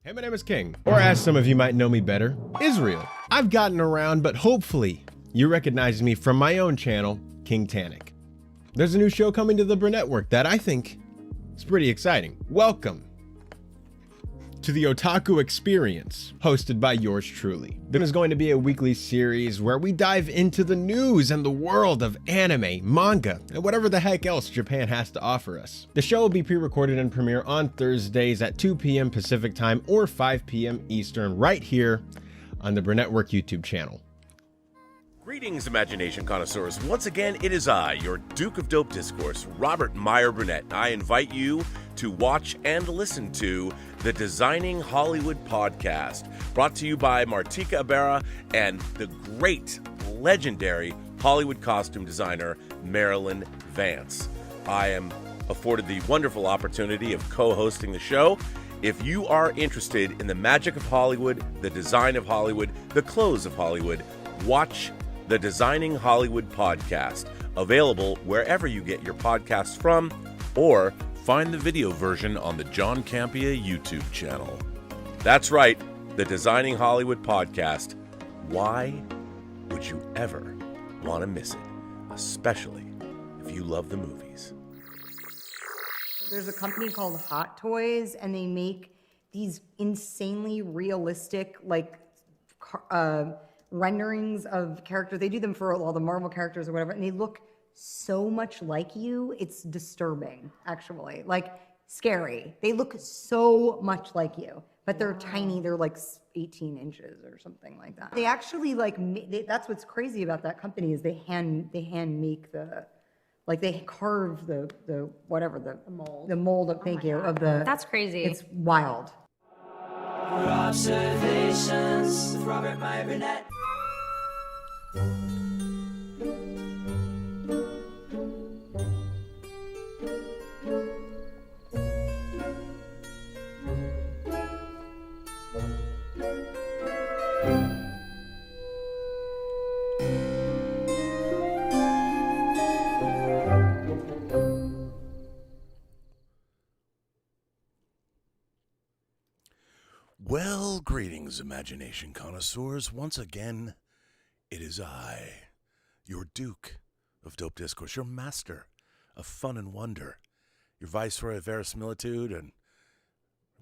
Hey, my name is King, or as some of you might know me better, Israel. I've gotten around, but hopefully you recognize me from my own channel, King Tannic. There's a new show coming to the Burnettwork that I think is pretty exciting. Welcome to the Otaku Experience, hosted by yours truly. There is going to be a weekly series where we dive into the news and the world of anime, manga, and whatever the heck else Japan has to offer us. The show will be pre-recorded and premiere on Thursdays at 2 p.m. Pacific time or 5 p.m. Eastern right here on the Burnettwork YouTube channel. Greetings, imagination connoisseurs. Once again, it is I, your Duke of Dope Discourse, Robert Meyer Burnett. I invite you to watch and listen to the Designing Hollywood podcast, brought to you by Martika Ibarra and the great, legendary Hollywood costume designer, Marilyn Vance. I am afforded the wonderful opportunity of co-hosting the show. If you are interested in the magic of Hollywood, the design of Hollywood, the clothes of Hollywood, watch the Designing Hollywood podcast, available wherever you get your podcasts from, or find the video version on the John Campea YouTube channel. That's right, the Designing Hollywood podcast. Why would you ever want to miss it? Especially if you love the movies. There's a company called Hot Toys, and they make these insanely realistic, renderings of characters. They do them for all the Marvel characters or whatever, and they look so much like you. It's disturbing, actually. Like, scary. They look so much like you, but they're tiny. They're like 18 inches or something like that. They actually that's what's crazy about that company is they hand make they carve the mold of That's crazy. It's wild. Robservations with Robert Meyer Burnett. Well, greetings, imagination connoisseurs. Once again, it is I, your Duke of Dope Discourse, your master of fun and wonder, your viceroy of verisimilitude, and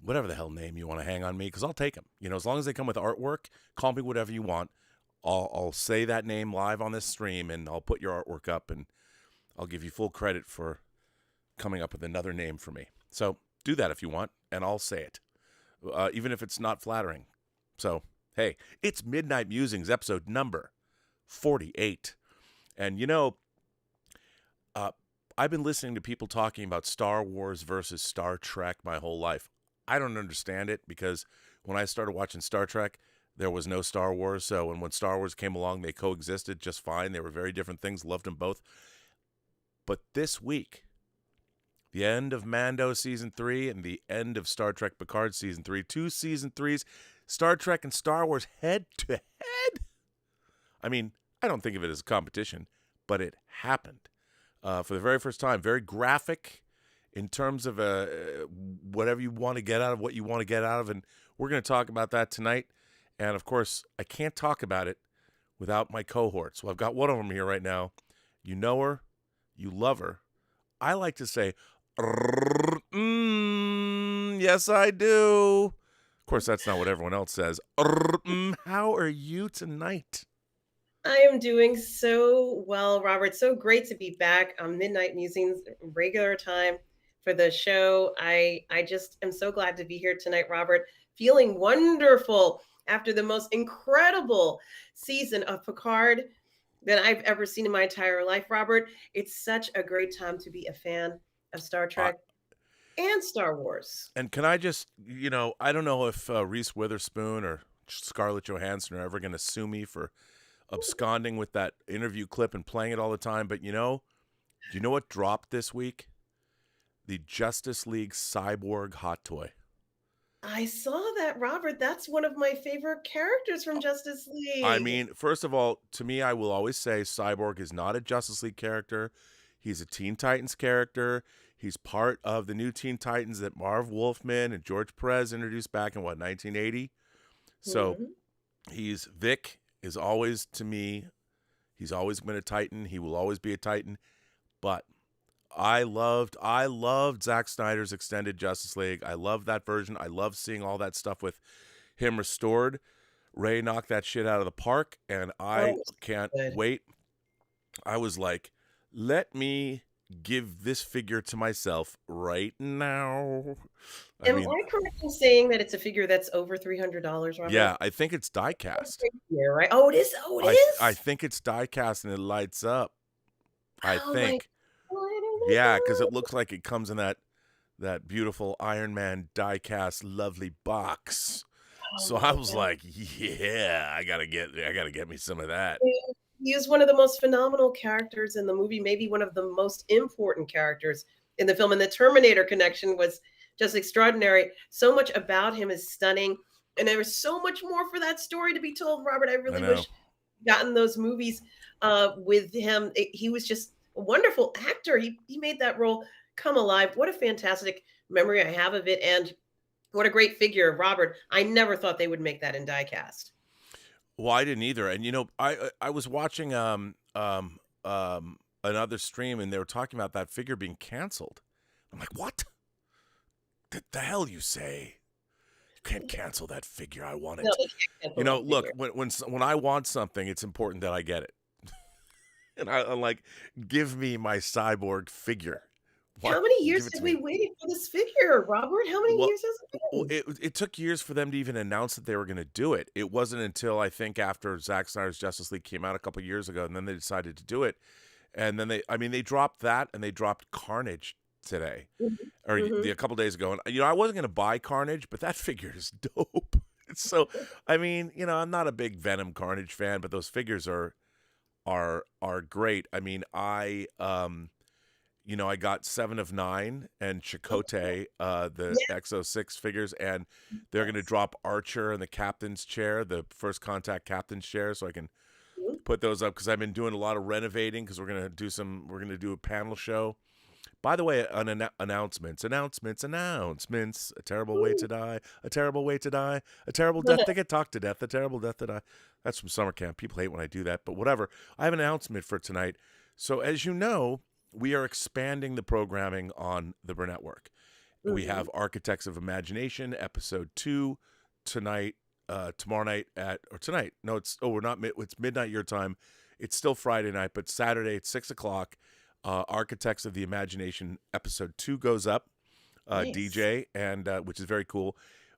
whatever the hell name you want to hang on me, because I'll take them. You know, as long as they come with artwork, call me whatever you want. I'll say that name live on this stream, and I'll put your artwork up, and I'll give you full credit for coming up with another name for me. So do that if you want, and I'll say it. Even if it's not flattering. So, hey, it's Midnight Musings, episode number 48. And, you know, I've been listening to people talking about Star Wars versus Star Trek my whole life. I don't understand it because when I started watching Star Trek, there was no Star Wars. So when Star Wars came along, they coexisted just fine. They were very different things, loved them both. But this week, the end of Mando Season 3 and the end of Star Trek Picard Season 3. 2 Season 3s, Star Trek and Star Wars head-to-head. I mean, I don't think of it as a competition, but it happened. For the very first time, very graphic in terms of whatever you want to get out of what you want to get out of, and we're going to talk about that tonight. And, of course, I can't talk about it without my cohorts. Well, I've got one of them here right now. You know her. You love her. I like to say, yes, I do. Of course, that's not what everyone else says. How are you tonight? I am doing so well, Robert. So great to be back on Midnight Musings, regular time for the show. I just am so glad to be here tonight, Robert. Feeling wonderful after the most incredible season of Picard that I've ever seen in my entire life, Robert. It's such a great time to be a fan of Star Trek and Star Wars. And can I just, you know, I don't know if Reese Witherspoon or Scarlett Johansson are ever going to sue me for absconding with that interview clip and playing it all the time, but do you know what dropped this week? The Justice League Cyborg hot toy. I saw that, Robert. That's one of my favorite characters from Justice League. I mean, first of all, to me, I will always say Cyborg is not a Justice League character. He's a Teen Titans character. He's part of the new Teen Titans that Marv Wolfman and George Perez introduced back in 1980. So Vic is always, to me, he's always been a Titan. He will always be a Titan. But I loved Zack Snyder's extended Justice League. I loved that version. I love seeing all that stuff with him restored. Ray knocked that shit out of the park, and I can't wait. I was like, let me give this figure to myself right now. I correct in saying that it's a figure that's over $300, Robert? Yeah, I think it's die cast. Yeah, right. Oh, it is. Oh, it is. I think it's die cast and it lights up. I Oh, think. Yeah, because it looks like it comes in that beautiful Iron Man die cast lovely box. So I was like, yeah, I gotta get me some of that. He is one of the most phenomenal characters in the movie, maybe one of the most important characters in the film. And the Terminator connection was just extraordinary. So much about him is stunning. And there was so much more for that story to be told, Robert. I really wish gotten those movies with him. He was just a wonderful actor. He made that role come alive. What a fantastic memory I have of it. And what a great figure, Robert. I never thought they would make that in die-cast. Well, I didn't either. And, I was watching another stream, and they were talking about that figure being canceled. I'm like, what? The hell you say? You can't cancel that figure. I want it. No, look, when I want something, it's important that I get it. And I'm like, give me my cyborg figure. What? How many years have we waited for this figure, Robert? How many years has it been? Well, it took years for them to even announce that they were going to do it. It wasn't until, I think, after Zack Snyder's Justice League came out a couple of years ago, and then they decided to do it. And then they dropped that, and they dropped Carnage today, or a couple of days ago. And I wasn't going to buy Carnage, but that figure is dope. So, I'm not a big Venom Carnage fan, but those figures are great. I got 7 of 9 and Chakotay, the X06 figures, and they're going to drop Archer and the captain's chair, the First Contact captain's chair, so I can put those up, because I've been doing a lot of renovating, because we're going to do a panel show. By the way, announcements. A terrible way to die. A terrible way to die. A terrible death to get talked to death. A terrible death to die. That's from summer camp. People hate when I do that, but whatever. I have an announcement for tonight. So as you know, we are expanding the programming on the Burnettwork. We have Architects of Imagination, episode 2, tonight, tomorrow night tonight. No, it's midnight your time. It's still Friday night, but Saturday at 6:00, Architects of the Imagination, episode 2 goes up, nice. DJ, and which is very cool.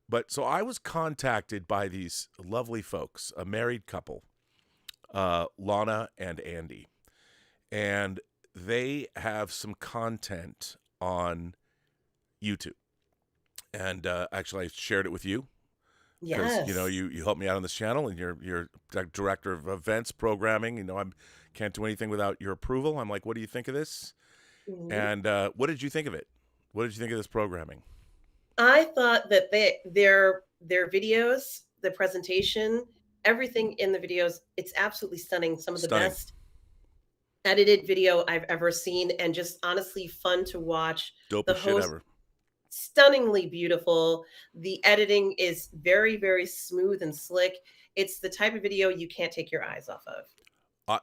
But so I was contacted by these lovely folks, a married couple, Lana and Andy, and they have some content on YouTube. And actually, I shared it with you. Because, you helped me out on this channel, and you're director of events, programming. I can't do anything without your approval. I'm like, what do you think of this? And what did you think of it? What did you think of this programming? I thought that their videos, the presentation, everything in the videos, it's absolutely stunning. Some of the best edited video I've ever seen, and just honestly fun to watch. Dopest shit ever. Stunningly beautiful. The editing is very, very smooth and slick. It's the type of video you can't take your eyes off of.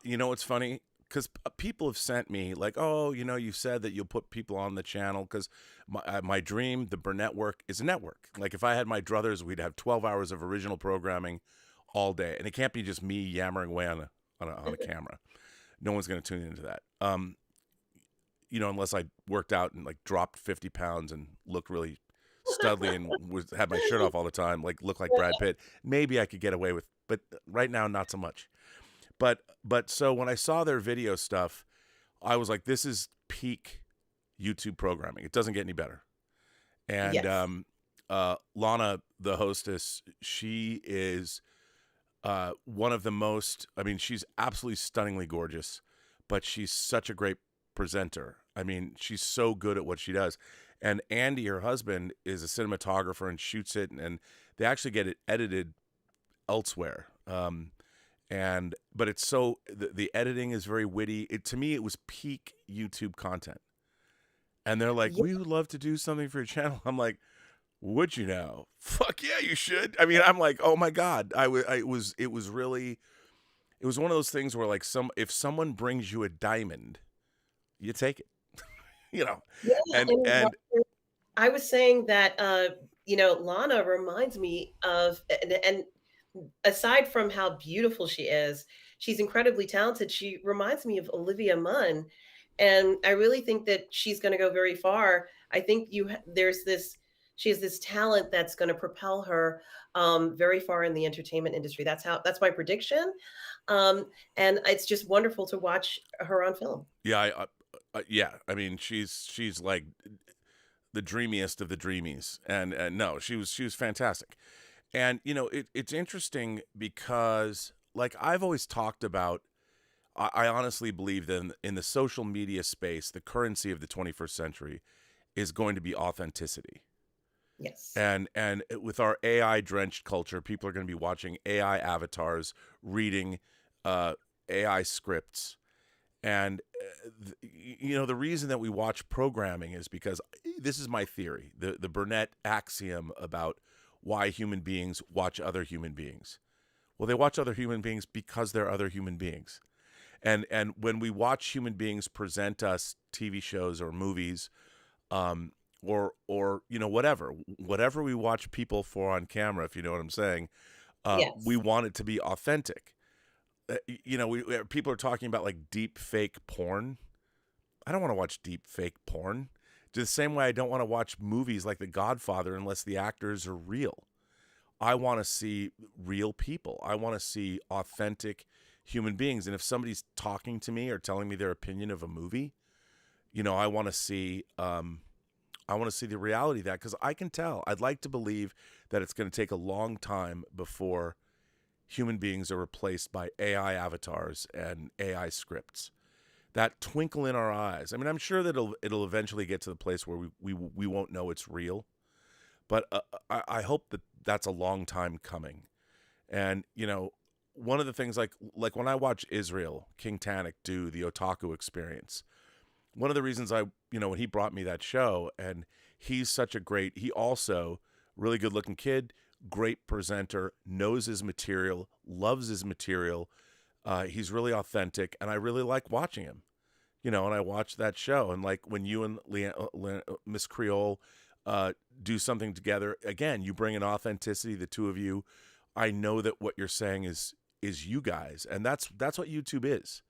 It's funny, because people have sent me like, oh, you said that you'll put people on the channel, because my dream, the Burnettwork, is a network. Like, if I had my druthers, we'd have 12 hours of original programming all day, and it can't be just me yammering away on a camera. No one's going to tune into that. Unless I worked out and like dropped 50 pounds and looked really studly and had my shirt off all the time, like looked like Brad Pitt. Maybe I could get away with, but right now, not so much. But so when I saw their video stuff, I was like, this is peak YouTube programming. It doesn't get any better. And Lana, the hostess, she is one of the most, she's absolutely stunningly gorgeous, but she's such a great presenter. She's so good at what she does. And Andy, her husband, is a cinematographer and shoots it, and they actually get it edited elsewhere. But it's so, the editing is very witty. To me, it was peak YouTube content. And they're like, Yeah. we would love to do something for your channel. I'm like, would you now? Fuck yeah, you should. I mean, I'm like, oh my God. It was really, it was one of those things where like if someone brings you a diamond, you take it, you know? Yeah, And I was saying that Lana reminds me of, and aside from how beautiful she is, she's incredibly talented. She reminds me of Olivia Munn, and I really think that she's going to go very far. I think she has this talent that's going to propel her very far in the entertainment industry. That's my prediction, and it's just wonderful to watch her on film. yeah, yeah. I mean, she's like the dreamiest of the dreamies, and no, she was fantastic. And it's interesting because like I've always talked about, I honestly believe that in the social media space, the currency of the 21st century is going to be authenticity. Yes. And with our AI drenched culture, people are going to be watching AI avatars, reading AI scripts. And the reason that we watch programming is because this is my theory, the Burnett axiom about why human beings watch other human beings. Well, they watch other human beings because they're other human beings. And when we watch human beings present us TV shows or movies, or whatever we watch people for on camera, if you know what I'm saying, Yes. we want it to be authentic. People are talking about like deep fake porn. I don't want to watch deep fake porn. The same way I don't want to watch movies like The Godfather unless the actors are real. I want to see real people. I want to see authentic human beings. And if somebody's talking to me or telling me their opinion of a movie, I want to see the reality of that, because I can tell. I'd like to believe that it's going to take a long time before human beings are replaced by AI avatars and AI scripts. That twinkle in our eyes. I mean, I'm sure that it'll eventually get to the place where we won't know it's real, but I hope that that's a long time coming. And one of the things like when I watch Israel King Tannic do the Otaku Experience, one of the reasons when he brought me that show, and he's he also really good looking kid, great presenter, knows his material, loves his material. He's really authentic, and I really like watching him. And I watch that show, and like when you and Miss Creole do something together, again, you bring an authenticity, the two of you. I know that what you're saying is you guys, and that's what YouTube is.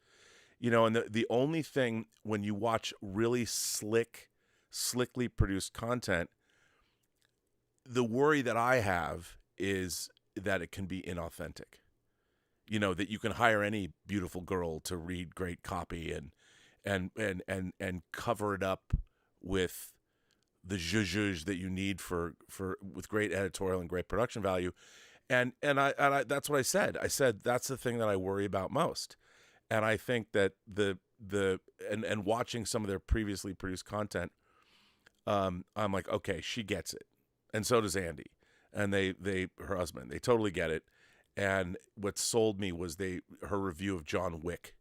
And the only thing when you watch really slickly produced content, the worry that I have is that it can be inauthentic. That you can hire any beautiful girl to read great copy and cover it up with the zhuzh that you need for with great editorial and great production value. And I that's what I said. I said that's the thing that I worry about most. And I think that and watching some of their previously produced content, I'm like, okay, she gets it. And so does Andy. And her husband, they totally get it. And what sold me was her review of John Wick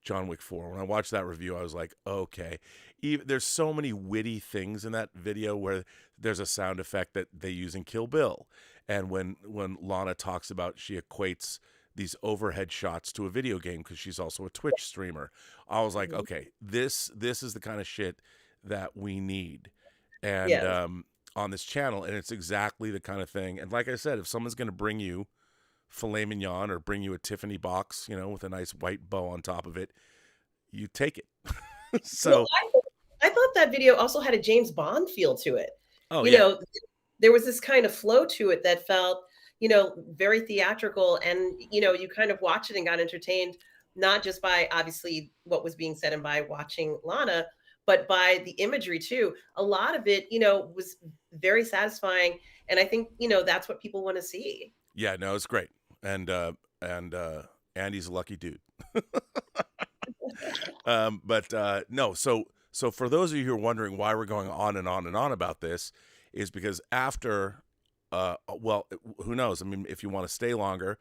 4. When I watched that review, I was like, okay. There's so many witty things in that video where there's a sound effect that they use in Kill Bill. And when Lana talks about, she equates these overhead shots to a video game because she's also a Twitch streamer. I was like, okay, this is the kind of shit that we need. And Yes. On this channel, and it's exactly the kind of thing. And like I said, if someone's going to bring you filet mignon or bring you a Tiffany box, with a nice white bow on top of it, you take it. So Well, I thought that video also had a James Bond feel to it. oh you yeah, know, there was this kind of flow to it that felt, very theatrical, and you kind of watched it and got entertained, not just by obviously what was being said and by watching Lana, but by the imagery too. A lot of it, was very satisfying, and I think that's what people want to see. yeah, no, it's great. And Andy's a lucky dude. But no, so for those of you who are wondering why we're going on and on and on about this, is because after, well, who knows? I mean, if you want to stay longer,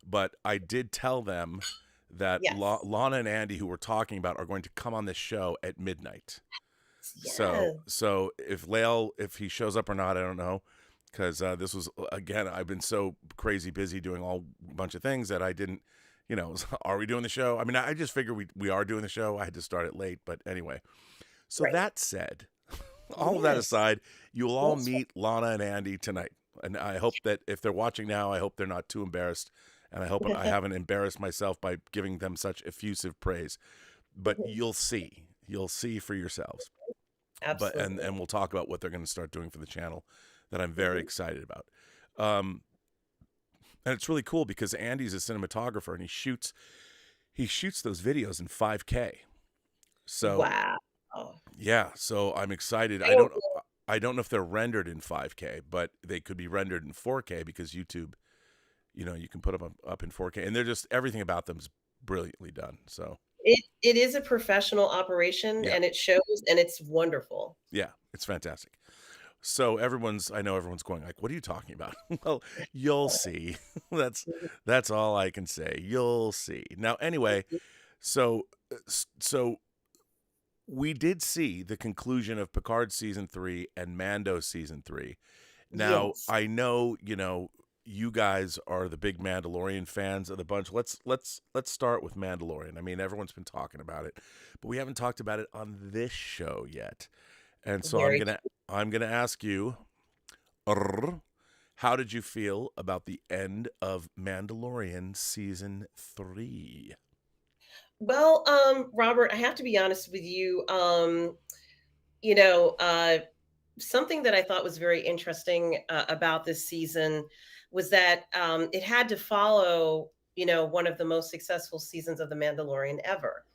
but I did tell them that Yes. Lana and Andy, who we're talking about, are going to come on this show at midnight. Yeah. So if Lael, if he shows up or not, I don't know, because this was again, I've been so crazy busy doing a bunch of things that I didn't, are we doing the show? I mean, I just figured we are doing the show. I had to start it late, but anyway. So Right. that said, all of that Yes. aside, you'll all Yes. meet Lana and Andy tonight, and I hope that if they're watching now, I hope they're not too embarrassed, and I hope I haven't embarrassed myself by giving them such effusive praise. But you'll see for yourselves. But Absolutely. and we'll talk about what they're going to start doing for the channel that I'm very excited about. And it's really cool because Andy's a cinematographer and he shoots those videos in 5K. So Wow. yeah, so I'm excited. I don't I don't know if they're rendered in 5K, but they could be rendered in 4K because YouTube, you can put them up in 4K, and they're just everything about them's brilliantly done. So It is a professional operation, yeah, and it shows, and it's wonderful. yeah, it's fantastic. So I know everyone's going like, "What are you talking about?" Well, you'll see. That's all I can say. You'll see. Now, anyway, so so we did see the conclusion of Picard season 3 and Mando season 3. Now, Yes. I know, you guys are the big Mandalorian fans of the bunch. Let's start with Mandalorian. I mean, everyone's been talking about it, but we haven't talked about it on this show yet. And so Very I'm gonna ask you, how did you feel about the end of Mandalorian season 3? well, Robert, I have to be honest with you. You know, something that I thought was very interesting about this season was that it had to follow, one of the most successful seasons of The Mandalorian ever.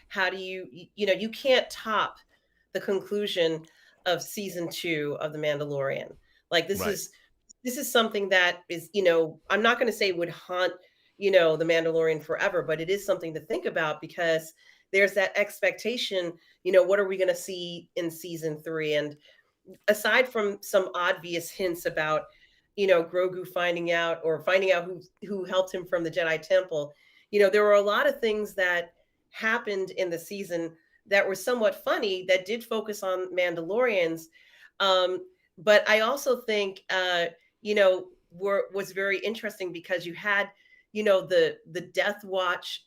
How do you can't top the conclusion of season 2 of The Mandalorian. Like Right. this is something that is, I'm not going to say would haunt, The Mandalorian forever, but it is something to think about because there's that expectation, what are we going to see in season 3? And aside from some obvious hints about, Grogu finding out who helped him from the Jedi Temple, there were a lot of things that happened in the season that were somewhat funny that did focus on Mandalorians. But I also think, was very interesting because you had, the Death Watch,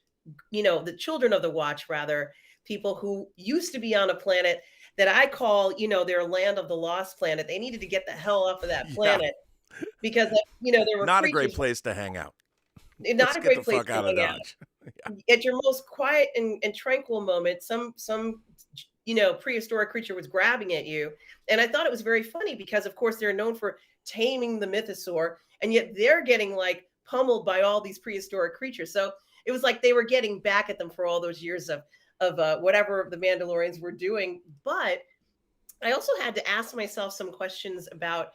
the children of the Watch, rather, people who used to be on a planet that I call, their land of the lost planet. They needed to get the hell off of that Yeah. planet because, there were Not a great creatures, place to hang out. not Let's a get the great place fuck to out of hang out. Dodge. At your most quiet and tranquil moment, some prehistoric creature was grabbing at you. And I thought it was very funny because, of course, they're known for taming the mythosaur, and yet they're getting like pummeled by all these prehistoric creatures. So it was like they were getting back at them for all those years of whatever the Mandalorians were doing. But I also had to ask myself some questions about,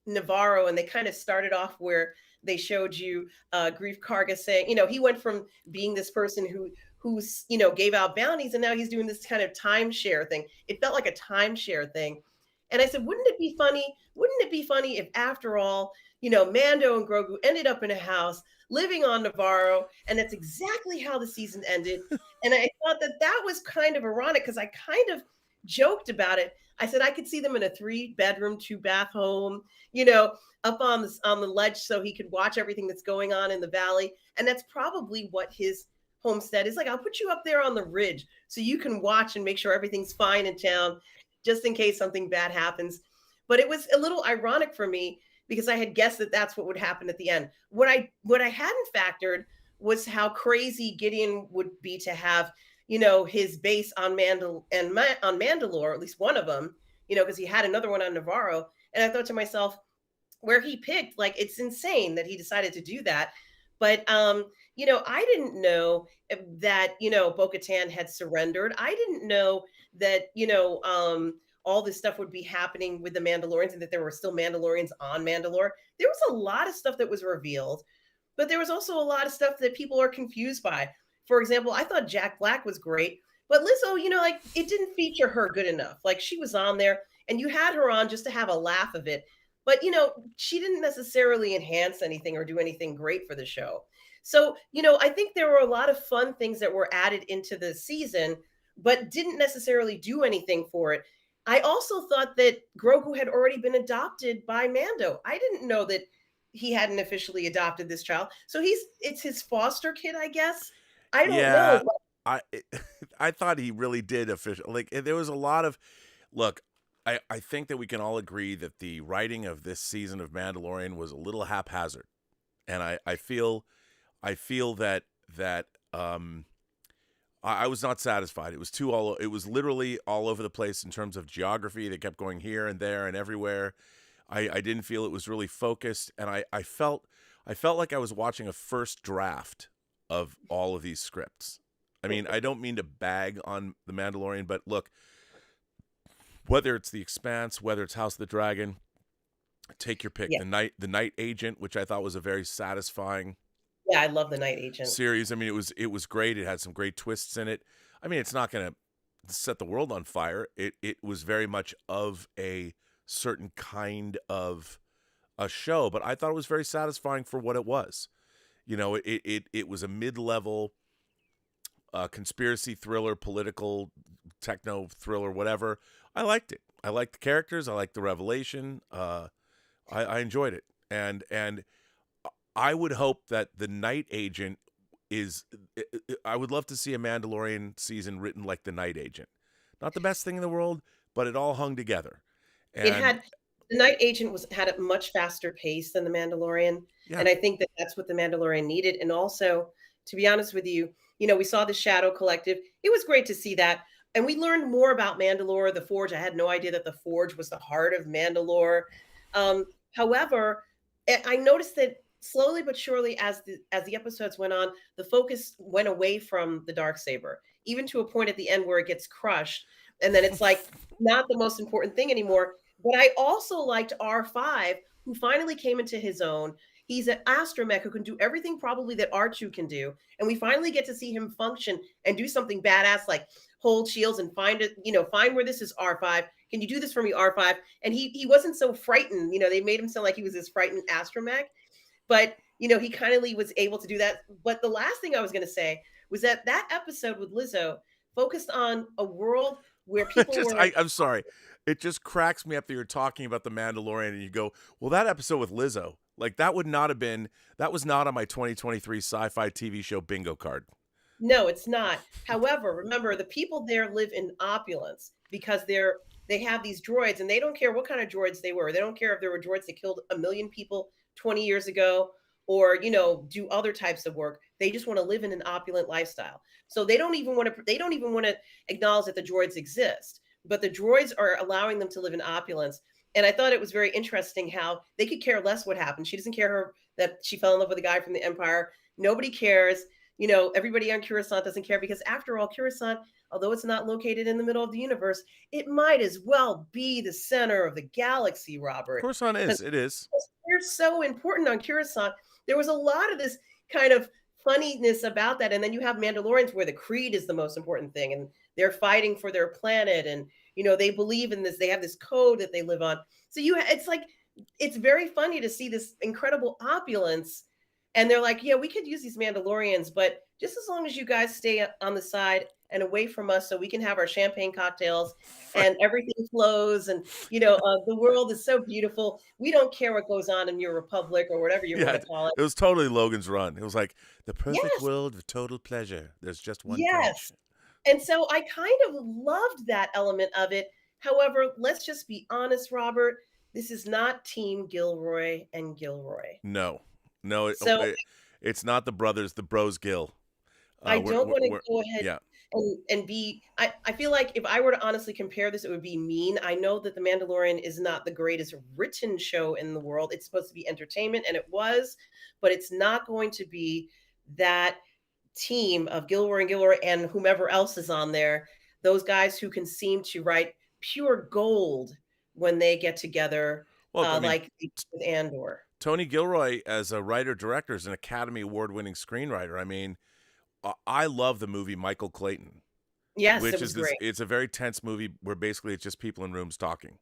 Navarro, and they kind of started off where they showed you Grief Karga saying, he went from being this person who's, gave out bounties, and now he's doing this kind of timeshare thing. It felt like a timeshare thing. And I said, wouldn't it be funny? Wouldn't it be funny if after all, Mando and Grogu ended up in a house living on Navarro, and that's exactly how the season ended. And I thought that was kind of ironic because I kind of joked about it. I said I could see them in a 3-bedroom, 2-bath home, up on the ledge so he could watch everything that's going on in the valley. And that's probably what his homestead is like. I'll put you up there on the ridge so you can watch and make sure everything's fine in town, just in case something bad happens. But it was a little ironic for me because I had guessed that that's what would happen at the end. What I hadn't factored was how crazy Gideon would be to have, his base on Mandalore, at least one of them, because he had another one on Navarro. And I thought to myself, where he picked, like, it's insane that he decided to do that. But I didn't know that, Bo-Katan had surrendered. I didn't know that, all this stuff would be happening with the Mandalorians and that there were still Mandalorians on Mandalore. There was a lot of stuff that was revealed, but there was also a lot of stuff that people are confused by. For example, I thought Jack Black was great, but Lizzo, like, it didn't feature her good enough. Like, she was on there and you had her on just to have a laugh of it. But, she didn't necessarily enhance anything or do anything great for the show. So, I think there were a lot of fun things that were added into the season, but didn't necessarily do anything for it. I also thought that Grogu had already been adopted by Mando. I didn't know that he hadn't officially adopted this child. So it's his foster kid, I guess. I don't know. Yeah, I I thought he really did official. Like there was a lot of look. I think that we can all agree that the writing of this season of Mandalorian was a little haphazard, and I feel that I was not satisfied. It was it was literally all over the place in terms of geography. They kept going here and there and everywhere. I didn't feel it was really focused, and I felt like I was watching a first draft of all of these scripts. I mean, I don't mean to bag on The Mandalorian, but look, whether it's The Expanse, whether it's House of the Dragon, take your pick. Yeah. The Night Agent, which I thought was a very satisfying Yeah, I love The Night Agent series. I mean, it was great. It had some great twists in it. I mean, it's not going to set the world on fire. It was very much of a certain kind of a show, but I thought it was very satisfying for what it was. You know, it was a mid-level conspiracy thriller, political, techno thriller, whatever. I liked it. I liked the characters. I liked the revelation. I enjoyed it. And I would hope that The Night Agent I would love to see a Mandalorian season written like The Night Agent. Not the best thing in the world, but it all hung together. And The Night Agent had a much faster pace than The Mandalorian. yeah, And I think that that's what The Mandalorian needed. And also, to be honest with you, we saw the Shadow Collective. It was great to see that. And we learned more about Mandalore, the Forge. I had no idea that the Forge was the heart of Mandalore. However, I noticed that slowly but surely, as the episodes went on, the focus went away from the Darksaber, even to a point at the end where it gets crushed. And then it's like not the most important thing anymore. But I also liked R5, who finally came into his own. He's an astromech who can do everything probably that R2 can do. And we finally get to see him function and do something badass like hold shields and find where this is R5. Can you do this for me, R5? And he wasn't so frightened. They made him sound like he was this frightened astromech. But, he kind of was able to do that. But the last thing I was going to say was that episode with Lizzo focused on a world where people I'm sorry. It just cracks me up that you're talking about The Mandalorian and you go, well, that episode with Lizzo, like that was not on my 2023 sci-fi TV show bingo card. No, it's not. However, remember, the people there live in opulence because they have these droids, and they don't care what kind of droids they were. They don't care if there were droids that killed 1 million people 20 years ago or, do other types of work. They just want to live in an opulent lifestyle. So they don't even want to acknowledge that the droids exist, but the droids are allowing them to live in opulence. And I thought it was very interesting how they could care less what happened. She doesn't care that she fell in love with a guy from the Empire. Nobody cares. Everybody on Coruscant doesn't care because after all, Coruscant, although it's not located in the middle of the universe, it might as well be the center of the galaxy, Robert. Coruscant is. It is. They're so important on Coruscant. There was a lot of this kind of funniness about that. And then you have Mandalorians where the creed is the most important thing. And they're fighting for their planet. And, they believe in this. They have this code that they live on. So it's very funny to see this incredible opulence. And they're like, yeah, we could use these Mandalorians, but just as long as you guys stay on the side and away from us so we can have our champagne cocktails and everything flows. And, the world is so beautiful. We don't care what goes on in your republic or whatever you want to call it. It was totally Logan's Run. It was like the perfect Yes. world of total pleasure. There's just one Yes. catch. And so I kind of loved that element of it. However, let's just be honest, Robert. This is not Team Gilroy and Gilroy. No, it's not the brothers, the bros Gill. I don't want to go ahead Yeah. and be. I feel like if I were to honestly compare this, it would be mean. I know that The Mandalorian is not the greatest written show in the world. It's supposed to be entertainment, and it was, but it's not going to be that team of Gilroy and whomever else is on there. Those guys who can seem to write pure gold when they get together, Well, like with Andor. Tony Gilroy, as a writer-director, is an Academy Award-winning screenwriter. I mean, I love the movie Michael Clayton. Yes, which it was is great. It's a very tense movie where basically it's just people in rooms talking.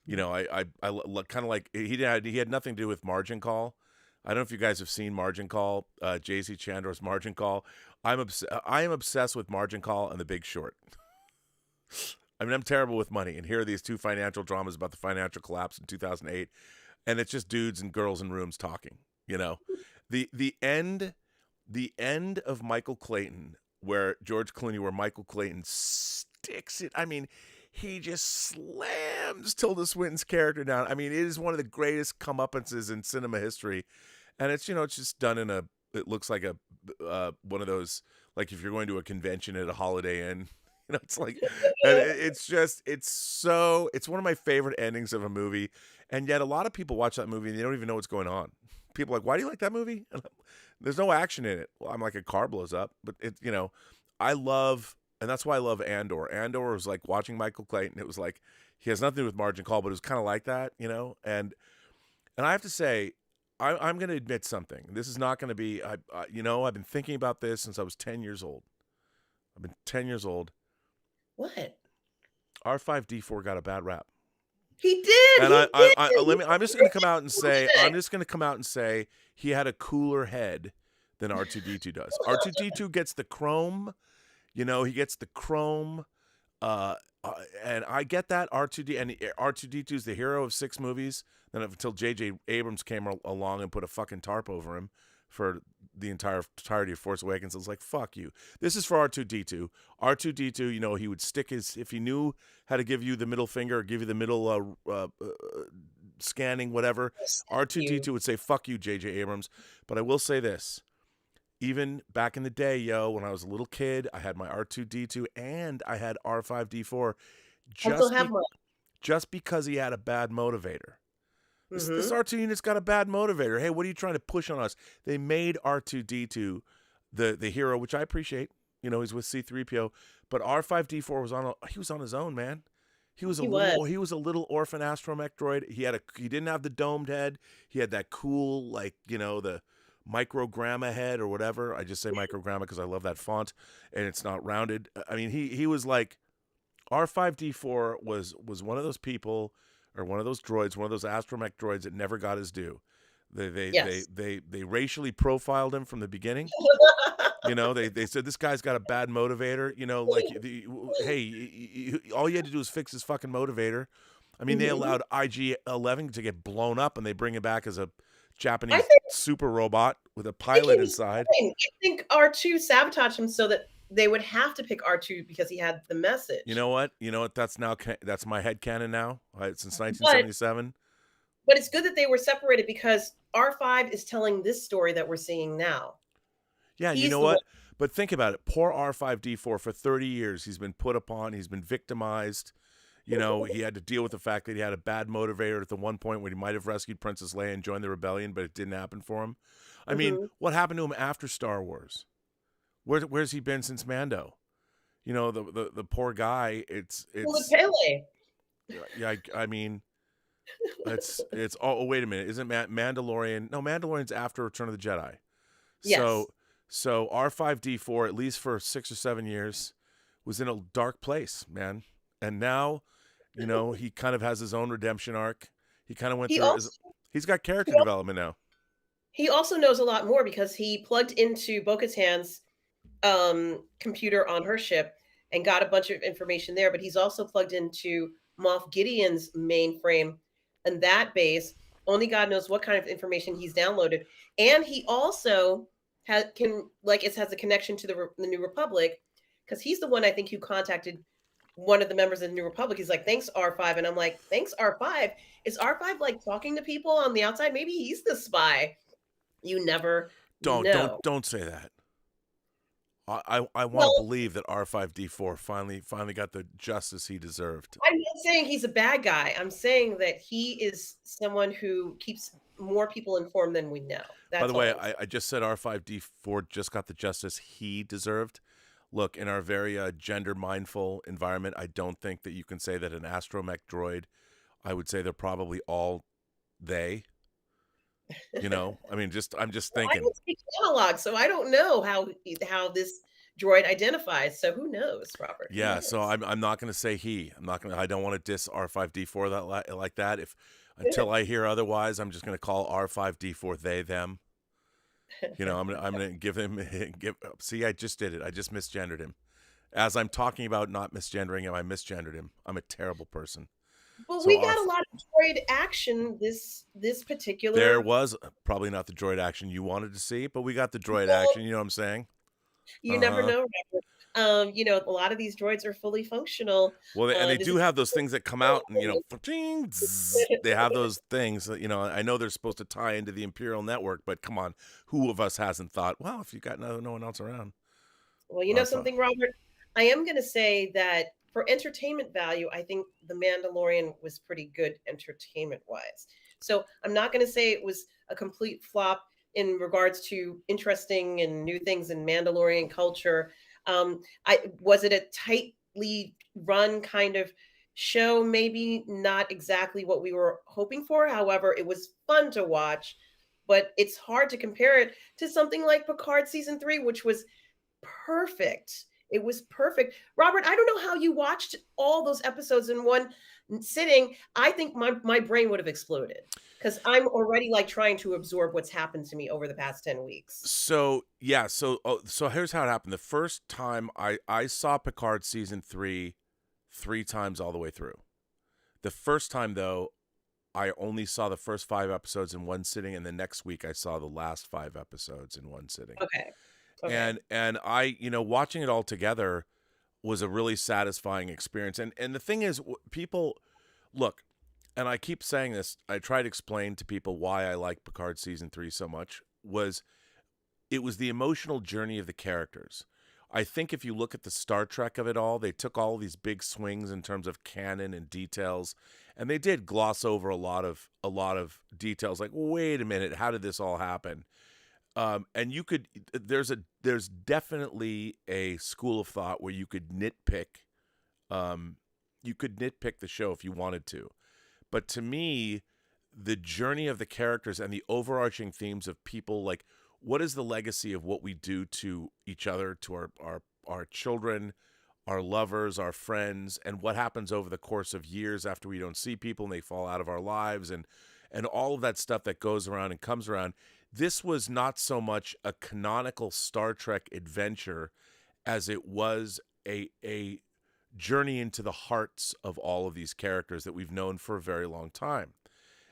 I kind of like he had nothing to do with Margin Call, I don't know if you guys have seen Margin Call, J.C. Chandor's Margin Call. I am obsessed with Margin Call and The Big Short. I mean, I'm terrible with money, and here are these two financial dramas about the financial collapse in 2008, and it's just dudes and girls in rooms talking. You know, the end of Michael Clayton, where George Clooney, where Michael Clayton sticks it. I mean, he just slams Tilda Swinton's character down. I mean, it is one of the greatest comeuppances in cinema history, and it's it's just done in a. It looks like a one of those, like if you're going to a convention at a Holiday Inn. It's like, and it's one of my favorite endings of a movie, and yet a lot of people watch that movie and they don't even know what's going on. People are like, why do you like that movie? There's no action in it. Well, I'm like, a car blows up, but I love, and that's why I love Andor. Andor was like watching Michael Clayton. It was like, he has nothing to do with Margin Call, but it was kind of like that, and I have to say, I'm going to admit something. This is not going to be, I've been thinking about this since I was 10 years old. I've been 10 years old. What? R5D4 got a bad rap. He did. And I'm just going to come out and say he had a cooler head than R2D2 does. R2D2 gets the chrome, he gets the chrome, and I get that. R2D2 is the hero of 6 movies. Then until J.J. Abrams came along and put a fucking tarp over him for the entirety of Force Awakens. I was like, fuck you. This is for R2D2. R2D2, he would stick if he knew how to give you the middle finger or give you the middle scanning, whatever, R2D2 would say, fuck you, J.J. Abrams. But I will say this. Even back in the day, when I was a little kid, I had my R2D2 and I had R5D4 just because he had a bad motivator. This R2 unit's got a bad motivator. Hey, what are you trying to push on us? They made R2D2 the hero, which I appreciate. He's with C-3PO, but R5D4 was on his own, man. He was a little orphan astromech droid. He didn't have the domed head. He had that cool, the microgramma head or whatever. I just say microgramma because I love that font, and it's not rounded. I mean, he was like, R5D4 was one of those people, or one of those droids, one of those astromech droids that never got his due. They racially profiled him from the beginning. They said this guy's got a bad motivator. All you had to do was fix his fucking motivator. I mean, they allowed IG-11 to get blown up, and they bring him back as a Japanese super robot with a pilot inside. I think R2 sabotaged him so that they would have to pick R2 because he had the message. You know what? That's my headcanon now, since 1977. But it's good that they were separated because R5 is telling this story that we're seeing now. Yeah, you know what? But think about it. Poor R5D4 for 30 years. He's been put upon. He's been victimized. He had to deal with the fact that he had a bad motivator at the one point where he might have rescued Princess Leia and joined the rebellion, but it didn't happen for him. I mean, what happened to him after Star Wars? Where's he been since Mando? The poor guy. It's Pele. Yeah, I mean, it's. Oh, wait a minute. Isn't Mandalorian? No, Mandalorian's after Return of the Jedi. Yes. So R5D4, at least for 6 or 7 years, was in a dark place, man. And now, he kind of has his own redemption arc. He kind of went through. He's got character development now. He also knows a lot more because he plugged into Bo-Katan's computer on her ship and got a bunch of information there, but he's also plugged into Moff Gideon's mainframe and that base. Only God knows what kind of information he's downloaded, and he also has a connection to the New Republic because he's the one I think who contacted one of the members of the New Republic. He's like, thanks R5, and I'm like, thanks R5. Is R5 like talking to people on the outside? Maybe he's the spy. You never know. Don't say that. I want to believe that R5D4 finally got the justice he deserved. I'm not saying he's a bad guy. I'm saying that he is someone who keeps more people informed than we know. By the way, I just said R5D4 just got the justice he deserved. Look, in our very gender mindful environment, I don't think that you can say that an astromech droid. I would say they're probably all they. I mean, I'm just thinking. I don't speak analog, so I don't know how this droid identifies. So who knows, Robert? Yeah, so I'm not going to say he. I don't want to diss R5D4 like that. Until I hear otherwise, I'm just going to call R5D4 they them. You know, I'm gonna give him See, I just did it. I just misgendered him. As I'm talking about not misgendering him, I misgendered him. I'm a terrible person. But So we got a lot of droid action this particular. There was probably not the droid action you wanted to see, but we got the droid action. You know what I'm saying? You never know, Robert. You know, a lot of these droids are fully functional. Well, and they do have those things that come out, and you know, they have those things. That, you know, I know they're supposed to tie into the Imperial network, but come on, who of us hasn't thought, well, if you got no one else around? Well, you know something, Robert. I am going to say that for entertainment value, I think The Mandalorian was pretty good entertainment-wise. So I'm not going to say it was a complete flop in regards to interesting and new things in Mandalorian culture. Was it a tightly run kind of show? Maybe not exactly what we were hoping for. However, it was fun to watch, but it's hard to compare it to something like Picard season 3, which was perfect. It was perfect. Robert, I don't know how you watched all those episodes in one sitting. I think my brain would have exploded because I'm already like trying to absorb what's happened to me over the past 10 weeks. So, yeah. So here's how it happened. The first time I saw Picard season 3 times all the way through. The first time, though, I only saw the first 5 episodes in one sitting, and the next week I saw the last 5 episodes in one sitting. Okay. And I, you know, watching it all together was a really satisfying experience. And the thing is, people look, and I keep saying this, I try to explain to people why I like Picard season 3 so much, it was the emotional journey of the characters. I think if you look at the Star Trek of it all, they took all these big swings in terms of canon and details, and they did gloss over a lot of details. Like, wait a minute, how did this all happen? And there's definitely a school of thought where you could nitpick the show if you wanted to. But to me, the journey of the characters and the overarching themes of people, like, what is the legacy of what we do to each other, to our children, our lovers, our friends, and what happens over the course of years after we don't see people and they fall out of our lives, and all of that stuff that goes around and comes around. This was not so much a canonical Star Trek adventure as it was a journey into the hearts of all of these characters that we've known for a very long time.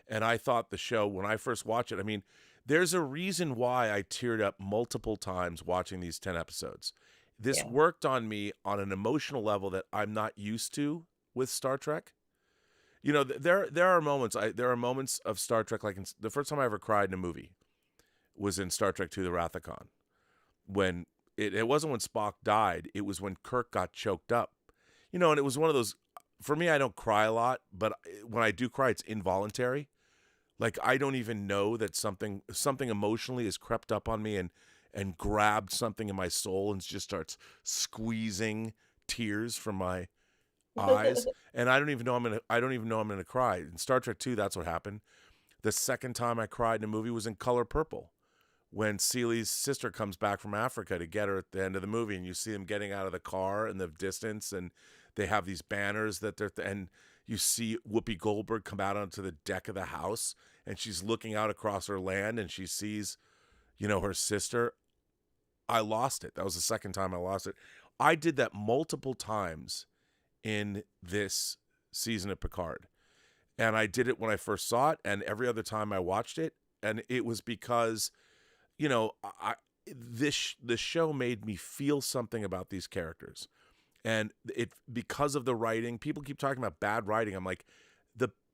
And I thought the show, when I first watched it, I mean, there's a reason why I teared up multiple times watching these 10 episodes. This worked on me on an emotional level that I'm not used to with Star Trek. You know, there are moments of Star Trek, like the first time I ever cried in a movie was in Star Trek II, The Wrath of Khan. When it wasn't when Spock died, it was when Kirk got choked up. You know, and it was one of those, for me, I don't cry a lot, but when I do cry, it's involuntary. Like, I don't even know that something emotionally has crept up on me and grabbed something in my soul and just starts squeezing tears from my eyes. And I don't even know I'm gonna cry. In Star Trek II, that's what happened. The second time I cried in a movie was in Color Purple, when Celie's sister comes back from Africa to get her at the end of the movie, and you see them getting out of the car in the distance, and they have these banners and you see Whoopi Goldberg come out onto the deck of the house, and she's looking out across her land, and she sees, you know, her sister. I lost it. That was the second time I lost it. I did that multiple times in this season of Picard. And I did it when I first saw it, and every other time I watched it. And it was because, you know, the show made me feel something about these characters. And because of the writing, people keep talking about bad writing. I'm like,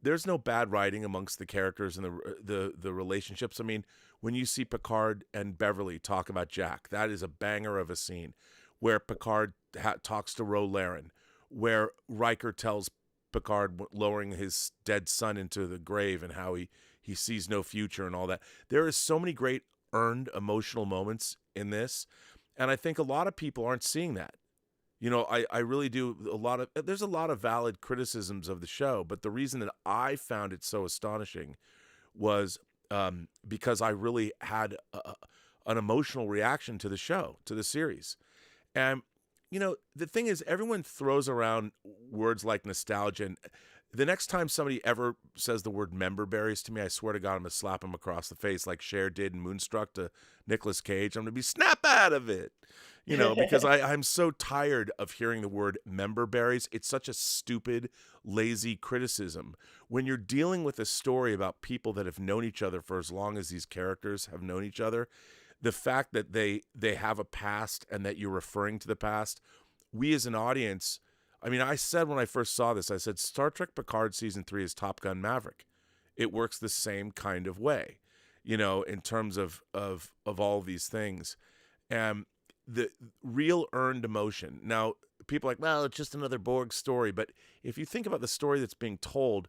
there's no bad writing amongst the characters and the relationships. I mean, when you see Picard and Beverly talk about Jack, that is a banger of a scene. Where Picard talks to Ro Laren, where Riker tells Picard lowering his dead son into the grave and how he sees no future and all that. There is so many great earned emotional moments in this, and I think a lot of people aren't seeing that. You know, I really do. There's a lot of valid criticisms of the show, but the reason that I found it so astonishing was because I really had an emotional reaction to the show, to the series. And, you know, the thing is, everyone throws around words like nostalgia, and the next time somebody ever says the word member berries to me, I swear to God, I'm going to slap them across the face like Cher did in Moonstruck to Nicolas Cage. I'm going to be snap out of it, because I'm so tired of hearing the word member berries. It's such a stupid, lazy criticism. When you're dealing with a story about people that have known each other for as long as these characters have known each other, the fact that they have a past and that you're referring to the past, we as an audience, I mean, I said when I first saw this, I said Star Trek Picard Season 3 is Top Gun Maverick. It works the same kind of way, in terms of all these things. And the real earned emotion. Now, people are like, well, it's just another Borg story. But if you think about the story that's being told,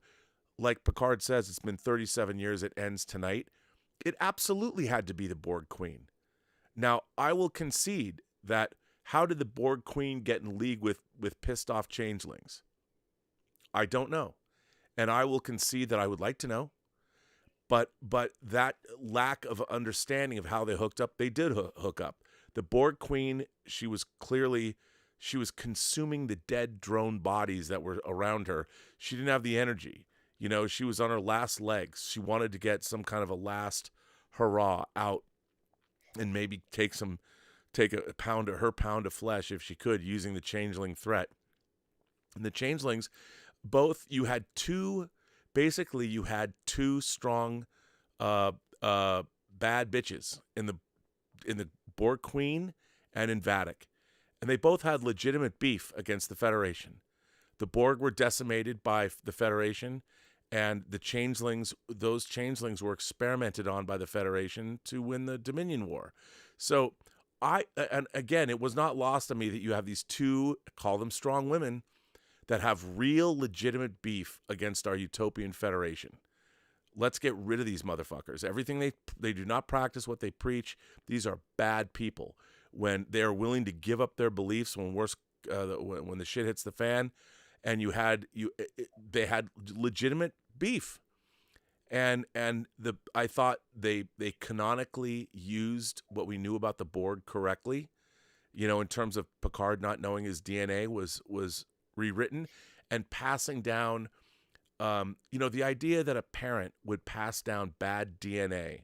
like Picard says, it's been 37 years, it ends tonight. It absolutely had to be the Borg Queen. Now, I will concede that how did the Borg Queen get in league with pissed off changelings? I don't know. And I will concede that I would like to know. But that lack of understanding of how they hooked up, they did hook up. The Borg Queen, she was consuming the dead drone bodies that were around her. She didn't have the energy. She was on her last legs. She wanted to get some kind of a last hurrah out and maybe take her pound of flesh if she could, using the changeling threat. And the changelings, you had two strong bad bitches in the Borg Queen and in Vadic. And they both had legitimate beef against the Federation. The Borg were decimated by the Federation, and those changelings were experimented on by the Federation to win the Dominion War. So and again, it was not lost on me that you have these two, call them strong women, that have real legitimate beef against our utopian Federation. Let's get rid of these motherfuckers. Everything they do not practice what they preach. These are bad people. When they are willing to give up their beliefs when the shit hits the fan, and they had legitimate beef. And I thought they canonically used what we knew about the Borg correctly, in terms of Picard not knowing his DNA was rewritten, and passing down, the idea that a parent would pass down bad DNA,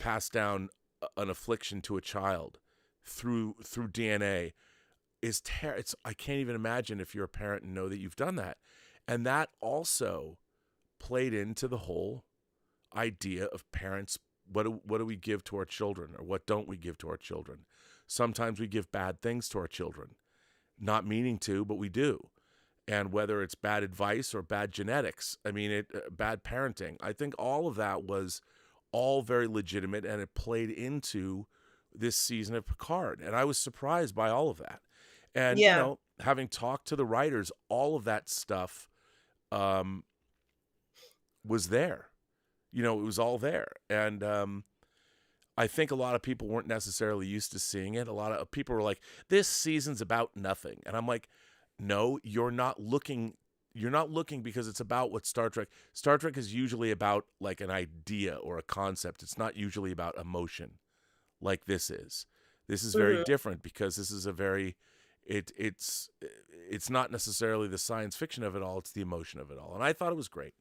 pass down an affliction to a child through DNA is I can't even imagine if you're a parent and know that you've done that. And that also played into the whole idea of parents. What do we give to our children, or what don't we give to our children? Sometimes we give bad things to our children, not meaning to, but we do. And whether it's bad advice or bad genetics, bad parenting, I think all of that was all very legitimate, and it played into this season of Picard. And I was surprised by all of that. And, having talked to the writers, all of that stuff was there. It was all there. And I think a lot of people weren't necessarily used to seeing it. A lot of people were like, this season's about nothing. And I'm like, no, you're not looking because it's about what Star Trek is usually about, like an idea or a concept. It's not usually about emotion like this is. This is very different, because this is a very, it's not necessarily the science fiction of it all. It's the emotion of it all. And I thought it was great.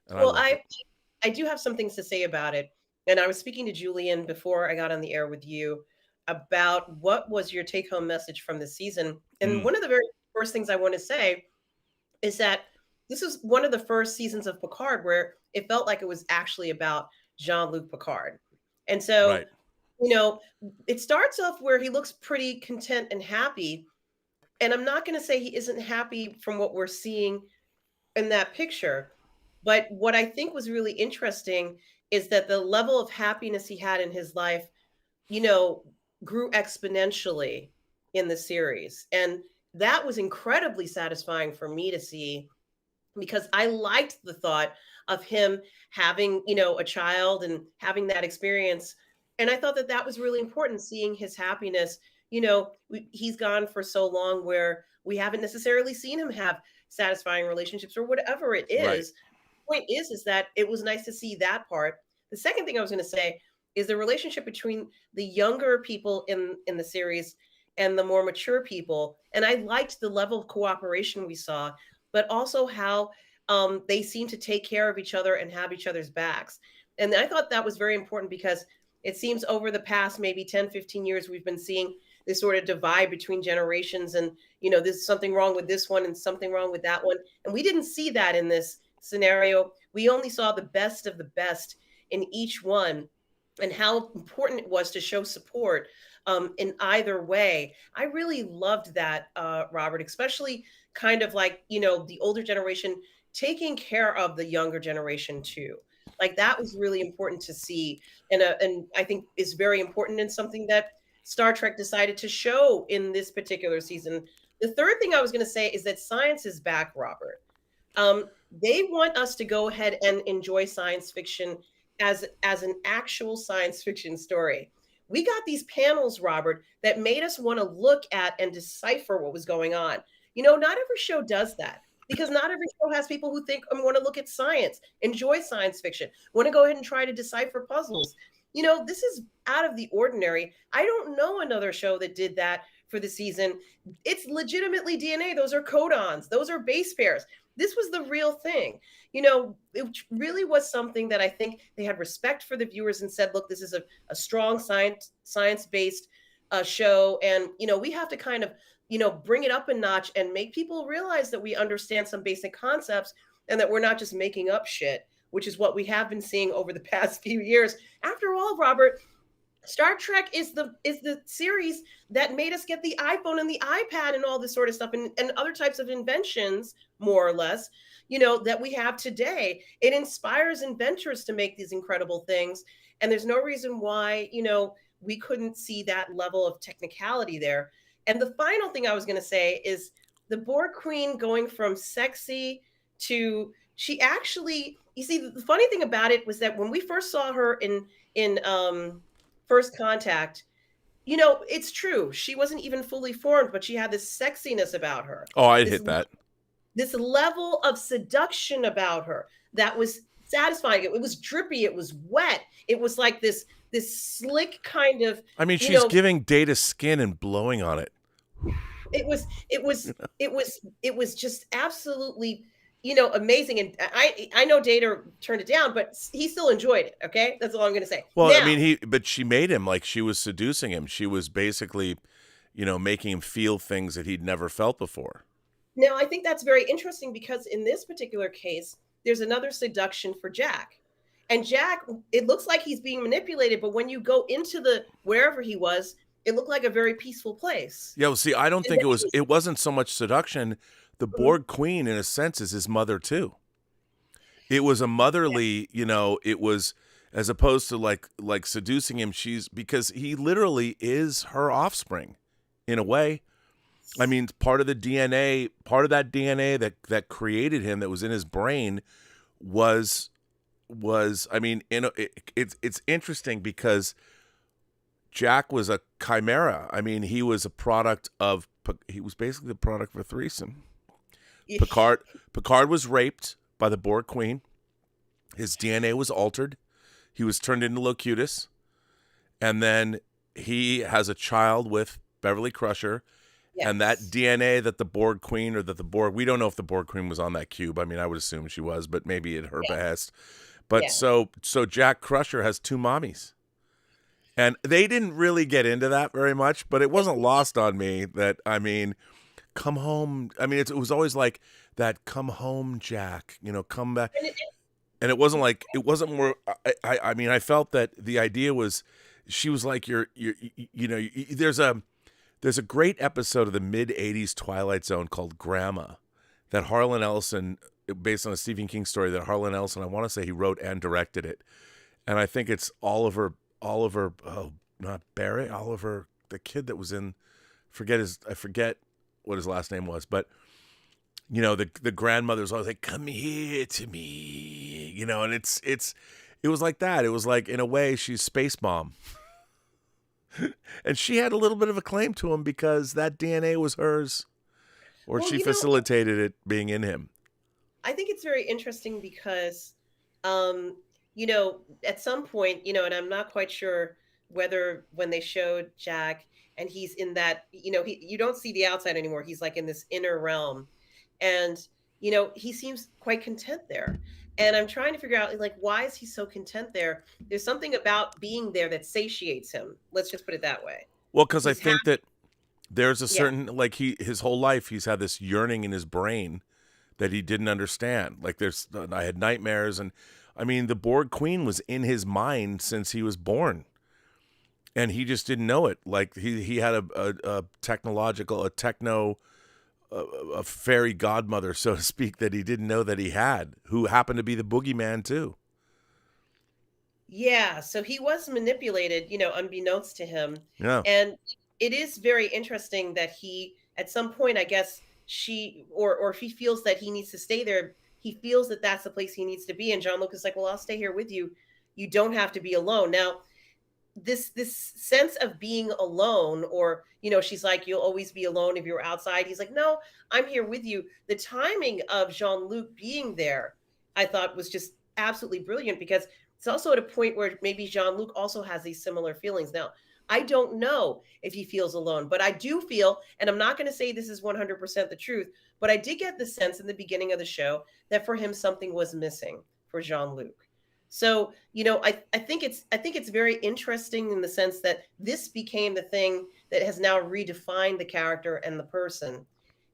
And I do have some things to say about it. And I was speaking to Julian before I got on the air with you about what was your take home message from the season. And one of the very first things I want to say is that this is one of the first seasons of Picard where it felt like it was actually about Jean-Luc Picard. And so, right. It starts off where he looks pretty content and happy. And I'm not going to say he isn't happy from what we're seeing in that picture. But what I think was really interesting is that the level of happiness he had in his life, grew exponentially in the series. And that was incredibly satisfying for me to see, because I liked the thought of him having, a child and having that experience. And I thought that was really important, seeing his happiness. He's gone for so long where we haven't necessarily seen him have satisfying relationships or whatever it is. Right. The point is that it was nice to see that part. The second thing I was going to say is the relationship between the younger people in the series and the more mature people. And I liked the level of cooperation we saw, but also how they seem to take care of each other and have each other's backs. And I thought that was very important because it seems over the past maybe 10, 15 years, we've been seeing this sort of divide between generations and, there's something wrong with this one and something wrong with that one. And we didn't see that in this scenario. We only saw the best of the best in each one and how important it was to show support in either way. I really loved that, Robert, especially kind of like, the older generation taking care of the younger generation too. Like that was really important to see. And I think is very important and something that Star Trek decided to show in this particular season. The third thing I was going to say is that science is back, Robert. They want us to go ahead and enjoy science fiction as an actual science fiction story. We got these panels, Robert, that made us want to look at and decipher what was going on. Not every show does that because not every show has people who think, I want to look at science, enjoy science fiction, want to go ahead and try to decipher puzzles. This is out of the ordinary. I don't know another show that did that for the season. It's legitimately DNA. Those are codons. Those are base pairs. This was the real thing. It really was something that I think they had respect for the viewers and said, look, this is a strong science-based show. And, we have to kind of, bring it up a notch and make people realize that we understand some basic concepts and that we're not just making up shit, which is what we have been seeing over the past few years. After all, Robert, Star Trek is the series that made us get the iPhone and the iPad and all this sort of stuff and other types of inventions, more or less, that we have today. It inspires inventors to make these incredible things. And there's no reason why, we couldn't see that level of technicality there. And the final thing I was going to say is the Borg Queen going from sexy to she actually, you see, the funny thing about it was that when we first saw her in First Contact, it's true. She wasn't even fully formed, but she had this sexiness about her. Oh, I'd hit that. This level of seduction about her that was satisfying. It was drippy. It was wet. It was like this slick kind of. I mean, she's giving Data skin and blowing on it. It was just absolutely, amazing. And I know Data turned it down, but he still enjoyed it. Okay. That's all I'm going to say. Well, now, I mean, but she made him like she was seducing him. She was basically, making him feel things that he'd never felt before. Now, I think that's very interesting because in this particular case, there's another seduction for Jack. And Jack, it looks like he's being manipulated, but when you go into wherever he was, it looked like a very peaceful place. Yeah, well, see, I don't think it wasn't so much seduction. The Borg Queen, in a sense, is his mother too. It was a motherly, it was as opposed to like seducing him. Because he literally is her offspring, in a way. I mean, part of that DNA that created him, that was in his brain, was. I mean, it's interesting because Jack was a chimera. I mean, he was basically the product of a threesome. Picard was raped by the Borg Queen. His DNA was altered. He was turned into Locutus. And then he has a child with Beverly Crusher. Yes. And that DNA that the Borg Queen we don't know if the Borg Queen was on that cube. I mean, I would assume she was, but maybe at her behest. But so Jack Crusher has two mommies. And they didn't really get into that very much, but it wasn't lost on me that, I mean, come home. I mean, it was always like that, come home, Jack, come back. And it wasn't more, I mean, I felt that the idea was, she was like, there's a great episode of the mid-'80s Twilight Zone called Grandma that Harlan Ellison, based on a Stephen King story that Harlan Ellison, I want to say he wrote and directed it. And I think it's Oliver, not Barrett, Oliver, the kid that was in, I forget what his last name was, but the grandmother's always like, come here to me, and it was like that. It was like, in a way, she's Space Mom. And she had a little bit of a claim to him because that DNA was hers, or she facilitated it being in him. I think it's very interesting because, at some point, and I'm not quite sure whether when they showed Jack and he's in that, you don't see the outside anymore. He's like in this inner realm. And, he seems quite content there. And I'm trying to figure out, like, why is he so content there? There's something about being there that satiates him. Let's just put it that way. Well, because I He's think that there's a Yeah. certain, like, his whole life, he's had this yearning in his brain that he didn't understand. Like, I had nightmares, and I mean, the Borg Queen was in his mind since he was born, and he just didn't know it. Like, he had a fairy godmother, so to speak, that he didn't know that he had, who happened to be the boogeyman too. Yeah, so he was manipulated, unbeknownst to him. Yeah. And it is very interesting that he, at some point, I guess or if he feels that he needs to stay there, he feels that that's the place he needs to be. And Jean-Luc is like, well, I'll stay here with you. You don't have to be alone. Now, this sense of being alone, or, she's like, you'll always be alone if you're outside. He's like, no, I'm here with you. The timing of Jean-Luc being there, I thought, was just absolutely brilliant, because it's also at a point where maybe Jean-Luc also has these similar feelings. Now, I don't know if he feels alone, but I do feel, and I'm not going to say this is 100% the truth, but I did get the sense in the beginning of the show that for him, something was missing for Jean-Luc. So, I think it's very interesting in the sense that this became the thing that has now redefined the character and the person.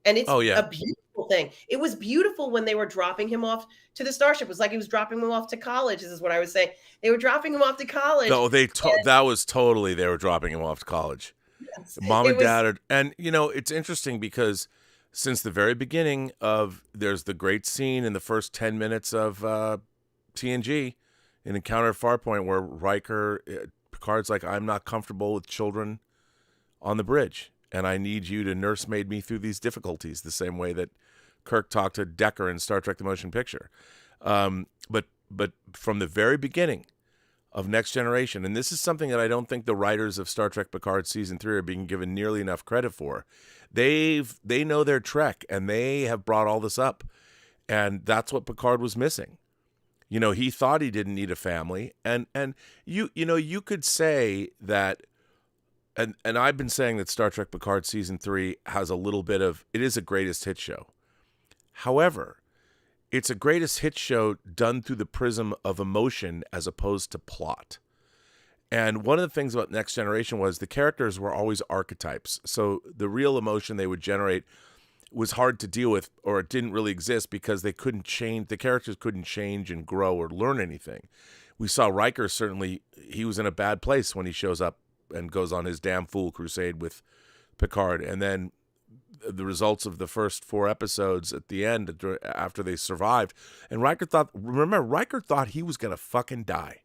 And it's a beautiful thing. It was beautiful when they were dropping him off to the starship. It was like he was dropping him off to college. This is what I was saying. They were dropping him off to college. No, that was totally, they were dropping him off to college. Yes. Mom and dad and it's interesting because since the very beginning there's the great scene in the first 10 minutes of TNG, in Encounter at Farpoint, where Picard's like, I'm not comfortable with children on the bridge, and I need you to nursemaid me through these difficulties, the same way that Kirk talked to Decker in Star Trek The Motion Picture. But from the very beginning of Next Generation, and this is something that I don't think the writers of Star Trek Picard Season 3 are being given nearly enough credit for. They know their Trek, and they have brought all this up, and that's what Picard was missing. He thought he didn't need a family, and you could say that, and I've been saying that Star Trek Picard Season 3 has a little bit of, it is a greatest hit show. However, it's a greatest hit show done through the prism of emotion as opposed to plot. And one of the things about Next Generation was the characters were always archetypes, so the real emotion they would generate was hard to deal with, or it didn't really exist because they couldn't change, the characters couldn't change and grow or learn anything. We saw Riker, certainly, he was in a bad place when he shows up and goes on his damn fool crusade with Picard. And then the results of the first 4 episodes at the end, after they survived, and Riker thought he was going to fucking die.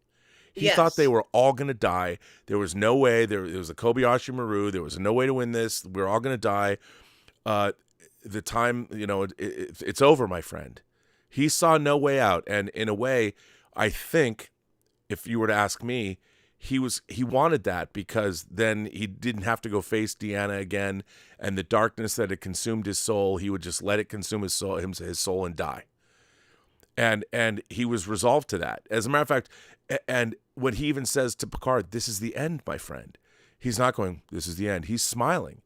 He thought they were all going to die. There was no way. There was a Kobayashi Maru. There was no way to win this. We're all going to die. The time, it's over, my friend. He saw no way out. And in a way, I think, if you were to ask me, he wanted that, because then he didn't have to go face Deanna again, and the darkness that had consumed his soul, he would just let it consume his soul and die. And he was resolved to that. As a matter of fact, and when he even says to Picard, "This is the end, my friend," he's not going, "This is the end." He's smiling.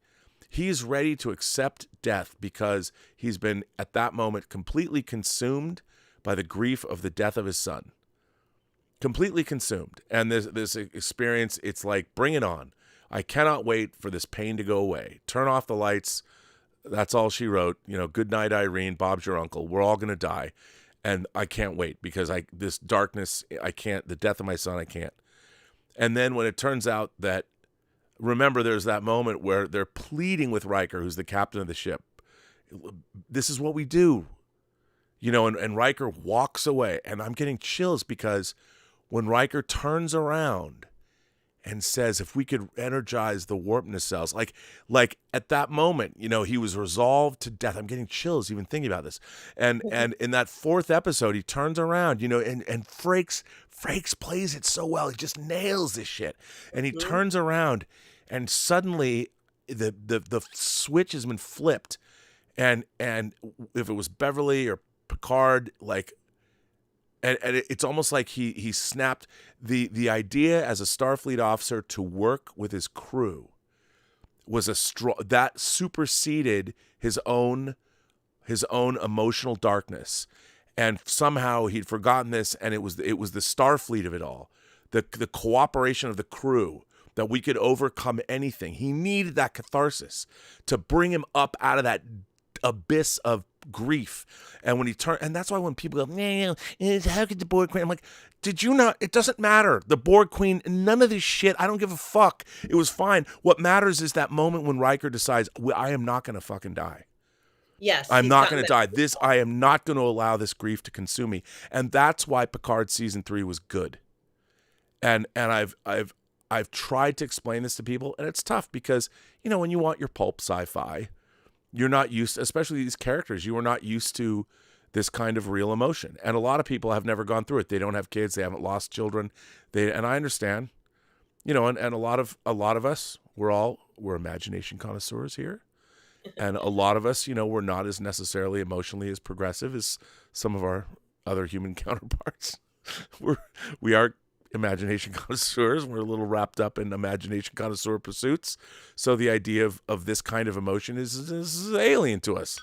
He's ready to accept death because he's been, at that moment, completely consumed by the grief of the death of his son. Completely consumed. And this experience, it's like, bring it on. I cannot wait for this pain to go away. Turn off the lights. That's all she wrote. Good night, Irene. Bob's your uncle. We're all going to die. And I can't wait because this darkness, I can't, the death of my son, I can't. And then when it turns out that, remember, there's that moment where they're pleading with Riker, who's the captain of the ship. This is what we do. And Riker walks away. And I'm getting chills because when Riker turns around and says, if we could energize the warp nacelles, like at that moment, he was resolved to death. I'm getting chills even thinking about this. And in that 4th episode, he turns around, and Frakes plays it so well. He just nails this shit. And he turns around, and suddenly the switch has been flipped. And if it was Beverly or Picard, and it's almost like he snapped the idea as a Starfleet officer to work with his crew was that superseded his own his own emotional darkness, and somehow he'd forgotten this, and it was the Starfleet of it all, the cooperation of the crew, that we could overcome anything. He needed that catharsis to bring him up out of that abyss of grief. And when he turned, and that's why when people go, no, how could the Borg Queen? I'm like, did you not? It doesn't matter. The Borg Queen, none of this shit. I don't give a fuck. It was fine. What matters is that moment when Riker decides, I am not going to fucking die. Yes. I'm not going to die. I am not going to allow this grief to consume me. And that's why Picard season 3 was good. And I've tried to explain this to people, and it's tough because, when you want your pulp sci-fi, you're not used, especially these characters, you are not used to this kind of real emotion. And a lot of people have never gone through it. They don't have kids. They haven't lost children. And I understand, and a lot of us, we're imagination connoisseurs here. And a lot of us, we're not as necessarily emotionally as progressive as some of our other human counterparts. We are imagination connoisseurs. We're a little wrapped up in imagination connoisseur pursuits. So the idea of this kind of emotion is alien to us.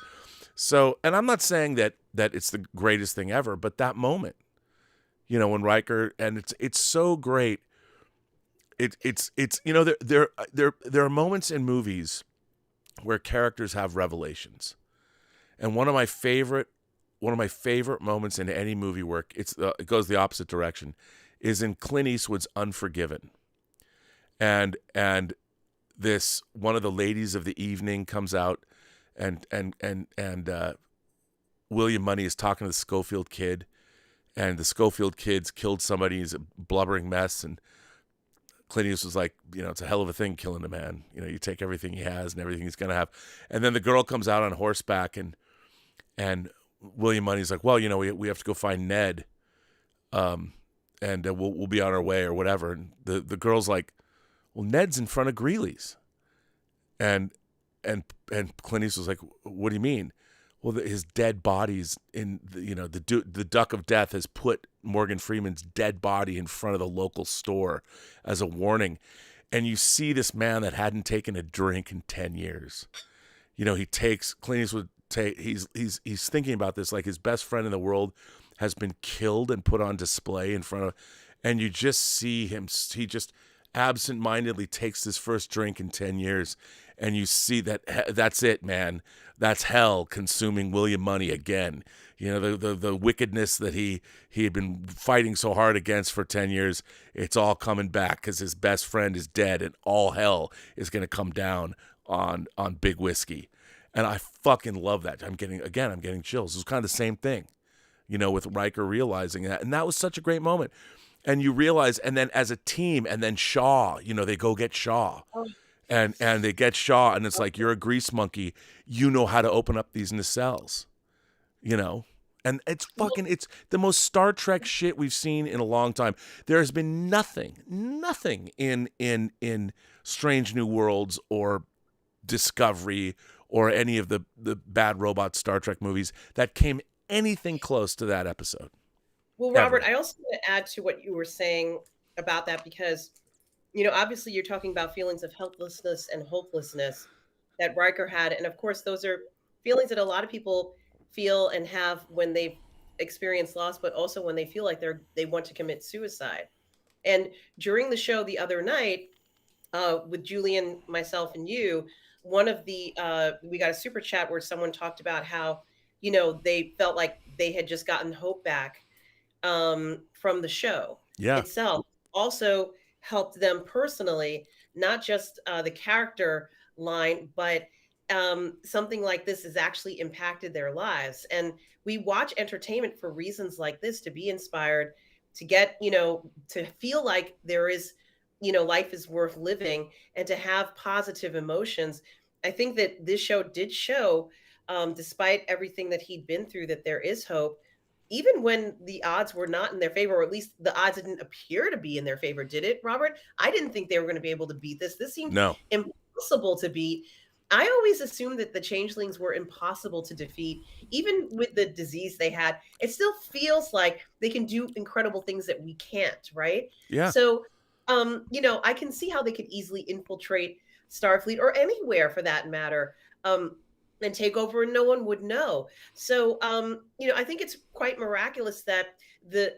So, and I'm not saying that it's the greatest thing ever, but that moment, when Riker, and it's so great. It's there are moments in movies where characters have revelations. And one of my favorite moments in any movie work, it goes the opposite direction, is in Clint Eastwood's Unforgiven. And this one of the ladies of the evening comes out, and William Money is talking to the Schofield kid, and the Schofield kid's killed somebody. He's a blubbering mess, and Clint Eastwood's like, it's a hell of a thing killing a man. You take everything he has and everything he's gonna have. And then the girl comes out on horseback, and William Money's like, well, we have to go find Ned. And we'll be on our way or whatever. And the girl's like, well, Ned's in front of Greeley's. And Clint Eastwood's like, what do you mean? Well, his dead body's in, the Duck of Death has put Morgan Freeman's dead body in front of the local store as a warning. And you see this man that hadn't taken a drink in 10 years. Clint Eastwood he's thinking about this, like his best friend in the world has been killed and put on display in front of, and you just see him, he just absentmindedly takes his first drink in 10 years, and you see that's it, man. That's hell consuming William Money again. The wickedness that he had been fighting so hard against for 10 years, it's all coming back because his best friend is dead, and all hell is going to come down on Big Whiskey. And I fucking love that. I'm getting chills. It was kind of the same thing, with Riker realizing that. And that was such a great moment. And you realize, and then as a team, and then Shaw, they go get Shaw. And they get Shaw, and it's like, you're a grease monkey. You know how to open up these nacelles, And it's the most Star Trek shit we've seen in a long time. There has been nothing in Strange New Worlds or Discovery or any of the bad robot Star Trek movies that came anything close to that episode. Well, Robert, I also want to add to what you were saying about that, because, obviously you're talking about feelings of helplessness and hopelessness that Riker had. And of course, those are feelings that a lot of people feel and have when they've experienced loss, but also when they feel like they want to commit suicide. And during the show the other night, with Julian, myself, and you, one of the we got a super chat where someone talked about how they felt like they had just gotten hope back from the show itself. Also helped them personally, not just the character line, but something like this has actually impacted their lives. And we watch entertainment for reasons like this, to be inspired, to get to feel like there is life is worth living, and to have positive emotions. I think that this show did show, despite everything that he'd been through, that there is hope, even when the odds were not in their favor, or at least the odds didn't appear to be in their favor. Did it, Robert? I didn't think they were going to be able to beat this. This seemed impossible to beat. I always assumed that the changelings were impossible to defeat. Even with the disease they had, it still feels like they can do incredible things that we can't, right? Yeah. So, I can see how they could easily infiltrate Starfleet, or anywhere for that matter. and take over and no one would know. So I think it's quite miraculous that the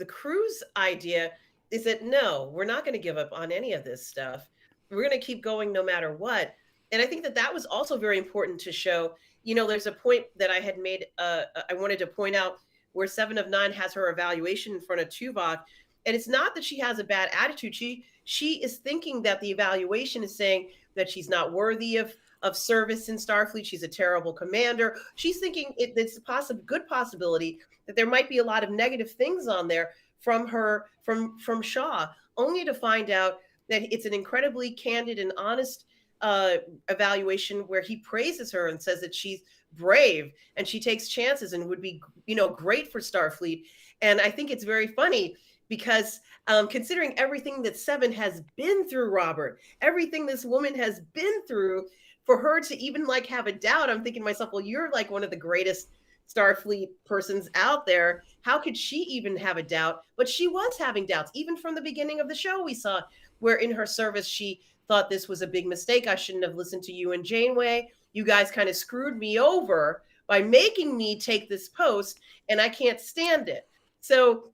crew's idea is that no, we're not going to give up on any of this stuff. We're going to keep going no matter what. And I think that was also very important to show. There's a point that I had made, I wanted to point out, where Seven of Nine has her evaluation in front of Tuvok. And it's not that she has a bad attitude. She is thinking that the evaluation is saying that she's not worthy of service in Starfleet. She's a terrible commander. She's thinking it's a good possibility that there might be a lot of negative things on there from Shaw, only to find out that it's an incredibly candid and honest evaluation where he praises her and says that she's brave and she takes chances and would be, great for Starfleet. And I think it's very funny because considering everything that Seven has been through, Robert, everything this woman has been through, for her to even have a doubt, I'm thinking to myself, well, you're one of the greatest Starfleet persons out there. How could she even have a doubt? But she was having doubts. Even from the beginning of the show, we saw where in her service, she thought this was a big mistake. I shouldn't have listened to you and Janeway. You guys kind of screwed me over by making me take this post, and I can't stand it. So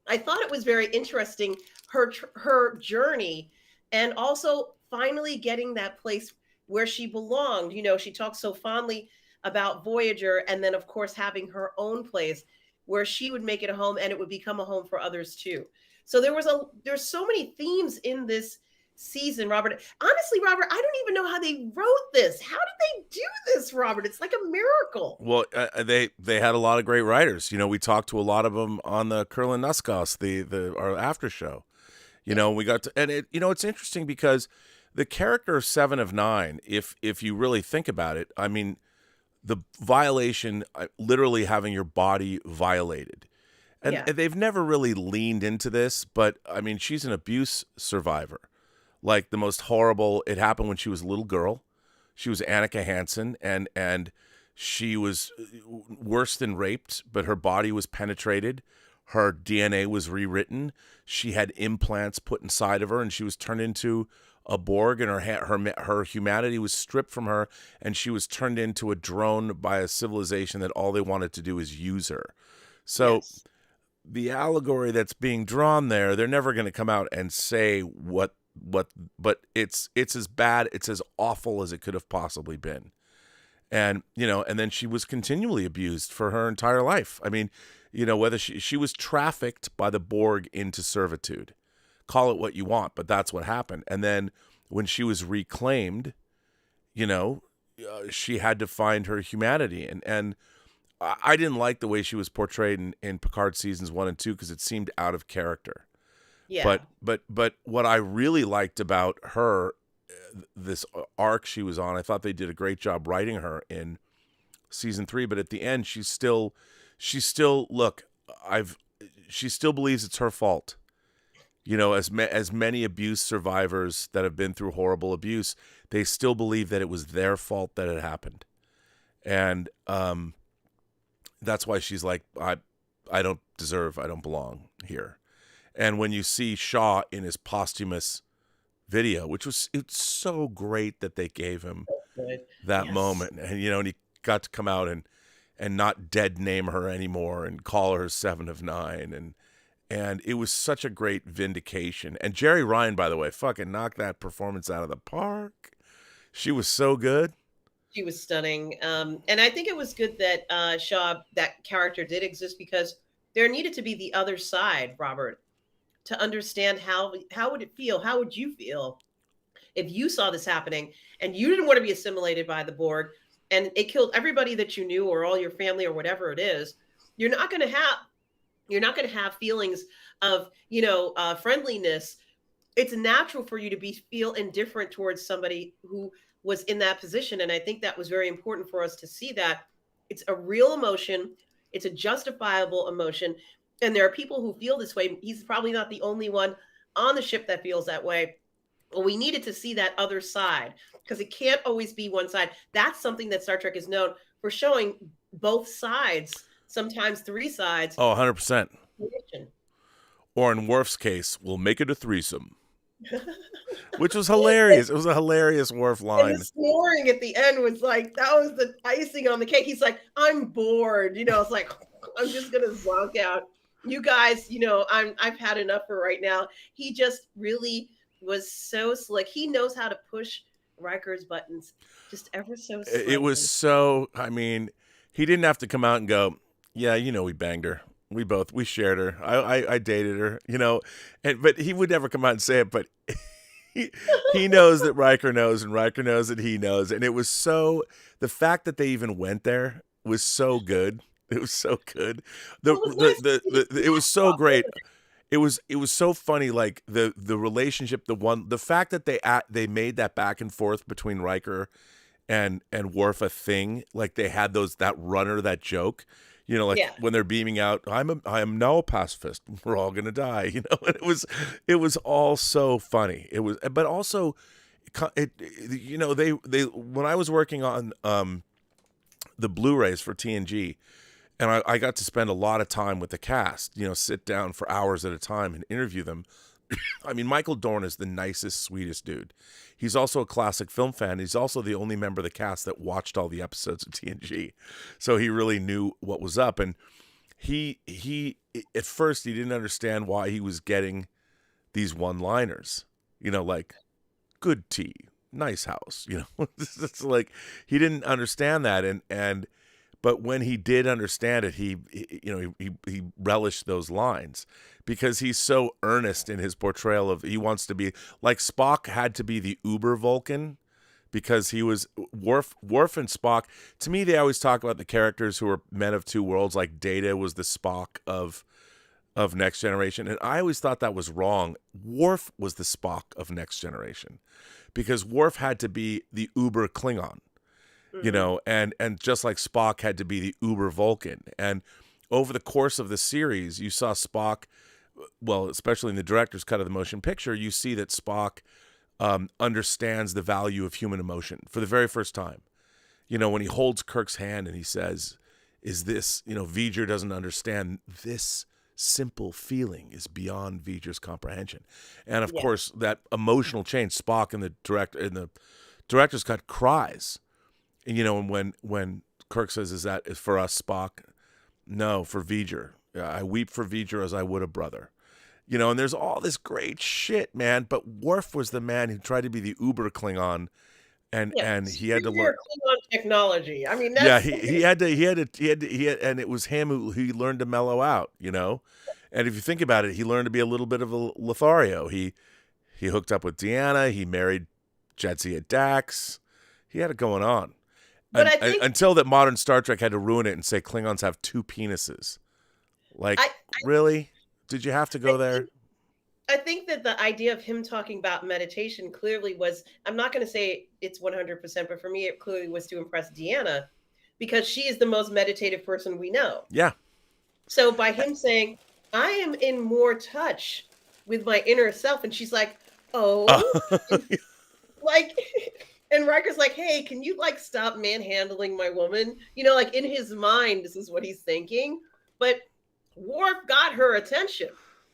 I thought it was very interesting, her journey, and also finally getting that place where she belonged. She talks so fondly about Voyager, and then of course having her own place where she would make it a home and it would become a home for others too. So there's so many themes in this season, Robert. Honestly, Robert, I don't even know how they wrote this. How did they do this, Robert? It's like a miracle. Well, they had a lot of great writers. We talked to a lot of them on the Kurlan Nuskos, our after show. We got to, and it's interesting because the character of Seven of Nine, if you really think about it, I mean, the violation, literally having your body violated. And they've never really leaned into this, but I mean, she's an abuse survivor. Like the most horrible, it happened when she was a little girl. She was Annika Hansen, and she was worse than raped, but her body was penetrated. Her DNA was rewritten. She had implants put inside of her, and she was turned into a Borg, and her humanity was stripped from her, and she was turned into a drone by a civilization that all they wanted to do is use her. So the allegory that's being drawn there, they're never going to come out and say what, but it's as bad, it's as awful as it could have possibly been. And, and then she was continually abused for her entire life. I mean, whether she was trafficked by the Borg into servitude. Call it what you want, but that's what happened. And then when she was reclaimed, she had to find her humanity. And I didn't like the way she was portrayed in Picard seasons 1 and 2 because it seemed out of character. Yeah. But what I really liked about her, this arc she was on, I thought they did a great job writing her in season 3. But at the end, she still believes it's her fault. As many abuse survivors that have been through horrible abuse, they still believe that it was their fault that it happened. And that's why she's like, I don't belong here. And when you see Shaw in his posthumous video, it's so great that they gave him that moment. And, and he got to come out and not dead name her anymore and call her Seven of Nine. And it was such a great vindication. And Jerry Ryan, by the way, fucking knocked that performance out of the park. She was so good. She was stunning. And I think it was good that Shaw, that character did exist, because there needed to be the other side, Robert, to understand how would it feel? How would you feel if you saw this happening and you didn't want to be assimilated by the Borg and it killed everybody that you knew or all your family or whatever it is? You're not going to have feelings of, friendliness. It's natural for you to feel indifferent towards somebody who was in that position. And I think that was very important for us to see that it's a real emotion. It's a justifiable emotion. And there are people who feel this way. He's probably not the only one on the ship that feels that way. Well, we needed to see that other side, because it can't always be one side. That's something that Star Trek is known for, showing both sides, sometimes three sides. Oh, 100%. Or in Worf's case, we'll make it a threesome. which was hilarious. It was a hilarious Worf And line. the snoring at the end was like, that was the icing on the cake. He's like, I'm bored. It's like, I'm just going to zonk out. You guys, I've had enough for right now. He just really was so slick. He knows how to push Riker's buttons just ever so slightly. It was so, I mean, he didn't have to come out and go, yeah, we banged her. We shared her. I dated her, but he would never come out and say it, but he knows that Riker knows, and Riker knows that he knows. And it was so, the fact that they even went there was so good. It was so good. It was so great. It was so funny, like the relationship, the fact that they made that back and forth between Riker and Worf a thing, like they had that runner, that joke, when they're beaming out, I am now a pacifist. We're all gonna die, and it was all so funny. It was, but also, they when I was working on the Blu-rays for TNG. And I got to spend a lot of time with the cast, sit down for hours at a time and interview them. I mean, Michael Dorn is the nicest, sweetest dude. He's also a classic film fan. He's also the only member of the cast that watched all the episodes of TNG. So he really knew what was up. And he at first, he didn't understand why he was getting these one-liners, like, good tea, nice house, It's like, he didn't understand that. But when he did understand it, he relished those lines because he's so earnest in his portrayal of, he wants to be like Spock had to be the uber Vulcan because he was Worf and Spock. To me, they always talk about the characters who are men of two worlds, like Data was the Spock of Next Generation. And I always thought that was wrong. Worf was the Spock of Next Generation because Worf had to be the uber Klingon. And just like Spock had to be the uber Vulcan. And over the course of the series, you saw Spock, well, especially in the director's cut of the motion picture, you see that Spock understands the value of human emotion for the very first time. When he holds Kirk's hand and he says, is this, V'ger doesn't understand this simple feeling is beyond V'ger's comprehension. And of course, that emotional change, Spock in the director's cut cries. And when Kirk says, is that for us, Spock? No, for V'ger. I weep for V'ger as I would a brother. And there's all this great shit, man. But Worf was the man who tried to be the uber Klingon, and he had to learn Klingon technology. I mean, that's... he had to, and it was him who he learned to mellow out. And if you think about it, he learned to be a little bit of a Lothario. He hooked up with Deanna. He married Jadzia Dax. He had it going on. But I think, until that modern Star Trek had to ruin it and say Klingons have two penises. Like, really? Did you have to go there? I think that the idea of him talking about meditation clearly was, I'm not going to say it's 100%, but for me, it clearly was to impress Deanna because she is the most meditative person we know. Yeah. So by him saying, I am in more touch with my inner self, and she's like, oh, like... And Riker's like, hey, can you stop manhandling my woman? In his mind, this is what he's thinking. But Worf got her attention.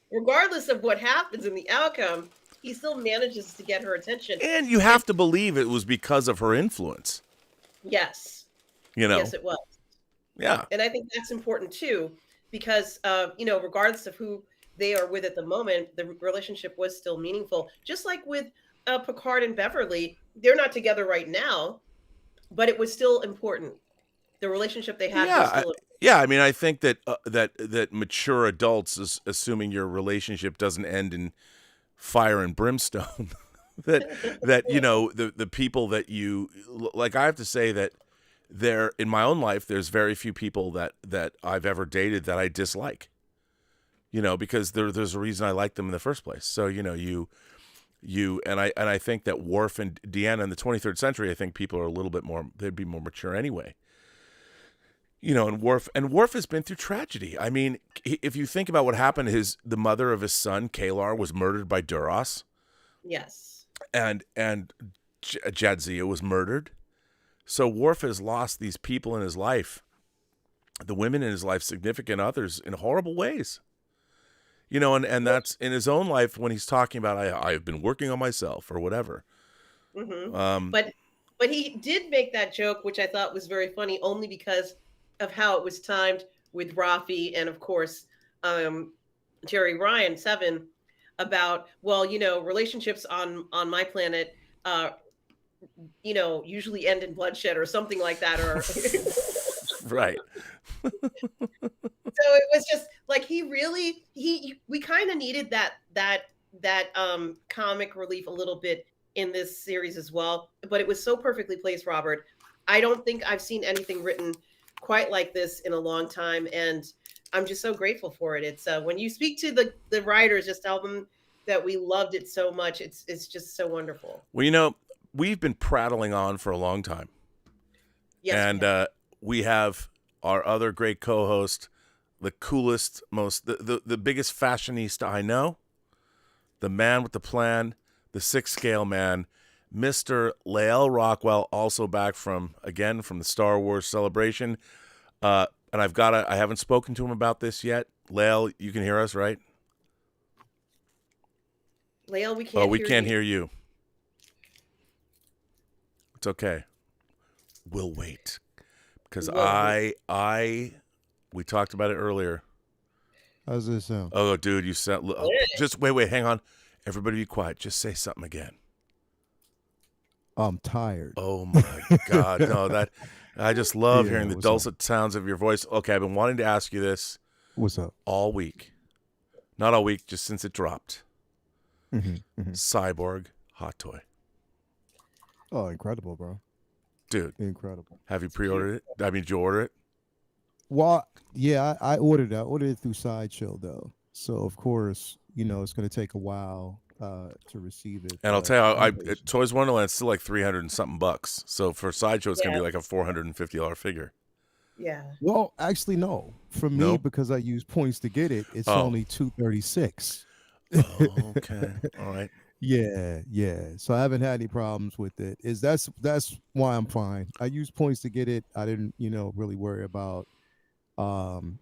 Regardless of what happens in the outcome, he still manages to get her attention. And you have to believe it was because of her influence. Yes. Yes, it was. Yeah. And I think that's important too, because, regardless of who they are with at the moment, the relationship was still meaningful. Just like with Picard and Beverly, they're not together right now, but it was still important. The relationship they had was still important. I mean, I think that mature adults, assuming your relationship doesn't end in fire and brimstone, that the people that you like, I have to say that in my own life, there's very few people that I've ever dated that I dislike. Because there's a reason I like them in the first place. So I think that Worf and Deanna in the 23rd century, I think people are a little bit more, they'd be more mature anyway. And Worf has been through tragedy. I mean, if you think about what happened, the mother of his son, Kalar, was murdered by Duras. Yes. And Jadzia was murdered. So Worf has lost these people in his life, the women in his life, significant others, in horrible ways. You know, and that's in his own life when he's talking about I've been working on myself or whatever. But he did make that joke, which I thought was very funny, only because of how it was timed with Rafi and of course Jerry Ryan Seven about, well, relationships on my planet usually end in bloodshed or something like that, or Right. So it was just like we kind of needed that comic relief a little bit in this series as well, but it was so perfectly placed, Robert. I don't think I've seen anything written quite like this in a long time, and I'm just so grateful for it. It's when you speak to the writers, just tell them that we loved it so much. It's just so wonderful. Well, we've been prattling on for a long time. Yes, and we have our other great co-host, the coolest, the biggest fashionista I know, the man with the plan, the 6-scale man, Mr. Lael Rockwell, also back from the Star Wars celebration. And I haven't spoken to him about this yet. Lael, you can hear us, right? Lael, we can't. We can't hear you. It's okay. We'll wait. Because we talked about it earlier. How's this sound? Oh, dude, you sound. Just wait, hang on. Everybody be quiet. Just say something again. I'm tired. Oh my God. No, I just love hearing the dulcet sounds of your voice. Okay, I've been wanting to ask you this. What's up? All week. Not all week, just since it dropped. Mm-hmm. Cyborg hot toy. Oh, incredible, bro. Dude. Incredible. Have you pre-ordered it? I mean, did you order it? Well, yeah, I ordered it. I ordered it through Sideshow, though. So, of course, it's going to take a while to receive it. And I'll tell you, Toys Wonderland is still like $300 and something bucks. So for Sideshow, it's going to be like a $450 figure. Yeah. Well, actually, no. For me, because I use points to get it, it's only $236. Oh, okay. All right. Yeah. So I haven't had any problems with it. That's why I'm fine. I use points to get it. I didn't, really worry about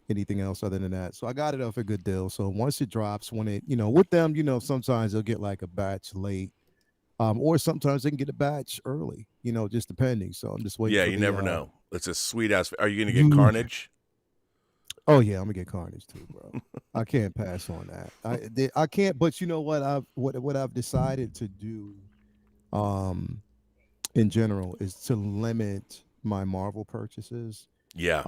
anything else other than that. So I got it off a good deal. So once it drops, when it, with them, sometimes they'll get like a batch late. Or sometimes they can get a batch early, just depending. So I'm just waiting. Yeah, you never know. It's a sweet ass. Are you going to get Carnage? Oh yeah, I'm gonna get Carnage too, bro. I can't pass on that. I can't. But you know what I've decided to do, in general, is to limit my Marvel purchases. Yeah.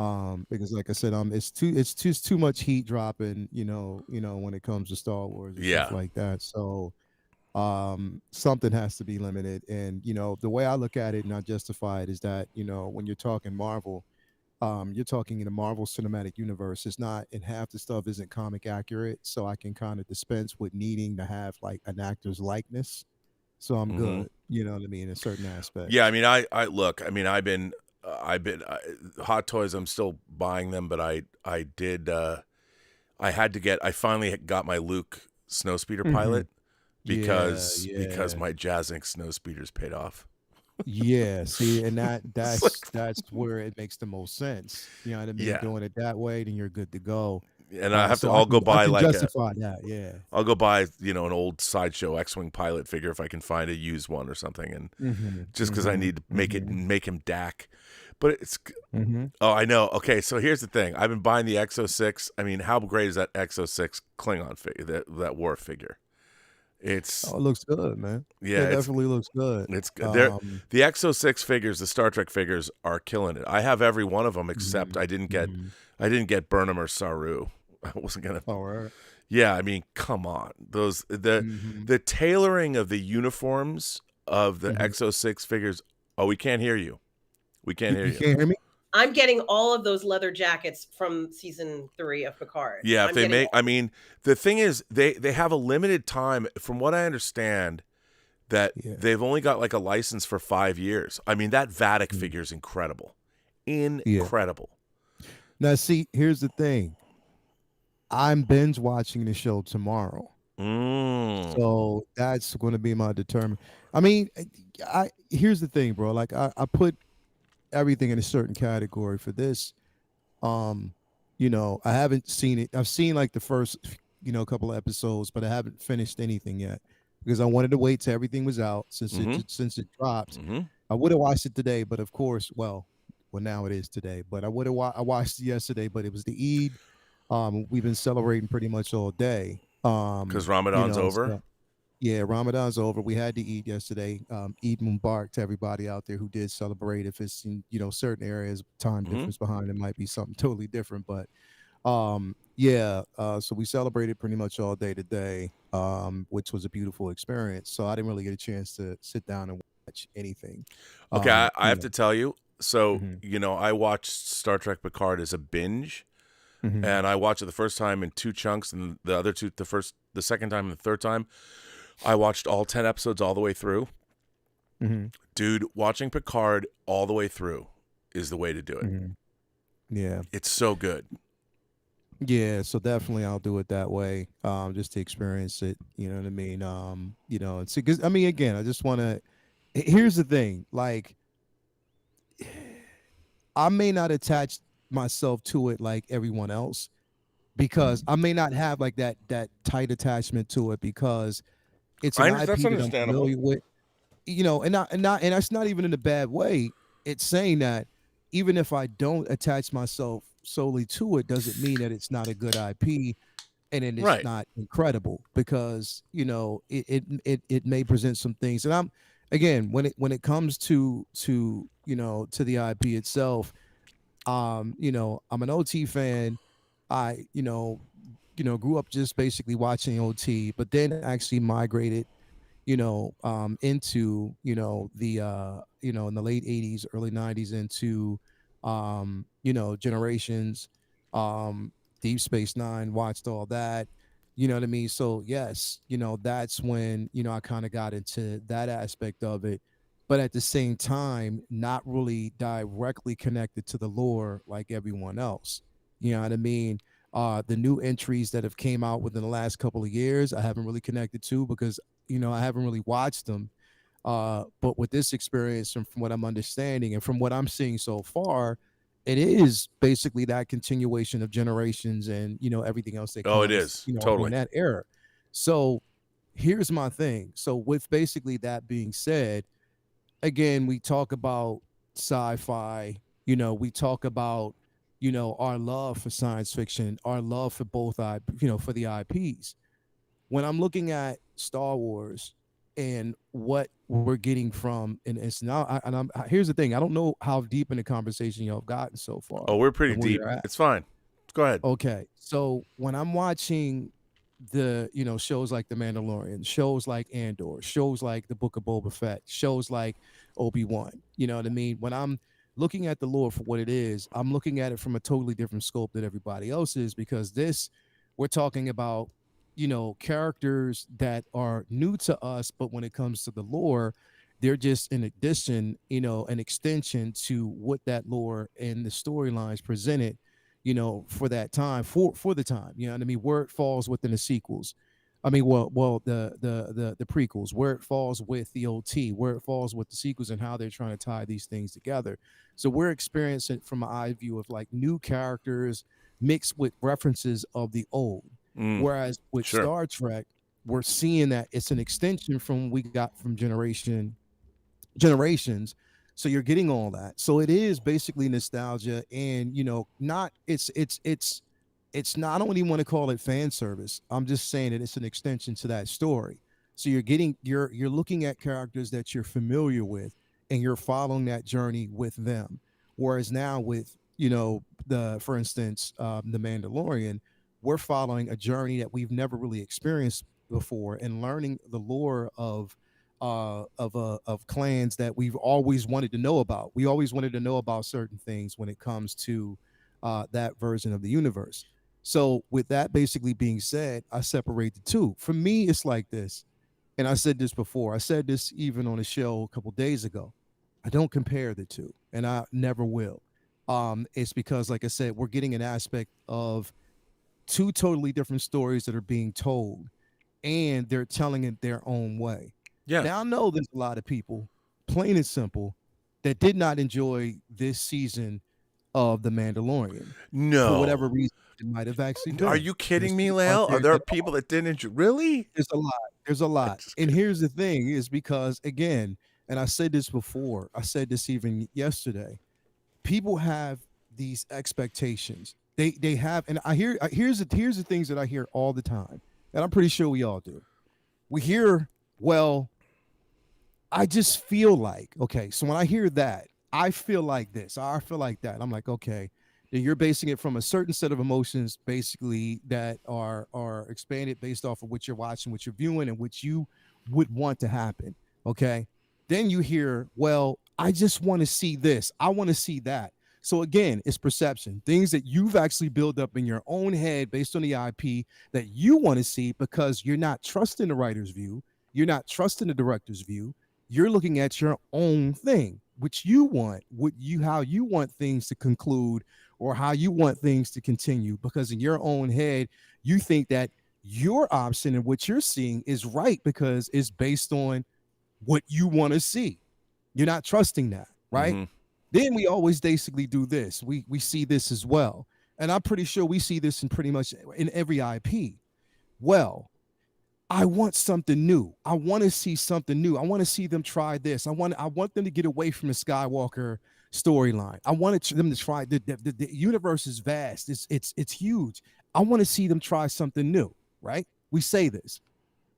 Because like I said, it's too much heat dropping. When it comes to Star Wars and stuff like that. So, something has to be limited. And the way I look at it and I justify it is that when you're talking Marvel. You're talking in the Marvel Cinematic Universe. It's not, and half the stuff isn't comic accurate, so I can kind of dispense with needing to have like an actor's likeness. So I'm good, you know what I mean, in a certain aspect. Yeah, I mean, I look. I mean, I've been Hot Toys. I'm still buying them, but I had to get. I finally got my Luke Snowspeeder pilot because my Jazz Inc. Snowspeeders paid off. Yeah, see, and that's where it makes the most sense. You know what I mean? Yeah. Doing it that way, then you're good to go. And I have to. I'll go buy like justify that. Yeah, I'll go buy an old Sideshow X-wing pilot figure if I can find a used one or something, and just because I need to make him Dak. But it's oh, I know. Okay, so here's the thing. I've been buying the X06. I mean, how great is that X06 Klingon figure? That war figure. It looks good, man. Yeah, it definitely looks good. It's good. The X06 figures, the Star Trek figures, are killing it. I have every one of them except I didn't get Burnham or Saru. I wasn't gonna. Oh, right. Yeah, I mean, come on. The tailoring of the uniforms of the X06 figures. Oh, we can't hear you. We can't hear you. You can't hear me? I'm getting all of those leather jackets from season 3 of Picard. Yeah, I mean, the thing is, they have a limited time. From what I understand, that they've only got like a license for 5 years. I mean, that Vatic figure is incredible, incredible. Now, see, here's the thing. I'm binge watching the show tomorrow, so that's going to be my determinant. I mean, here's the thing, bro. Like, I put everything in a certain category for this. I haven't seen it. I've seen like the first a couple of episodes, but I haven't finished anything yet because I wanted to wait till everything was out since it dropped. I would have watched it today, but of course, well, now it is today. But I watched it yesterday, but it was the Eid. We've been celebrating pretty much all day. Because Ramadan's over. So, yeah, Ramadan's over. We had to eat yesterday. Eid Mubarak to everybody out there who did celebrate. If it's in, certain areas, time difference behind it might be something totally different. But so we celebrated pretty much all day today, which was a beautiful experience. So I didn't really get a chance to sit down and watch anything. Okay, I have to tell you. So, I watched Star Trek Picard as a binge, and I watched it the first time in 2 chunks, and the other 2, the second time and the third time, I watched all 10 episodes all the way through. Dude, watching Picard all the way through is the way to do it. Yeah. It's so good. Yeah, so definitely I'll do it that way, just to experience it. You know what I mean? And see, because again, I just want to. Here's the thing, like, I may not attach myself to it like everyone else, because I may not have like that tight attachment to it because it's an IP that I'm familiar with. And that's not even in a bad way. It's saying that even if I don't attach myself solely to it, doesn't mean that it's not a good IP and then it's not incredible, because it may present some things. And I'm, again, when it comes to the IP itself, I'm an OT fan. I grew up just basically watching OT, but then actually migrated into the in the late 80s, early 90s into Generations, Deep Space Nine, watched all that, you know what I mean? So yes, that's when I kind of got into that aspect of it, but at the same time not really directly connected to the lore like everyone else. You know what I mean? The new entries that have came out within the last couple of years, I haven't really connected to because I haven't really watched them. But with this experience, from what I'm understanding and from what I'm seeing so far, it is basically that continuation of Generations and everything else that comes, it is totally in that era. So here's my thing. So with basically that being said, again, we talk about sci-fi. We talk about our love for science fiction, our love for both for the IPs. When I'm looking at Star Wars and what we're getting from, and here's the thing, I don't know how deep in the conversation y'all have gotten so far. Oh, we're pretty deep. It's fine. Go ahead. Okay, so when I'm watching the shows like The Mandalorian, shows like Andor, shows like The Book of Boba Fett, shows like Obi-Wan, you know what I mean? When I'm looking at the lore for what it is, I'm looking at it from a totally different scope than everybody else is, because we're talking about characters that are new to us, but when it comes to the lore, they're just an addition, an extension to what that lore and the storylines presented, for that time, for the time, you know what I mean, where it falls within the sequels. I mean, the prequels, where it falls with the OT, where it falls with the sequels, and how they're trying to tie these things together. So we're experiencing from an eye view of like new characters mixed with references of the old. Whereas with Star Trek, we're seeing that it's an extension from what we got from Generations. So you're getting all that. So it is basically nostalgia, and not it's not, I don't even want to call it fan service. I'm just saying that it's an extension to that story. So you're looking at characters that you're familiar with, and you're following that journey with them. Whereas now with for instance, The Mandalorian, we're following a journey that we've never really experienced before, and learning the lore of clans that we've always wanted to know about. We always wanted to know about certain things when it comes to that version of the universe. So with that basically being said, I separate the two. For me, it's like this, and I said this before. I said this even on a show a couple days ago. I don't compare the two, and I never will. It's because, like I said, we're getting an aspect of two totally different stories that are being told, and they're telling it their own way. Yeah. Now I know there's a lot of people, plain and simple, that did not enjoy this season of the Mandalorian. No. For whatever reason, it might have actually been. Are you kidding me, Lael? Are there people that didn't enjoy? Really? There's a lot. There's a lot. And here's the thing is because, again, and I said this before, I said this even yesterday, people have these expectations. They have, and here's the things that I hear all the time, and I'm pretty sure we all do. We hear, well, I just feel like, okay, so when I hear that, I feel like this, I feel like that. I'm like, okay, then you're basing it from a certain set of emotions, basically, that are expanded based off of what you're watching, what you're viewing, and what you would want to happen. Okay. Then you hear, well, I just want to see this. I want to see that. So again, it's perception, things that you've actually built up in your own head based on the IP that you want to see because you're not trusting the writer's view. You're not trusting the director's view. You're looking at your own thing, which you want, how you want things to conclude or how you want things to continue, because in your own head, you think that your option and what you're seeing is right because it's based on what you want to see. You're not trusting that, right? Mm-hmm. Then we always basically do this. We see this as well. And I'm pretty sure we see this in pretty much in every IP. Well, I want something new. I want to see something new. I want to see them try this. I want them to get away from the Skywalker storyline. I wanted them to try the universe is vast. It's huge. I want to see them try something new, right? We say this.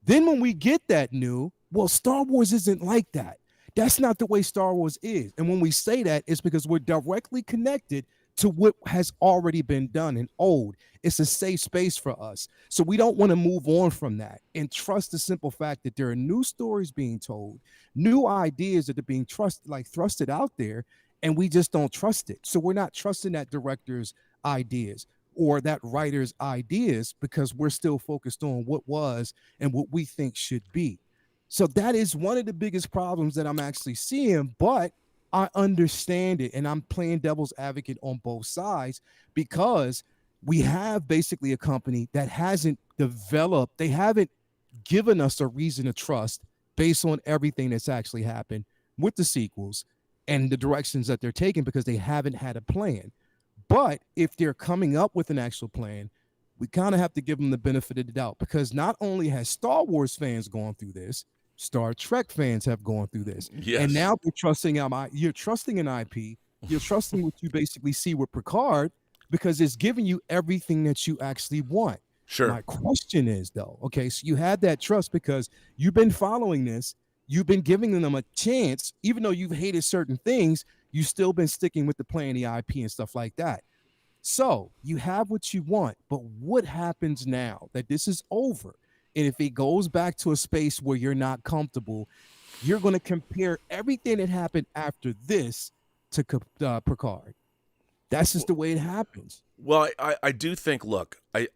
Then when we get that new, well, Star Wars isn't like that. That's not the way Star Wars is. And when we say that, it's because we're directly connected to what has already been done and old. It's a safe space for us. So we don't want to move on from that and trust the simple fact that there are new stories being told, new ideas that are being thrusted out there, and we just don't trust it. So we're not trusting that director's ideas or that writer's ideas because we're still focused on what was and what we think should be. So that is one of the biggest problems that I'm actually seeing, but I understand it. And I'm playing devil's advocate on both sides because we have basically a company that hasn't developed, they haven't given us a reason to trust based on everything that's actually happened with the sequels and the directions that they're taking because they haven't had a plan. But if they're coming up with an actual plan, we kind of have to give them the benefit of the doubt because not only has Star Wars fans gone through this, Star Trek fans have gone through this. Yes. And now you're trusting an IP, you're trusting what you basically see with Picard because it's giving you everything that you actually want. Sure. My question is though, okay, so you had that trust because you've been following this, you've been giving them a chance, even though you've hated certain things, you've still been sticking with the plan, the IP and stuff like that. So you have what you want, but what happens now that this is over? And if it goes back to a space where you're not comfortable, you're going to compare everything that happened after this to Picard. That's just the way it happens. Well, I do think, look, I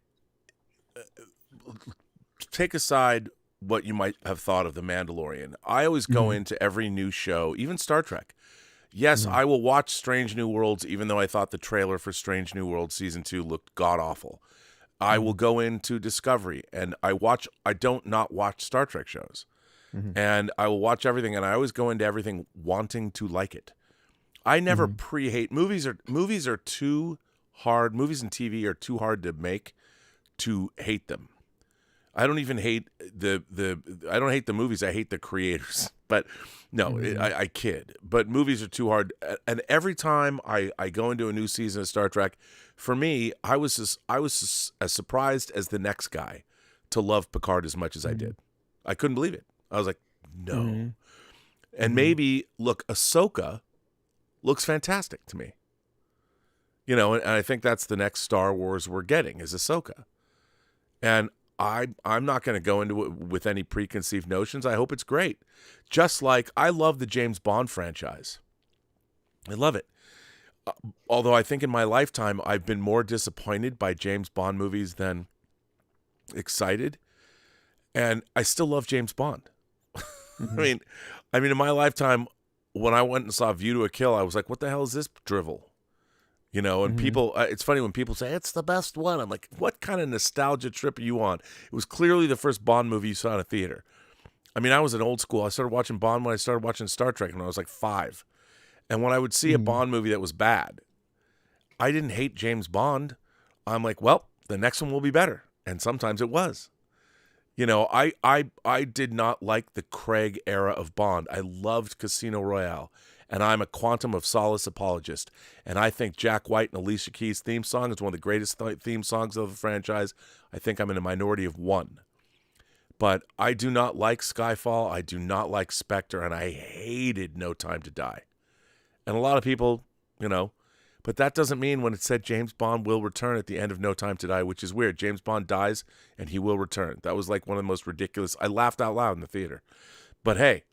take aside what you might have thought of The Mandalorian. I always go into every new show, even Star Trek. Yes, I will watch Strange New Worlds, even though I thought the trailer for Strange New Worlds Season 2 looked god-awful. I will go into Discovery, and I don't not watch Star Trek shows. And I will watch everything, and I always go into everything wanting to like it. I never pre-hate. Movies are too hard. Movies and TV are too hard to make to hate them. I don't even hate I don't hate the movies. I hate the creators. But no, I kid. But movies are too hard. And every time I go into a new season of Star Trek, for me, I was as surprised as the next guy to love Picard as much as I did. I couldn't believe it. I was like, no. And maybe, look, Ahsoka looks fantastic to me. You know, and I think that's the next Star Wars we're getting is Ahsoka. And I'm not going to go into it with any preconceived notions. I hope it's great. Just like I love the James Bond franchise. I love it. Although I think in my lifetime, I've been more disappointed by James Bond movies than excited. And I still love James Bond. I mean, in my lifetime, when I went and saw View to a Kill, I was like, what the hell is this drivel? You know, and people, it's funny when people say, it's the best one. I'm like, what kind of nostalgia trip are you on? It was clearly the first Bond movie you saw in a theater. I mean, I was in old school. I started watching Bond when I started watching Star Trek when I was like 5. And when I would see a Bond movie that was bad, I didn't hate James Bond. I'm like, well, the next one will be better. And sometimes it was. You know, I did not like the Craig era of Bond. I loved Casino Royale. And I'm a Quantum of Solace apologist. And I think Jack White and Alicia Keys' theme song is one of the greatest theme songs of the franchise. I think I'm in a minority of one. But I do not like Skyfall. I do not like Spectre. And I hated No Time to Die. And a lot of people, you know, but that doesn't mean when it said James Bond will return at the end of No Time to Die, which is weird. James Bond dies and he will return. That was like one of the most ridiculous. I laughed out loud in the theater. But hey,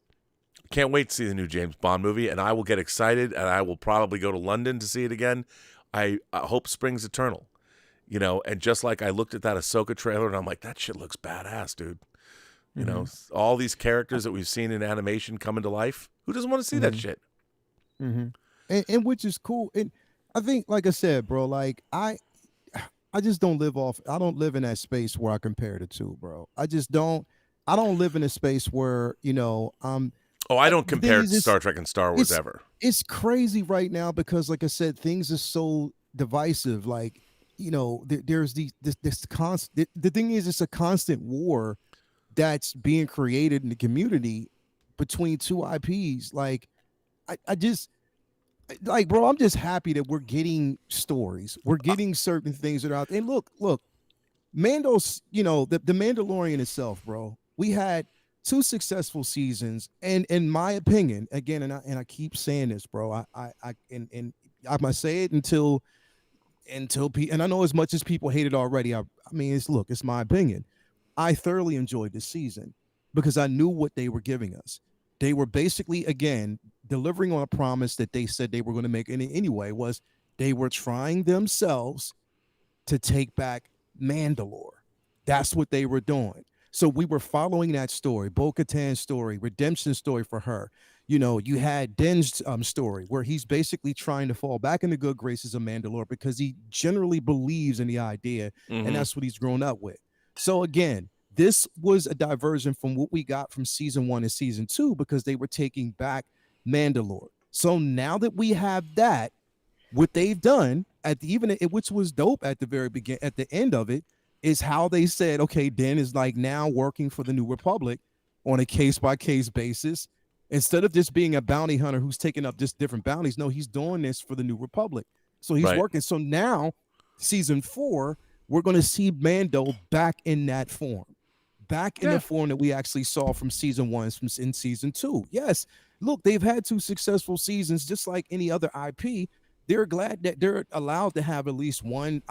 can't wait to see the new James Bond movie, and I will get excited, and I will probably go to London to see it again. I hope Spring's eternal, you know, and just like I looked at that Ahsoka trailer, and I'm like, that shit looks badass, dude. You know, all these characters that we've seen in animation coming to life. Who doesn't want to see that shit? And which is cool. And I think, like I said, bro, like I just don't I don't live in that space where I compare the two, bro. I don't live in a space where, you know, Oh, I don't compare Star Trek and Star Wars ever. It's crazy right now because, like I said, things are so divisive. Like, you know, there's this constant. The thing is, it's a constant war that's being created in the community between two IPs. Like, I just like, bro, I'm just happy that we're getting stories. We're getting certain things that are out there. And look, Mando's, you know, the Mandalorian itself, bro. We had 2 successful seasons, and in my opinion, again, and I keep saying this, bro. And I must say it until and I know as much as people hate it already. I mean, it's my opinion. I thoroughly enjoyed this season because I knew what they were giving us. They were basically, again, delivering on a promise that they said they were going to make. And anyway, was they were trying themselves to take back Mandalore. That's what they were doing. So we were following that story, Bo-Katan's story, redemption story for her. You know, you had Din's story where he's basically trying to fall back in the good graces of Mandalore because he generally believes in the idea, and that's what he's grown up with. So again, this was a diversion from what we got from season 1 and season 2 because they were taking back Mandalore. So now that we have that, what they've done which was dope at the very beginning, at the end of it, is how they said, okay, Din is like now working for the New Republic on a case-by-case basis. Instead of just being a bounty hunter who's taking up just different bounties, no, he's doing this for the New Republic. So he's working. So now, season 4, we're going to see Mando back in that form. Back in the form that we actually saw from season 1 in season 2. Yes, look, they've had 2 successful seasons just like any other IP. They're glad that they're allowed to have at least one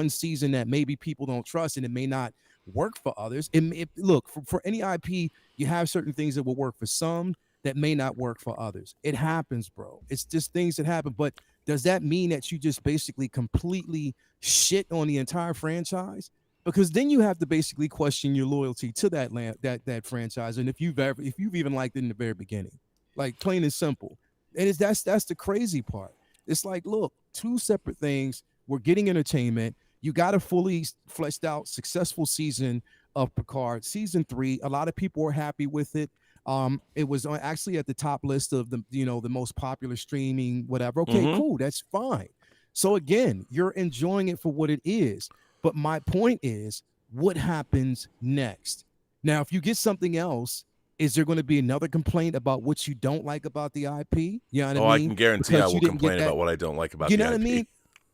season that maybe people don't trust and it may not work for others. Look, for any IP, you have certain things that will work for some that may not work for others. It happens, bro. It's just things that happen. But does that mean that you just basically completely shit on the entire franchise? Because then you have to basically question your loyalty to that franchise, and if you've even liked it in the very beginning, like plain and simple. And that's the crazy part. It's like, look, 2 separate things. We're getting entertainment. You got a fully fleshed out, successful season of Picard. Season 3, a lot of people were happy with it. It was actually at the top list of the most popular streaming, whatever. Okay, cool. That's fine. So again, you're enjoying it for what it is. But my point is, what happens next? Now, if you get something else, is there going to be another complaint about what you don't like about the IP? You know what I mean? I can guarantee I will complain about what I don't like about the IP. You know what I mean?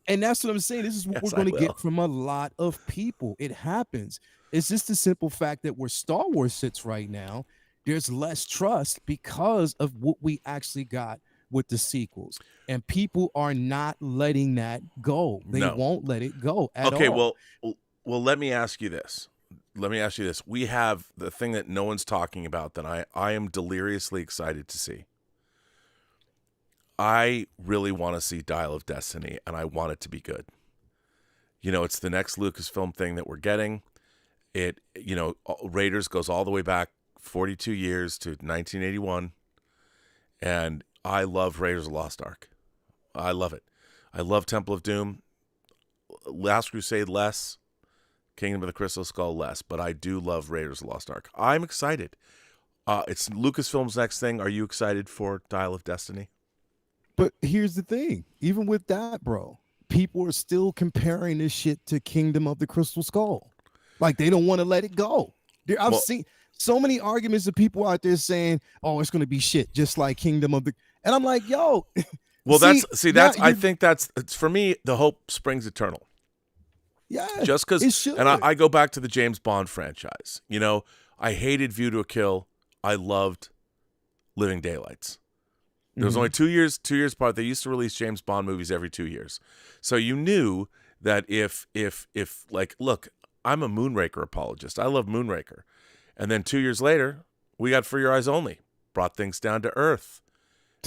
And that's what I'm saying. This is what we're going to get from a lot of people. It happens. It's just the simple fact that where Star Wars sits right now, there's less trust because of what we actually got with the sequels. And people are not letting that go. They won't let it go at all. Okay, well, let me ask you this. We have the thing that no one's talking about that I am deliriously excited to see. I really want to see Dial of Destiny, and I want it to be good. You know, it's the next Lucasfilm thing that we're getting. It, you know, Raiders goes all the way back 42 years to 1981, and I love Raiders of the Lost Ark. I love it. I love Temple of Doom. Last Crusade less. Kingdom of the Crystal Skull less, but I do love Raiders of the Lost Ark. I'm excited. It's Lucasfilm's next thing. Are you excited for Dial of Destiny? But here's the thing. Even with that, bro, people are still comparing this shit to Kingdom of the Crystal Skull. Like they don't want to let it go. I've seen so many arguments of people out there saying, "Oh, it's going to be shit, just like Kingdom of the," and I'm like, "Yo." Well, I think that's for me. The hope springs eternal. Yeah, just because, and I go back to the James Bond franchise. You know, I hated View to a Kill. I loved Living Daylights. There was only 2 years apart. They used to release James Bond movies every 2 years, so you knew that if like, look, I'm a Moonraker apologist. I love Moonraker, and then 2 years later, we got For Your Eyes Only. Brought things down to earth.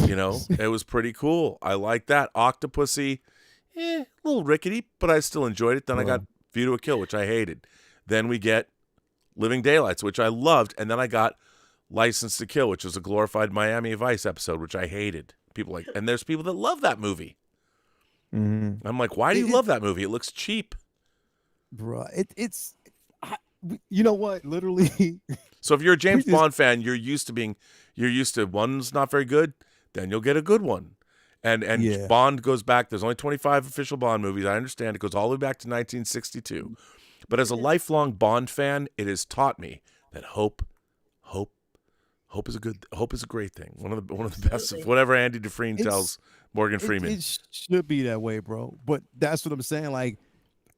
You know, it was pretty cool. I like that. Octopussy, a little rickety, but I still enjoyed it. Then I got View to a Kill, which I hated. Then we get Living Daylights, which I loved, and then I got License to Kill, which was a glorified Miami Vice episode, which I hated. And there's people that love that movie. Mm-hmm. I'm like, why do you love that movie? It looks cheap, bro. You know what? Literally. So if you're a James Bond fan, you're used to one's not very good, then you'll get a good one. And Bond goes back. There's only 25 official Bond movies. I understand it goes all the way back to 1962. But as a lifelong Bond fan, it has taught me that hope is a great thing. One of the best of whatever Andy Dufresne tells Morgan Freeman. It should be that way, bro. But that's what I'm saying.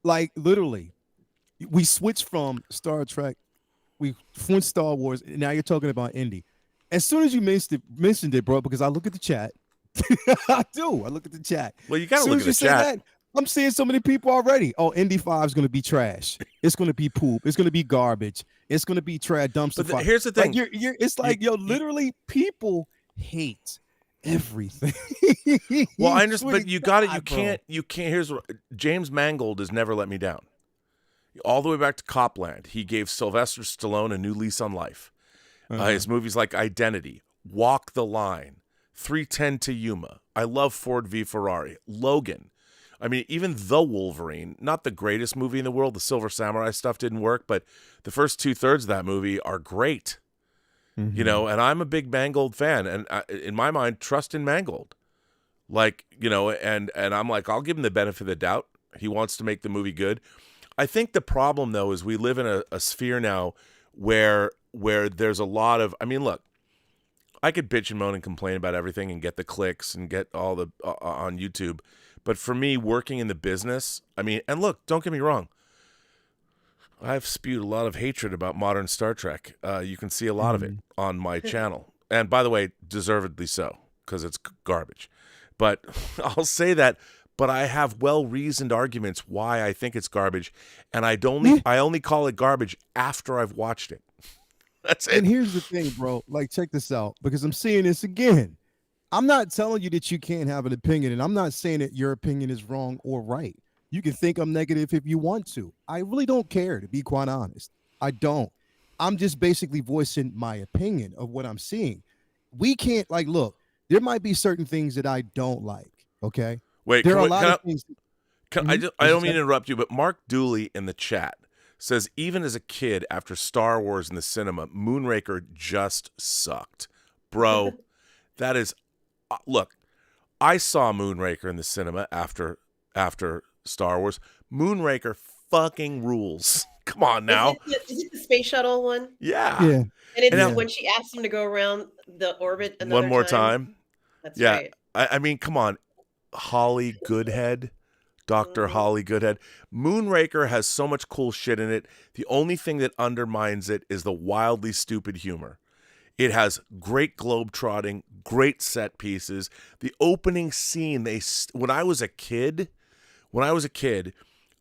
Like literally, we switched from Star Trek, we went Star Wars, and now you're talking about Indy. As soon as you mentioned it, bro, because I look at the chat. I do. I look at the chat. Well, you gotta look at the chat. I'm seeing so many people already. Oh, Indy 5 is going to be trash. It's going to be poop. It's going to be garbage. It's going to be trash dumpster fire. Here's the thing. Like it's like, literally people hate everything. Well, I understand, but you got it. You can't. Here's what, James Mangold has never let me down. All the way back to Copland, he gave Sylvester Stallone a new lease on life. His movies like Identity, Walk the Line, 3:10 to Yuma. I love Ford v Ferrari. Logan. I mean, even The Wolverine, not the greatest movie in the world. The Silver Samurai stuff didn't work, but the first 2/3 of that movie are great. Mm-hmm. You know, and I'm a big Mangold fan, and in my mind, trust in Mangold. Like, you know, and I'm like, I'll give him the benefit of the doubt. He wants to make the movie good. I think the problem, though, is we live in a sphere now where there's a lot of, I mean, look, I could bitch and moan and complain about everything and get the clicks and get all the on YouTube. But for me, working in the business, I mean, and look, don't get me wrong. I've spewed a lot of hatred about modern Star Trek. You can see a lot of it on my channel. And by the way, deservedly so, because it's garbage. But I'll say that, but I have well-reasoned arguments why I think it's garbage. And I only call it garbage after I've watched it. That's it. And here's the thing, bro. Like, check this out, because I'm seeing this again. I'm not telling you that you can't have an opinion, and I'm not saying that your opinion is wrong or right. You can think I'm negative if you want to. I really don't care, to be quite honest. I don't. I'm just basically voicing my opinion of what I'm seeing. We can't, like, look, there might be certain things that I don't like, okay? Wait, there are a lot of things. I don't mean to interrupt you, but Mark Dooley in the chat says, even as a kid after Star Wars in the cinema, Moonraker just sucked. Bro, that is... look, I saw Moonraker in the cinema after Star Wars. Moonraker fucking rules. Come on now. Is it the space shuttle one? Yeah. And it's when she asked him to go around the orbit one more time. That's right. I mean, come on. Holly Goodhead. Dr. Holly Goodhead. Moonraker has so much cool shit in it. The only thing that undermines it is the wildly stupid humor. It has great globetrotting, great set pieces. The opening scene, when I was a kid,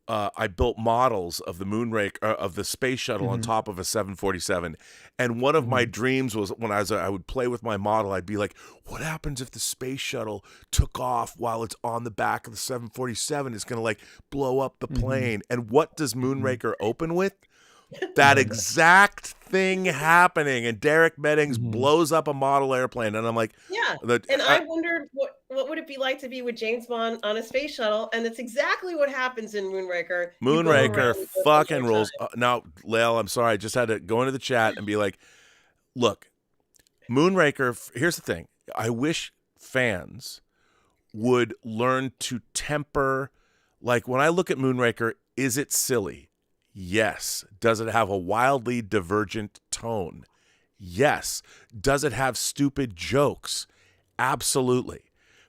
I built models of the Moonraker, of the space shuttle on top of a 747. And one of my dreams was when I would play with my model, I'd be like, what happens if the space shuttle took off while it's on the back of the 747? It's going to like blow up the plane. And what does Moonraker open with? That exact thing happening, and Derek Meddings blows up a model airplane, and I'm like, I wondered what would it be like to be with James Bond on a space shuttle, and it's exactly what happens in Moonraker. Moonraker fucking rules. Now, Lael, I'm sorry, I just had to go into the chat and be like, look, Moonraker. Here's the thing: I wish fans would learn to temper Like, when I look at Moonraker, is it silly? Yes. Does it have a wildly divergent tone? Yes. Does it have stupid jokes? Absolutely.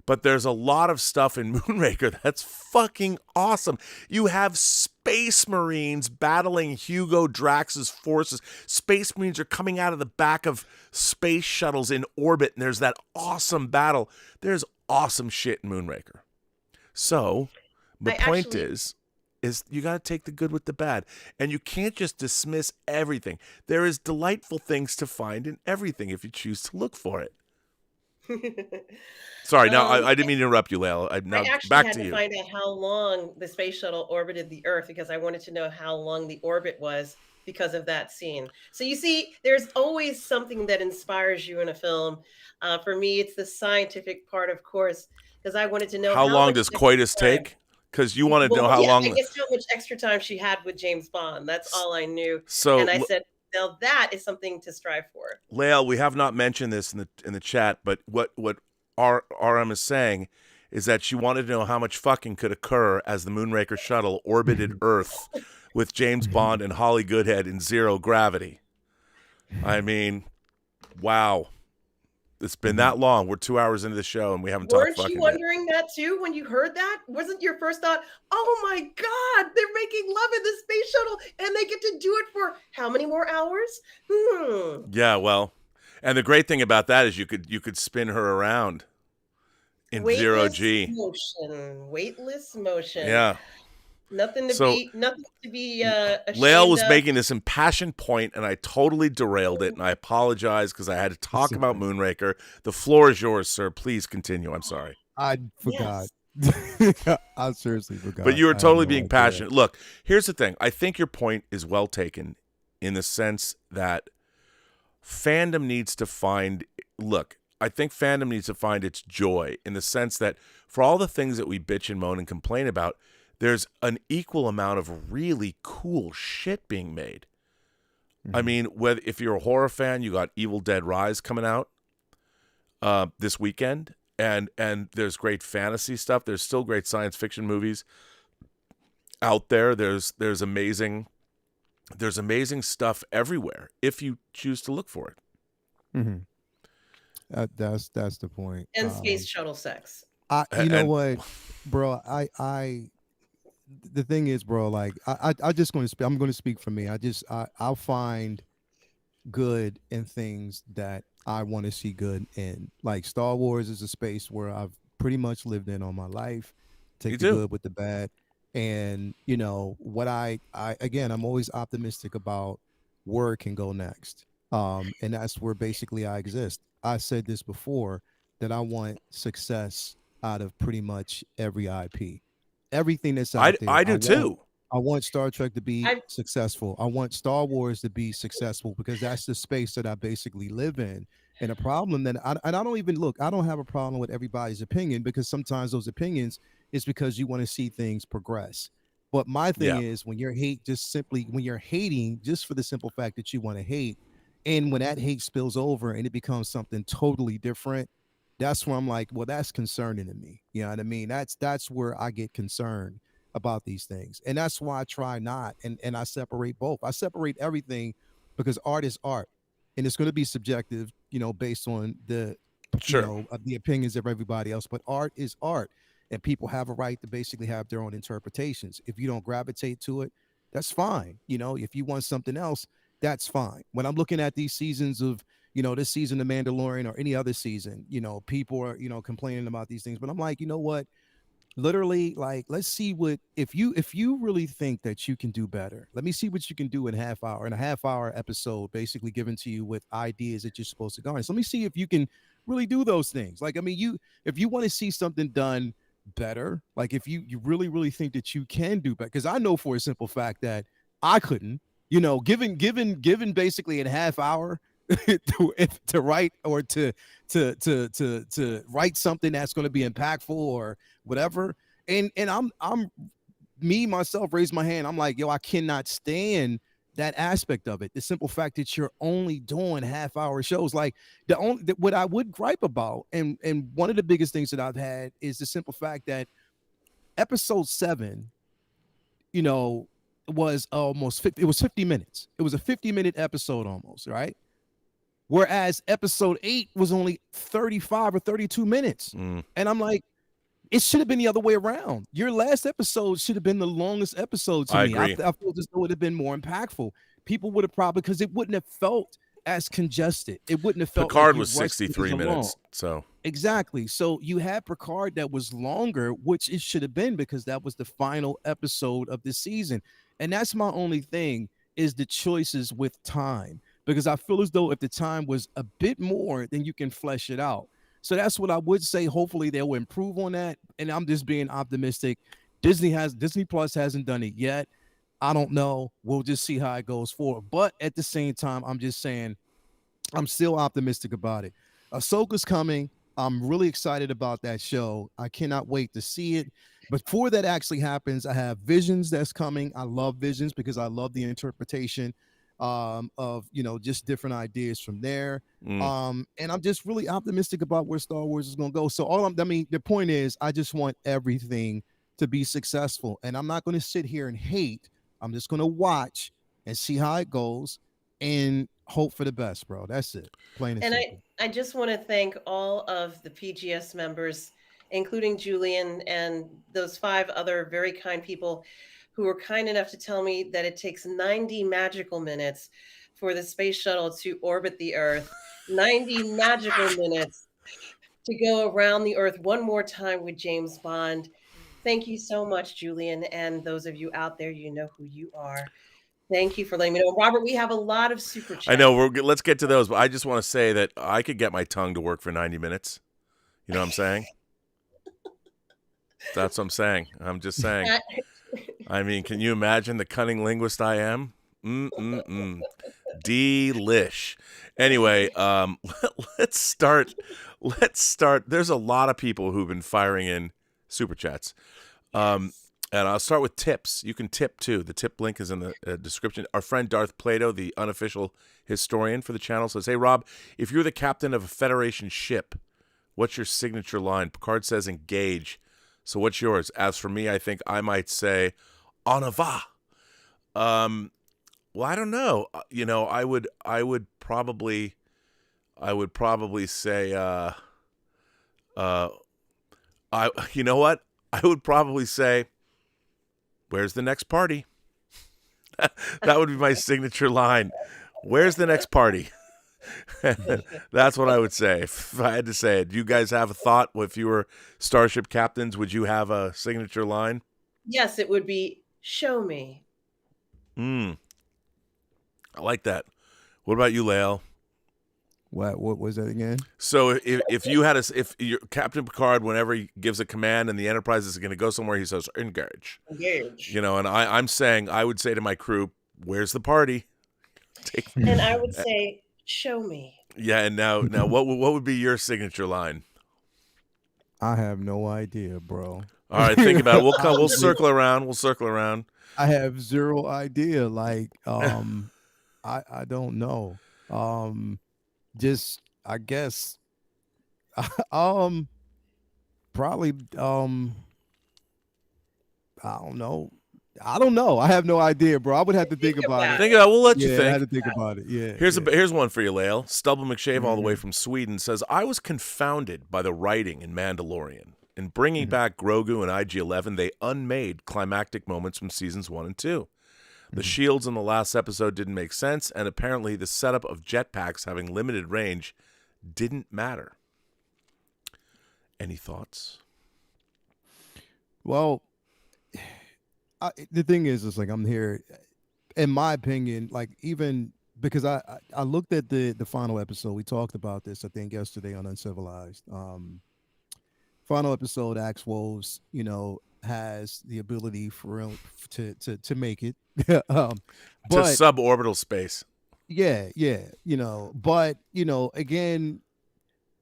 But there's a lot of stuff in Moonraker that's fucking awesome. You have Space Marines battling Hugo Drax's forces. Space Marines are coming out of the back of space shuttles in orbit, and there's that awesome battle. There's awesome shit in Moonraker. So the point is you got to take the good with the bad, and you can't just dismiss everything. There is delightful things to find in everything if you choose to look for it. Sorry, now I didn't mean to interrupt you, Lael. I actually back had to to you. Find out how long the space shuttle orbited the Earth because I wanted to know how long the orbit was because of that scene. So you see, there's always something that inspires you in a film. For me, it's the scientific part, of course, because I wanted to know how long does coitus take? Because you wanted to know how long. I guess how much extra time she had with James Bond. That's all I knew. So, and I said, now that is something to strive for. Lael, we have not mentioned this in the chat, but what RM is saying is that she wanted to know how much fucking could occur as the Moonraker shuttle orbited Earth with James Bond and Holly Goodhead in zero gravity. I mean, wow. It's been that long. We're 2 hours into the show and we haven't talked fucking Weren't you wondering that too when you heard that? Wasn't your first thought, oh my God, they're making love in the space shuttle and they get to do it for how many more hours? Yeah, well, and the great thing about that is you could spin her around in zero G. Weightless motion. Yeah. Nothing to be ashamed Lael was of. making this impassioned point, and I totally derailed it, and I apologize because I had to talk about Moonraker. The floor is yours, sir. Please continue. I'm sorry. I forgot. Yes. I seriously forgot. But you were totally being passionate. Look, here's the thing. I think your point is well taken in the sense that fandom needs to find – look, I think fandom needs to find its joy in the sense that for all the things that we bitch and moan and complain about, there's an equal amount of really cool shit being made. I mean, if you're a horror fan, you got Evil Dead Rise coming out this weekend, and there's great fantasy stuff. There's still great science fiction movies out there. There's amazing stuff everywhere if you choose to look for it. Mm-hmm. That's the point. And space shuttle sex. You know what, bro? The thing is, bro, like I just going to speak. I'm going to speak for me. I'll find good in things that I want to see good in. Like Star Wars is a space where I've pretty much lived in all my life. Take the good with the bad, and you know what I again, I'm always optimistic about where it can go next. And that's where basically I exist. I said this before that I want success out of pretty much every IP. Everything that's out there. I do too. I want Star Trek to be successful. I want Star Wars to be successful because that's the space that I basically live in. And a problem that I don't even look, I don't have a problem with everybody's opinion because sometimes those opinions is because you want to see things progress. But my thing is when you're hating just for the simple fact that you want to hate, and when that hate spills over and it becomes something totally different, that's where I'm like, well, that's concerning to me. You know what I mean? That's where I get concerned about these things. And that's why I try not, and I separate both. I separate everything because art is art. And it's going to be subjective, you know, based on the opinions of everybody else. But art is art. And people have a right to basically have their own interpretations. If you don't gravitate to it, that's fine. You know, if you want something else, that's fine. When I'm looking at these seasons of, you know, this season of Mandalorian or any other season, you know, people are, you know, complaining about these things. But I'm like, you know what? Literally, like, let's see what, if you really think that you can do better, let me see what you can do in a half hour episode, basically given to you with ideas that you're supposed to go on. So let me see if you can really do those things. Like, I mean, if you want to see something done better, like if you really, really think that you can do better, because I know for a simple fact that I couldn't, you know, given basically in a half hour to write or to write something that's going to be impactful or whatever. And I'm me myself raise my hand. I'm like, yo, I cannot stand that aspect of it. The simple fact that you're only doing half-hour shows. Like what I would gripe about, and one of the biggest things that I've had is the simple fact that episode 7, you know, was almost 50, it was 50 minutes. It was a 50-minute episode almost, right? Whereas episode 8 was only 35 or 32 minutes. And I'm like, it should have been the other way around. Your last episode should have been the longest episode to me. Agree. I feel as though it would have been more impactful. People would have probably, because it wouldn't have felt as congested. It wouldn't have felt Picard like was 63 minutes. So exactly. So you had Picard that was longer, which it should have been, because that was the final episode of the season. And that's my only thing, is the choices with time, because I feel as though if the time was a bit more, then you can flesh it out. So that's what I would say. Hopefully they will improve on that. And I'm just being optimistic. Disney Plus hasn't done it yet. I don't know. We'll just see how it goes forward. But at the same time, I'm just saying, I'm still optimistic about it. Ahsoka's coming. I'm really excited about that show. I cannot wait to see it. Before that actually happens, I have Visions that's coming. I love Visions because I love the interpretation of, you know, just different ideas from there. And I'm just really optimistic about where Star Wars is going to go. So the point is, I just want everything to be successful, and I'm not going to sit here and hate. I'm just going to watch and see how it goes and hope for the best, bro. That's it. Plain and simple. I just want to thank all of the PGS members, including Julian and those 5 other very kind people who were kind enough to tell me that it takes 90 magical minutes for the space shuttle to orbit the Earth. 90 magical minutes to go around the Earth one more time with James Bond. Thank you so much, Julian. And those of you out there, you know who you are. Thank you for letting me know. Robert, we have a lot of super chats. I know. Let's get to those, but I just want to say that I could get my tongue to work for 90 minutes. You know what I'm saying? That's what I'm saying. I'm just saying. I mean, can you imagine the cunning linguist I am? Delish. Anyway, let's start. There's a lot of people who've been firing in super chats. And I'll start with tips. You can tip too. The tip link is in the description. Our friend Darth Plato, the unofficial historian for the channel, says, "Hey Rob, if you're the captain of a Federation ship, what's your signature line?" Picard says, "Engage." So what's yours? As for me, I think I might say, "En avant." Well, I don't know. You know, I would probably say, you know what? I would probably say, "Where's the next party?" That would be my signature line. Where's the next party? That's what I would say if I had to say it. Do you guys have a thought? If you were starship captains, would you have a signature line? Yes, it would be, "Show me." I like that. What about you, Lael? What was that again? So if you had if you're Captain Picard, whenever he gives a command and the Enterprise is going to go somewhere, he says, "Engage." Engage. You know, and I'm saying, I would say to my crew, "Where's the party?" And I would say, "Show me." Yeah, and now what would be your signature line? I have no idea, bro. All right, think about it. We'll circle around. We'll circle around. I have zero idea. Like, I don't know. Just, I guess, probably, I don't know. I have no idea, bro. I would have to think about it. Think about it. We'll let you think. I had to think about it. Yeah. Here's one for you, Lael. Stubble McShave, all the way from Sweden, says, "I was confounded by the writing in Mandalorian. In bringing back Grogu and IG-11, they unmade climactic moments from seasons 1 and 2. The shields in the last episode didn't make sense, and apparently the setup of jetpacks having limited range didn't matter." Any thoughts? Well, the thing is like, I'm here, in my opinion, like, even because I looked at the final episode. We talked about this, I think, yesterday on Uncivilized. Final episode, Axe Woves, you know, has the ability for real to make it To suborbital space. Yeah, you know, but, you know, again,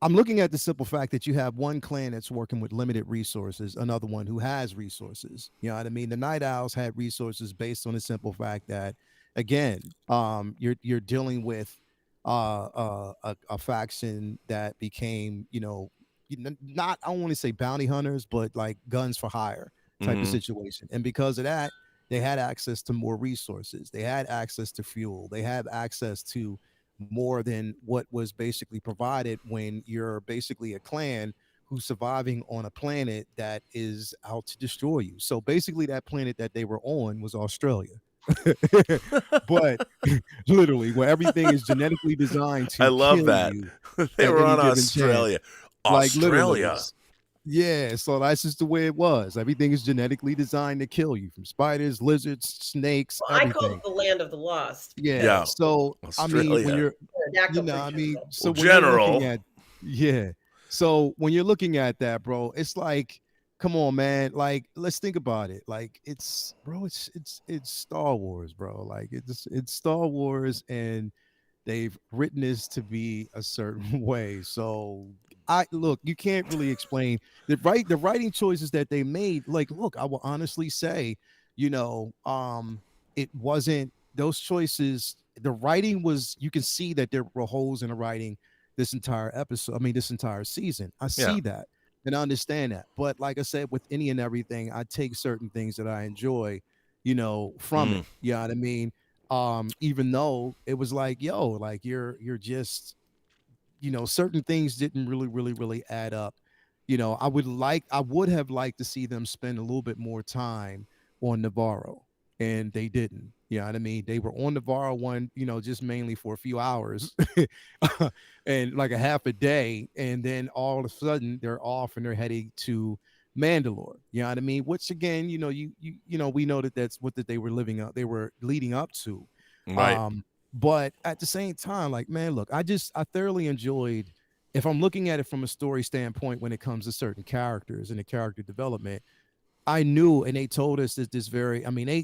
I'm looking at the simple fact that you have one clan that's working with limited resources, another one who has resources. You know what I mean? The Night Owls had resources based on the simple fact that, again, you're dealing with a faction that became, you know, not, I don't want to say bounty hunters, but like guns for hire. type of situation. And because of that, they had access to more resources. They had access to fuel. They had access to more than what was basically provided when you're basically a clan who's surviving on a planet that is out to destroy you. So basically that planet that they were on was Australia. But literally where everything is genetically designed to I love kill that. you They at were any on given Australia. chance. Like literally. Australia. Yeah, so that's just the way it was. Everything is genetically designed to kill you, from spiders, lizards, snakes, Well, I call everything. it the land of the lost. Yeah. So I mean, when Australia. you're, Pterodactyl I creatures, mean, though. so Well, when you're general. looking at, yeah. So when you're looking at that, bro, it's like, come on, man. Like, let's think about it. Like, it's, bro, it's Star Wars, bro. Like, it's Star Wars, and they've written this to be a certain way. So I look, you can't really explain the writing choices that they made. Like, look, I will honestly say, it wasn't those choices. The writing was, you can see that there were holes in the writing this entire episode. I mean, this entire season. I see that and I understand that. But like I said, with any and everything, I take certain things that I enjoy, from it. You know what I mean? Even though it was like, yo, like you're just, certain things didn't really add up. I would have liked to see them spend a little bit more time on Navarro, and they didn't. You know what I mean? They were on Navarro one, just mainly for a few hours and like a half a day, and then all of a sudden they're off and they're heading to Mandalore. You know what I mean? Which again, we know that that's what they were leading up to. Right. But at the same time, like, man, look, I thoroughly enjoyed, if I'm looking at it from a story standpoint when it comes to certain characters and the character development, I knew, and they told us that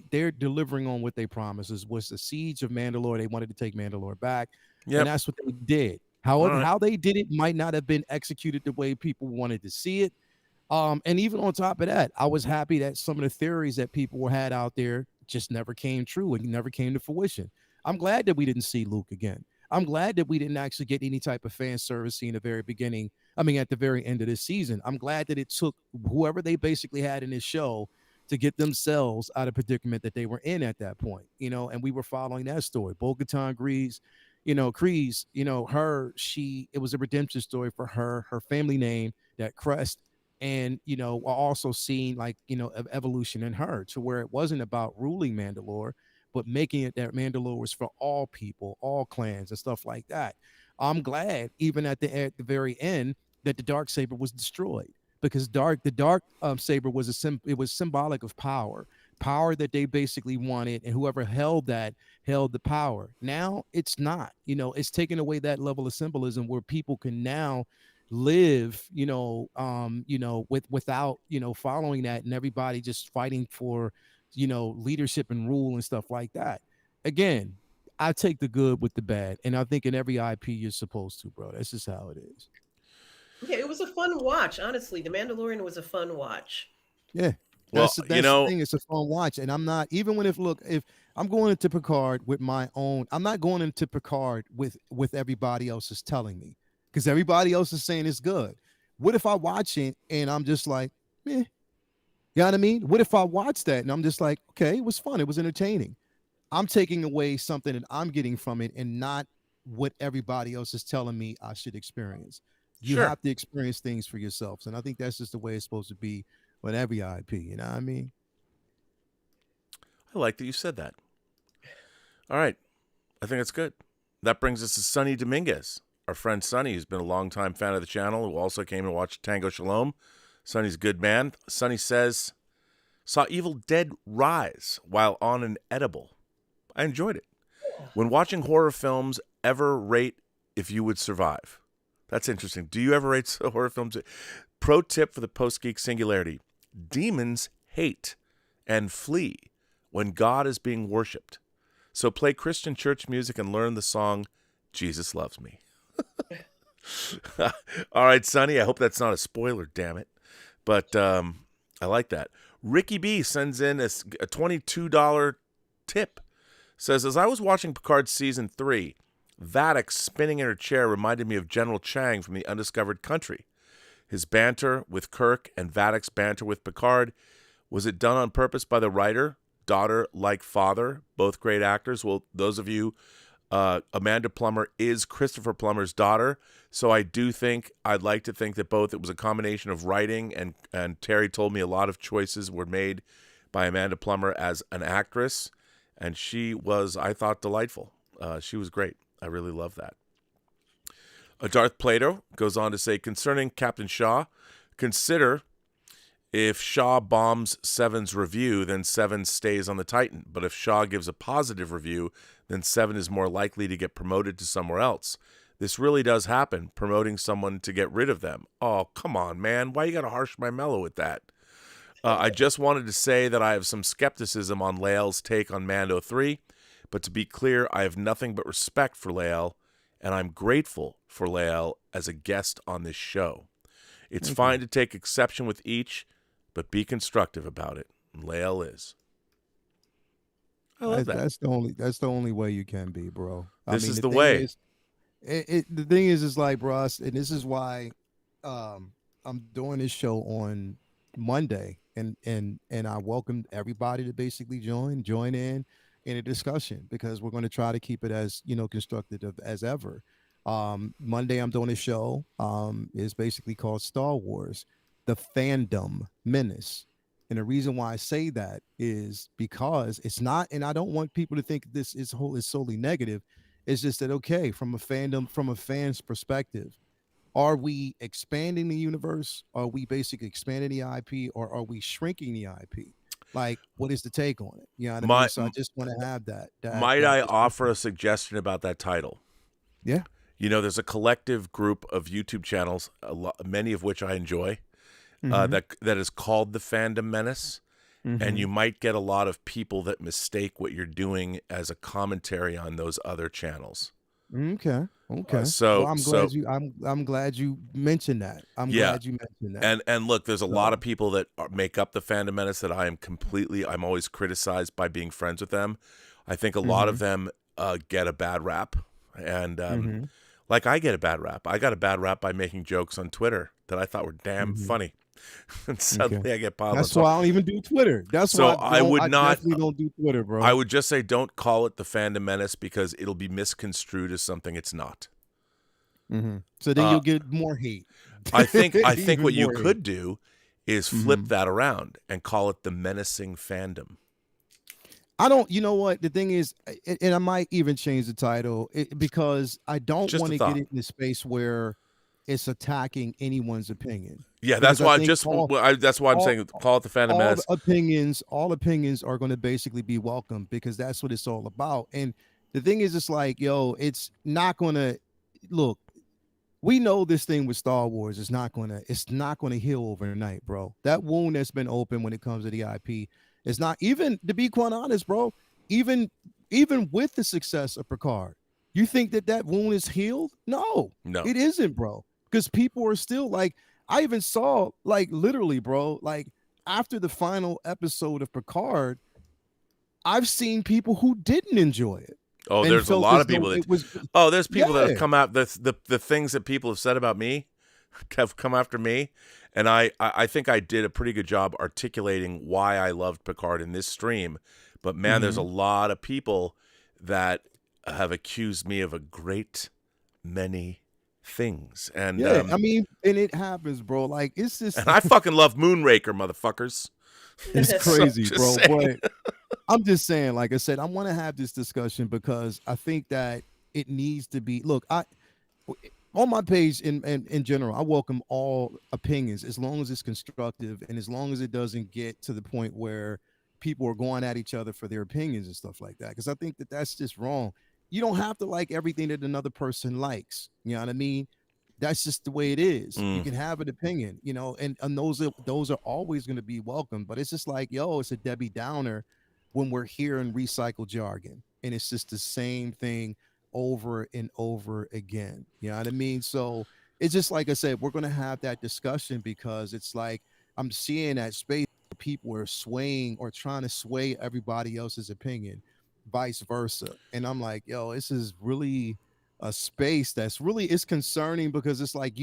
they're delivering on what they promised. Was the siege of Mandalore. They wanted to take Mandalore back. Yep. And that's what they did. However, how they did it might not have been executed the way people wanted to see it. And even on top of that, I was happy that some of the theories that people had out there just never came true and never came to fruition. I'm glad that we didn't see Luke again. I'm glad that we didn't actually get any type of fan service in the very beginning. I mean, at the very end of this season. I'm glad that it took whoever they basically had in this show to get themselves out of predicament that they were in at that point, and we were following that story. Bo-Katan Kryze, it was a redemption story for her family name, that crest. And, we're also seeing evolution in her to where it wasn't about ruling Mandalore, but making it that Mandalore was for all people, all clans and stuff like that. I'm glad even at the very end that the Darksaber was destroyed, because the dark saber was it was symbolic of power that they basically wanted, and whoever held that held the power. Now it's not, it's taken away that level of symbolism where people can now live, without, following that, and everybody just fighting for, leadership and rule and stuff like that. Again, I take the good with the bad, and I think in every IP you're supposed to, bro. That's just how it is. Yeah, it was a fun watch. Honestly, The Mandalorian was a fun watch. Yeah. That's the thing. It's a fun watch. And I'm not, even when if I'm going into Picard with my own, I'm not going into Picard with everybody else is telling me, because everybody else is saying it's good. What if I watch it and I'm just like, eh? You know what I mean? What if I watch that and I'm just like, okay, it was fun, it was entertaining. I'm taking away something that I'm getting from it and not what everybody else is telling me I should experience. You have to experience things for yourselves. And I think that's just the way it's supposed to be with every IP. You know what I mean? I like that you said that. All right. I think it's good. That brings us to Sonny Dominguez. Our friend Sonny, who's been a longtime fan of the channel, who also came to watch Tango Shalom. Sonny's a good man. Sonny says, saw Evil Dead Rise while on an edible. I enjoyed it. When watching horror films, ever rate if you would survive? That's interesting. Do you ever rate horror films? Pro tip for the Post-Geek Singularity. Demons hate and flee when God is being worshipped. So play Christian church music and learn the song, Jesus Loves Me. All right, Sonny, I hope that's not a spoiler, damn it. But I like that. Ricky B sends in a $22 tip. Says, as I was watching Picard Season 3, Vadic spinning in her chair reminded me of General Chang from The Undiscovered Country. His banter with Kirk and Vadic's banter with Picard Was it done on purpose by the writer? Daughter like father, both great actors. Well, those of you, Amanda Plummer is Christopher Plummer's daughter, so I'd like to think that both, it was a combination of writing, and Terry told me a lot of choices were made by Amanda Plummer as an actress, and she was, I thought, delightful. She was great. I really love that. Darth Plato goes on to say, concerning Captain Shaw, consider if Shaw bombs Seven's review, then Seven stays on the Titan. But if Shaw gives a positive review, then Seven is more likely to get promoted to somewhere else. This really does happen, promoting someone to get rid of them. Oh, come on, man. Why you got to harsh my mellow with that? I just wanted to say that I have some skepticism on Lael's take on Mando 3, but to be clear, I have nothing but respect for Lael, and I'm grateful for Lael as a guest on this show. It's fine to take exception with each, but be constructive about it. Lael is. I love that. That's the only way you can be, bro. This is the way. The thing is like, bro, and this is why I'm doing this show on Monday, and I welcome everybody to basically join in a discussion, because we're going to try to keep it as, constructive as ever. Monday I'm doing a show is basically called Star Wars, the Fandom Menace. And the reason why I say that is because it's not, and I don't want people to think this is solely negative. It's just that, okay, from a fan's perspective, are we expanding the universe? Are we basically expanding the IP, or are we shrinking the IP? Like, what is the take on it? You know what I mean? So I just want to have that. Might I offer a suggestion about that title? Yeah. There's a collective group of YouTube channels, many of which I enjoy, that is called the Fandom Menace. And you might get a lot of people that mistake what you're doing as a commentary on those other channels. Okay. So I'm glad you mentioned that. I'm glad you mentioned that. And look, there's a lot of people that make up the Fandom Menace that I'm always criticized by being friends with them. I think a lot of them get a bad rap, and like I get a bad rap. I got a bad rap by making jokes on Twitter that I thought were damn funny. And suddenly I get piled on. That's why I don't even do Twitter. That's why I definitely don't do Twitter, bro. I would just say don't call it the Fandom Menace, because it'll be misconstrued as something it's not. So then you'll get more hate. I think what you could do is flip that around and call it the Menacing Fandom. You know what? The thing is, and I might even change the title because I don't want to get in the space where it's attacking anyone's opinion. Yeah, that's why I'm saying call it the Fandom Menace. All opinions are going to basically be welcome, because that's what it's all about. And the thing is, it's like, it's not going to look. We know this thing with Star Wars is not going to heal overnight, bro. That wound that's been open when it comes to the IP is not, even to be quite honest, bro. Even with the success of Picard, you think that wound is healed? No, it isn't, bro. Because people are still like, I even saw, like, literally, bro, like after the final episode of Picard, I've seen people who didn't enjoy it. Oh, there's a lot of people there's people that have come out. The things that people have said about me have come after me. And I think I did a pretty good job articulating why I loved Picard in this stream. But man, there's a lot of people that have accused me of a great many things. And I mean, and it happens, bro. Like, it's just, and I fucking love Moonraker, motherfuckers. It's crazy, bro. Saying. But I'm just saying, like I said, I want to have this discussion because I think that it needs to be. Look, on my page in general, I welcome all opinions as long as it's constructive and as long as it doesn't get to the point where people are going at each other for their opinions and stuff like that. Because I think that that's just wrong. You don't have to like everything that another person likes. You know what I mean? That's just the way it is. You can have an opinion, and those are always going to be welcome. But it's just like, it's a Debbie Downer when we're hearing recycled jargon, and it's just the same thing over and over again. You know what I mean? So it's just like I said, we're going to have that discussion because it's like I'm seeing that space where people are swaying or trying to sway everybody else's opinion, vice versa. And I'm like, this is really a space that's really is concerning because it's like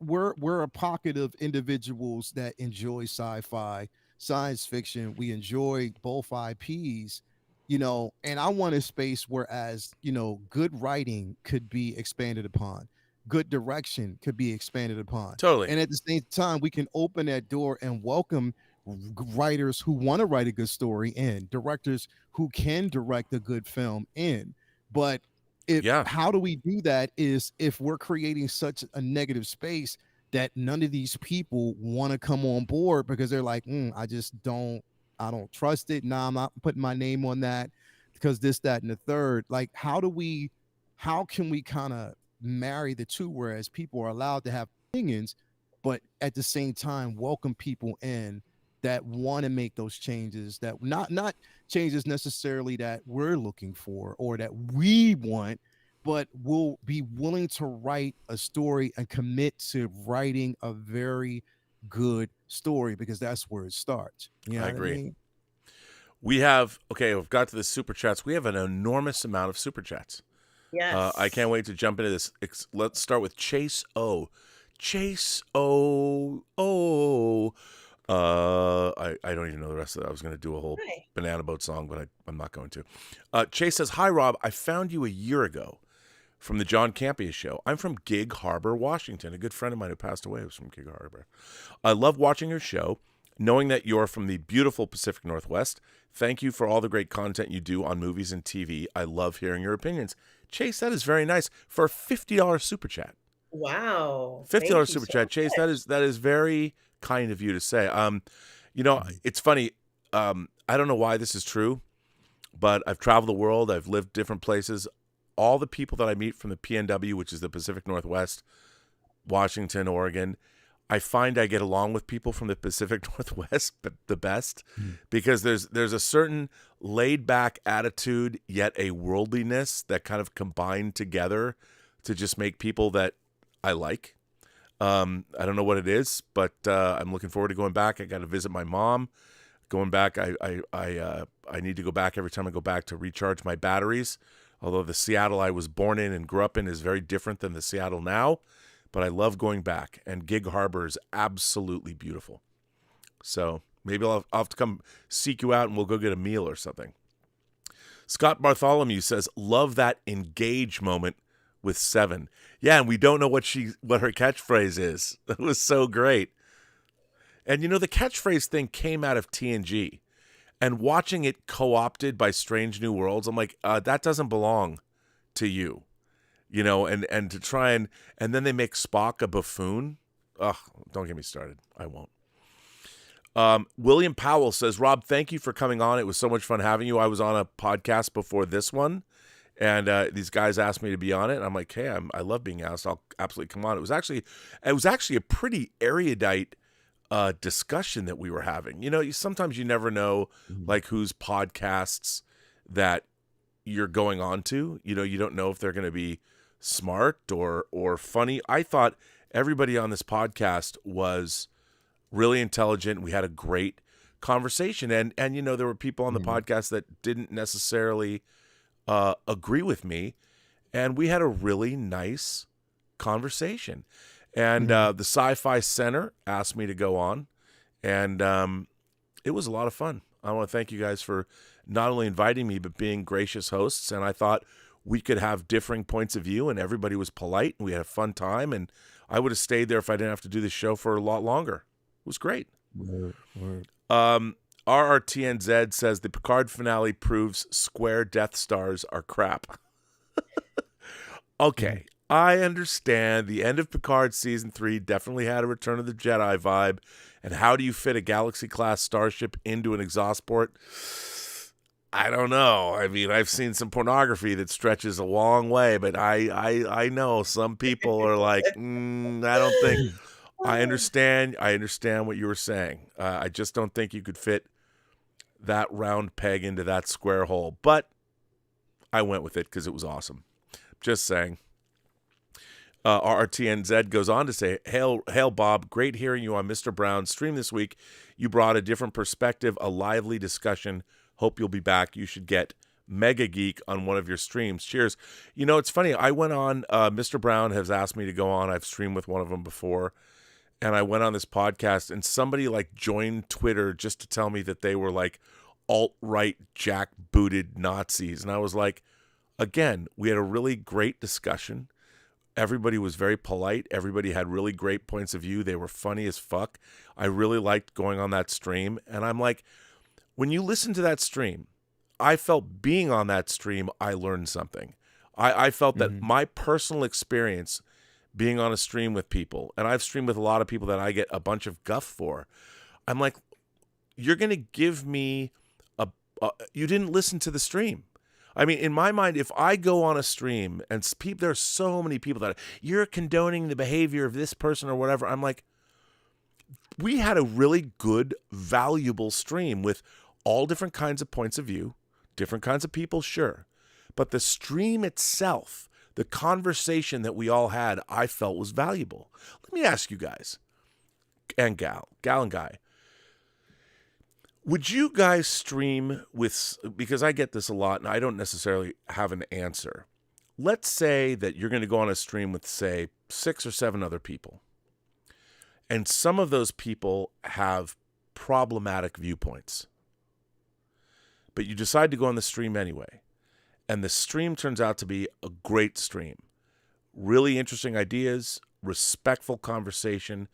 we're a pocket of individuals that enjoy sci-fi, science fiction. We enjoy both IPs, and I want a space whereas, good writing could be expanded upon, good direction could be expanded upon. Totally. And at the same time, we can open that door and welcome writers who want to write a good story in, directors who can direct a good film in. But how do we do that is if we're creating such a negative space that none of these people want to come on board because they're like, I don't trust it. Nah, I'm not putting my name on that because this, that, and the third. Like, how can we kind of marry the two, whereas people are allowed to have opinions, but at the same time welcome people in that want to make those changes, that not changes necessarily that we're looking for or that we want, but will be willing to write a story and commit to writing a very good story, because that's where it starts. I agree. We've got to the super chats. We have an enormous amount of super chats. Yes. I can't wait to jump into this. Let's start with Chase O. Chase O. I don't even know the rest of that. I was going to do a whole Banana Boat song, but I'm not going to. Chase says, "Hi, Rob. I found you a year ago from the John Campea show. I'm from Gig Harbor, Washington. A good friend of mine who passed away was from Gig Harbor. I love watching your show, knowing that you're from the beautiful Pacific Northwest. Thank you for all the great content you do on movies and TV. I love hearing your opinions." Chase, that is very nice for a $50 super chat. Wow. $50 super chat. Chase, that is very kind of you to say. It's funny. I don't know why this is true, but I've traveled the world. I've lived different places. All the people that I meet from the PNW, which is the Pacific Northwest, Washington, Oregon, I find I get along with people from the Pacific Northwest the best, because there's a certain laid back attitude, yet a worldliness that kind of combine together to just make people that I like. I don't know what it is, but I'm looking forward to going back. I got to visit my mom. Going back, I need to go back every time I go back to recharge my batteries. Although the Seattle I was born in and grew up in is very different than the Seattle now. But I love going back, and Gig Harbor is absolutely beautiful. So maybe I'll have to come seek you out, and we'll go get a meal or something. Scott Bartholomew says, "Love that engage moment with Seven." Yeah, and we don't know what her catchphrase is. It was so great. And the catchphrase thing came out of TNG, and watching it co-opted by Strange New Worlds, I'm like, that doesn't belong to you. And to try and then they make Spock a buffoon. Ugh, don't get me started. I won't. William Powell says, "Rob, thank you for coming on. It was so much fun having you. I was on a podcast before this one, and these guys asked me to be on it. And I'm like, hey, I love being asked. I'll absolutely come on." It was actually a pretty erudite discussion that we were having. Sometimes you never know like whose podcasts that you're going on to. You don't know if they're going to be smart or funny. I thought everybody on this podcast was really intelligent. We had a great conversation, and there were people on the podcast that didn't necessarily agree with me, and we had a really nice conversation. And the Sci-Fi Center asked me to go on, and it was a lot of fun. I want to thank you guys for not only inviting me, but being gracious hosts. And I thought we could have differing points of view, and everybody was polite, and we had a fun time. And I would have stayed there if I didn't have to do this show for a lot longer. It was great. Word. RRTNZ says the Picard finale proves square Death Stars are crap. Okay, I understand the end of Picard season 3 definitely had a Return of the Jedi vibe. And how do you fit a Galaxy-class starship into an exhaust port? I don't know. I mean, I've seen some pornography that stretches a long way, but I know some people are like, I don't think. I understand what you were saying. I just don't think you could fit that round peg into that square hole. But I went with it because it was awesome. Just saying. RTNZ goes on to say, Hail Bob, great hearing you on Mr. Brown's stream this week. You brought a different perspective, a lively discussion. Hope you'll be back. You should get mega geek on one of your streams. Cheers. You know, it's funny. I went on, Mr. Brown has asked me to go on. I've streamed with one of them before. And I went on this podcast and somebody like joined Twitter just to tell me that they were like alt-right jackbooted Nazis. And I was like, again, we had a really great discussion. Everybody was very polite. Everybody had really great points of view. They were funny as fuck. I really liked going on that stream. And I'm like, when you listen to that stream, I felt being on that stream, I learned something. I felt that my personal experience being on a stream with people, and I've streamed with a lot of people that I get a bunch of guff for. I'm like, you're going to give me you didn't listen to the stream. I mean, in my mind, if I go on a stream and there are so many people that you're condoning the behavior of this person or whatever, I'm like, we had a really good, valuable stream with all different kinds of points of view, different kinds of people, sure. But the stream itself, the conversation that we all had, I felt was valuable. Let me ask you guys, and gal and guy, would you guys stream with, because I get this a lot and I don't necessarily have an answer. Let's say that you're going to go on a stream with, say, 6 or 7 other people. And some of those people have problematic viewpoints. But you decide to go on the stream anyway. And the stream turns out to be a great stream. Really interesting ideas, respectful conversation.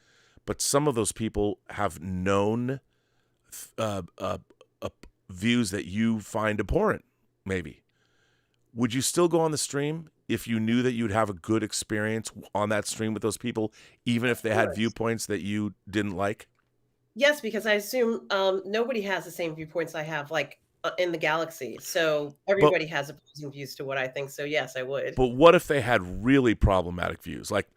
But some of those people have known views that you find abhorrent, maybe. Would you still go on the stream if you knew that you'd have a good experience on that stream with those people, even if they had viewpoints that you didn't like? Yes, because I assume nobody has the same viewpoints I have, like in the galaxy. So everybody has opposing views to what I think. So yes, I would. But what if they had really problematic views? Like,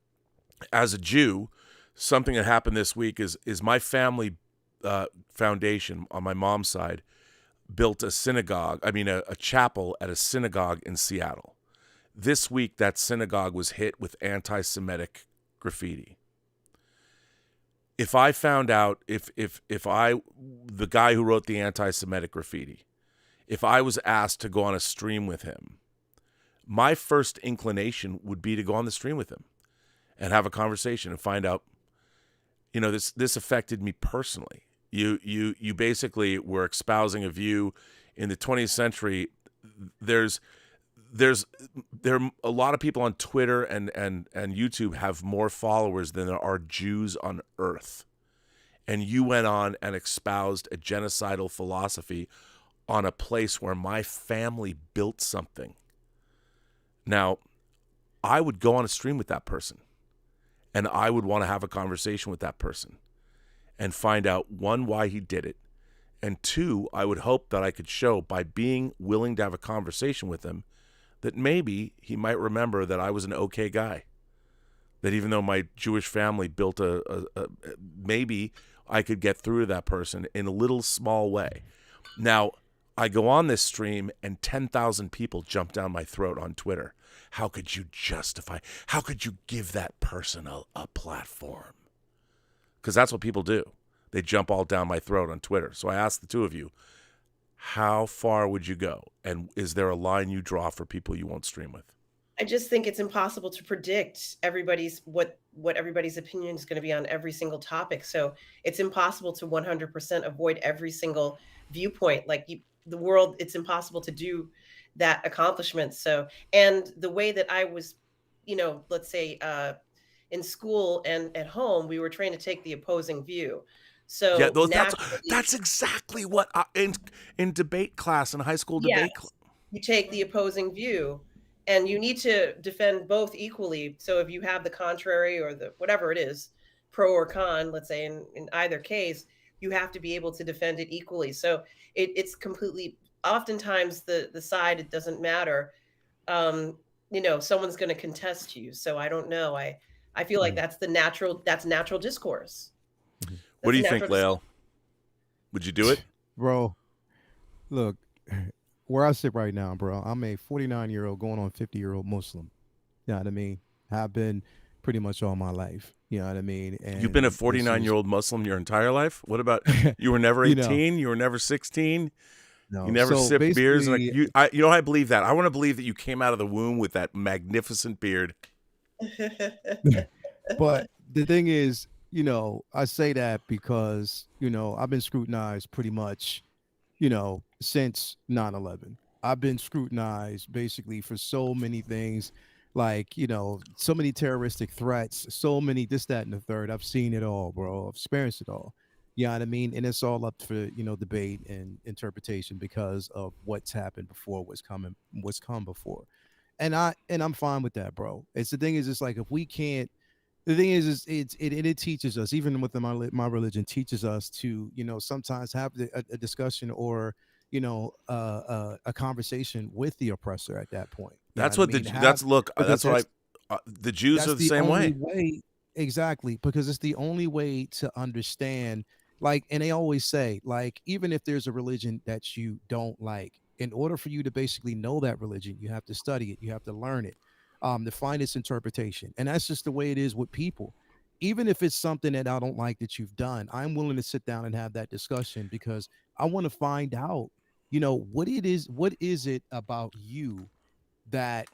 as a Jew, something that happened this week is my family foundation on my mom's side built a chapel at a synagogue in Seattle. This week, that synagogue was hit with anti-Semitic graffiti. If I found out, the guy who wrote the anti-Semitic graffiti, if I was asked to go on a stream with him, my first inclination would be to go on the stream with him and have a conversation and find out, this affected me personally. You basically were espousing a view in the 20th century. There are a lot of people on Twitter and YouTube have more followers than there are Jews on earth. And you went on and espoused a genocidal philosophy on a place where my family built something. Now, I would go on a stream with that person, and I would want to have a conversation with that person and find out, 1, why he did it, and 2, I would hope that I could show, by being willing to have a conversation with him, that maybe he might remember that I was an okay guy. That even though my Jewish family built maybe I could get through to that person in a little small way. Now, I go on this stream and 10,000 people jump down my throat on Twitter. How could you give that person a platform? Because that's what people do. They jump all down my throat on Twitter. So I asked the two of you, how far would you go? And is there a line you draw for people you won't stream with? I just think it's impossible to predict what everybody's opinion is going to be on every single topic. So it's impossible to 100% avoid every single viewpoint. The world, it's impossible to do that accomplishment. So, and the way that I was, let's say in school and at home, we were trained to take the opposing view. So yeah, that's exactly what in debate class, in high school debate class. You take the opposing view. And you need to defend both equally. So if you have the contrary or the whatever it is, pro or con, let's say in either case, you have to be able to defend it equally. So it's completely, oftentimes the side, it doesn't matter. Someone's going to contest you. So I don't know. I feel like that's natural discourse. What do you think, Lael? Would you do it? Bro, look. Where I sit right now, bro, I'm a 49-year-old going on 50-year-old Muslim. You know what I mean? Have been pretty much all my life. You know what I mean? And you've been a 49-year-old Muslim your entire life? What about, you were never 18? You were never 16? You No. never So sip beers, and basically, you know, I believe that. I want to believe that you came out of the womb with that magnificent beard. but the thing is, I say that because, I've been scrutinized pretty much, since 9/11. I've been scrutinized basically for so many things, like, so many terroristic threats, so many this, that, and the third. I've seen it all, bro. I've experienced it all. You know what I mean? And it's all up for, debate and interpretation because of what's happened before, what's come before. And I'm fine with that, bro. It's the thing is, it's like if we can't, the thing is it teaches us, even within my religion, teaches us to, sometimes have a discussion or, a conversation with the oppressor at that point. You know That's what I what mean? Because that's what the Jews that's are the the same only way. way. Exactly, because it's the only way to understand. Like, and they always say, like, even if there's a religion that you don't like, in order for you to basically know that religion, you have to study it, you have to learn it, to find its interpretation. And that's just the way it is with people. Even if it's something that I don't like that you've done, I'm willing to sit down and have that discussion because I want to find out, what is it about you that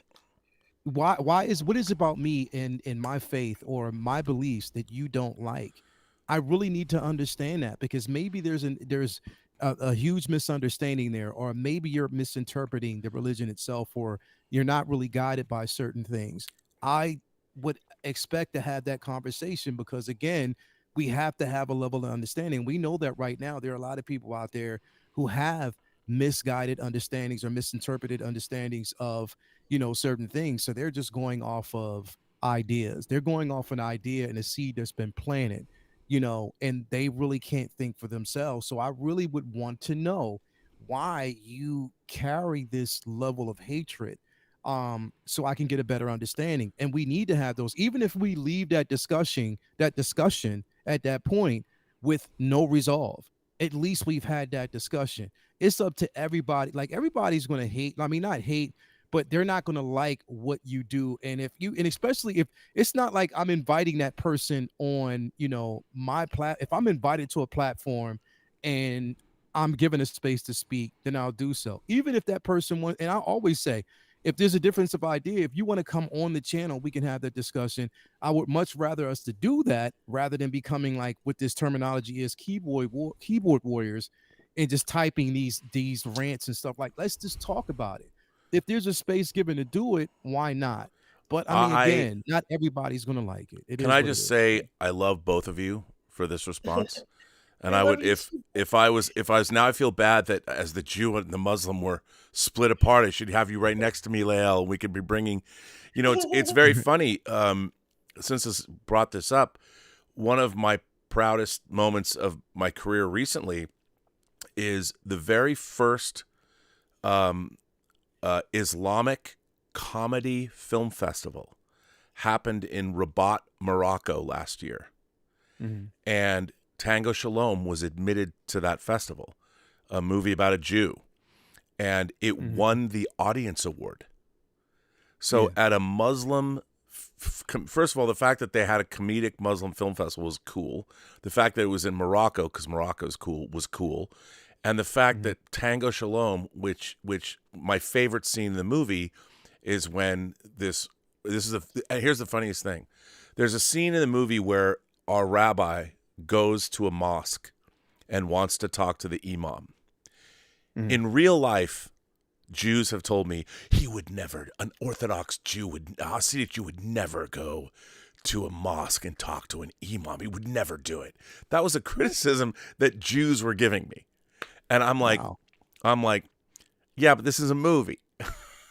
why is what is about me in my faith or my beliefs that you don't like? I really need to understand that because maybe there's a huge misunderstanding there, or maybe you're misinterpreting the religion itself, or you're not really guided by certain things. I would expect to have that conversation because, again, we have to have a level of understanding. We know that right now there are a lot of people out there who have misguided understandings or misinterpreted understandings of, certain things. So they're just going off of ideas. They're going off an idea and a seed that's been planted, and they really can't think for themselves. So I really would want to know why you carry this level of hatred, so I can get a better understanding. And we need to have those, even if we leave that discussion at that point with no resolve. At least we've had that discussion. It's up to everybody. Like, everybody's going to hate. I mean, not hate, but they're not going to like what you do. And especially if it's not like I'm inviting that person on, if I'm invited to a platform and I'm given a space to speak, then I'll do so. Even if that person wants, and I always say, if there's a difference of idea, if you want to come on the channel, we can have that discussion. I would much rather us to do that rather than becoming, like, what this terminology is, keyboard warriors, and just typing these rants and stuff. Like, let's just talk about it. If there's a space given to do it, why not? But I mean, again, not everybody's gonna like it. Can I just say I love both of you for this response? And I love would, you if I was now, I feel bad that as the Jew and the Muslim were split apart, I should have you right next to me, Lael. We could be bringing, it's very funny. Since this brought this up, one of my proudest moments of my career recently is the very first Islamic comedy film festival happened in Rabat, Morocco last year. Mm-hmm. And Tango Shalom was admitted to that festival, a movie about a Jew, and it won the audience award. So at a Muslim, first of all, the fact that they had a comedic Muslim film festival was cool. The fact that it was in Morocco, because Morocco is cool, was cool. And the fact that Tango Shalom, which my favorite scene in the movie is when here's the funniest thing. There's a scene in the movie where our rabbi goes to a mosque and wants to talk to the imam. In real life, Jews have told me an Orthodox Jew a Hasidic Jew would never go to a mosque and talk to an imam. He would never do it. That was a criticism that Jews were giving me. And I'm like, yeah, but this is a movie.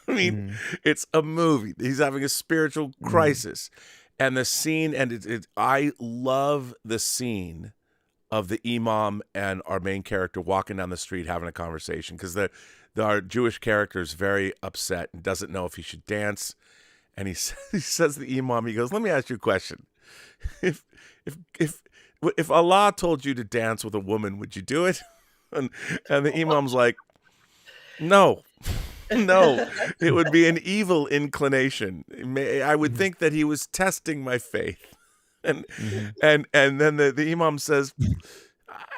I mean, it's a movie. He's having a spiritual crisis. And the scene, and I love the scene of the imam and our main character walking down the street having a conversation, because our Jewish character is very upset and doesn't know if he should dance. And he says to the imam, he goes, "Let me ask you a question. If Allah told you to dance with a woman, would you do it?" And the imam's like, "No." No, it would be an evil inclination. I would think that he was testing my faith. And then the imam says,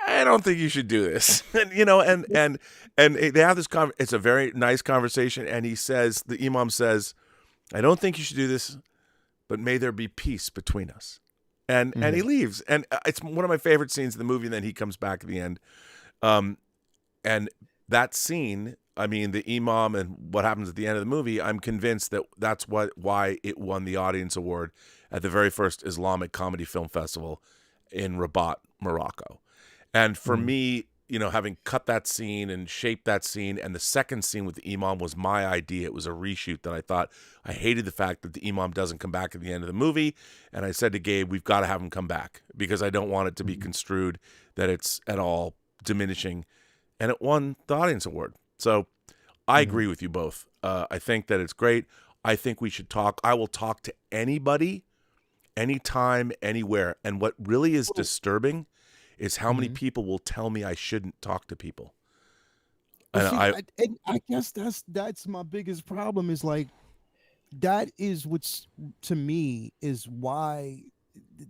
I don't think you should do this. And you know, and they have this it's a very nice conversation, and he says, the Imam says, I don't think you should do this, but may there be peace between us. And he leaves. And it's one of my favorite scenes in the movie, and then he comes back at the end. And that scene, I mean, the Imam and what happens at the end of the movie, I'm convinced that that's why it won the audience award at the very first Islamic Comedy Film Festival in Rabat, Morocco. And for me, you know, having cut that scene and shaped that scene, and the second scene with the Imam was my idea. It was a reshoot that I thought, I hated the fact that the Imam doesn't come back at the end of the movie. And I said to Gabe, we've got to have him come back because I don't want it to be construed that it's at all diminishing. And it won the audience award. So I agree with you both. I think that it's great. I think we should talk. I will talk to anybody, anytime, anywhere. And what really is disturbing is how many people will tell me I shouldn't talk to people. And I guess that's my biggest problem is like, that is what's, to me, is why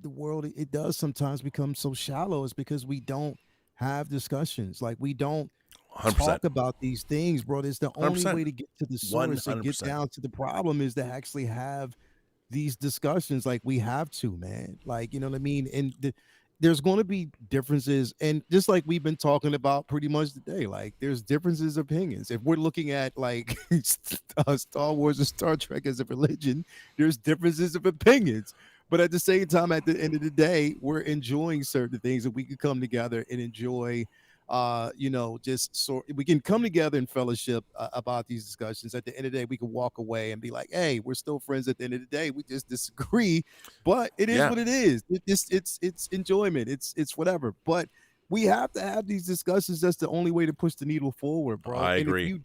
the world, it does sometimes become so shallow, is because we don't have discussions. Like, we don't 100%. talk about these things, bro. It's the only 100%. way to get to the source and get down to the problem is to actually have these discussions. Like, we have to, man. Like, you know what I mean? And there's going to be differences, and just like we've been talking about pretty much today, like there's differences of opinions. If we're looking at like Star Wars or Star Trek as a religion, there's differences of opinions. But at the same time, at the end of the day, we're enjoying certain things that we can come together and enjoy. You know, just so we can come together in fellowship about these discussions. At the end of the day, we can walk away and be like, hey, we're still friends. At the end of the day, we just disagree, but it is what it is. It's enjoyment. It's whatever. But we have to have these discussions. That's the only way to push the needle forward, bro. I agree.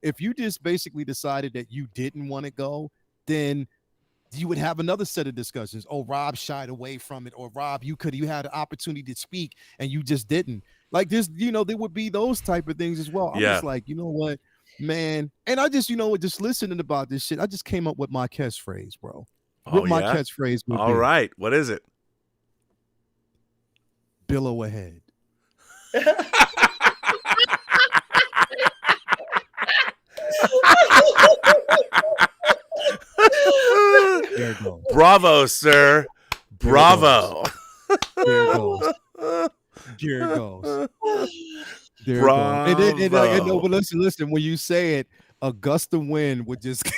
If you just basically decided that you didn't want to go, then you would have another set of discussions. Oh, Rob shied away from it, or Rob, you had an opportunity to speak and you just didn't. Like this, you know, there would be those type of things as well. I'm just like, you know what, man. And I just, you know what, just listening about this shit, I just came up with my catchphrase, bro. What my catchphrase would be. All right. What is it? Billow ahead. There it goes. Bravo, sir. Bravo. There it goes. There it goes. There Bravo. It goes. No, but listen. When you say it, a gust of wind would just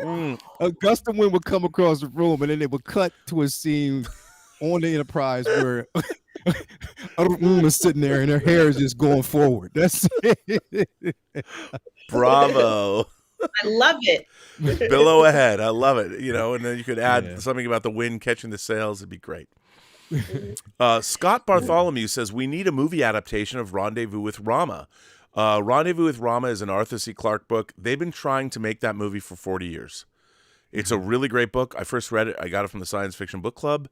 a gust of wind would come across the room, and then it would cut to a scene on the Enterprise where is sitting there and her hair is just going forward. That's it. Bravo. I love it. Billow ahead. I love it. You know, and then you could add something about the wind catching the sails. It'd be great. Scott Bartholomew says we need a movie adaptation of Rendezvous with Rama. Rendezvous with Rama is an Arthur C. Clarke book. They've been trying to make that movie for 40 years. It's a really great book. I first read it. I got it from the Science Fiction Book Club.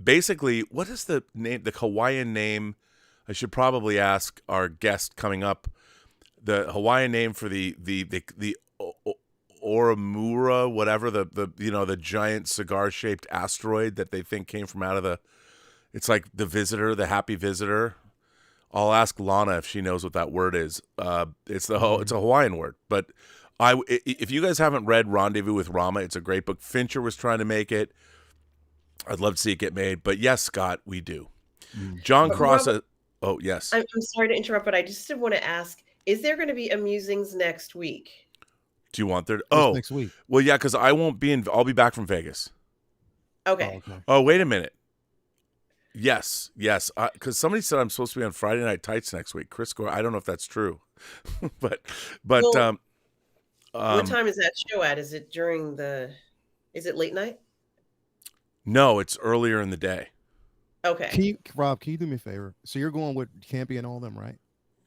Basically, what is the name? The Hawaiian name? I should probably ask our guest coming up. The Hawaiian name for the Oramura, whatever, the giant cigar-shaped asteroid that they think came from out of the, it's like the Visitor, the Happy Visitor. I'll ask Lana if she knows what that word is. It's a Hawaiian word. But if you guys haven't read Rendezvous with Rama, it's a great book. Fincher was trying to make it. I'd love to see it get made. But yes, Scott, we do. John Cross. Oh, yes. I'm sorry to interrupt, but I just did want to ask, is there going to be a Musings next week? Do you want there? Next week. Well, yeah, because I won't be in. I'll be back from Vegas. Okay. Oh, wait a minute. Yes. Because somebody said I'm supposed to be on Friday Night Tights next week. Chris Gore. I don't know if that's true, but what time is that show at? Is it is it late night? No, it's earlier in the day. Okay. Rob, can you do me a favor? So you're going with Campy and all them, right?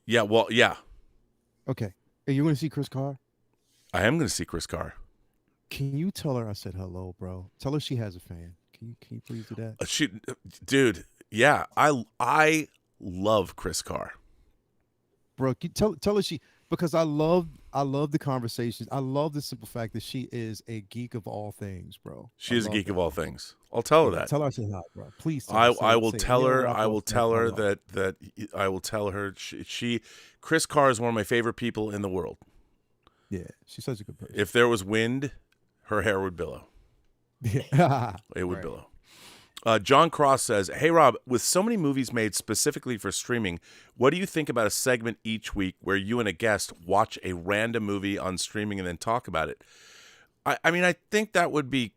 Yeah. Well, yeah. Okay. Are you going to see Chris Carr? I am going to see Chris Carr. Can you tell her I said hello, bro? Tell her she has a fan. Can you please do that? Dude, yeah, I love Chris Carr. Bro, tell her because I love the conversations. I love the simple fact that she is a geek of all things, bro. She I is a love geek that. of all things. I'll tell her Yeah, that. tell her I said hi, bro. Please tell I her. I will Say, tell Neil her. I Rockwell will said tell her hello. that I will tell her she Chris Carr is one of my favorite people in the world. Yeah, she's such a good person. If there was wind, her hair would billow. Yeah. It would Right. billow. John Cross says, "Hey Rob, with so many movies made specifically for streaming, what do you think about a segment each week where you and a guest watch a random movie on streaming and then talk about it?" I mean, I think that would be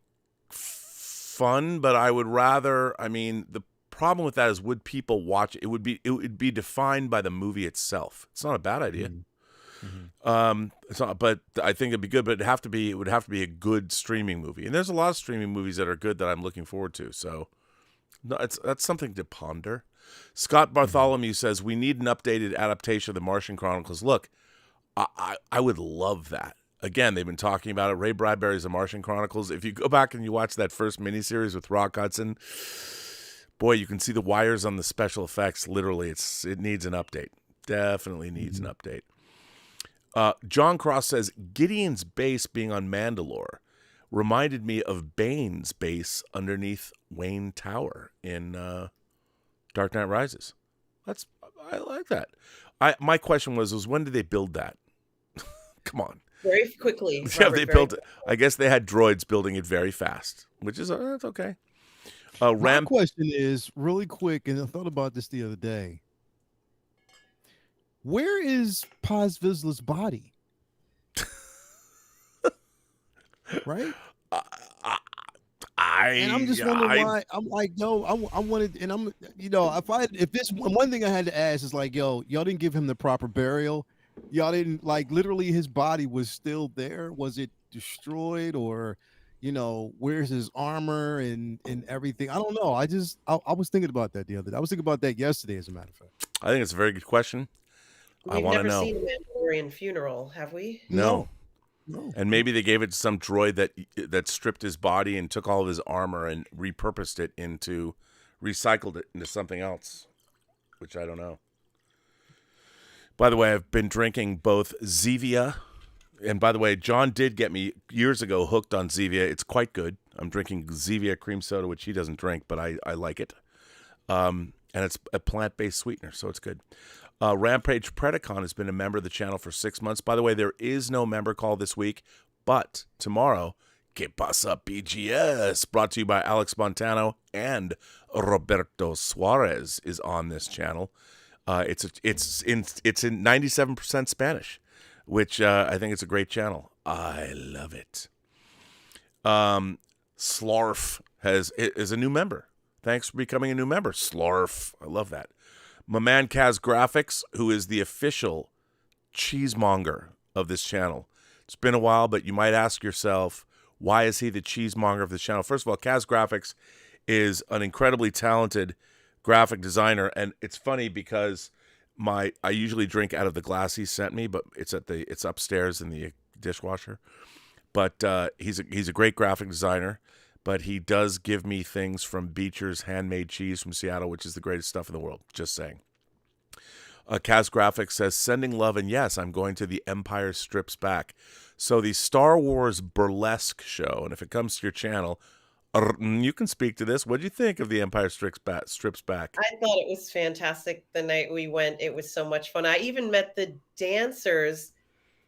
fun, but I would rather. I mean, the problem with that is, would people watch it? It would be defined by the movie itself. It's not a bad idea. It's not, but I think it'd be good. But it would have to be a good streaming movie. And there's a lot of streaming movies that are good that I'm looking forward to. So, no, that's something to ponder. Scott Bartholomew says we need an updated adaptation of the Martian Chronicles. Look, I would love that. Again, they've been talking about it. Ray Bradbury's The Martian Chronicles. If you go back and you watch that first miniseries with Rock Hudson, boy, you can see the wires on the special effects. Literally, it needs an update. Definitely needs an update. John Cross says Gideon's base being on Mandalore reminded me of Bane's base underneath Wayne Tower in Dark Knight Rises. I like that. My question was when did they build that? Come on. Very quickly. Yeah, Robert, they very built it. I guess they had droids building it very fast, which is that's okay. My question is really quick, and I thought about this the other day. Where is Paz Vizsla's body? Right? And I'm just wondering why. I'm like, yo, I wanted, and I'm, if this one thing I had to ask is like, yo, y'all didn't give him the proper burial. Y'all didn't, like, literally his body was still there. Was it destroyed, or, where's his armor and everything? I don't know. I was thinking about that the other day. I was thinking about that yesterday, as a matter of fact. I think it's a very good question. I We've want to never know. seen a Mandalorian funeral, have we? No. No. And maybe they gave it to some droid that stripped his body and took all of his armor and recycled it into something else, which I don't know. By the way, I've been drinking both Zevia, and by the way, John did get me years ago hooked on Zevia. It's quite good. I'm drinking Zevia cream soda, which he doesn't drink, but I like it. And it's a plant-based sweetener, so it's good. Rampage Predacon has been a member of the channel for 6 months. By the way, there is no member call this week, but tomorrow, Que Pasa BGS, brought to you by Alex Montano and Roberto Suarez, is on this channel. It's in 97% Spanish, which I think it's a great channel. I love it. Slarf is a new member. Thanks for becoming a new member, Slarf. I love that. My man Kaz Graphics, who is the official cheesemonger of this channel. It's been a while, but you might ask yourself, why is he the cheesemonger of this channel? First of all, Kaz Graphics is an incredibly talented graphic designer, and it's funny because I usually drink out of the glass he sent me, but it's upstairs in the dishwasher. But he's a great graphic designer. But he does give me things from Beecher's handmade cheese from Seattle, which is the greatest stuff in the world. Just saying. Kaz Graphics says, sending love, and yes, I'm going to the Empire Strips Back. So the Star Wars burlesque show, and if it comes to your channel, you can speak to this. What do you think of the Empire Strips Back? I thought it was fantastic the night we went. It was so much fun. I even met the dancers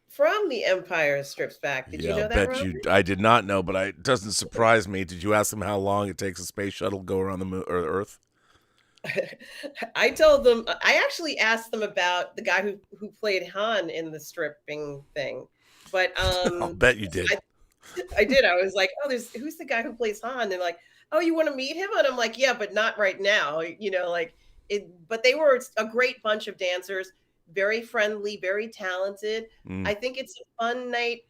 from the Empire Strips Back. Did you know that, Robert? I did not know, but it doesn't surprise me. Did you ask them how long it takes a space shuttle to go around the moon or the Earth? I told them. I actually asked them about the guy who played Han in the stripping thing. But I'll bet you did. I did. I was like, "Oh, who's the guy who plays Han?" And they're like, "Oh, you want to meet him?" And I'm like, "Yeah, but not right now." But they were a great bunch of dancers. Very friendly, very talented. I think it's a fun night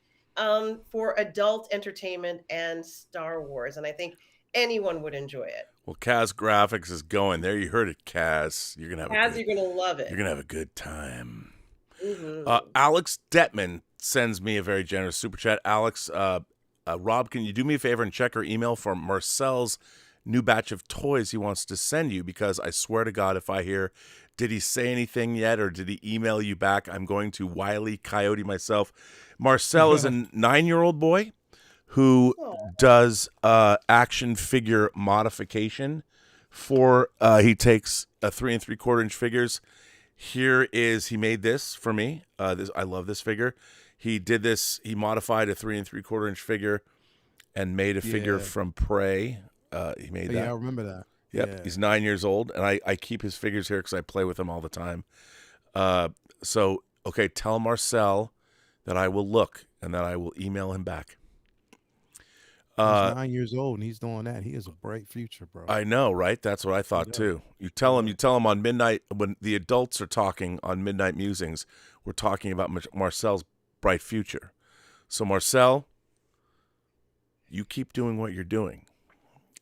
for adult entertainment and Star Wars, and I think anyone would enjoy it. Well, Kaz Graphics is going there. You heard it, Kaz. You're gonna love it. You're gonna have a good time. Mm-hmm. Alex Detman sends me a very generous super chat. Alex, Rob, can you do me a favor and check her email for Marcel's new batch of toys he wants to send you? Because I swear to God, if I hear Did he say anything yet, or did he email you back? I'm going to Wile E. Coyote myself. Marcel is a 9-year-old boy who does action figure modification for, he takes 3 3/4-inch figures. He made this for me. I love this figure. He did this, he modified a 3 3/4-inch figure and made a figure from Prey. He made that. Yeah, I remember that. Yep, Yeah. he's 9 years old, and I keep his figures here because I play with them all the time. So, okay, tell Marcel that I will look and that I will email him back. He's 9 years old and he's doing that. He has a bright future, bro. I know, right? That's what I thought too. You tell him on midnight, when the adults are talking on Midnight Musings, we're talking about Marcel's bright future. So Marcel, you keep doing what you're doing.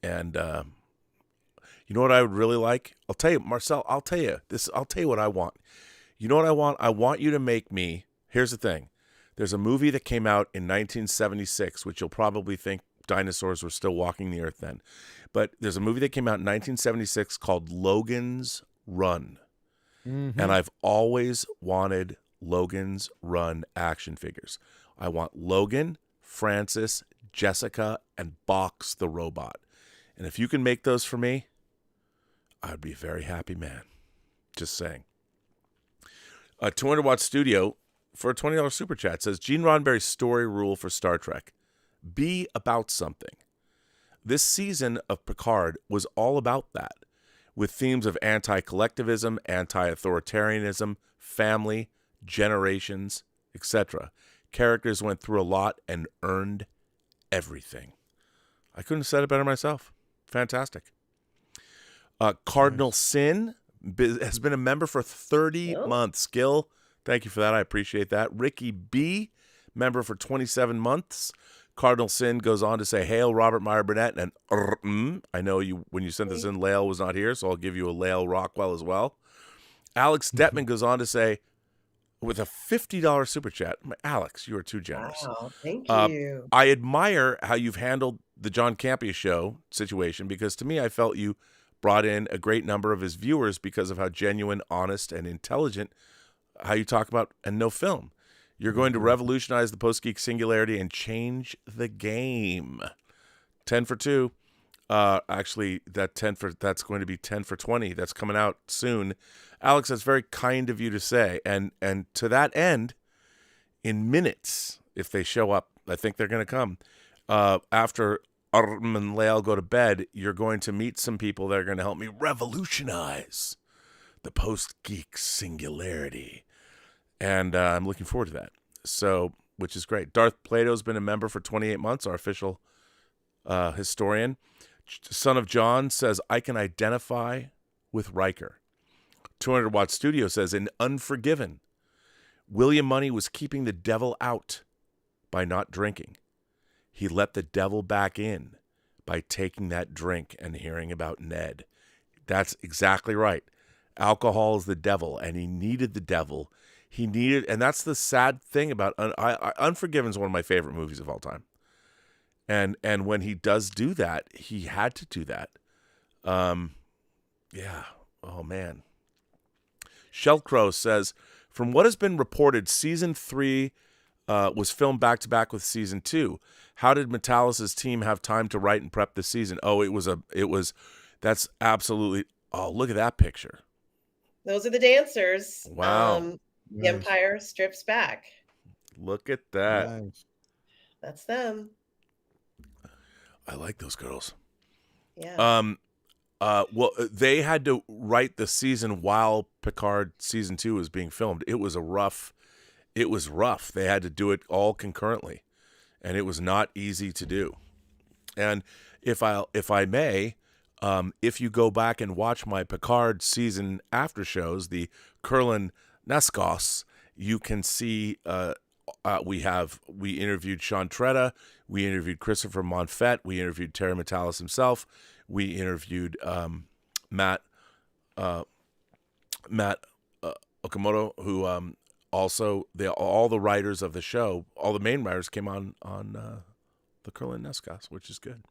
And you know what I would really like? I'll tell you, Marcel, I'll tell you what I want. You know what I want? I want you to make me, here's the thing. There's a movie that came out in 1976, which you'll probably think dinosaurs were still walking the earth then. But there's a movie that came out in 1976 called Logan's Run. Mm-hmm. And I've always wanted Logan's Run action figures. I want Logan, Francis, Jessica, and Box the robot. And if you can make those for me, I'd be a very happy man. Just saying. 200 Watt Studio for a $20 super chat says, Gene Roddenberry's story rule for Star Trek: be about something. This season of Picard was all about that, with themes of anti-collectivism, anti-authoritarianism, family, generations, etc. Characters went through a lot and earned everything. I couldn't have said it better myself. Fantastic. Cardinal Sin has been a member for 30 months. Gil, thank you for that. I appreciate that. Ricky B, member for 27 months. Cardinal Sin goes on to say, hail Robert Meyer Burnett and I know you when you sent this in, Lael was not here, so I'll give you a Lael Rockwell as well. Alex Detman goes on to say, with a $50 super chat, Alex, you are too generous. Wow, thank you. I admire how you've handled the John Campea show situation, because to me, I felt you brought in a great number of his viewers because of how genuine, honest, and intelligent how you talk about and know film. You're going to revolutionize the Post-Geek singularity and change the game. 10 for 2. Actually, that's going to be 10 for 20. That's coming out soon. Alex, that's very kind of you to say. And to that end, in minutes, if they show up, I think they're going to come. After and Lael go to bed, you're going to meet some people that are going to help me revolutionize the Post-Geek singularity. And I'm looking forward to that. So, which is great. Darth Plato's been a member for 28 months, our official historian. Son of John says, I can identify with Riker. 200 Watt Studio says, in Unforgiven, William Money was keeping the devil out by not drinking. He let the devil back in by taking that drink and hearing about Ned. That's exactly right. Alcohol is the devil, and he needed the devil. And that's the sad thing about Unforgiven is one of my favorite movies of all time. And when he does do that, he had to do that. Yeah. Oh man. Shellcrow says, from what has been reported, season 3 was filmed back to back with season 2. How did Metalis' team have time to write and prep the season? Oh, that's absolutely. Oh, look at that picture. Those are the dancers. Wow. The Empire strips back. Look at that. Nice. That's them. I like those girls. Yeah. Well, they had to write the season while Picard season 2 was being filmed. It was rough. They had to do it all concurrently, and it was not easy to do. And if I may, if you go back and watch my Picard season after shows, the Kurlan Neskos, you can see we interviewed Sean Tretta, we interviewed Christopher Monfett, we interviewed Terry Metalis himself, we interviewed Matt Okamoto, who also all the writers of the show, all the main writers came on the Kurlan Neskos, which is good.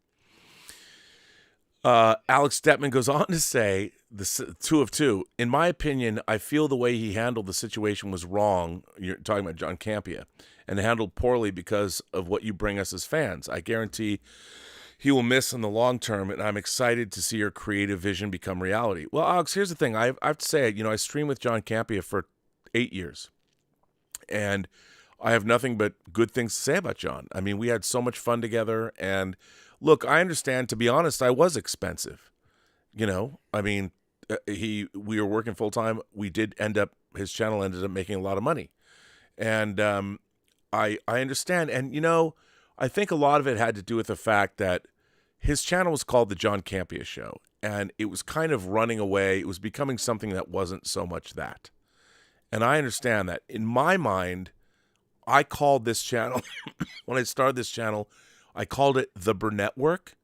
Alex Detman goes on to say, the two of two, in my opinion, I feel the way he handled the situation was wrong. You're talking about John Campea, and handled poorly because of what you bring us as fans. I guarantee he will miss in the long term, and I'm excited to see your creative vision become reality. Well, Alex, here's the thing. I have to say, I streamed with John Campea for 8 years, and I have nothing but good things to say about John. I mean, we had so much fun together, and look, I understand, to be honest, I was expensive. I mean, we were working full time. His channel ended up making a lot of money. And I understand. And, I think a lot of it had to do with the fact that his channel was called The John Campea Show. And it was kind of running away. It was becoming something that wasn't so much that. And I understand that. In my mind, I called this channel, when I started this channel, I called it the Burnettwork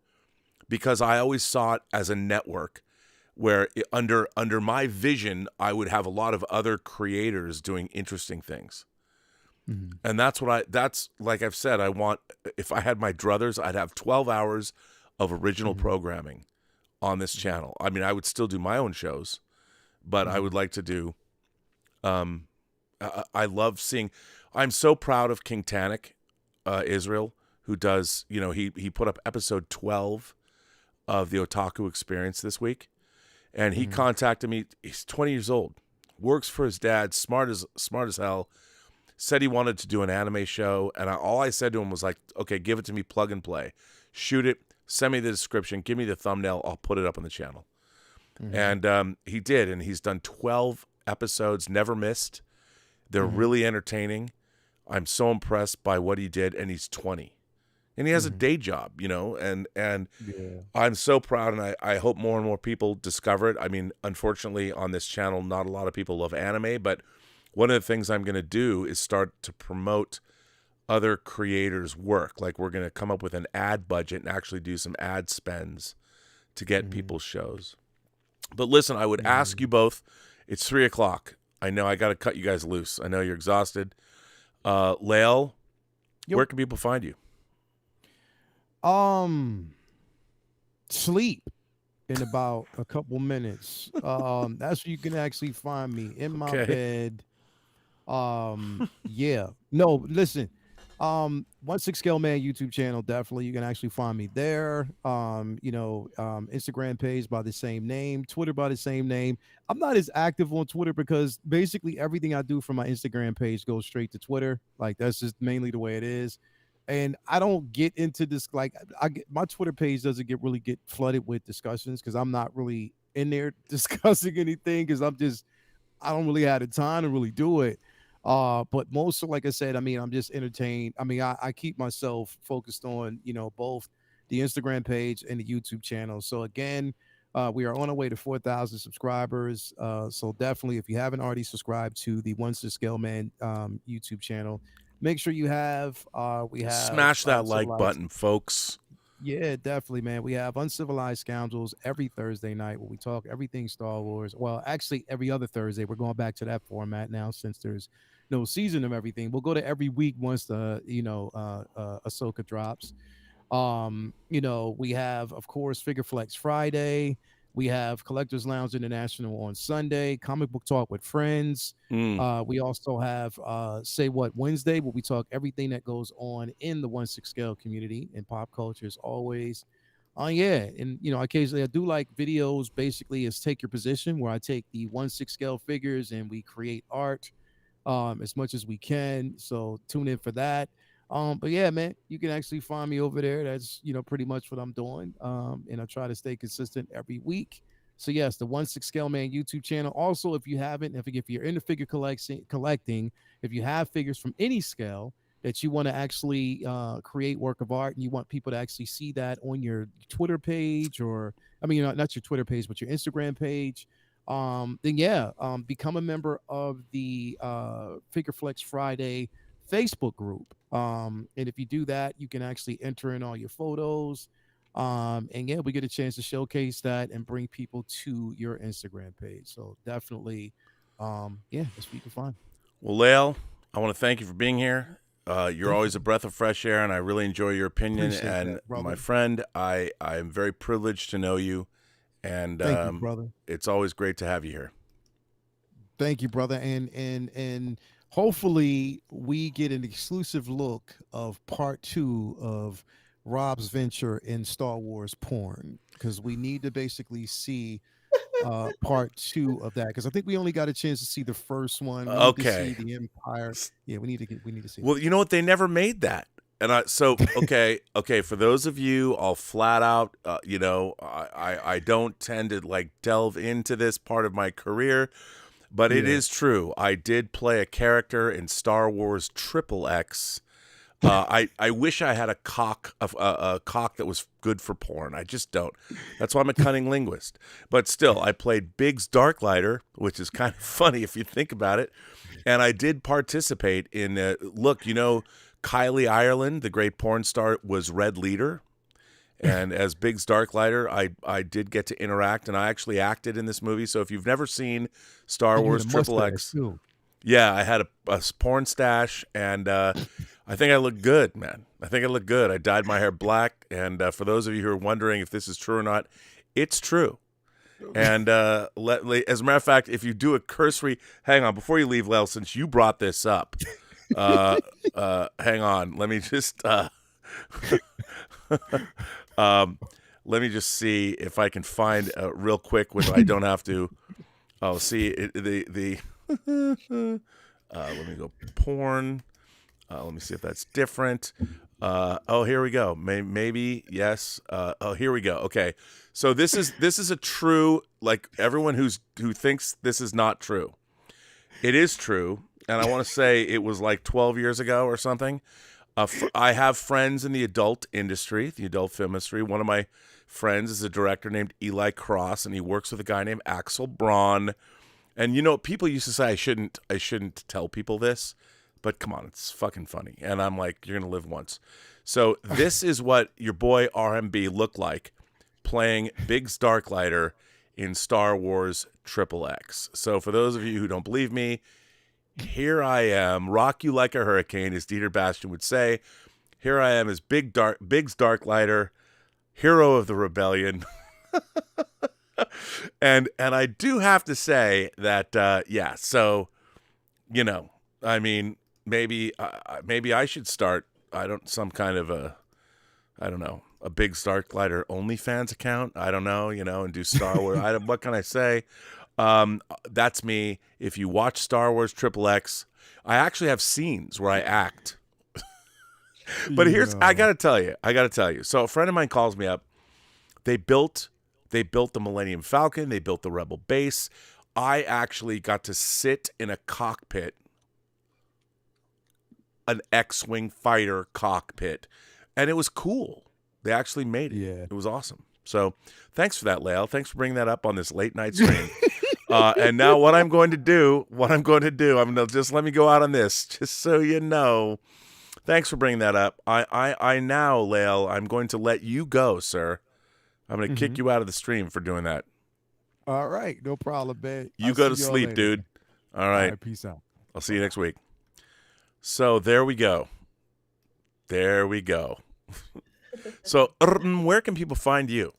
because I always saw it as a network where under my vision, I would have a lot of other creators doing interesting things. Mm-hmm. And that's like I've said, if I had my druthers, I'd have 12 hours of original programming on this channel. I mean, I would still do my own shows, but I would like to do, I love seeing, I'm so proud of King Tannic, Israel, who does, he put up episode 12 of the Otaku Experience this week. And he contacted me. He's 20 years old, works for his dad, smart as hell, said he wanted to do an anime show. And all I said to him was like, okay, give it to me, plug and play. Shoot it, send me the description, give me the thumbnail, I'll put it up on the channel. And he did, and he's done 12 episodes, never missed. They're really entertaining. I'm so impressed by what he did, and he's 20. And he has a day job, and I'm so proud, and I hope more and more people discover it. I mean, unfortunately, on this channel, not a lot of people love anime, but one of the things I'm going to do is start to promote other creators' work. Like, we're going to come up with an ad budget and actually do some ad spends to get people's shows. But listen, I would ask you both, it's 3:00. I know I got to cut you guys loose. I know you're exhausted. Lael, where can people find you? Sleep in about a couple minutes. That's where you can actually find me, in my bed. Yeah. No, listen. 1/6 Scale Man YouTube channel, definitely. You can actually find me there. Instagram page by the same name, Twitter by the same name. I'm not as active on Twitter because basically everything I do from my Instagram page goes straight to Twitter. Like, that's just mainly the way it is. And I don't get into this, like, my Twitter page doesn't get flooded with discussions because I'm not really in there discussing anything because I don't really have the time to really do it. But most of, like I said, I mean, I'm just entertained. I mean, I keep myself focused on, both the Instagram page and the YouTube channel. So again, we are on our way to 4,000 subscribers. So definitely, if you haven't already subscribed to the 1/6 Scale Man YouTube channel, make sure you have. We have smash that like button, folks. Yeah, definitely, man. We have Uncivilized Scoundrels every Thursday night where we talk everything Star Wars. Well, actually, every other Thursday. We're going back to that format now since there's no season of everything. We'll go to every week once the Ahsoka drops. We have, of course, Figure Flex Friday. We have Collectors Lounge International on Sunday, Comic Book Talk with Friends. We also have Say What Wednesday, where we talk everything that goes on in the 1/6 Scale community and pop culture as always. And occasionally I do like videos. Basically, is Take Your Position, where I take the 1/6 Scale figures and we create art as much as we can. So tune in for that. But yeah, man, you can actually find me over there. That's, pretty much what I'm doing. And I try to stay consistent every week. So yes, the 1/6 Scale Man YouTube channel. Also, if you're into figure collecting, if you have figures from any scale that you want to actually create work of art and you want people to actually see that on your Twitter page, or, not your Twitter page, but your Instagram page, then become a member of the Figure Flex Friday Facebook group. And if you do that, you can actually enter in all your photos. We get a chance to showcase that and bring people to your Instagram page. So definitely, that's what you can find. Well, Lael, I want to thank you for being here. You're always a breath of fresh air, and I really enjoy your opinion. Appreciate And that, brother. my friend, I'm very privileged to know you, and Thank you, brother. it's always great to have you here. Thank you, brother. And hopefully we get an exclusive look of part 2 of Rob's venture in Star Wars porn, because we need to basically see part 2 of that, because I think we only got a chance to see the first one. We need to see the Empire. Yeah, we need to see. Well, you know what? They never made that. And okay, for those of you, I'll flat out, I don't tend to like delve into this part of my career, but it is true. I did play a character in Star Wars XXX. I wish I had a cock that was good for porn. I just don't. That's why I'm a cunning linguist. But still, I played Biggs Darklighter, which is kind of funny if you think about it. And I did participate in Kylie Ireland, the great porn star, was Red Leader. And as Biggs Darklighter, I did get to interact, and I actually acted in this movie. So if you've never seen Star Wars XXX, yeah, I had a porn stash, and I think I look good, man. I think I look good. I dyed my hair black, and for those of you who are wondering if this is true or not, it's true. And as a matter of fact, if you do a cursory, hang on, before you leave, Lael, since you brought this up, hang on, let me just let me just see if I can find real quick when I don't have to. Oh, see the let me go porn. Let me see if that's different. Oh, here we go. Maybe yes. Oh, here we go. Okay, so this is a true, like everyone who thinks this is not true. It is true, and I want to say it was like 12 years ago or something. I have friends in the adult industry, the adult film industry. One of my friends is a director named Eli Cross, and he works with a guy named Axel Braun. And people used to say I shouldn't tell people this, but come on, it's fucking funny. And I'm like, you're gonna live once. So this is what your boy RMB looked like playing Biggs Darklighter in Star Wars XXX. So for those of you who don't believe me, here I am, rock you like a hurricane, as Dieter Bastian would say. Here I am as Biggs Darklighter, hero of the rebellion. and I do have to say that, so, I mean, maybe I should start, a Biggs Darklighter OnlyFans account. I don't know, and do Star Wars. What can I say? That's me. If you watch Star Wars XXX, I actually have scenes where I act. But I gotta tell you. So a friend of mine calls me up. They built the Millennium Falcon. They built the Rebel base. I actually got to sit in a cockpit, an X-Wing fighter cockpit, and it was cool. They actually made it. Yeah. It was awesome. So thanks for that, Lael. Thanks for bringing that up on this late night stream. And now what I'm going to do, I'm going to just let me go out on this, just so you know. Thanks for bringing that up. I now, Lael, I'm going to let you go, sir. I'm going to kick you out of the stream for doing that. All right. No problem, man. You go to sleep, dude. All right. Peace out. I'll see you next week. So there we go. So where can people find you?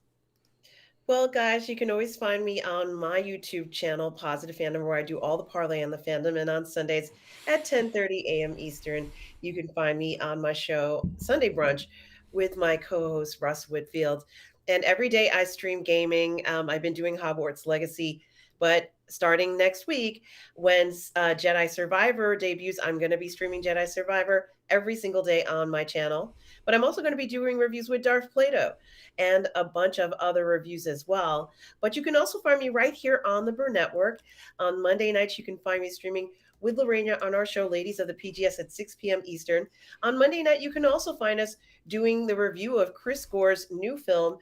Well, guys, you can always find me on my YouTube channel, Positive Fandom, where I do all the parlay on the fandom. And on Sundays at 10:30 a.m. Eastern, you can find me on my show, Sunday Brunch, with my co-host, Russ Whitfield. And every day I stream gaming. I've been doing Hogwarts Legacy, but starting next week, when Jedi Survivor debuts, I'm going to be streaming Jedi Survivor every single day on my channel. But I'm also going to be doing reviews with Darth Plato and a bunch of other reviews as well. But you can also find me right here on the Burnettwork. On Monday nights, you can find me streaming with Lorena on our show, Ladies of the PGS, at 6 p.m. Eastern. On Monday night, you can also find us doing the review of Chris Gore's new film,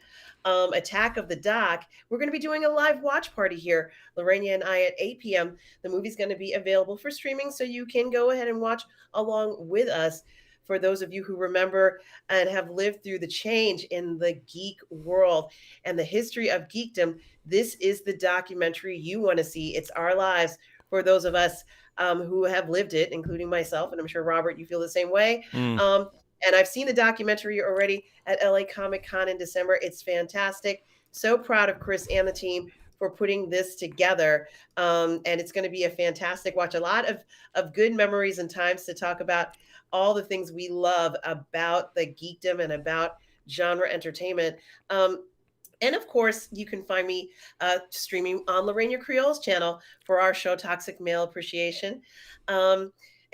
Attack of the Dock. We're going to be doing a live watch party here, Lorena and I, at 8 p.m. The movie's going to be available for streaming, so you can go ahead and watch along with us. For those of you who remember and have lived through the change in the geek world and the history of geekdom, this is the documentary you want to see. It's our lives for those of us who have lived it, including myself. And I'm sure, Robert, you feel the same way. Mm. And I've seen the documentary already at LA Comic Con in December. It's fantastic. So proud of Chris and the team for putting this together. And it's going to be a fantastic watch. A lot of good memories and times to talk about all the things we love about the geekdom and about genre entertainment. And of course, you can find me streaming on Lorraine Creole's channel for our show, Toxic Male Appreciation. And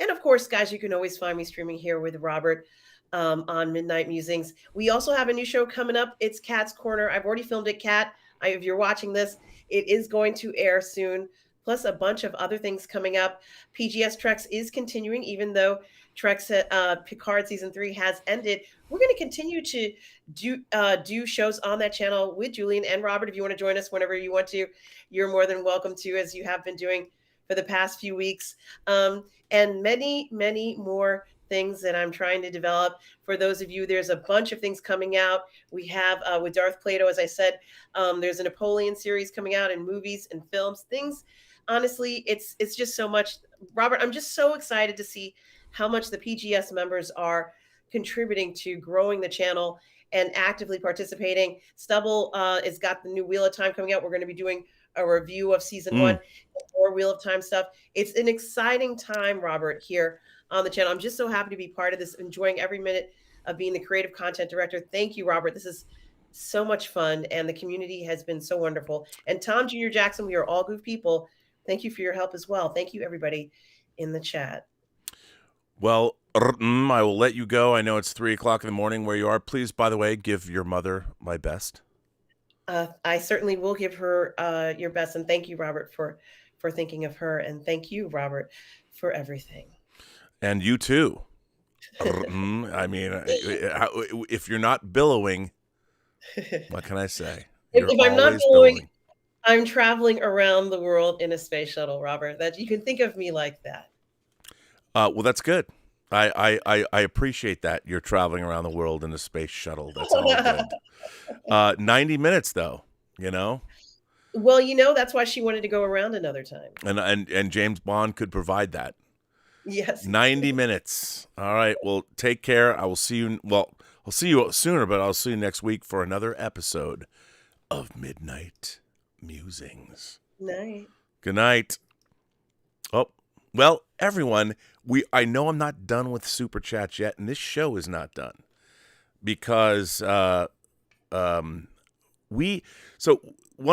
of course, guys, you can always find me streaming here with Robert on Midnight Musings. We also have a new show coming up. It's Cat's Corner. I've already filmed it, Cat. If you're watching this, it is going to air soon. Plus a bunch of other things coming up. PGS Treks is continuing, even though Treks Picard Season 3 has ended. We're going to continue to do shows on that channel with Julian and Robert. If you want to join us whenever you want to, you're more than welcome to, as you have been doing for the past few weeks. And many, many more things that I'm trying to develop. For those of you, there's a bunch of things coming out. We have with Darth Plato, as I said, there's a Napoleon series coming out in movies and films. Things, honestly, it's just so much. Robert, I'm just so excited to see how much the PGS members are contributing to growing the channel and actively participating. Stubble has got the new Wheel of Time coming out. We're going to be doing a review of season 1 or Wheel of Time stuff. It's an exciting time, Robert, here on the channel. I'm just so happy to be part of this, enjoying every minute of being the creative content director. Thank you, Robert. This is so much fun, and the community has been so wonderful. And Tom Jr. Jackson, we are all good people. Thank you for your help as well. Thank you, everybody in the chat. Well, I will let you go. I know it's 3 o'clock in the morning where you are. Please, by the way, give your mother my best. I certainly will give her your best. And thank you, Robert, for thinking of her. And thank you, Robert, for everything. And you too. I mean, if you're not billowing, what can I say? If I'm not billowing, I'm traveling around the world in a space shuttle, Robert. That you can think of me like that. Well, that's good. I appreciate that you're traveling around the world in a space shuttle. That's all good. 90 minutes, though, you know? Well, you know, that's why she wanted to go around another time. And James Bond could provide that. Yes. 90 minutes. All right. Well, take care. I will see you. Well, I'll see you sooner, but I'll see you next week for another episode of Midnight Musings. Night. Good night. Oh, well, everyone, I know I'm not done with Super Chats yet, and this show is not done because so one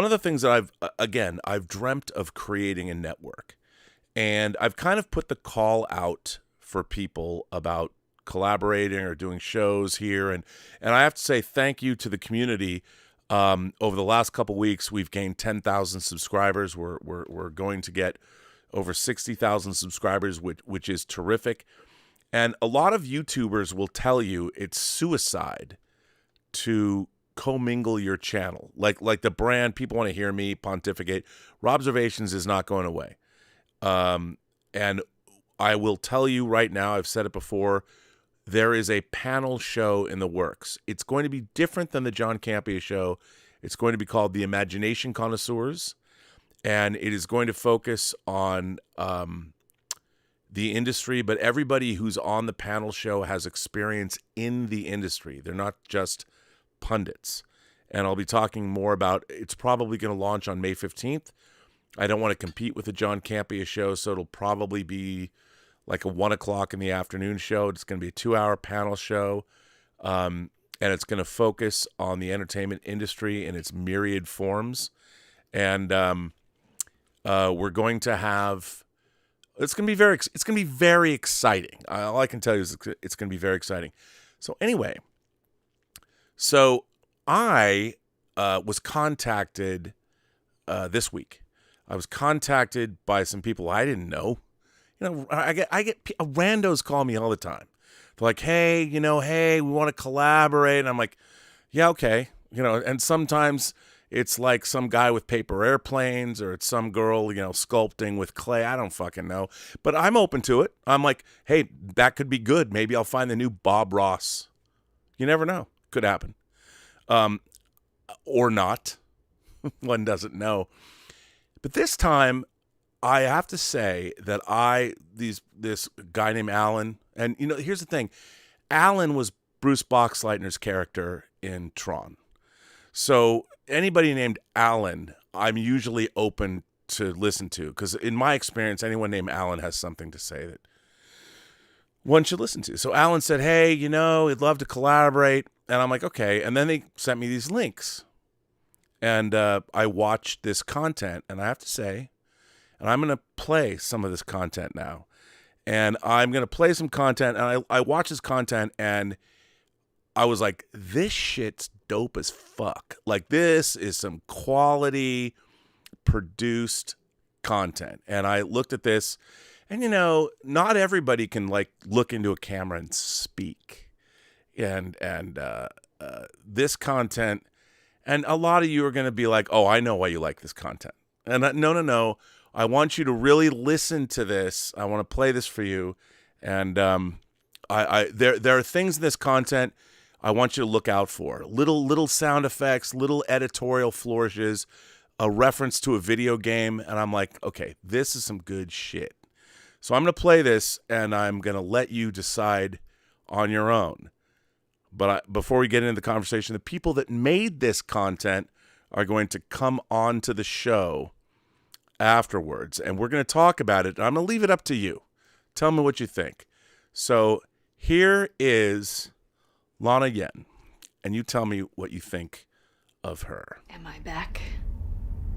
of the things that I've dreamt of creating a network, and I've kind of put the call out for people about collaborating or doing shows here, and I have to say thank you to the community. Over the last couple weeks, we've gained 10,000 subscribers. We're going to get over 60,000 subscribers, which is terrific. And a lot of YouTubers will tell you it's suicide to commingle your channel. Like the brand, people want to hear me pontificate. Robservations is not going away. And I will tell you right now, I've said it before, there is a panel show in the works. It's going to be different than the John Campea show. It's going to be called The Imagination Connoisseurs. And it is going to focus on the industry, but everybody who's on the panel show has experience in the industry. They're not just pundits. And I'll be talking more about, it's probably going to launch on May 15th. I don't want to compete with the John Campea show, so it'll probably be like a 1 o'clock in the afternoon show. It's going to be a 2-hour panel show. And it's going to focus on the entertainment industry in its myriad forms. And we're going to have, it's going to be very exciting. All I can tell you is it's going to be very exciting. So anyway, I was contacted this week. I was contacted by some people I didn't know. You know, I get randos call me all the time. They're like, hey, we want to collaborate. And I'm like, yeah, okay. And sometimes it's like some guy with paper airplanes, or it's some girl, sculpting with clay. I don't fucking know. But I'm open to it. I'm like, hey, that could be good. Maybe I'll find the new Bob Ross. You never know. Could happen. Or not. One doesn't know. But this time, I have to say that this guy named Alan, and here's the thing, Alan was Bruce Boxleitner's character in Tron. So anybody named Alan, I'm usually open to listen to, because in my experience, anyone named Alan has something to say that one should listen to. So Alan said, hey, he'd love to collaborate. And I'm like, okay. And then they sent me these links. And I watched this content, and I have to say, and I'm going to play some of this content now. And I'm going to play some content, and I watched this content, and I was like, this shit's dope as fuck. Like, this is some quality produced content. And I looked at this, and not everybody can like look into a camera and speak. And this content, and a lot of you are going to be like, oh, I know why you like this content. And no. I want you to really listen to this. I want to play this for you. And there are things in this content I want you to look out for. Little sound effects, little editorial flourishes, a reference to a video game. And I'm like, okay, this is some good shit. So I'm going to play this, and I'm going to let you decide on your own. But before we get into the conversation, the people that made this content are going to come on to the show afterwards, and we're going to talk about it. I'm going to leave it up to you. Tell me what you think. So here is Lana Yen, and you tell me what you think of her. Am I back?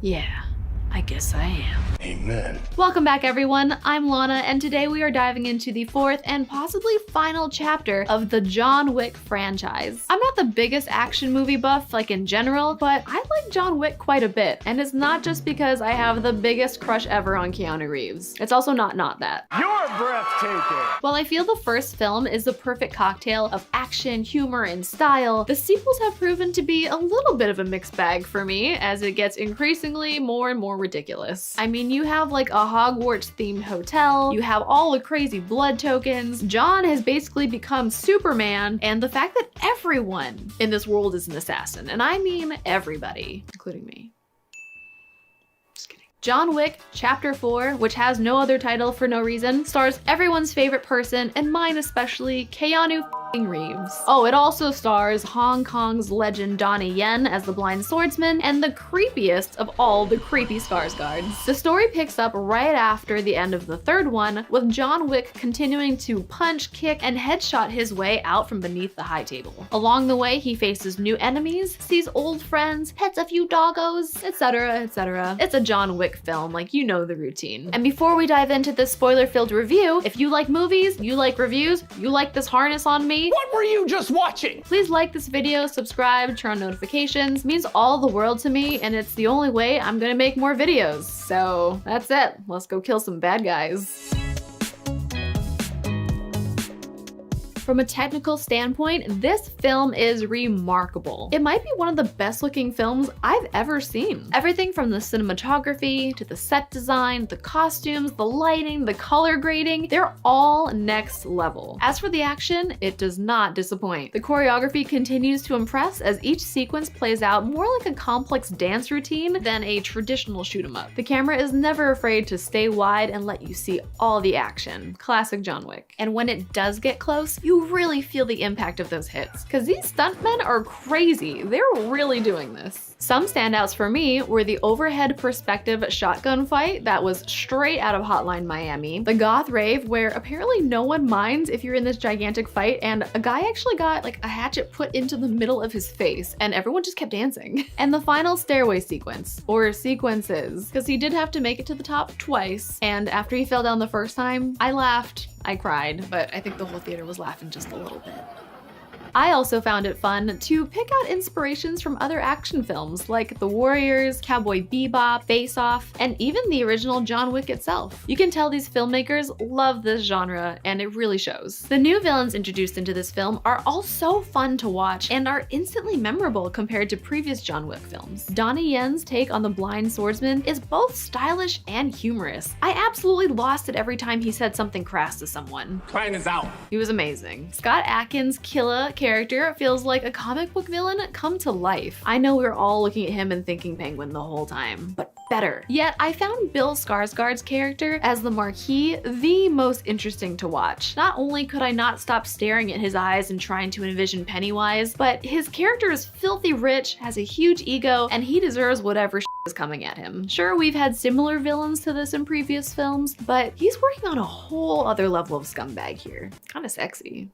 Yeah, I guess I am. Amen. Welcome back, everyone. I'm Lana, and today we are diving into the fourth and possibly final chapter of the John Wick franchise. I'm not the biggest action movie buff, like in general, but I like John Wick quite a bit, and it's not just because I have the biggest crush ever on Keanu Reeves. It's also not that. You're breathtaking! While I feel the first film is the perfect cocktail of action, humor, and style, the sequels have proven to be a little bit of a mixed bag for me, as it gets increasingly more and more ridiculous. I mean, you have like a Hogwarts-themed hotel, you have all the crazy blood tokens, John has basically become Superman, and the fact that everyone in this world is an assassin, and I mean everybody, including me. John Wick Chapter 4, which has no other title for no reason, stars everyone's favorite person, and mine especially, Keanu Reeves. Oh, it also stars Hong Kong's legend Donnie Yen as the blind swordsman, and the creepiest of all the creepy Skarsgårds. The story picks up right after the end of the third one, with John Wick continuing to punch, kick, and headshot his way out from beneath the high table. Along the way, he faces new enemies, sees old friends, pets a few doggos, etc, etc. It's a John Wick film, like, you know the routine. And before we dive into this spoiler-filled review, if you like movies, you like reviews, you like this harness on me, What were you just watching? please like this video, subscribe, turn on notifications. It means all the world to me, and it's the only way I'm gonna make more videos. So that's it. Let's go kill some bad guys. From a technical standpoint, this film is remarkable. It might be one of the best looking films I've ever seen. Everything from the cinematography to the set design, the costumes, the lighting, the color grading, they're all next level. As for the action, it does not disappoint. The choreography continues to impress as each sequence plays out more like a complex dance routine than a traditional shoot 'em up. The camera is never afraid to stay wide and let you see all the action. Classic John Wick. And when it does get close, you really feel the impact of those hits, because these stuntmen are crazy. They're really doing this. Some standouts for me were the overhead perspective shotgun fight that was straight out of Hotline Miami, the goth rave where apparently no one minds if you're in this gigantic fight, and a guy actually got like a hatchet put into the middle of his face and everyone just kept dancing. And the final stairway sequence, or sequences, because he did have to make it to the top twice, and after he fell down the first time, I laughed, I cried, but I think the whole theater was laughing just a little bit. I also found it fun to pick out inspirations from other action films like The Warriors, Cowboy Bebop, Face Off, and even the original John Wick itself. You can tell these filmmakers love this genre, and it really shows. The new villains introduced into this film are all so fun to watch and are instantly memorable compared to previous John Wick films. Donnie Yen's take on the blind swordsman is both stylish and humorous. I absolutely lost it every time he said something crass to someone. Plan is out. He was amazing. Scott Adkins' Killa character feels like a comic book villain come to life. I know we were all looking at him and thinking Penguin the whole time, but better. Yet I found Bill Skarsgård's character as the Marquis the most interesting to watch. Not only could I not stop staring at his eyes and trying to envision Pennywise, but his character is filthy rich, has a huge ego, and he deserves whatever is coming at him. Sure, we've had similar villains to this in previous films, but he's working on a whole other level of scumbag here. Kinda sexy.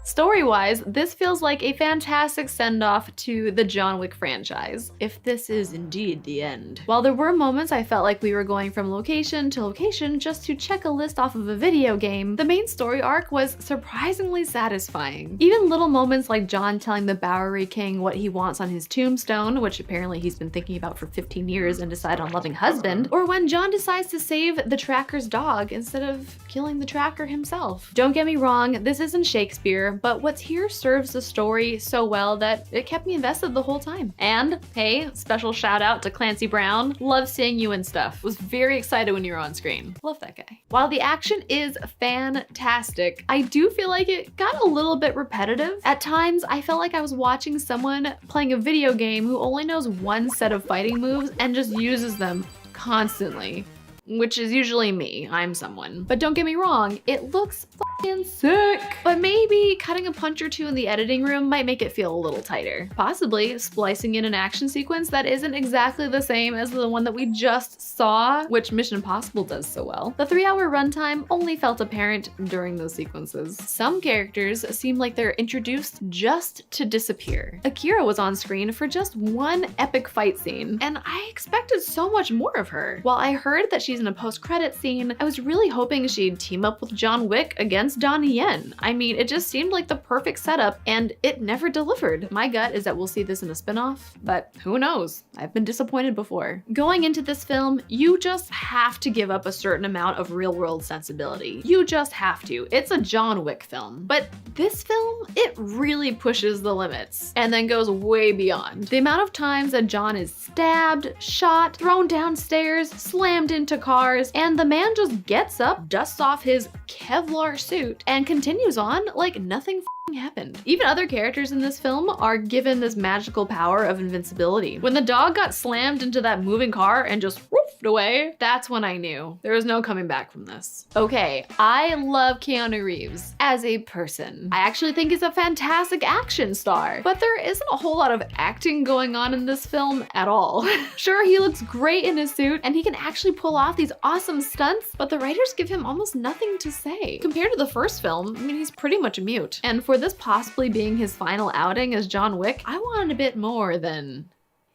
Story-wise, this feels like a fantastic send-off to the John Wick franchise, if this is indeed the end. While there were moments I felt like we were going from location to location just to check a list off of a video game, the main story arc was surprisingly satisfying. Even little moments like John telling the Bowery King what he wants on his tombstone, which apparently he's been thinking about for 15 years and decide on loving husband, or when John decides to save the tracker's dog instead of killing the tracker himself. Don't get me wrong, this isn't Shakespeare, but what's here serves the story so well that it kept me invested the whole time. And hey, special shout out to Clancy Brown. Love seeing you and stuff. Was very excited when you were on screen. Love that guy. While the action is fantastic, I do feel like it got a little bit repetitive. At times, I felt like I was watching someone playing a video game who only knows one set of fighting moves and just uses them constantly. Which is usually me, I'm someone. But don't get me wrong, it looks fucking sick. But maybe cutting a punch or two in the editing room might make it feel a little tighter. Possibly splicing in an action sequence that isn't exactly the same as the one that we just saw, which Mission Impossible does so well. The 3-hour runtime only felt apparent during those sequences. Some characters seem like they're introduced just to disappear. Akira was on screen for just one epic fight scene, and I expected so much more of her. While I heard that she's in a post-credit scene, I was really hoping she'd team up with John Wick against Donnie Yen. I mean, it just seemed like the perfect setup, and it never delivered. My gut is that we'll see this in a spin-off, but who knows? I've been disappointed before. Going into this film, you just have to give up a certain amount of real-world sensibility. You just have to. It's a John Wick film. But this film, it really pushes the limits, and then goes way beyond. The amount of times that John is stabbed, shot, thrown downstairs, slammed into cars, and the man just gets up, dusts off his Kevlar suit, and continues on like nothing happened. Even other characters in this film are given this magical power of invincibility. When the dog got slammed into that moving car and just woofed away, that's when I knew there was no coming back from this. Okay, I love Keanu Reeves as a person. I actually think he's a fantastic action star, but there isn't a whole lot of acting going on in this film at all. Sure, he looks great in his suit and he can actually pull off these awesome stunts, but the writers give him almost nothing to say. Compared to the first film, I mean, he's pretty much mute. And for this possibly being his final outing as John Wick, I wanted a bit more than,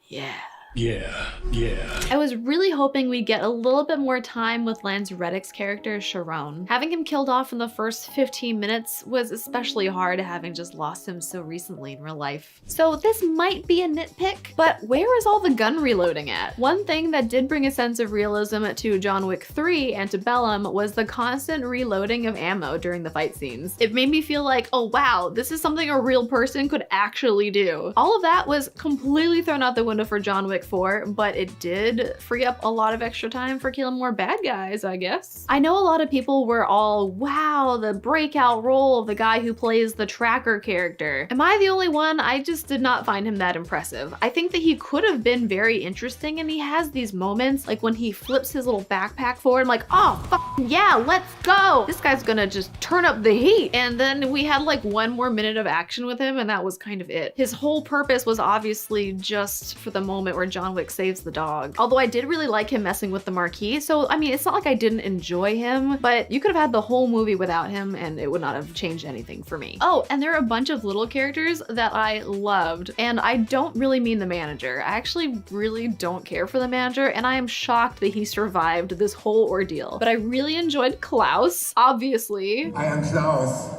yeah. I was really hoping we'd get a little bit more time with Lance Reddick's character, Sharon. Having him killed off in the first 15 minutes was especially hard, having just lost him so recently in real life. So this might be a nitpick, but where is all the gun reloading at? One thing that did bring a sense of realism to John Wick 3 Antebellum was the constant reloading of ammo during the fight scenes. It made me feel like, oh wow, this is something a real person could actually do. All of that was completely thrown out the window for John Wick 4, but it did free up a lot of extra time for killing more bad guys, I guess. I know a lot of people were all, wow, the breakout role of the guy who plays the tracker character. Am I the only one? I just did not find him that impressive. I think that he could have been very interesting, and he has these moments like when he flips his little backpack forward, I'm like, oh, yeah, let's go. This guy's gonna just turn up the heat. And then we had like one more minute of action with him, and that was kind of it. His whole purpose was obviously just for the moment where John Wick saves the dog. Although I did really like him messing with the Marquis, so I mean, it's not like I didn't enjoy him, but you could have had the whole movie without him and it would not have changed anything for me. Oh, and there are a bunch of little characters that I loved, and I don't really mean the manager. I actually really don't care for the manager, and I am shocked that he survived this whole ordeal. But I really enjoyed Klaus, obviously. I am Klaus.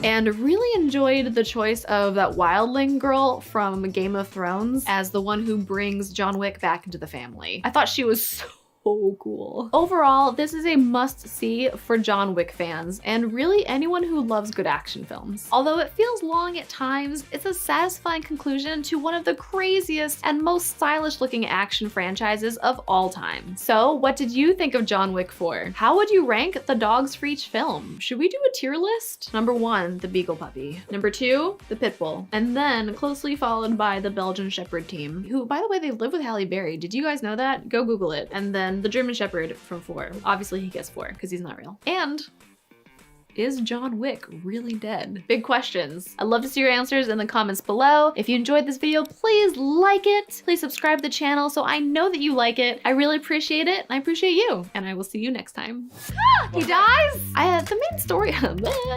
And really enjoyed the choice of that wildling girl from Game of Thrones as the one who brings John Wick back into the family. I thought she was so so cool. Overall, this is a must-see for John Wick fans and really anyone who loves good action films. Although it feels long at times, it's a satisfying conclusion to one of the craziest and most stylish-looking action franchises of all time. So, what did you think of John Wick 4? How would you rank the dogs for each film? Should we do a tier list? Number 1, the Beagle Puppy. Number 2, the Pitbull. And then closely followed by the Belgian Shepherd team, who, by the way, they live with Halle Berry. Did you guys know that? Go Google it. And then the German Shepherd from 4. Obviously he gets 4 because he's not real. And is John Wick really dead? Big questions. I'd love to see your answers in the comments below. If you enjoyed this video, please like it. Please subscribe to the channel so I know that you like it. I really appreciate it. I appreciate you. And I will see you next time. He dies? The main story,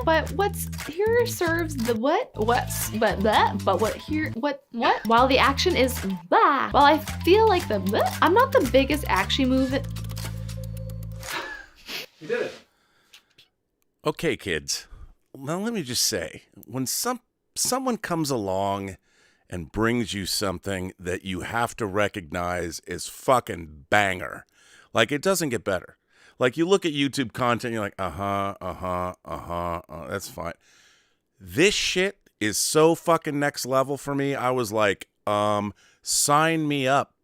but what's here serves the what? What's, but that, but what here, what? While the action is blah, while I feel like I'm not the biggest action movie. You did it. Okay, kids. Well, let me just say, when someone comes along and brings you something that you have to recognize is fucking banger, like it doesn't get better. Like you look at YouTube content, you're like, that's fine. This shit is so fucking next level for me. I was like, sign me up.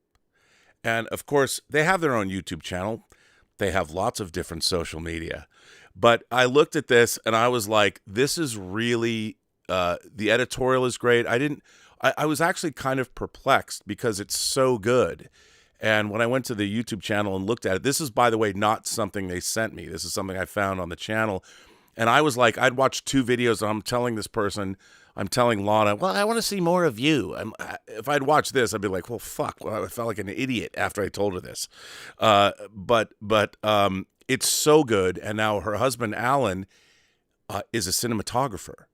And of course, they have their own YouTube channel. They have lots of different social media. But I looked at this and I was like, this is really, the editorial is great. I was actually kind of perplexed because it's so good. And when I went to the YouTube channel and looked at it, this is, by the way, not something they sent me. This is something I found on the channel. And I was like, I'd watched 2 videos and I'm telling this person, I'm telling Lana, well, I want to see more of you. If I'd watched this, I'd be like, well, fuck. Well, I felt like an idiot after I told her this. But it's so good. And now her husband, Alan, is a cinematographer.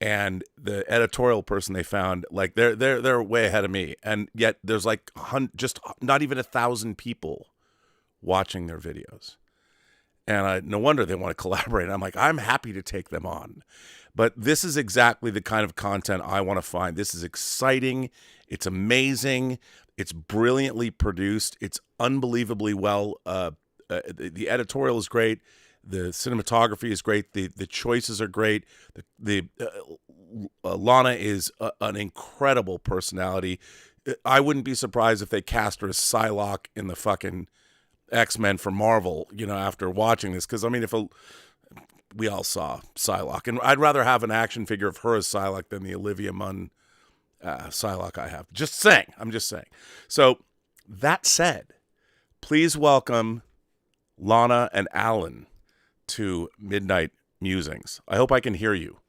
And the editorial person they found, like they're way ahead of me. And yet there's like just not even 1,000 people watching their videos. And no wonder they want to collaborate. I'm like, I'm happy to take them on. But this is exactly the kind of content I want to find. This is exciting. It's amazing. It's brilliantly produced. It's unbelievably well. The editorial is great. The cinematography is great. The choices are great. Lana is an incredible personality. I wouldn't be surprised if they cast her as Psylocke in the fucking X-Men for Marvel, after watching this. Because, I mean, we all saw Psylocke. And I'd rather have an action figure of her as Psylocke than the Olivia Munn Psylocke I have. Just saying. I'm just saying. So, that said, please welcome Lana and Alan to Midnight Musings. I hope I can hear you.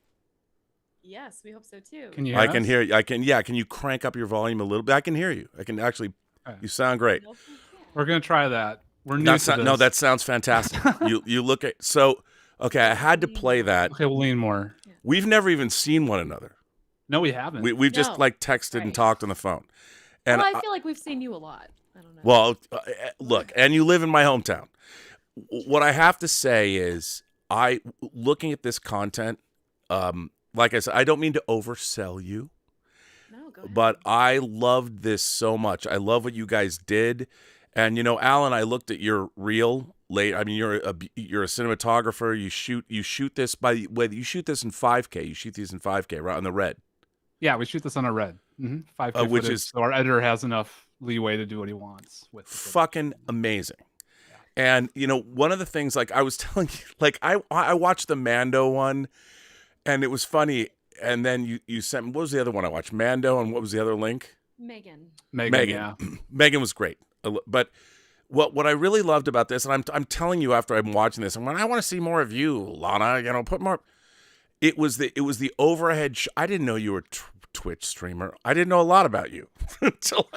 Yes, we hope so too. Can you hear I us? can hear you. Can you crank up your volume a little bit? I can hear you. I can actually, you sound great. We're going to try that. We're new to this. No, that sounds fantastic. you look at, so, okay, I had to play that. Okay, we'll lean more. We've never even seen one another. No, we haven't. We've just like texted and talked on the phone. And well, I feel like we've seen you a lot. I don't know. Well, look, and you live in my hometown. What I have to say is, looking at this content, like I said, I don't mean to oversell you. No, go ahead. But I loved this so much. I love what you guys did. And Alan, I looked at your reel late. I mean, you're a cinematographer. You shoot this you shoot this in 5K. You shoot these in 5K, right, on the red. Yeah, we shoot this on a red. 5K which footage, is so our editor has enough leeway to do what he wants with the fucking amazing. And one of the things, like I was telling you, like I watched the Mando one, and it was funny. And then you sent, what was the other one I watched? Mando, and what was the other link? Megan. Yeah. Megan was great. But what I really loved about this, and I'm telling you after I'm watching this, I want to see more of you, Lana. Put more. It was the overhead. I didn't know you were a Twitch streamer. I didn't know a lot about you until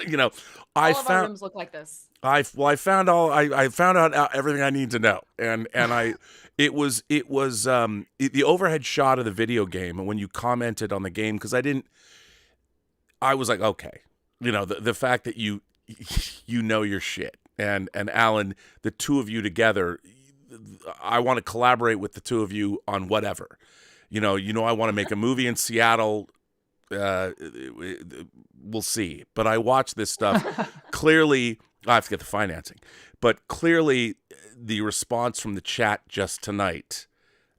All of our rooms look like this. I found out everything I need to know, and it was the overhead shot of the video game, and when you commented on the game, because I was like, okay, the fact that you know your shit, and Alan, the two of you together, I want to collaborate with the two of you on whatever, I want to make a movie in Seattle. We'll see, but I watched this stuff. Clearly, I have to get the financing. But clearly, the response from the chat just tonight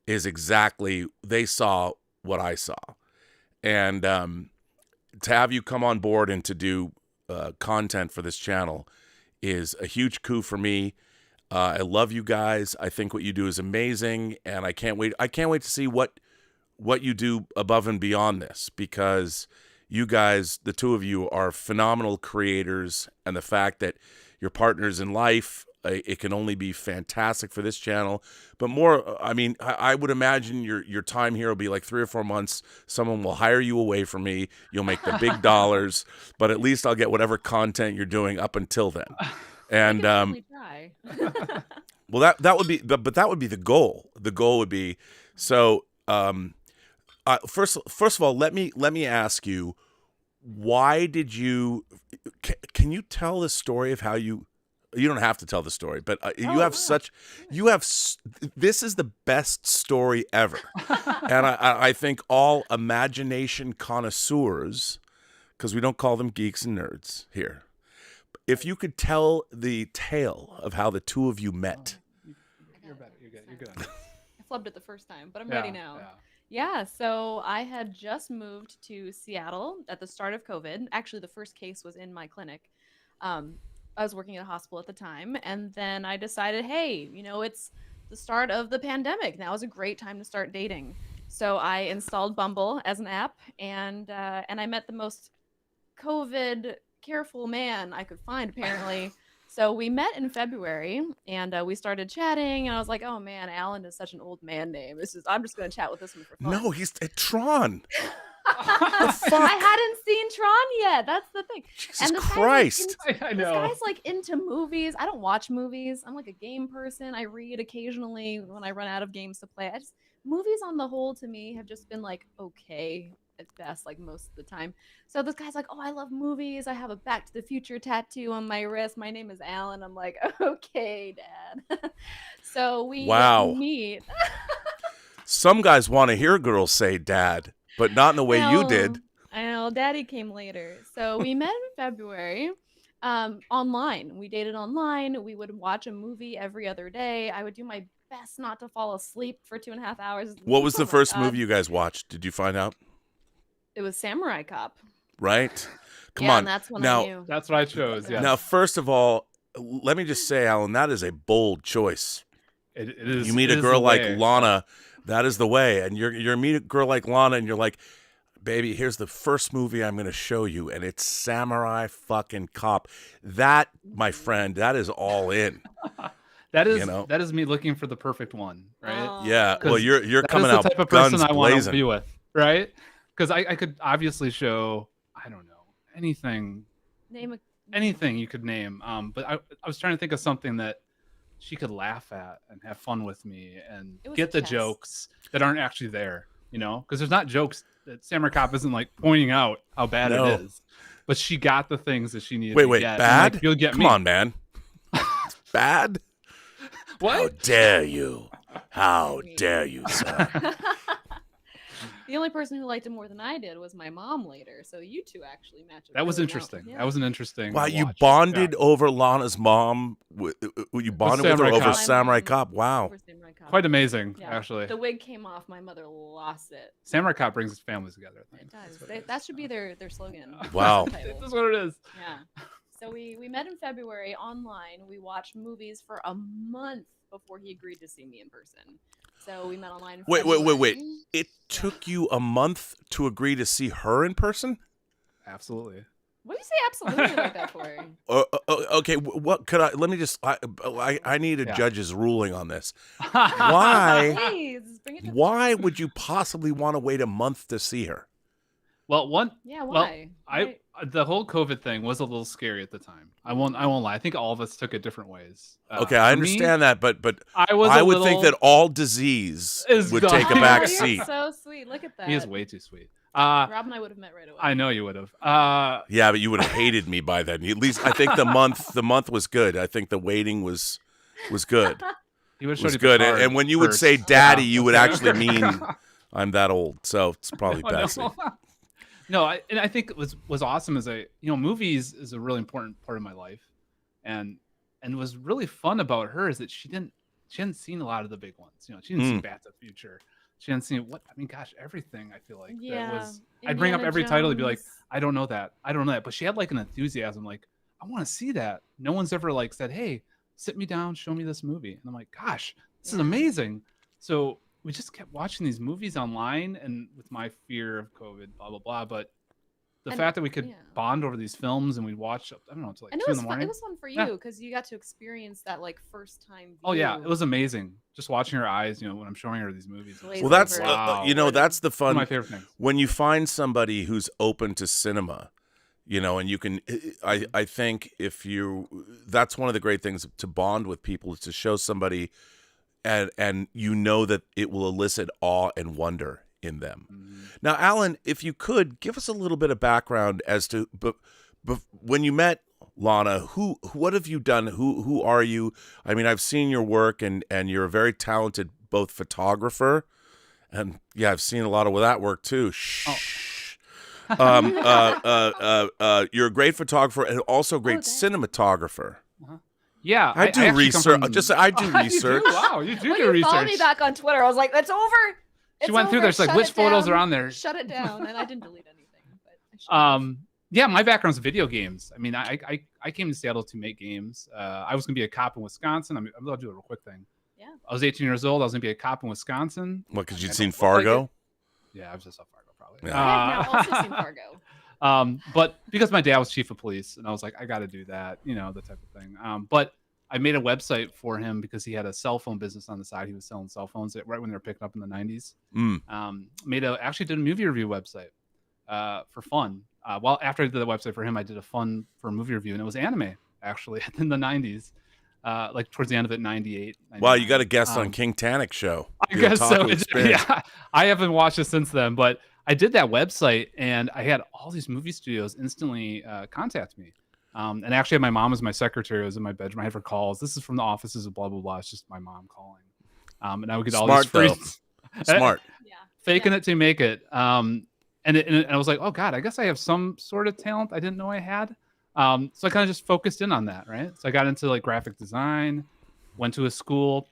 is exactly, they saw what I saw. And to have you come on board and to do content for this channel is a huge coup for me. I love you guys. I think what you do is amazing, and I can't wait. I can't wait to see what you do above and beyond this, because you guys, the two of you, are phenomenal creators, and the fact that you're partners in life, it can only be fantastic for this channel. But more, I mean, I would imagine your time here will be like 3 or 4 months. Someone will hire you away from me. You'll make the big dollars, but at least I'll get whatever content you're doing up until then. And try. well, that would be, but that would be the goal. The goal would be, so first of all, let me ask you, why did you? Can you tell the story of how you? You don't have to tell the story, but this is the best story ever. And I think all imagination connoisseurs, because we don't call them geeks and nerds here, if you could tell the tale of how the two of you met. You're better. You're good. I flubbed it the first time, but I'm ready now. Yeah, so I had just moved to Seattle at the start of COVID. Actually, the first case was in my clinic. I was working at a hospital at the time, and then I decided, hey, you know, it's the start of the pandemic. Now is a great time to start dating. So I installed Bumble as an app, and I met the most COVID careful man I could find, apparently. So we met in February, and we started chatting, and I was like, oh man, Alan is such an old man name. I'm just going to chat with this one for fun. No, he's Tron. I hadn't seen Tron yet. That's the thing. Jesus Christ. I know. This guy's like into movies. I don't watch movies. I'm like a game person. I read occasionally when I run out of games to play. Movies on the whole to me have just been like okay at best, like most of the time. So this guy's like, oh, I love movies. I have a Back to the Future tattoo on my wrist. My name is Alan. I'm like, okay, Dad. So we meet. Some guys want to hear girls say dad, but not in the way you did. I know. Daddy came later. So we met in February online. We dated online. We would watch a movie every other day. I would do my best not to fall asleep for 2.5 hours. What was the first movie you guys watched? Did you find out? It was Samurai Cop. Right? Come yeah, on. And that's when now, I knew. That's what I chose. Yeah. Now, first of all, let me just say, Alan, that is a bold choice. It is. You meet a girl like Lana, that is the way. And you meet a girl like Lana, and you're like, baby, here's the first movie I'm going to show you, and it's Samurai fucking Cop. That, my friend, that is all in. That is me looking for the perfect one, right? Oh. Yeah. Well, you're coming out the type of person guns I want to blazing. be with, right? Because I could obviously show, I don't know, anything you could name. But I was trying to think of something that she could laugh at and have fun with me and get the jokes that aren't actually there, you know? Because there's not jokes that Samurai Cop isn't like pointing out how bad it is. But she got the things that she needed to get. Bad? Like, you'll get Come on, man. Bad? What? How dare you? How dare you, sir? The only person who liked it more than I did was my mom later. So you two actually match up. That was really interesting. well. Yeah. That was an interesting. Wow, you watch. bonded over Lana's mom? You bonded with her Samurai over Cop. Samurai Cop? Wow. Over Samurai Cop. Quite amazing, Yeah. actually. The wig came off. My mother lost it. Samurai Cop brings families together. I think. It does. That should be their slogan. Wow. That's what it is. Yeah. So we met in February online. We watched movies for a month before he agreed to see me in person. So we met online. In Wait. February. It took you a month to agree to see her in person? Absolutely. What do you say absolutely like that for? Okay, what could I? Let me just. I need a judge's ruling on this. Please, bring it to Why would you possibly want to wait a month to see her? Well, Yeah, why? Well, the whole COVID thing was a little scary at the time. I won't lie. I think all of us took it different ways. Okay, I understand that, but I would think that all disease would take a back seat. You're so sweet. Look at that. He is way too sweet. Rob and I would have met right away. I know you would have. Yeah, but you would have hated me by then. At least I think the month was good. I think the waiting was good. He would was good, and when you would say "daddy," you would actually mean I'm that old. So it's probably best. No, and I think it was awesome as movies is a really important part of my life. and what was really fun about her is that she hadn't seen a lot of the big ones. You know, she didn't see Back to the Future. She hadn't seen everything. I feel like that was. I'd bring up every title to be like, I don't know that. But she had like an enthusiasm, like I want to see that. No one's ever like said, hey, sit me down, show me this movie, and I'm like, gosh, this is amazing. So we just kept watching these movies online, and with my fear of COVID, blah blah blah, but. The fact that we could bond over these films and we'd watch, I don't know, until like 2 in the morning. It was fun for you because you got to experience that like first time view. Oh yeah, it was amazing. Just watching her eyes, you know, when I'm showing her these movies. Well, that's you know, that's the fun. One of my favorite things. When you find somebody who's open to cinema, you know, and you can. I think that's one of the great things to bond with people is to show somebody, and you know that it will elicit awe and wonder in them. Now, Alan, if you could give us a little bit of background as to, but when you met Lana, what have you done? Who are you? I mean, I've seen your work, and you're a very talented both photographer, and I've seen a lot of that work too. Shh. You're a great photographer and also a great cinematographer. Yeah, I do research. I do research. Wow, you do when research. Follow me back on Twitter. I was like, that's over. She went through there. She's like, which photos are on there? Shut it down. And I didn't delete anything. But yeah, my background's video games. I mean, I came to Seattle to make games. I was going to be a cop in Wisconsin. I'm going to do a real quick thing. Yeah. I was 18 years old. I was going to be a cop in Wisconsin. What, because you'd seen Fargo? Yeah, I've just saw Fargo probably. Yeah. I have now also seen Fargo. But because my dad was chief of police, and I was like, I got to do that, you know, the type of thing. But I made a website for him because he had a cell phone business on the side. He was selling cell phones right when they were picking up in the 90s. Actually did a movie review website for fun. Well, after I did the website for him, I did a fun for a movie review, and it was anime actually in the 90s, like towards the end of it, 98. 99. Wow, you got a guest on King Tanik show. I guess so. Yeah, I haven't watched it since then, but I did that website, and I had all these movie studios instantly contact me. And actually, my mom was my secretary. I was in my bedroom. I had her calls. This is from the offices of blah blah blah. It's just my mom calling. And I would get all these free. Smart. Faking it to make it. And I was like, oh god, I guess I have some sort of talent I didn't know I had. So I kind of just focused in on that, right? So I got into like graphic design. Went to a school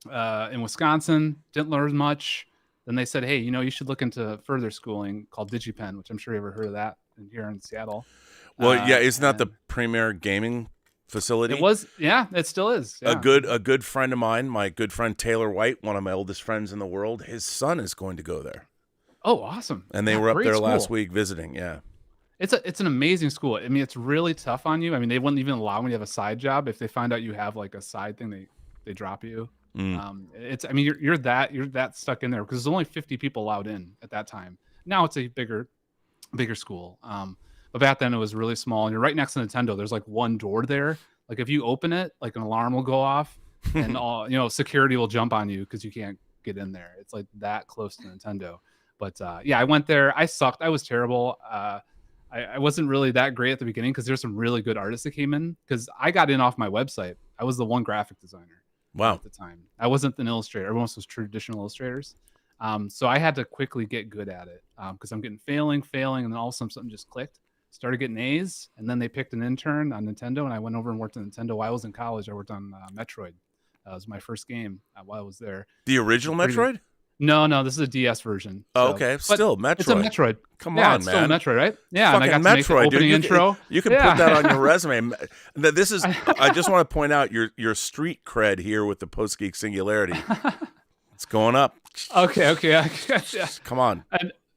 in Wisconsin. Didn't learn much. Then they said, hey, you know, you should look into further schooling called DigiPen, which I'm sure you ever heard of that here in Seattle. Well, yeah, isn't that the premier gaming facility? It was, yeah, it still is. Yeah. A good friend of mine, my good friend Taylor White, one of my oldest friends in the world, his son is going to go there. Oh, awesome! And they were up there last week visiting. Yeah, it's an amazing school. I mean, it's really tough on you. I mean, they wouldn't even allow me to have a side job if they find out you have like a side thing. They drop you. It's, I mean, you're that stuck in there because there's only 50 people allowed in at that time. Now it's a bigger school. But back then it was really small, and you're right next to Nintendo. There's like one door there. Like if you open it, like an alarm will go off, and all security will jump on you because you can't get in there. It's like that close to Nintendo. But yeah, I went there. I sucked. I was terrible. I wasn't really that great at the beginning because there's some really good artists that came in because I got in off my website. I was the one graphic designer. Wow. At the time, I wasn't an illustrator. Everyone else was traditional illustrators. So I had to quickly get good at it because I'm getting failing, and then all of a sudden something just clicked. Started getting A's, and then they picked an intern on Nintendo, and I went over and worked on Nintendo. While I was in college, I worked on Metroid. It was my first game while I was there. The original Metroid? No, this is a DS version. Oh, okay, still Metroid. It's a Metroid. Come on, it's man. Still a Metroid, right? Yeah, fucking and I got to Metroid, make the opening intro. You can put that on your resume. This is. I just want to point out your street cred here with the Post-Geek Singularity. It's going up. Okay. Come on.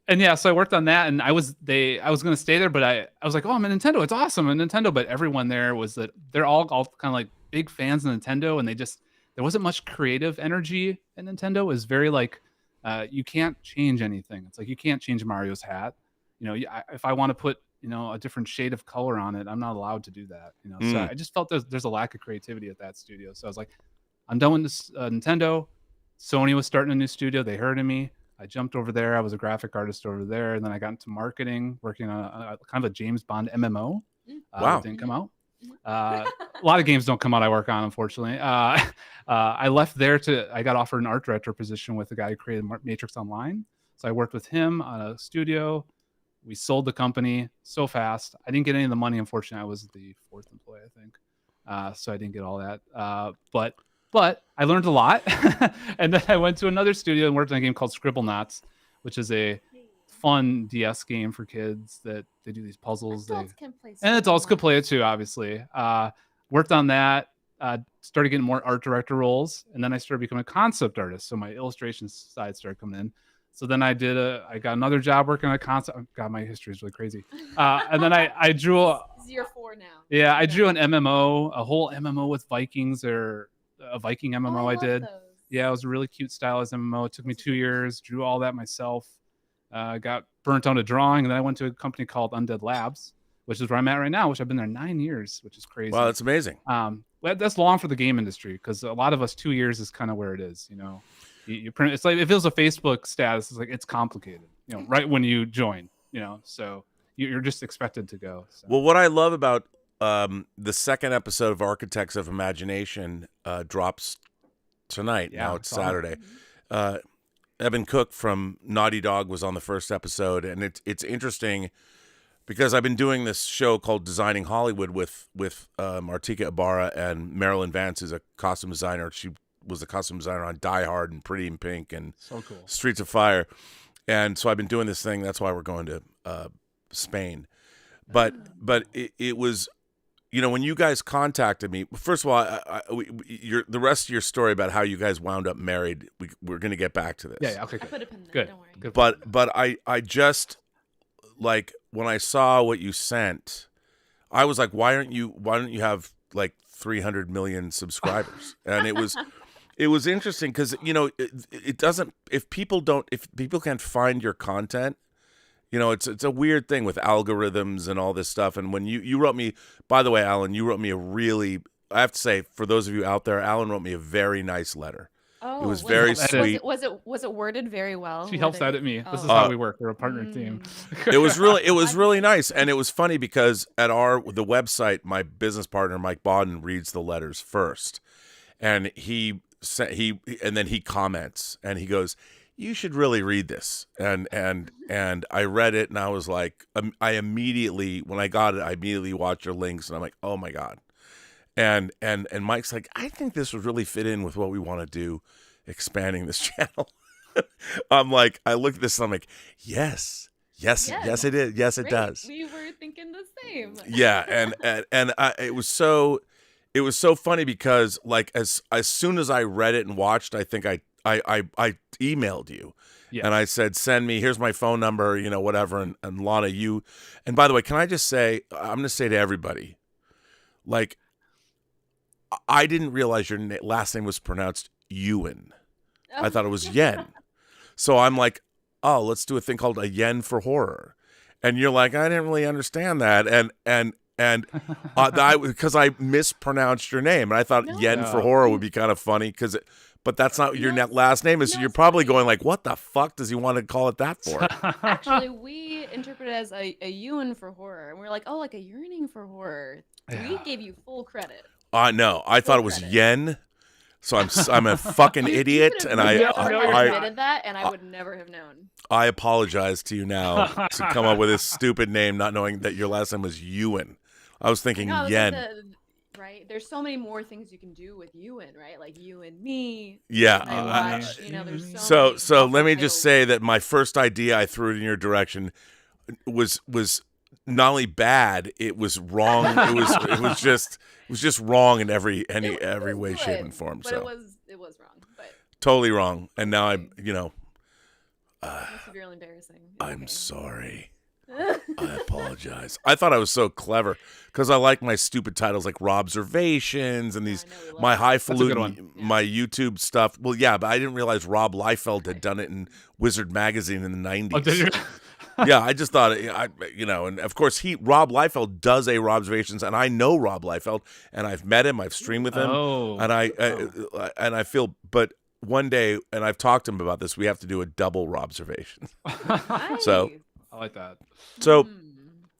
And yeah, so I worked on that, and I was going to stay there, but I was like, oh, I'm a Nintendo. It's awesome, I'm a Nintendo. But everyone there was that they're all kind of like big fans of Nintendo, and there wasn't much creative energy at Nintendo. It was very like, you can't change anything. It's like you can't change Mario's hat. You know, if I want to put a different shade of color on it, I'm not allowed to do that. So I just felt there's a lack of creativity at that studio. So I was like, I'm done with this Nintendo. Sony was starting a new studio. They heard of me. I jumped over there. I was a graphic artist over there, and then I got into marketing, working on a kind of a James Bond MMO. Wow, it didn't come out. A lot of games don't come out. I work on, unfortunately. I left there I got offered an art director position with the guy who created Matrix Online. So I worked with him on a studio. We sold the company so fast. I didn't get any of the money, unfortunately. I was the fourth employee, I think. so I didn't get all that. But I learned a lot, and then I went to another studio and worked on a game called Scribblenauts, which is a fun DS game for kids that they do these puzzles. Adults can play and adults could play it too, obviously. Worked on that. Started getting more art director roles, and then I started becoming a concept artist. So my illustration side started coming in. So then I got another job working on a concept. God, my history is really crazy. And then I drew Year 4 now. Yeah, I drew an MMO, a whole MMO with Vikings, or a Viking MMO I did. Those. Yeah, it was a really cute stylized MMO. It took me 2 years, drew all that myself. Got burnt on a drawing, and then I went to a company called Undead Labs, which is where I'm at right now, which I've been there 9 years, which is crazy. Wow, that's amazing. That's long for the game industry, because a lot of us 2 years is kind of where it is, you know. You print, it's like, if it was a Facebook status, it's like, it's complicated, you know, right when you join, you know, so you're just expected to go. So. Well, what I love about the second episode of Architects of Imagination drops tonight. Yeah, now it's Saturday. Evan Cook from Naughty Dog was on the first episode, and it's interesting because I've been doing this show called Designing Hollywood with Martika Ibarra and Marilyn Vance, who's a costume designer. She was the costume designer on Die Hard and Pretty in Pink and so cool. Streets of Fire. And so I've been doing this thing. That's why we're going to Spain. But it was, you know, when you guys contacted me, first of all, the rest of your story about how you guys wound up married, we're going to get back to this. Yeah, okay, I put a pin there, good. don't worry. Good. But I just, like, when I saw what you sent, I was like, why don't you have like 300 million subscribers? And it was interesting because, you know, it doesn't, if people can't find your content, you know, it's a weird thing with algorithms and all this stuff. And when you wrote me, by the way, Alan, you wrote me I have to say, for those of you out there, Alan wrote me a very nice letter. Oh, it was very sweet. Was it worded very well? She helps edit me. This is how we work. We're a partner team. It was really nice, and it was funny because at the website, my business partner Mike Bodden reads the letters first, and and then he comments and he goes, "You should really read this." And I read it, and I was like, when I got it, I immediately watched your links, and I'm like, oh my God. And Mike's like, I think this would really fit in with what we want to do, expanding this channel. I'm like, I look at this and I'm like, yes, it is. Yes, it does. We were thinking the same. Yeah, and it was so funny because, like, as soon as I read it and watched, I think I emailed you. Yeah. And I said, here's my phone number, you know, whatever. And Lana, and by the way, can I just say, I'm going to say to everybody, like, I didn't realize your last name was pronounced Ewan. I thought it was Yen. So I'm like, oh, let's do a thing called a Yen for horror. And you're like, I didn't really understand that. And because I mispronounced your name. And I thought Yen for horror would be kind of funny but that's not what your last name is. So you're probably going like, what the fuck does he want to call it that for? Actually, we interpret it as a Ewan for horror. And we're like, oh, like a yearning for horror. We gave you full credit. No, I thought it was Yen. So I'm a fucking idiot, and I admitted that, and I would never have known. I apologize to you now to come up with this stupid name, not knowing that your last name was Ewan. I was thinking Yen. Right? There's so many more things you can do with Ewan, right? Like You and Me. Yeah. There's so let me just say that my first idea I threw it in your direction was not only bad, it was wrong. It was just wrong in every way, shape, and form. But so it was wrong. But totally wrong. And now I'm, severely embarrassing. I'm sorry. I apologize. I thought I was so clever because I like my stupid titles like Robservations and these my highfalutin my YouTube stuff. Well, yeah, but I didn't realize Rob Liefeld had done it in Wizard Magazine in the 90s. Oh, did you? Yeah, I just thought, and of course Rob Liefeld does a Robservations, and I know Rob Liefeld, and I've met him, I've streamed with him, and I feel, but one day, and I've talked to him about this, we have to do a double Robservations. Nice. So I like that. So,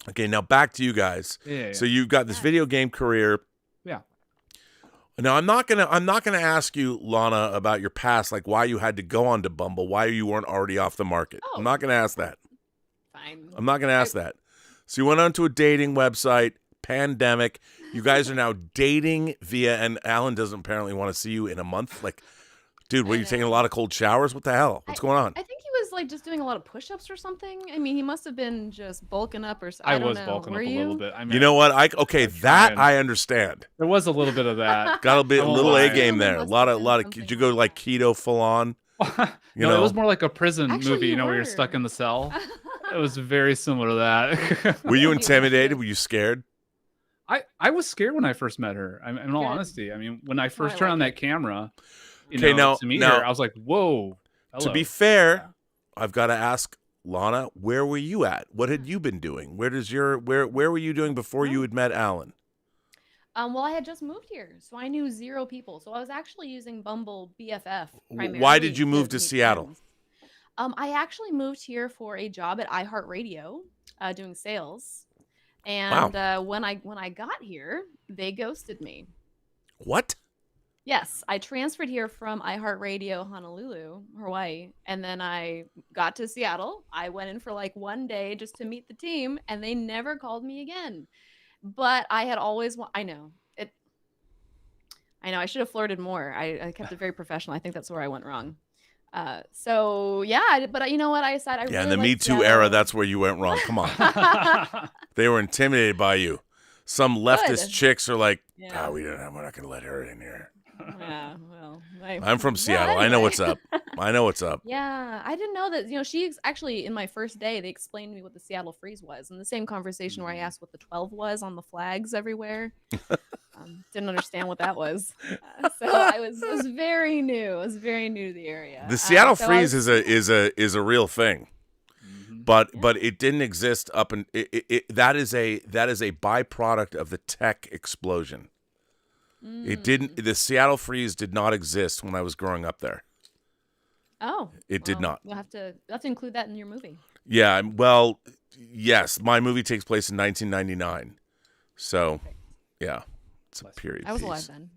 okay, now back to you guys. Yeah. So you've got this video game career. Yeah. Now I'm not gonna ask you, Lana, about your past, like why you had to go onto Bumble, why you weren't already off the market. I'm not gonna ask that. Fine. I'm not gonna ask that. So you went onto a dating website, pandemic. You guys are now dating and Alan doesn't apparently want to see you in a month. Like, dude, were you taking a lot of cold showers? What the hell? What's going on? I think he was like just doing a lot of push-ups or something. I mean, he must have been just bulking up or something. I was bulking up a little bit. I mean, you know what? I understand. There was a little bit of that. Got a little A game there. A lot of. Did you go like keto full on? No, it was more like a prison movie. Where you're stuck in the cell. It was very similar to that. Were you intimidated? Were you scared? I was scared when I first met her. In all honesty, I mean, when I first turned on that camera, now, to meet her, I was like, "Whoa!" Hello. To be fair, I've got to ask Lana, where were you at? What had you been doing? Where were you doing before you had met Alan? Well, I had just moved here, so I knew 0 people. So I was actually using Bumble BFF primarily. Why did you move to Seattle? Friends. I actually moved here for a job at iHeartRadio, doing sales. And when I got here, they ghosted me. What? Yes, I transferred here from iHeartRadio Honolulu, Hawaii, and then I got to Seattle. I went in for like 1 day just to meet the team, and they never called me again. But I had always I know I should have flirted more. I kept it very professional. I think that's where I went wrong. So yeah, but you know what? I decided I really in the Me Too Seattle. era, that's where you went wrong. Come on. They were intimidated by you. Some leftist chicks are like, we're not going to let her in here. Yeah, well, I'm from Seattle. Anyway. I know what's up. I know what's up. Yeah, I didn't know that. She's actually in my first day. They explained to me what the Seattle freeze was, in the same conversation where I asked what the 12 was on the flags everywhere. Didn't understand what that was. So I was very new. I was very new to the area. The Seattle freeze is a real thing. But it didn't exist up in that is a byproduct of the tech explosion. It didn't. The Seattle freeze did not exist when I was growing up there. Oh, it did not. You'll have to include that in your movie. Yeah, well, yes, my movie takes place in 1999, so yeah, it's a period. I was piece. Alive then.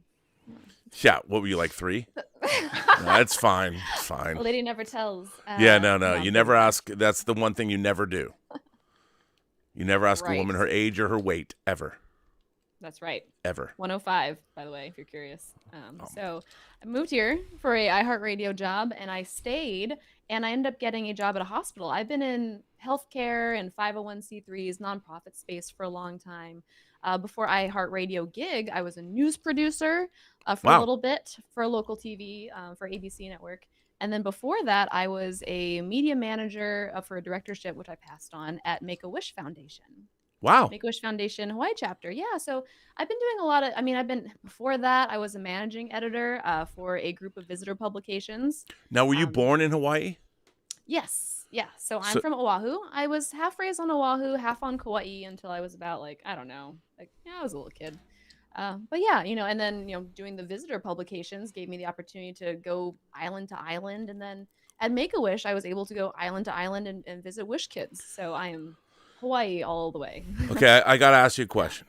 Yeah, what were you, like 3? No, that's fine. It's fine. Well, lady never tells. Yeah, no. You never ask. That's the one thing you never do. You never ask a woman her age or her weight, ever. That's right. Ever. 105, by the way, if you're curious. So I moved here for a iHeartRadio job, and I stayed, and I ended up getting a job at a hospital. I've been in healthcare and 501c3s, nonprofit space for a long time. Before iHeartRadio gig, I was a news producer for a little bit for local TV for ABC Network. And then before that, I was a media manager for a directorship, which I passed on at Make-A-Wish Foundation. Wow. Make-A-Wish Foundation Hawaii chapter. Yeah. So I've been doing a lot of, before that, I was a managing editor for a group of visitor publications. Now, were you born in Hawaii? Yes. Yeah. So I'm from Oahu. I was half raised on Oahu, half on Kauai until I was about I was a little kid. But yeah, and then, doing the visitor publications gave me the opportunity to go island to island. And then at Make-A-Wish, I was able to go island to island and visit Wish kids. So I am Hawaii all the way. Okay, I got to ask you a question.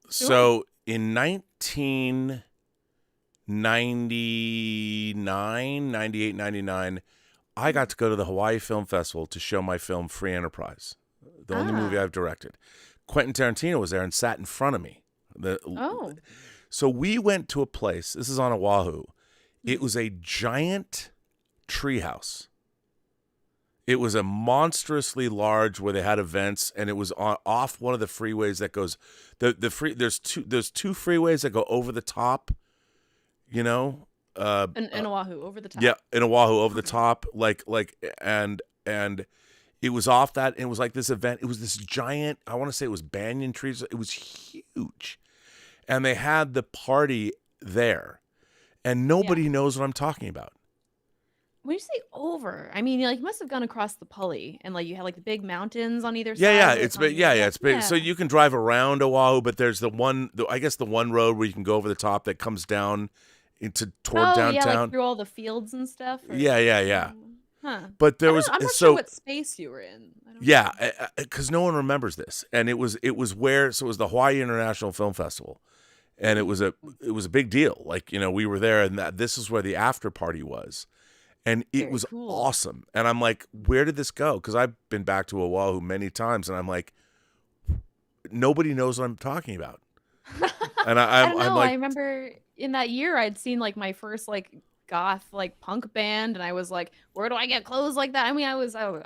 So in 1999, 98, 99, I got to go to the Hawaii Film Festival to show my film Free Enterprise, the only movie I've directed. Quentin Tarantino was there and sat in front of me. So we went to a place, this is on Oahu. It was a giant treehouse. It was a monstrously large where they had events, and it was off one of the freeways that goes there's two freeways that go over the top, in Oahu over the top. Yeah, in Oahu over the top, and it was off that, and it was like this event. It was this giant, I want to say it was banyan trees. It was huge. And they had the party there, and nobody knows what I'm talking about. When you say over, you must have gone across the Pully, and you had the big mountains on either side. Yeah, it's big. It's big. So you can drive around Oahu, but there's the one road where you can go over the top that comes down toward downtown. Yeah, through all the fields and stuff. Or... Yeah. Huh. But there was I'm not sure what space you were in. Because no one remembers this, and it was the Hawaii International Film Festival, and it was a big deal. We were there, and this is where the after party was. And it was awesome. And I'm like, where did this go? Because I've been back to Oahu many times, and I'm like, nobody knows what I'm talking about. And I don't know. I'm like, I remember in that year I'd seen like my first like goth like punk band, and I was like, where do I get clothes like that? I mean, I was 12.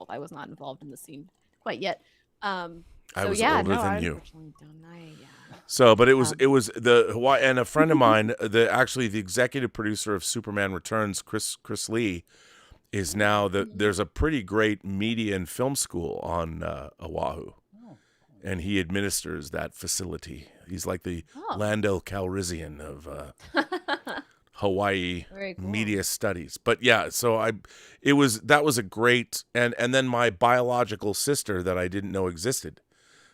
I was not involved in the scene quite yet. I So was yeah, older no, than I you. unfortunately don't. Yeah. So, but it was the Hawaii, and a friend of mine, the executive producer of Superman Returns, Chris Lee, is now there's a pretty great media and film school on Oahu, and he administers that facility. He's like the Lando Calrissian of Hawaii media studies. But yeah, so that was a great, and then my biological sister that I didn't know existed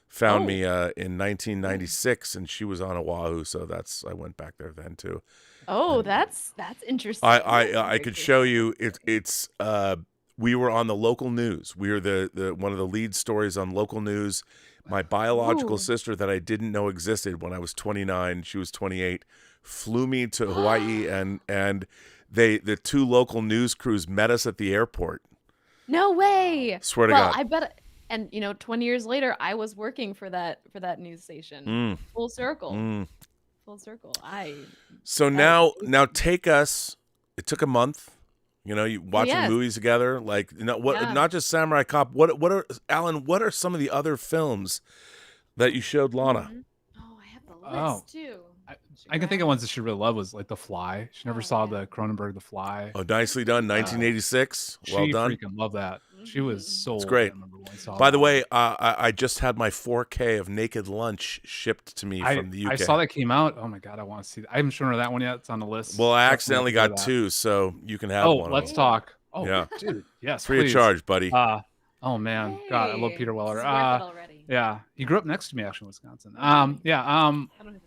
found me in 1996, and she was on Oahu, so I went back there then too. Oh, that's interesting. I could show you. It's we were on the local news. We were the one of the lead stories on local news. My biological sister that I didn't know existed when I was 29, she was 28, flew me to Hawaii, and the two local news crews met us at the airport. No way. Swear to God. I bet. And 20 years later, I was working for that news station. Full circle. Full circle. So now take us. It took a month. You watching movies together, like not just Samurai Cop. What are Alan? What are some of the other films that you showed Lana? Oh, I have the list too. I can think of ones that she really loved was like The Fly. She never saw the Cronenberg The Fly. Oh, nicely done, 1986. Well done. She freaking loved that. She was so. It's great. By the way, I just had my 4K of Naked Lunch shipped to me from the UK. I saw that came out. Oh my God, I want to see that. I haven't shown her that one yet. It's on the list. Well, I accidentally got two, so you can have one. Oh, let's talk. Oh, yeah, dude. Yes, free of charge, buddy. Oh man, God, I love Peter Weller. It's worth it already. Yeah, he grew up next to me actually in Wisconsin. Yeah. I don't know.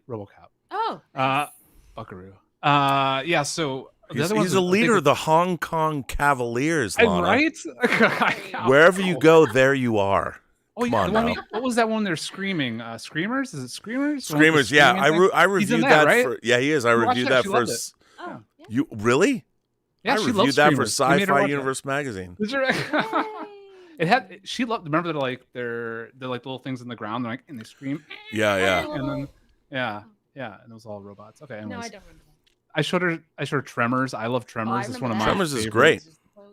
RoboCop. Oh. Buckaroo. Yeah. So he's a leader of the Hong Kong Cavaliers, Lana. Right? Wherever you go, there you are. Oh yeah. What was that one? They're screaming. Screamers? Is it Screamers? Screamers. Yeah, I reviewed that. Right? Yeah, he is. I reviewed that for. Oh, yeah. You really? Yeah, I reviewed that for Sci-Fi Universe magazine. It had. She loved. Remember they're like little things in the ground. They're like, and they scream. Yeah. And then yeah, and it was all robots. Okay. Anyways. No, I don't remember that. I showed her Tremors. I love Tremors. It's one of my Tremors favorites. is great.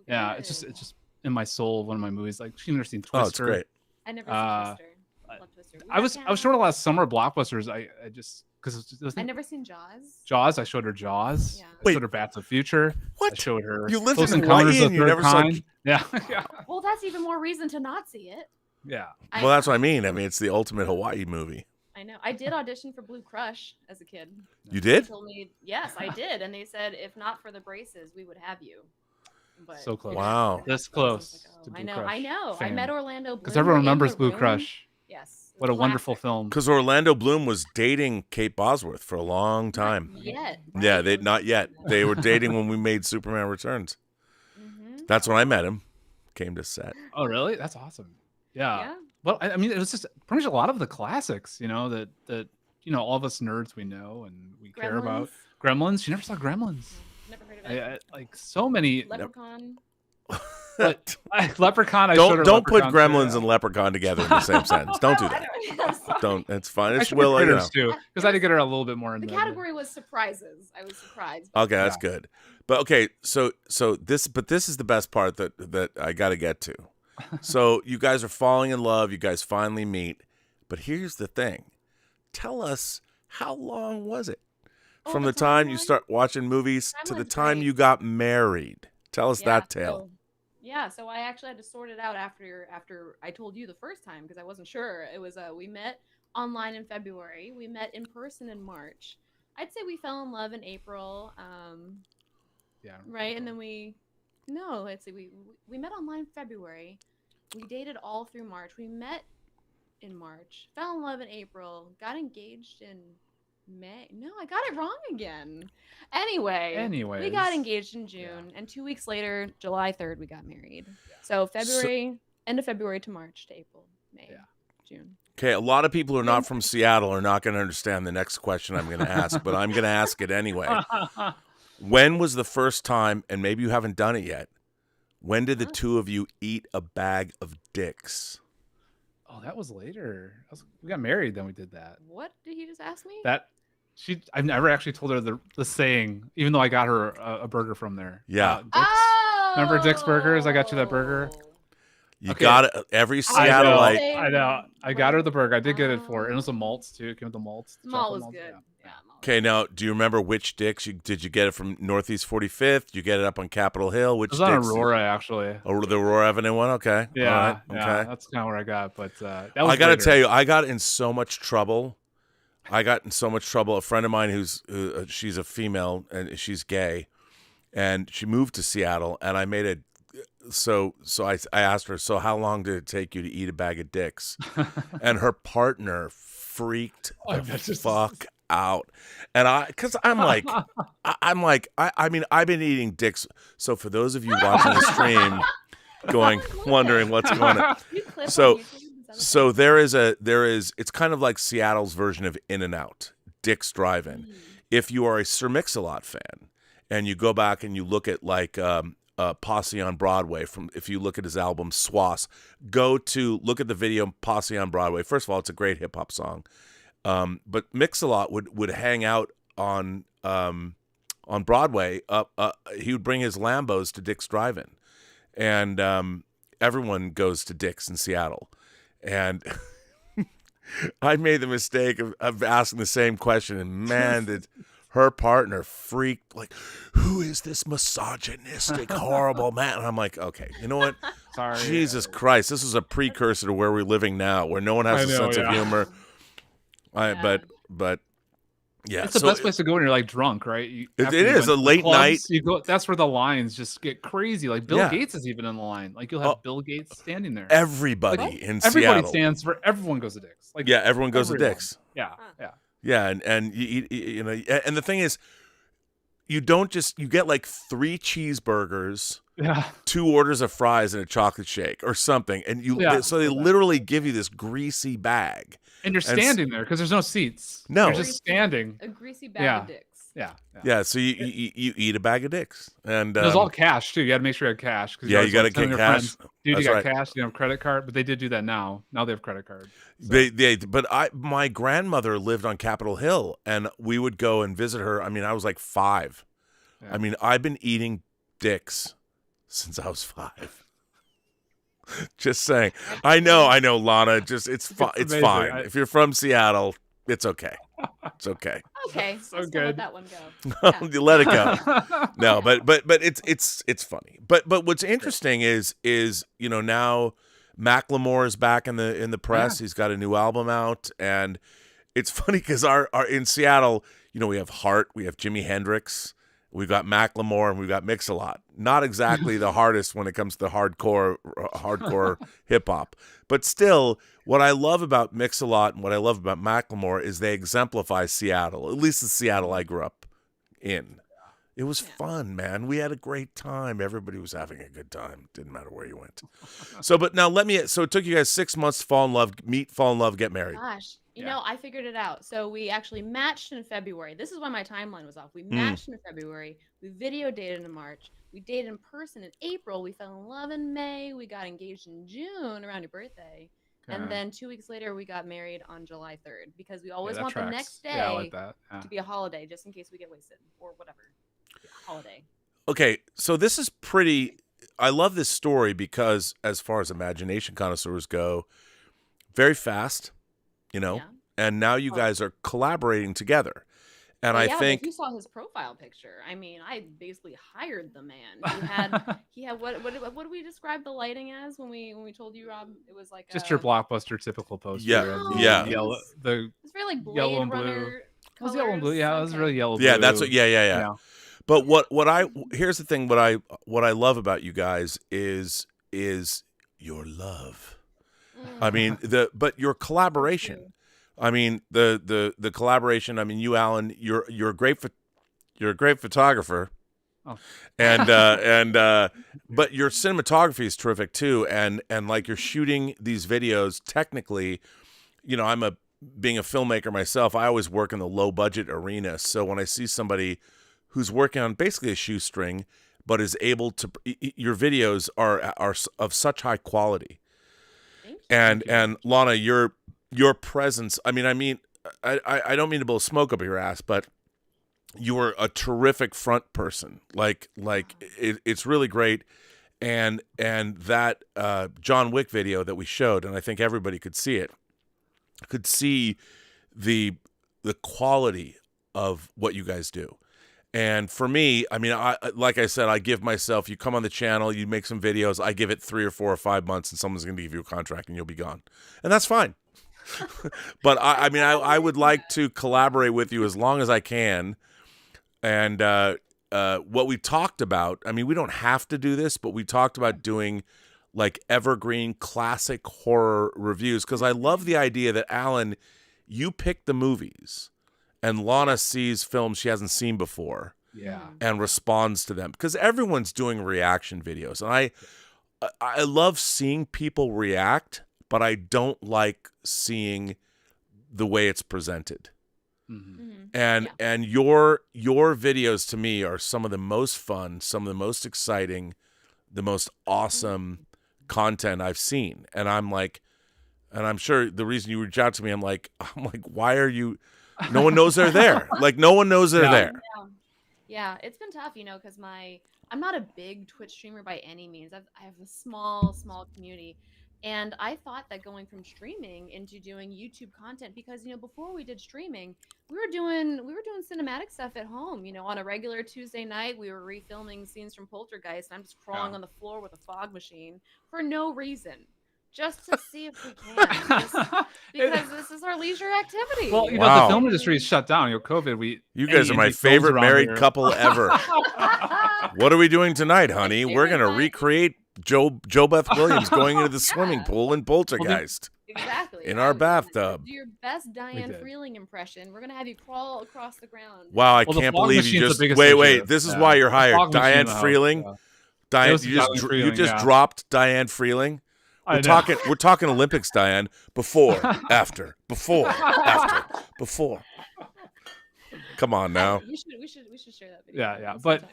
Yeah, it's just in my soul. One of my movies. Like she's never seen Twister. Oh, it's great. I never seen Twister. Love Twister. I was showing a lot of summer blockbusters. I just because I never seen Jaws. Jaws. I showed her Jaws. Yeah. I showed her Back to the Future. What? I showed her. You lived Close in Encounters Hawaii of and you the never Third saw. Kind. Yeah. Well, that's even more reason to not see it. Yeah. Well, that's what I mean. I mean, it's the ultimate Hawaii movie. I know. I did audition for Blue Crush as a kid. You did? They told me, yes, I did, and they said if not for the braces, we would have you. But So close. Wow. This close. Like, to I Blue know. Crush I know. fan. I met Orlando Bloom. Because everyone in remembers the Blue room. Crush. Yes. What a wonderful film. Because Orlando Bloom was dating Kate Bosworth for a long time. Not yet. Right? Yeah, not yet. They were dating when we made Superman Returns. That's when I met him. Came to set. Oh, really? That's awesome. Yeah. Yeah. Well, I mean, it was just pretty much a lot of the classics, that all of us nerds we know and we care about. Gremlins. You never saw Gremlins. Never heard of it. Like so many. Leprechaun. But Leprechaun. Don't put Gremlins and Leprechaun together in the same sentence. Don't do that. Don't. It's fine. It's Willow. Too, because I had to get her a little bit more in the category was surprises. I was surprised. Okay, that's good. But okay, so this is the best part that I got to get to. So you guys are falling in love. You guys finally meet. But here's the thing. Tell us, how long was it from the time you start watching movies to the time you got married? Tell us that tale. So I actually had to sort it out after I told you the first time because I wasn't sure. It was we met online in February. We met in person in March. I'd say we fell in love in April. Right, and then we met online in February. We dated all through March. We met in March, fell in love in April, got engaged in May. No, I got it wrong again. Anyways, we got engaged in June, and 2 weeks later, July 3rd, we got married. So end of February to March to April, May, June. Okay, a lot of people who are not from Seattle are not going to understand the next question I'm going to ask, but I'm going to ask it anyway. When was the first time, and maybe you haven't done it yet, when did the two of you eat a bag of dicks? Oh, that was later. We got married, then we did that. What did he just ask me? I've never actually told her the saying, even though I got her a burger from there. Yeah. Oh! Remember Dick's Burgers? I got you that burger. You got it. Every Seattleite. I know. I got her the burger. I did get it for her. And it was a malts too. It came with the malts. Malt was good. Yeah. Okay, now do you remember which Dick's? Did you get it from Northeast 45th? You get it up on Capitol Hill? Which it was on Aurora, actually. Oh, the Aurora Avenue one? Okay. Yeah. All right. Yeah, okay. that's kind of where I got. But that was I got to later. tell you, I got in so much trouble. A friend of mine she's a female and she's gay, and she moved to Seattle, and I made a. So I asked her, so how long did it take you to eat a bag of dicks? And her partner freaked the fuck out. And I'm like, I've been eating dicks. So for those of you watching the stream wondering what's going on. So there is it's kind of like Seattle's version of In-N-Out, Dick's Drive-In. If you are a Sir Mix-a-Lot fan and you go back and you look at like Posse on Broadway, if you look at his album Swass, look at the video Posse on Broadway. First of all, it's a great hip hop song. But Mix-a-Lot would hang out on Broadway. He would bring his Lambos to Dick's Drive-In, and everyone goes to Dick's in Seattle. And I made the mistake of asking the same question, and man, did her partner freaked, like, who is this misogynistic, horrible man? And I'm like, okay, you know what? Sorry. Jesus Christ, this is a precursor to where we're living now, where no one has a sense of humor. But yeah, it's the best place to go when you're like drunk, right? It is a late night. You go. That's where the lines just get crazy. Like Bill Gates is even in the line. Like you'll have Bill Gates standing there. Everybody in Seattle. Everybody stands for. Everyone goes to Dick's. Like everyone goes to Dick's. Yeah, and you know, and the thing is, you get like 3 cheeseburgers, 2 orders of fries, and a chocolate shake or something, and so they literally give you this greasy bag. And you're standing there because there's no seats. No, you're just standing. A greasy bag of dicks. Yeah. So you eat a bag of dicks, and it was all cash too. You had to make sure you had cash. You got to get cash. Dude, you got cash. You have credit card, but they did do that now. Now they have credit cards. So. My grandmother lived on Capitol Hill, and we would go and visit her. I mean, I was like 5. Yeah. I mean, I've been eating dicks since I was 5. Just saying. I know, Lana. It's fine. If you're from Seattle, it's okay. It's okay. Okay, so good. Let that one go. You let it go. No, but it's funny. But what's interesting is you know, now Macklemore is back in the press. He's got a new album out, and it's funny because our in Seattle, you know, we have Hart, we have Jimi Hendrix. We've got Macklemore and we've got Mix-a-Lot. Not exactly the hardest when it comes to hardcore hip hop, but still, what I love about Mix-a-Lot and what I love about Macklemore is they exemplify Seattle. At least the Seattle I grew up in. It was fun, man. We had a great time. Everybody was having a good time. Didn't matter where you went. So it took you guys 6 months to fall in love, get married. Gosh. You know, I figured it out. So we actually matched in February. This is why my timeline was off. We matched in February. We video dated in March. We dated in person in April. We fell in love in May. We got engaged in June around your birthday. And then 2 weeks later, we got married on July 3rd because we always want the next day to be a holiday just in case we get wasted or whatever. Holiday. Okay, so this is I love this story because as far as imagination connoisseurs go, very fast. You know, and now you guys are collaborating together, and I think if you saw his profile picture. I mean, I basically hired the man. He had what do we describe the lighting as when we told you, Rob? It was like just your blockbuster typical poster. Yellow, it's very like Blade yellow and Runner. Blue. It was yellow and blue. Yeah, it was really yellow. Yeah, blue. that's what. Yeah. But here's the thing. What I love about you guys is your love. I mean but your collaboration. I mean the collaboration. I mean you, Alan. You're a great photographer, and but your cinematography is terrific too. And like you're shooting these videos. Technically, you know, being a filmmaker myself, I always work in the low budget arena. So when I see somebody who's working on basically a shoestring, but is able to, your videos are of such high quality. And Lana, your presence. I don't mean to blow smoke up your ass, but you are a terrific front person. It's really great. And that John Wick video that we showed, and I think everybody could see it, could see the quality of what you guys do. And for me, like I said, I give myself, you come on the channel, you make some videos, I give it 3 or 4 or 5 months, and someone's going to give you a contract and you'll be gone. And that's fine. But I would like to collaborate with you as long as I can. And what we talked about, we don't have to do this, but we talked about doing like evergreen classic horror reviews, because I love the idea that, Alan, you pick the movies and Lana sees films she hasn't seen before, and responds to them, because everyone's doing reaction videos, and I love seeing people react, but I don't like seeing the way it's presented. And your videos to me are some of the most fun, some of the most exciting, the most awesome content I've seen. And I'm sure the reason you reach out to me, I'm like, why are you? No one knows they're there. Like, no one knows they're there. Yeah, it's been tough, because I'm not a big Twitch streamer by any means. I have a small community. And I thought that going from streaming into doing YouTube content, because before we did streaming, we were doing cinematic stuff at home. On a regular Tuesday night, we were refilming scenes from Poltergeist, and I'm just crawling on the floor with a fog machine for no reason, just to see if we can, because this is our leisure activity. Well, the film industry is shut down. COVID. You guys are my favorite married couple ever. What are we doing tonight, honey? We're gonna recreate Joe Beth Williams going into the swimming pool in Poltergeist. Exactly. In our bathtub. Do your best Diane Freeling impression. We're gonna have you crawl across the ground. Wow, I can't believe you just wait. This is why you're hired, Diane Freeling. Diane, you just dropped Diane Freeling. We're talking Olympics, Diane. Before, after, before, after, before. Come on now. We should share that video. Yeah. But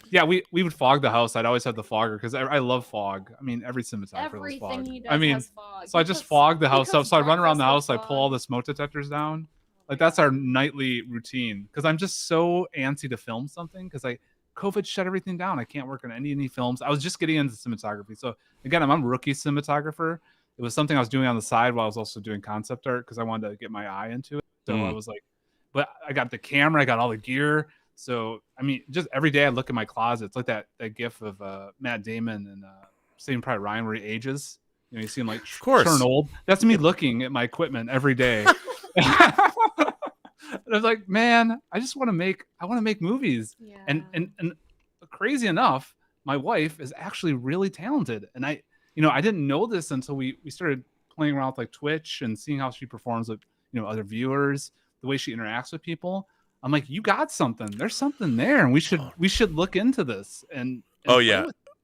we would fog the house. I'd always have the fogger, because I love fog. Every cinematographer loves fog. He does has fog. So I just fog the house up. So I run around the house. I pull all the smoke detectors down. Like, that's our nightly routine, because I'm just so antsy to film something, because COVID shut everything down. I can't work on any films. I was just getting into cinematography. So again, I'm a rookie cinematographer. It was something I was doing on the side while I was also doing concept art, because I wanted to get my eye into it. So I was like, but I got the camera, I got all the gear. So, just every day I look in my closet. It's like that gif of Matt Damon and Saving Private Ryan where he ages. You see him like turn old. That's me looking at my equipment every day. And I was like, man, I want to make movies. Yeah. And crazy enough, my wife is actually really talented. And I didn't know this until we started playing around with like Twitch and seeing how she performs with, other viewers, the way she interacts with people. I'm like, you got something. There's something there, and we should look into this. And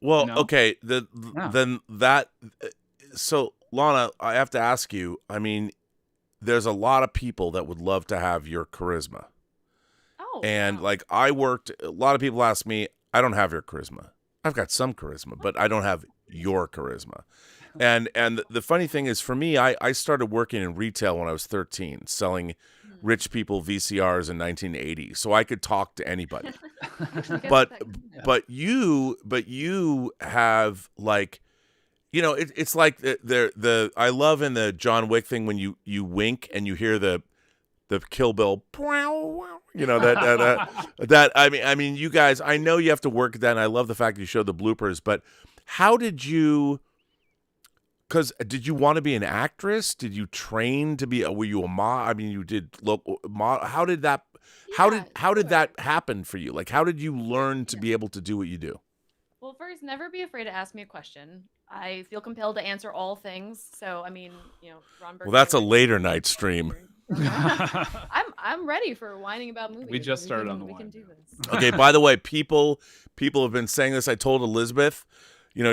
well, okay. Then that. So Lana, I have to ask you. There's a lot of people that would love to have your charisma. Oh. And like a lot of people ask me, I don't have your charisma. I've got some charisma, but I don't have your charisma. And the funny thing is, for me, I started working in retail when I was 13, selling rich people VCRs in 1980, so I could talk to anybody. but you have like, it's like the I love in the John Wick thing when you wink and you hear the Kill Bill, that you guys, I know you have to work at that, and I love the fact that you showed the bloopers, but how did you? Because did you want to be an actress? Did you train to be? Were you a model? You did local model. How did that? How did that happen for you? Like, how did you learn to be able to do what you do? Well, first, never be afraid to ask me a question. I feel compelled to answer all things. So, Ron Burgundy. Well, that's a later night stream. I'm ready for whining about movies. We just started on the wine. We can do this. Okay. By the way, people have been saying this. I told Elizabeth.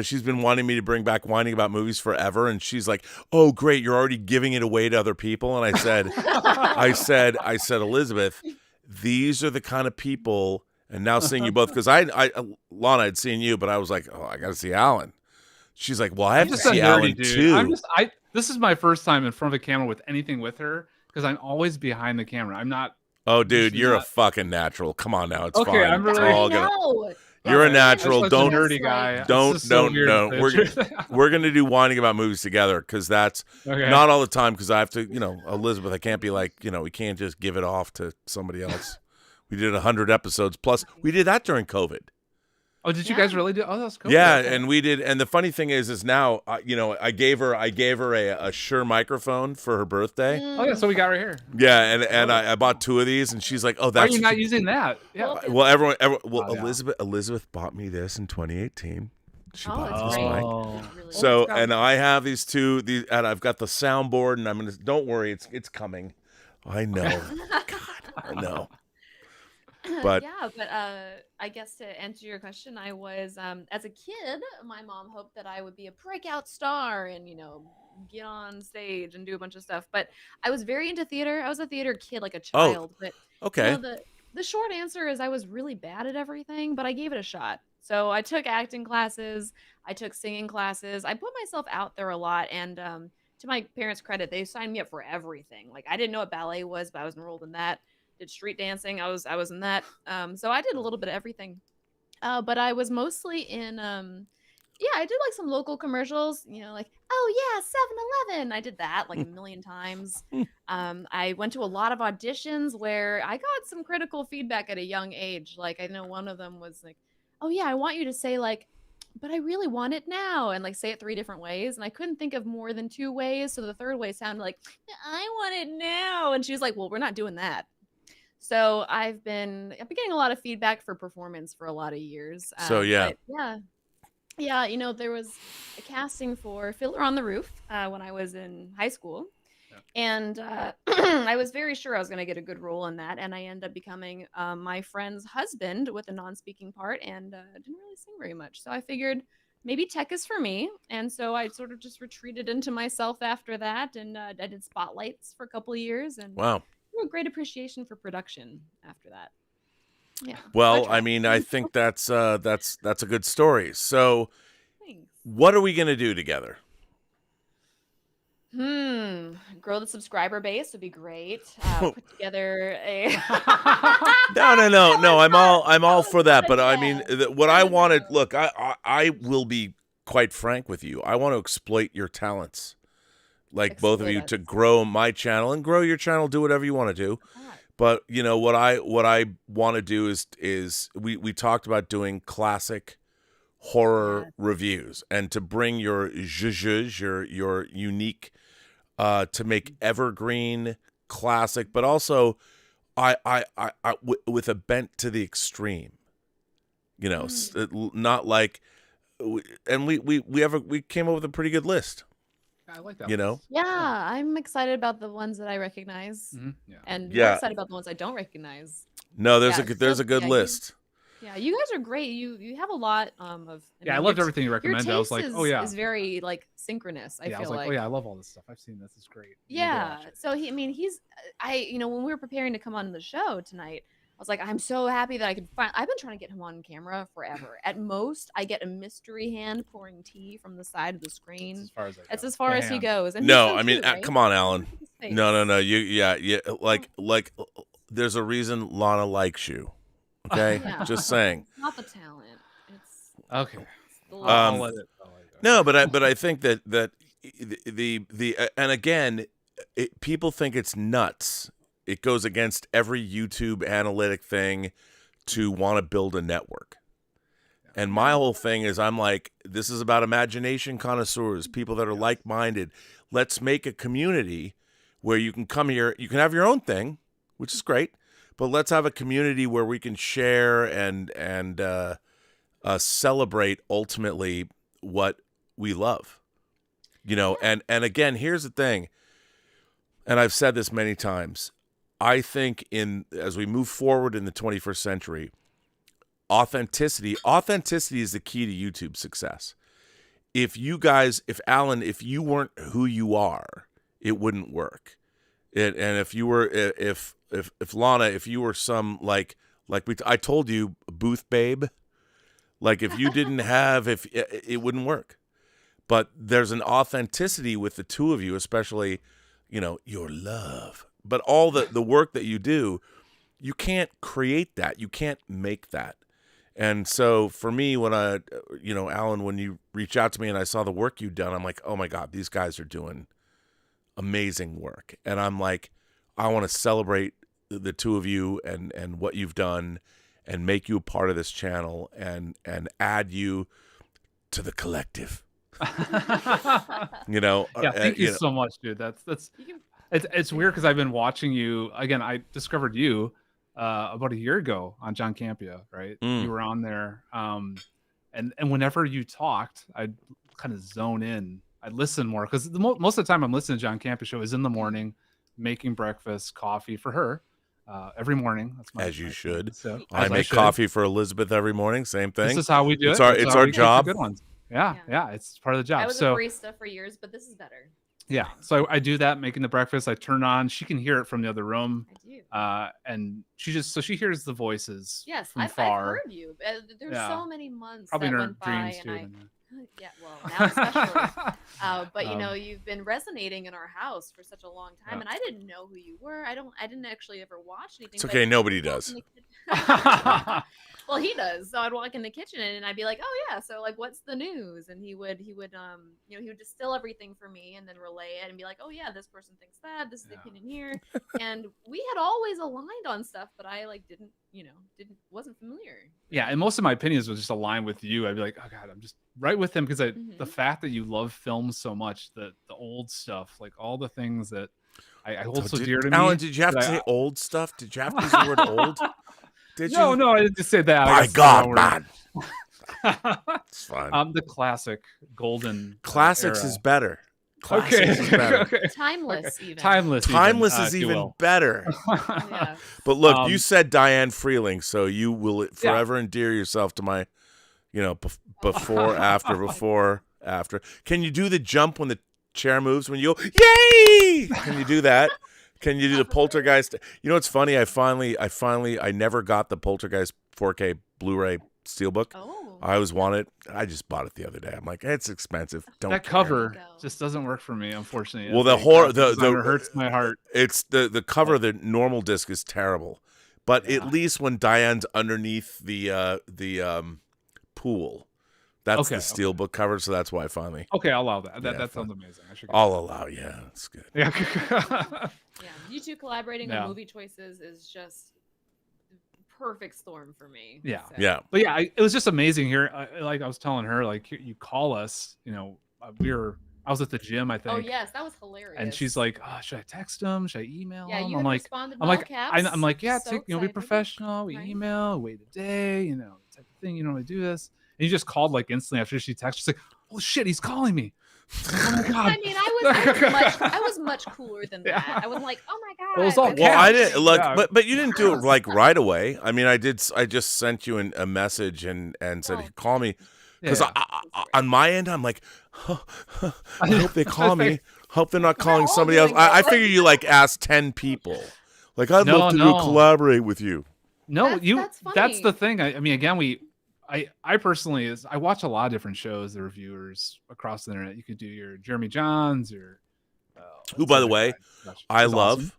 She's been wanting me to bring back whining about movies forever, and she's like, "Oh, great, you're already giving it away to other people." And I said, I said, Elizabeth, these are the kind of people. And now seeing you both, because Lana, I'd seen you, but I was like, oh, I got to see Alan. She's like, well, I have I'm to just a see nerdy Alan dude. too. This is my first time in front of a camera with anything with her because I'm always behind the camera. I'm not. Oh, dude, usually you're a not. fucking natural. Come on now, it's Okay, fine. I'm It's really- all I gonna. know. You're a I'm natural. such Don't a nerdy guy. don't It's just so don't weird no. to We're gonna do whining about movies together because that's Okay. not all the time. Because I have to, Elizabeth. I can't be like, we can't just give it off to somebody else. We did 100 episodes plus. We did that during COVID. Oh, did you guys really do? Oh, that's cool. Yeah, Okay. and we did. And the funny thing is now, I gave her a Shure microphone for her birthday. Oh yeah, so we got right here. Yeah, and I bought 2 of these, and she's like, "Oh, Why are that's you not using that? Yeah. well, everyone Oh, yeah. Elizabeth bought me this in 2018. She bought that's this great. mic. Oh. Really So, cool. and I have these 2, and I've got the soundboard, and I'm gonna. Don't worry, it's coming. I know. God, I know. But I guess to answer your question, I was as a kid, my mom hoped that I would be a breakout star and get on stage and do a bunch of stuff. But I was very into theater. I was a theater kid, like a child. But okay. The short answer is I was really bad at everything, but I gave it a shot. So I took acting classes, I took singing classes. I put myself out there a lot, and to my parents' credit, they signed me up for everything. Like I didn't know what ballet was, but I was enrolled in that. Did street dancing. I was in that. So I did a little bit of everything. But I was mostly in I did like some local commercials, like, oh yeah, 7-Eleven. I did that like a million times. I went to a lot of auditions where I got some critical feedback at a young age. Like I know one of them was like, oh yeah, I want you to say like, but I really want it now, and like say it 3 different ways. And I couldn't think of more than 2 ways. So the third way sounded like, I want it now. And she was like, well, we're not doing that. So I've been getting a lot of feedback for performance for a lot of years. So yeah. There was a casting for Fiddler on the Roof when I was in high school. And I was very sure I was going to get a good role in that. And I ended up becoming my friend's husband with a non-speaking part, and didn't really sing very much. So I figured maybe tech is for me. And so I sort of just retreated into myself after that. And I did spotlights for a couple of years. And wow. A great appreciation for production after that. Yeah. Well, I mean, I think that's a good story. So Thanks. What are we going to do together? Grow the subscriber base would be great. Put together a No. I'm all for that. But I mean, what I wanted. Look, I will be quite frank with you. I want to exploit your talents, like both of you, to grow my channel and grow your channel. Do whatever you want to do. But what I want to do is we talked about doing classic horror reviews, and to bring your zhuzh, your unique, to make evergreen classic, but also with a bent to the extreme. Not like, and we came up with a pretty good list. I like that. Yeah, I'm excited about the ones that I recognize, and Yeah. more excited about the ones I don't recognize. No, there's a good list. Yeah, you guys are great. You have a lot of. I loved everything you recommended. I was like, oh yeah, is very like synchronous. I was like, oh yeah, I love all this stuff. I've seen this. It's great. Yeah. So when we were preparing to come on the show tonight, I was like, I'm so happy that I could find. I've been trying to get him on camera forever. At most, I get a mystery hand pouring tea from the side of the screen. That's as far as he goes. And no, I mean, come on, Alan. No. You like there's a reason Lana likes you. Okay, just saying. Not the talent. It's okay. I'll let it go. No, but I think that the and again, people think it's nuts. It goes against every YouTube analytic thing to want to build a network. And my whole thing is, I'm like, this is about imagination connoisseurs, people that are like-minded. Let's make a community where you can come here. You can have your own thing, which is great, but let's have a community where we can share and celebrate ultimately what we love. And again, here's the thing, and I've said this many times. I think as we move forward in the 21st century, authenticity is the key to YouTube success. If Alan, if you weren't who you are, it wouldn't work. And if you were, if Lana, if you were some I told you, booth babe, like if you didn't have, it wouldn't work. but there's an authenticity with the two of you, especially, your love. But all the work that you do, you can't create that. You can't make that. And so for me, when Alan, when you reach out to me and I saw the work you've done, I'm like, oh my God, these guys are doing amazing work. And I'm like, I want to celebrate the two of you and what you've done and make you a part of this channel and add you to the collective. Yeah, thank you so much, dude. It's weird because I've been watching you. Again, I discovered you about a year ago on John Campea, right? You were on there. And whenever you talked, I'd kind of zone in. I'd listen more because most of the time I'm listening to John Campea show is in the morning, making breakfast, coffee for her every morning. That's as you should. So, I make coffee for Elizabeth every morning. Same thing. This is how we do it. It's our job. Good ones. Yeah, it's part of the job. I was a barista for years, but this is better. Yeah, so I do that, making the breakfast. I turn on. She can hear it from the other room. I do. And she hears the voices. Yes, from I've far. heard you. There's so many months Probably that in her went by, dreams and too. yeah, well, now especially. But you've been resonating in our house for such a long time, and I didn't know who you were. I didn't actually ever watch anything. It's okay, nobody does. Well, he does. So I'd walk in the kitchen and I'd be like, "Oh yeah, so like, what's the news?" And he would distill everything for me and then relay it and be like, "Oh yeah, this person thinks that. This is the opinion here." And we had always aligned on stuff, but I wasn't familiar. Yeah, and most of my opinions was just aligned with you. I'd be like, "Oh God, I'm just right with him," because the fact that you love films so much, the old stuff, like all the things that I hold so dear to me. Alan, did you have to say old stuff? Did you have to use the word old? Did you? No, I didn't just say that. My God, man. It's fine. The classic golden classics era. is better. Classics is better. Timeless, even. Timeless is even better. Yeah. But look, you said Diane Freeling, so you will forever endear yourself to my, before, after. Can you do the jump when the chair moves? When you go, yay! Can you do that? Can you do the Poltergeist? It's funny. I never got the Poltergeist 4K Blu-ray Steelbook. Oh. I always wanted. I just bought it the other day. I'm like, it's expensive. That cover just doesn't work for me, unfortunately. Well, the horror, the hurts my heart. It's the cover of the normal disc is terrible, but at least when Diane's underneath the pool. That's the Steelbook cover, so that's why I finally. Okay, I'll allow that. That sounds amazing. I'll allow. Yeah, it's good. Yeah. Yeah, you two collaborating on movie choices is just perfect storm for me. Yeah, so. yeah. But yeah, it was just amazing here. Like I was telling her, like you call us. I was at the gym, I think. Oh yes, that was hilarious. And she's like, "Oh, should I text him? Should I email him?" You responded I'm like, caps. I'm like, yeah, so be professional. We email, wait a day, type of thing. You know, we do this. And he just called like instantly after she texted. She's like, "Oh shit, he's calling me." Oh my God. I mean, I was much cooler than that. I was like, "Oh my God." It was all well, I didn't look, but you didn't do it like right away. I mean, I just sent you a message and said, "Call me," because on my end, I'm like, I hope they call me. Hope they're not calling somebody else. I figure you like asked 10 people. Like, I'd love to collaborate with you. No, that's the thing. I mean, again, I personally I watch a lot of different shows, the reviewers across the internet. You could do your Jeremy Johns, who, by the way, I love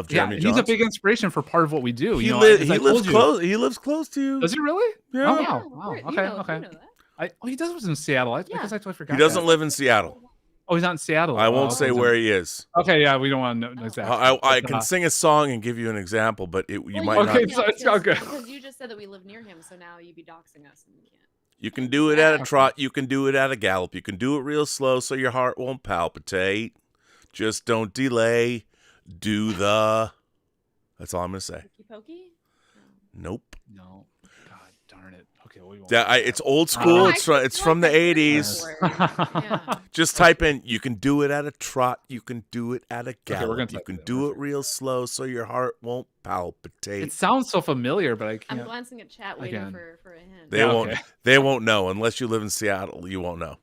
Jeremy Johns. He's a big inspiration for part of what we do. He lives close. He lives close to you. Does he really? Yeah. Oh, wow. Okay. You know that. He does live in Seattle. I guess I totally forgot. He doesn't live in Seattle. Oh, he's not in Seattle. I won't say where he is. Okay, yeah, we don't want to know exactly. I can sing a song and give you an example, but you might not. Okay, so it's all good. Because you just said that we live near him, so now you'd be doxing us, and we can't. You can do it at a trot. You can do it at a gallop. You can do it real slow so your heart won't palpitate. Just don't delay. Do the. That's all I'm gonna say. Pokey pokey? Nope. No. God darn it. Okay, we won't. Yeah, it's old school. It's from the 80s. Yeah. Just type in. You can do it at a trot. You can do it at a gallop. You can do it real slow so your heart won't palpitate. It sounds so familiar, but I can't. I'm glancing at chat, waiting for a hint. They won't know unless you live in Seattle. You won't know.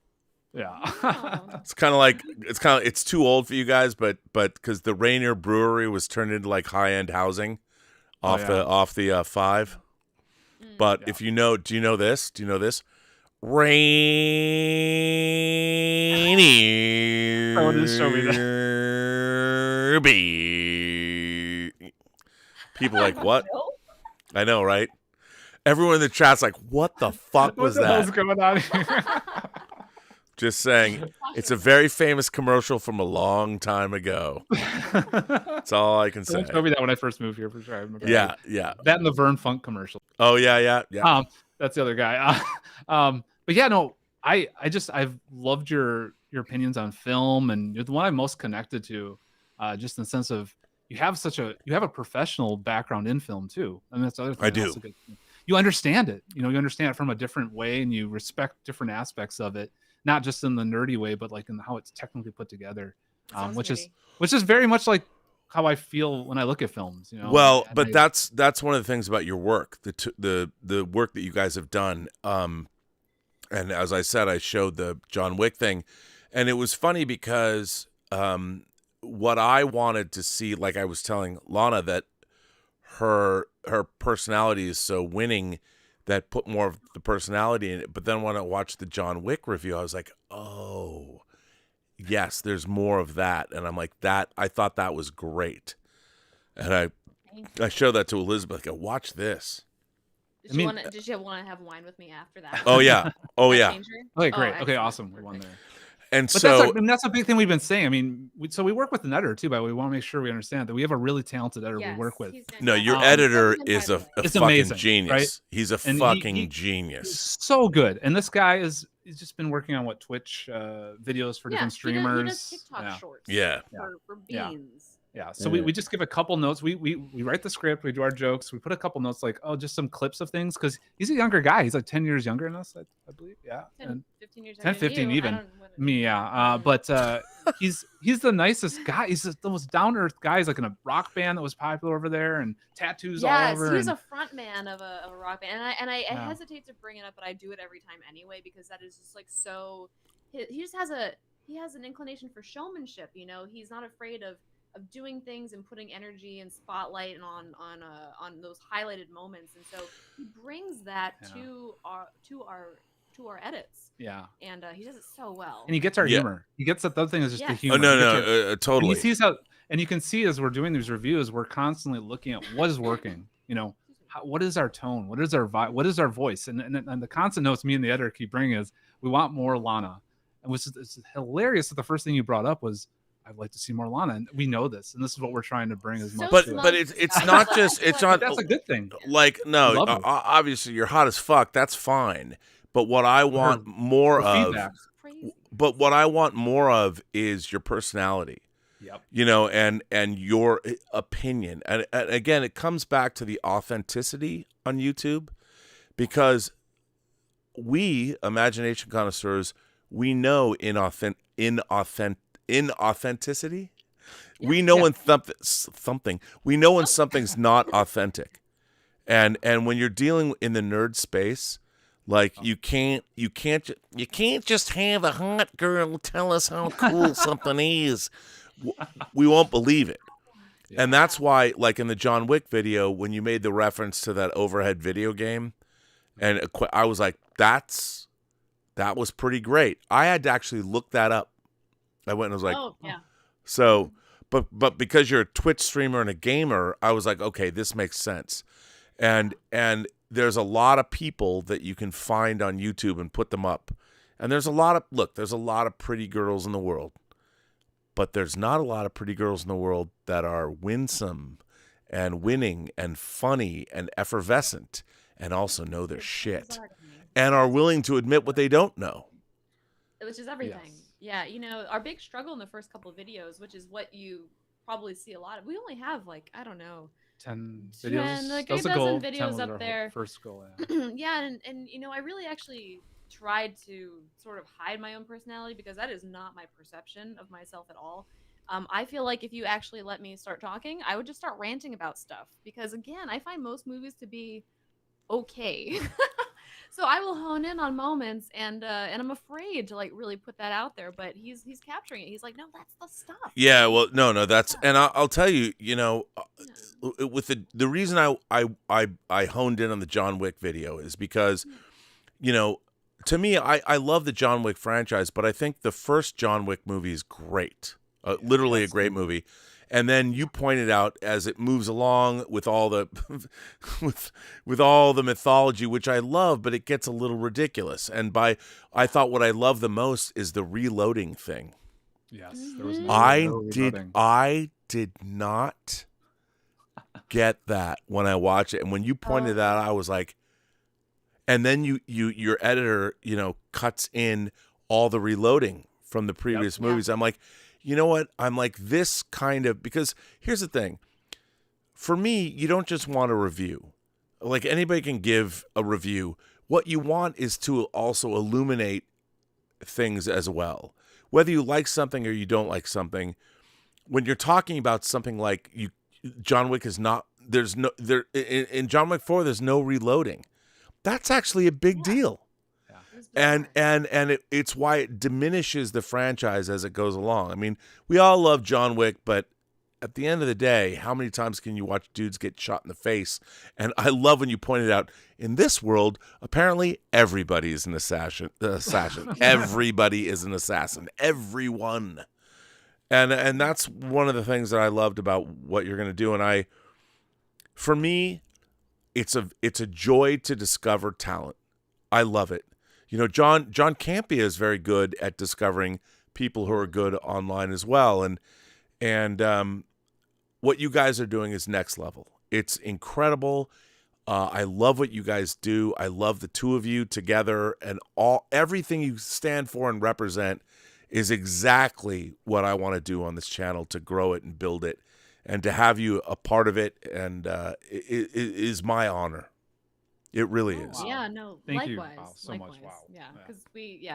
Yeah. It's kind of like it's too old for you guys, but because the Rainier Brewery was turned into like high-end housing off the 5. But if do you know this? Rainier. Oh, just show me People like, what? I know, right? Everyone in the chat's like, what the fuck was what the hell's that? going on here? Just saying, it's a very famous commercial from a long time ago. That's all I can say. Someone showed me that when I first moved here, for sure. I remember Yeah. that and the Vern Funk commercial. Oh, yeah. That's the other guy. But yeah, no, I've loved your opinions on film, and you're the one I'm most connected to, just in the sense of you have a professional background in film too. And that's the other thing. I do. Also good. You understand it. You understand it from a different way, and you respect different aspects of it, not just in the nerdy way, but like in how it's technically put together, which is very much like how I feel when I look at films. Well, but that's one of the things about your work, the work that you guys have done. And as I said, I showed the John Wick thing, and it was funny because what I wanted to see, like I was telling Lana, that her personality is so winning that put more of the personality in it. But then when I watched the John Wick review, I was like, oh, yes, there's more of that. And I'm like, I thought that was great. And I showed that to Elizabeth. I go, watch this. Did you want to have wine with me after that? Oh, yeah. Oh, yeah. Okay, great. Okay, awesome. We're one there. But that's a big thing we've been saying. I mean, we work with an editor too, but we want to make sure we understand that we have a really talented editor we work with. No, your editor is a fucking amazing, genius. Right? He's a fucking genius. So good. And this guy he's just been working on Twitch videos for different streamers. He does TikTok shorts. Yeah. For beans. Yeah. So we just give a couple notes. We write the script, we do our jokes, we put a couple notes like, just some clips of things, because he's a younger guy. He's like 10 years younger than us, I believe. Yeah. 10, 15 years 10, 15 even. Me, yeah. But he's the nicest guy. He's the most down-to-earth guy. He's like in a rock band that was popular over there, and tattoos all over. Yes, he was a front man of a rock band. And I hesitate to bring it up, but I do it every time anyway, because that is just like so. He just has an inclination for showmanship. He's not afraid of doing things and putting energy and spotlight and on those highlighted moments, and so he brings that to our edits. Yeah, and he does it so well. And he gets our humor. He gets the other thing is just the humor. Oh no, totally. And he sees how, and you can see as we're doing these reviews, we're constantly looking at what is working. What is our tone? What is our vibe? What is our voice? And the constant notes me and the editor keep bringing is we want more Lana, and it's hilarious that the first thing you brought up was, I'd like to see more Lana, and we know this, and this is what we're trying to bring as much. But it's not just it's not. That's a good thing. Like no, obviously you're hot as fuck. That's fine. But what I want more of, is your personality. Yep. And your opinion, and again, it comes back to the authenticity on YouTube, because we imagination connoisseurs, we know inauthenticity. We know when we know when something's not authentic, and when you're dealing in the nerd space, like you can't just have a hot girl tell us how cool something is. We won't believe it. And that's why, like in the John Wick video, when you made the reference to that overhead video game, and I was like, that was pretty great. I had to actually look that up. I went and was like, oh, yeah. So, but because you're a Twitch streamer and a gamer, I was like, okay, this makes sense. And there's a lot of people that you can find on YouTube and put them up. And there's a lot of pretty girls in the world, but there's not a lot of pretty girls in the world that are winsome and winning and funny and effervescent and also know their shit and are willing to admit what they don't know. Which is everything. Yes. Yeah, our big struggle in the first couple of videos, which is what you probably see a lot of. We only have 10 videos. Like a dozen videos up there. First goal, yeah. And I really actually tried to sort of hide my own personality, because that is not my perception of myself at all. I feel like if you actually let me start talking, I would just start ranting about stuff, because again, I find most movies to be okay. So I will hone in on moments, and I'm afraid to really put that out there. But he's capturing it. He's like, no, that's the stuff. Yeah, well, no, that's, and I'll tell you, with the reason I honed in on the John Wick video is because, to to me, I love the John Wick franchise, but I think the first John Wick movie is great, literally a great movie. And then you pointed out as it moves along with all the with all the mythology, which I love, but it gets a little ridiculous. And I thought what I love the most is the reloading thing. Yes, there was no I did not get that when I watched it, and when you pointed that out, I was like, and then your editor, cuts in all the reloading from the previous movies. I'm like, you know what? I'm like, this kind of, because here's the thing. For me, you don't just want a review. Like, anybody can give a review. What you want is to also illuminate things as well. Whether you like something or you don't like something, when you're talking about something like John Wick is not, in John Wick 4, there's no reloading. That's actually a big deal. And it's why it diminishes the franchise as it goes along. I mean, we all love John Wick, but at the end of the day, how many times can you watch dudes get shot in the face? And I love when you pointed out, in this world, apparently everybody is an assassin. Everybody is an assassin. Everyone. And that's one of the things that I loved about what you're going to do. And for me, it's a joy to discover talent. I love it. John Campea is very good at discovering people who are good online as well. And what you guys are doing is next level. It's incredible. I love what you guys do. I love the two of you together, and everything you stand for and represent is exactly what I want to do on this channel, to grow it and build it, and to have you a part of it. And it is my honor. It really is. Yeah, no, Thank likewise. you. Wow, so likewise. much. Wow. Yeah, because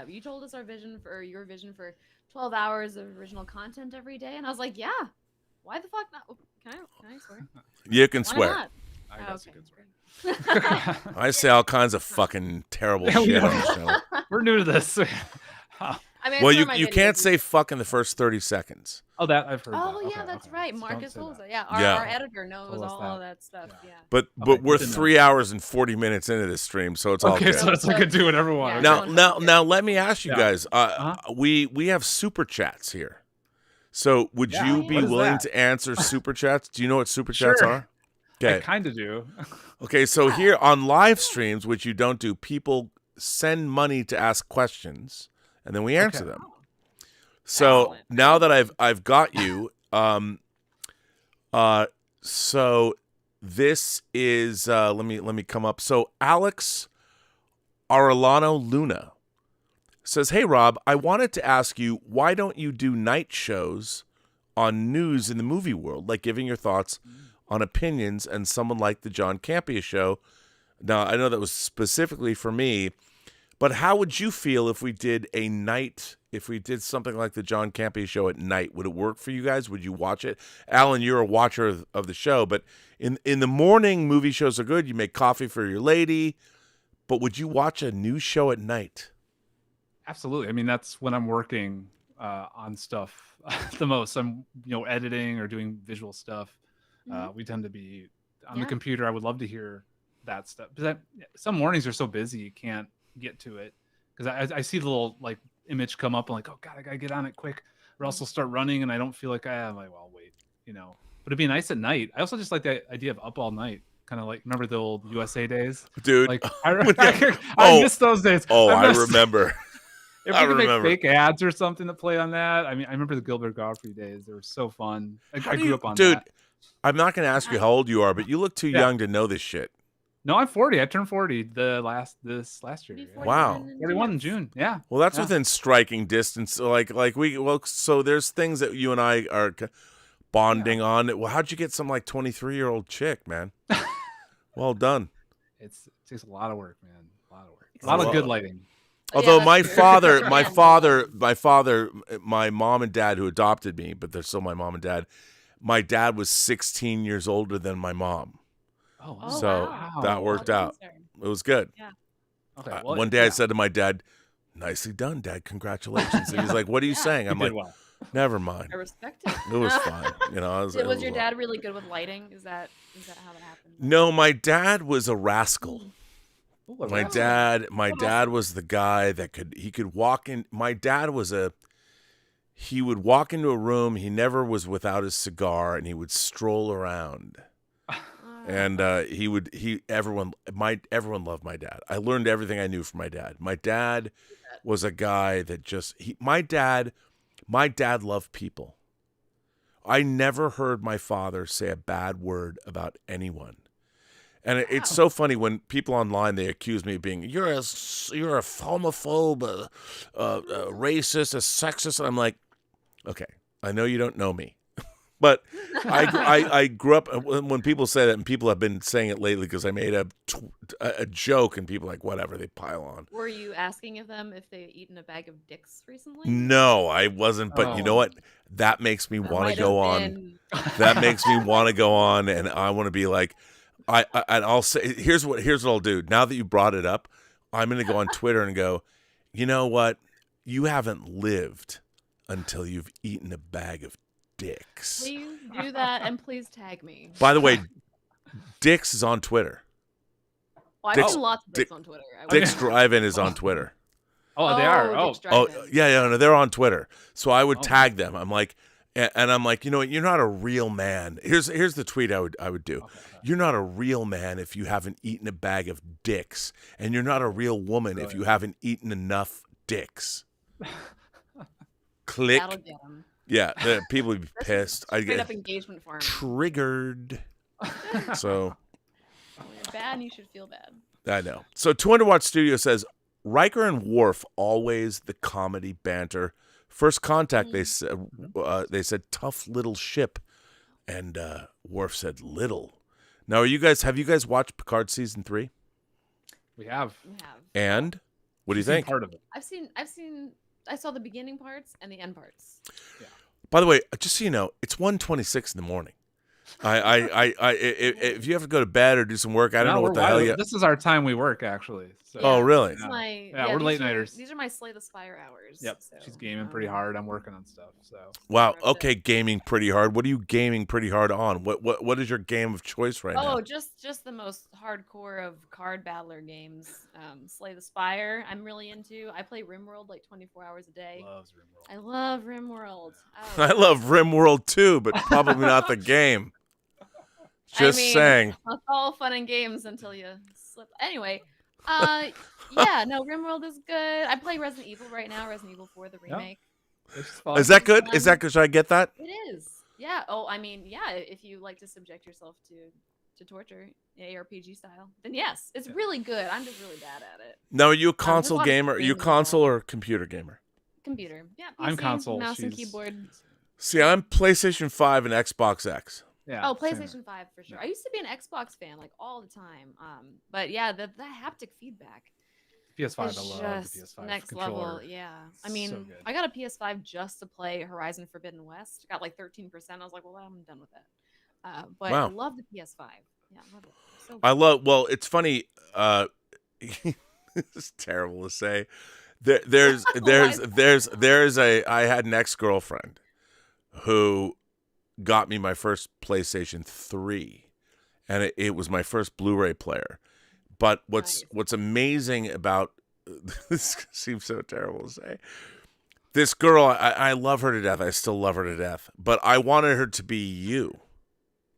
you told us your vision for 12 hours of original content every day, and I was like, yeah, why the fuck not? Can I swear? You can Why swear. not? I Okay. I say all kinds of fucking terrible shit on the show. We're new to this. I mean, Well, you can't say fuck in the first 30 seconds. Oh, that I've heard. Oh that. yeah, Okay, that's okay. right, So Marcus don't say Souza. that. Yeah, our editor knows Told us all that stuff. Yeah. But Okay, we're good to know. 3 hours and 40 minutes into this stream, so it's all Okay, good. so it's like a do whatever one. Yeah. Now let me ask you Yeah. guys. We have super chats here. So would Yeah. you be What is willing that? to answer super chats? Do you know what super chats Sure. are? I Okay. kind of do. Okay, so here on live streams, which you don't do, people send money to ask questions, and then we answer them. So Excellent. now that I've got you, so this is let me come up. So Alex Arellano Luna says, "Hey Rob, I wanted to ask you, why don't you do night shows on news in the movie world, like giving your thoughts on opinions, and someone like the John Campea show?" Now, I know that was specifically for me, but how would you feel if we did something like the John Campea show at night? Would it work for you guys? Would you watch it? Alan, you're a watcher of the show, but in the morning, movie shows are good. You make coffee for your lady, but would you watch a news show at night? Absolutely. I mean, that's when I'm working on stuff the most. I'm editing or doing visual stuff. We tend to be on the computer. I would love to hear that stuff, but some mornings are so busy you can't get to it, because I see the little image come up and like, oh god, I gotta get on it quick, or else I'll start running and I don't feel like I'm like, well, wait, but it'd be nice at night. I also just like the idea of up all night, kind of like, remember the old USA days, Dude? Like I miss those days. I remember. If we could make fake ads or something to play on that. I mean, I remember the Gilbert Gottfried days. They were so fun. I grew up on dude, that. I'm not going to ask you how old you are, but you look too young to know this shit. No, I'm 40. I turned 40 last year. Yeah. Wow. 41 in June. Yeah. Well, that's within striking distance. So there's things that you and I are bonding on. Well, how'd you get some 23-year-old chick, man? Well done. It takes a lot of work, man. A lot of work. A lot of good lighting. Although my mom and dad, who adopted me, but they're still my mom and dad. My dad was 16 years older than my mom. Oh, so that worked out. It was good. Yeah. Okay. One day I said to my dad, "Nicely done, Dad. Congratulations." And he's like, "What are you saying?" I'm like, "Never mind." I respect it. It was fine. Was your dad really good with lighting? Is that how that happened? No, my dad was a rascal. Ooh, my dad was the guy that could walk in. My dad was he would walk into a room. He never was without his cigar, and he would stroll around. And everyone loved my dad. I learned everything I knew from my dad. My dad was a guy that my dad loved people. I never heard my father say a bad word about anyone. And it's so funny when people online, they accuse me of being, you're a homophobe, a racist, a sexist. And I'm like, okay, I know you don't know me. But I grew up, when people say that, and people have been saying it lately because I made a joke, and people are like, whatever, they pile on. Were you asking of them if they'd eaten a bag of dicks recently? No, I wasn't. But you know what? That makes me want to go on. That makes me want to go on, and I want to be like, I'll say, here's what I'll do. Now that you brought it up, I'm going to go on Twitter and go, you know what? You haven't lived until you've eaten a bag of dicks. Please do that, and please tag me. By the way, Dicks is on Twitter. Well, I've seen lots of dicks on Twitter. Dick's Drive-In is on Twitter. Oh, they are. Yeah, no, they're on Twitter. So I would tag them. I'm like, and I'm like, you know what? You're not a real man. Here's the tweet I would do. Okay. You're not a real man if you haven't eaten a bag of dicks, and you're not a real woman if you haven't eaten enough dicks. Click. That'll get 'em. Yeah, people would be pissed. I get up engagement for him. Triggered. So. When you're bad, you should feel bad. I know. So 200 Watt Studio says Riker and Worf always the comedy banter. First contact, they said tough little ship, and Worf said little. Now, have you guys watched Picard season 3? We have. And what do you think? Part of it. I saw the beginning parts and the end parts. Yeah. By the way, just so you know, it's 1:26 in the morning. If you have to go to bed or do some work, I don't know what the hell you. This is our time we work, actually. So. Oh, really? We're late nighters. These are my Slay the Spire hours. Yep. So, she's gaming pretty hard. I'm working on stuff. So. Wow. Okay, gaming pretty hard. What are you gaming pretty hard on? What is your game of choice right now? Oh, just the most hardcore of card battler games. Slay the Spire. I'm really into. I play RimWorld like 24 hours a day. Loves RimWorld. I love RimWorld. I love RimWorld too, but probably not the game. Just saying. It's all fun and games until you slip. Anyway, RimWorld is good. I play Resident Evil right now. Resident Evil 4, the remake. Yep. Is that good? Is that good? Should I get that? It is. Yeah. Oh, I mean, yeah. If you like to subject yourself to torture, ARPG style, then yes, it's really good. I'm just really bad at it. Now, are you a console gamer? Are you a console or a computer gamer? Computer. Yeah. PC, I'm console. Mouse and keyboard. See, I'm PlayStation 5 and Xbox X. Yeah, oh, PlayStation 5 for sure. I used to be an Xbox fan like all the time. But yeah, the haptic feedback. PS5, I love the PS5 next controller. level. Yeah, I mean, so I got a PS5 just to play Horizon Forbidden West. Got like 13%. I was like, well, I'm done with that. But wow. I love the PS5. Yeah, I love it. So I love. Well, it's funny. It's terrible to say. There's I had an ex-girlfriend who got me my first PlayStation 3, and it was my first Blu-ray player. But what's amazing about this seems so terrible to say. This girl, I love her to death. I still love her to death. But I wanted her to be you.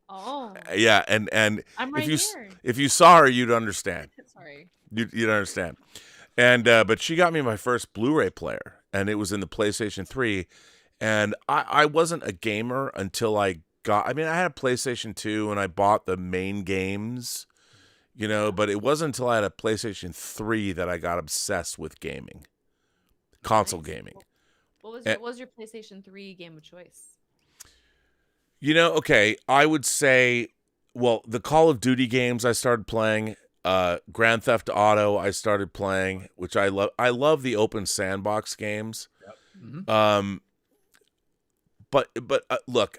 Oh. Yeah, and I'm right here. If you saw her, you'd understand. Sorry. You'd understand. And but she got me my first Blu-ray player, and it was in the PlayStation 3. And I wasn't a gamer until I had a PlayStation 2 and I bought the main games, but it wasn't until I had a PlayStation 3 that I got obsessed with gaming, console gaming. What was your PlayStation 3 game of choice? Okay, I would say, well, the Call of Duty games I started playing, Grand Theft Auto I started playing, which I love. I love the open sandbox games. Yep. Mm-hmm. But look,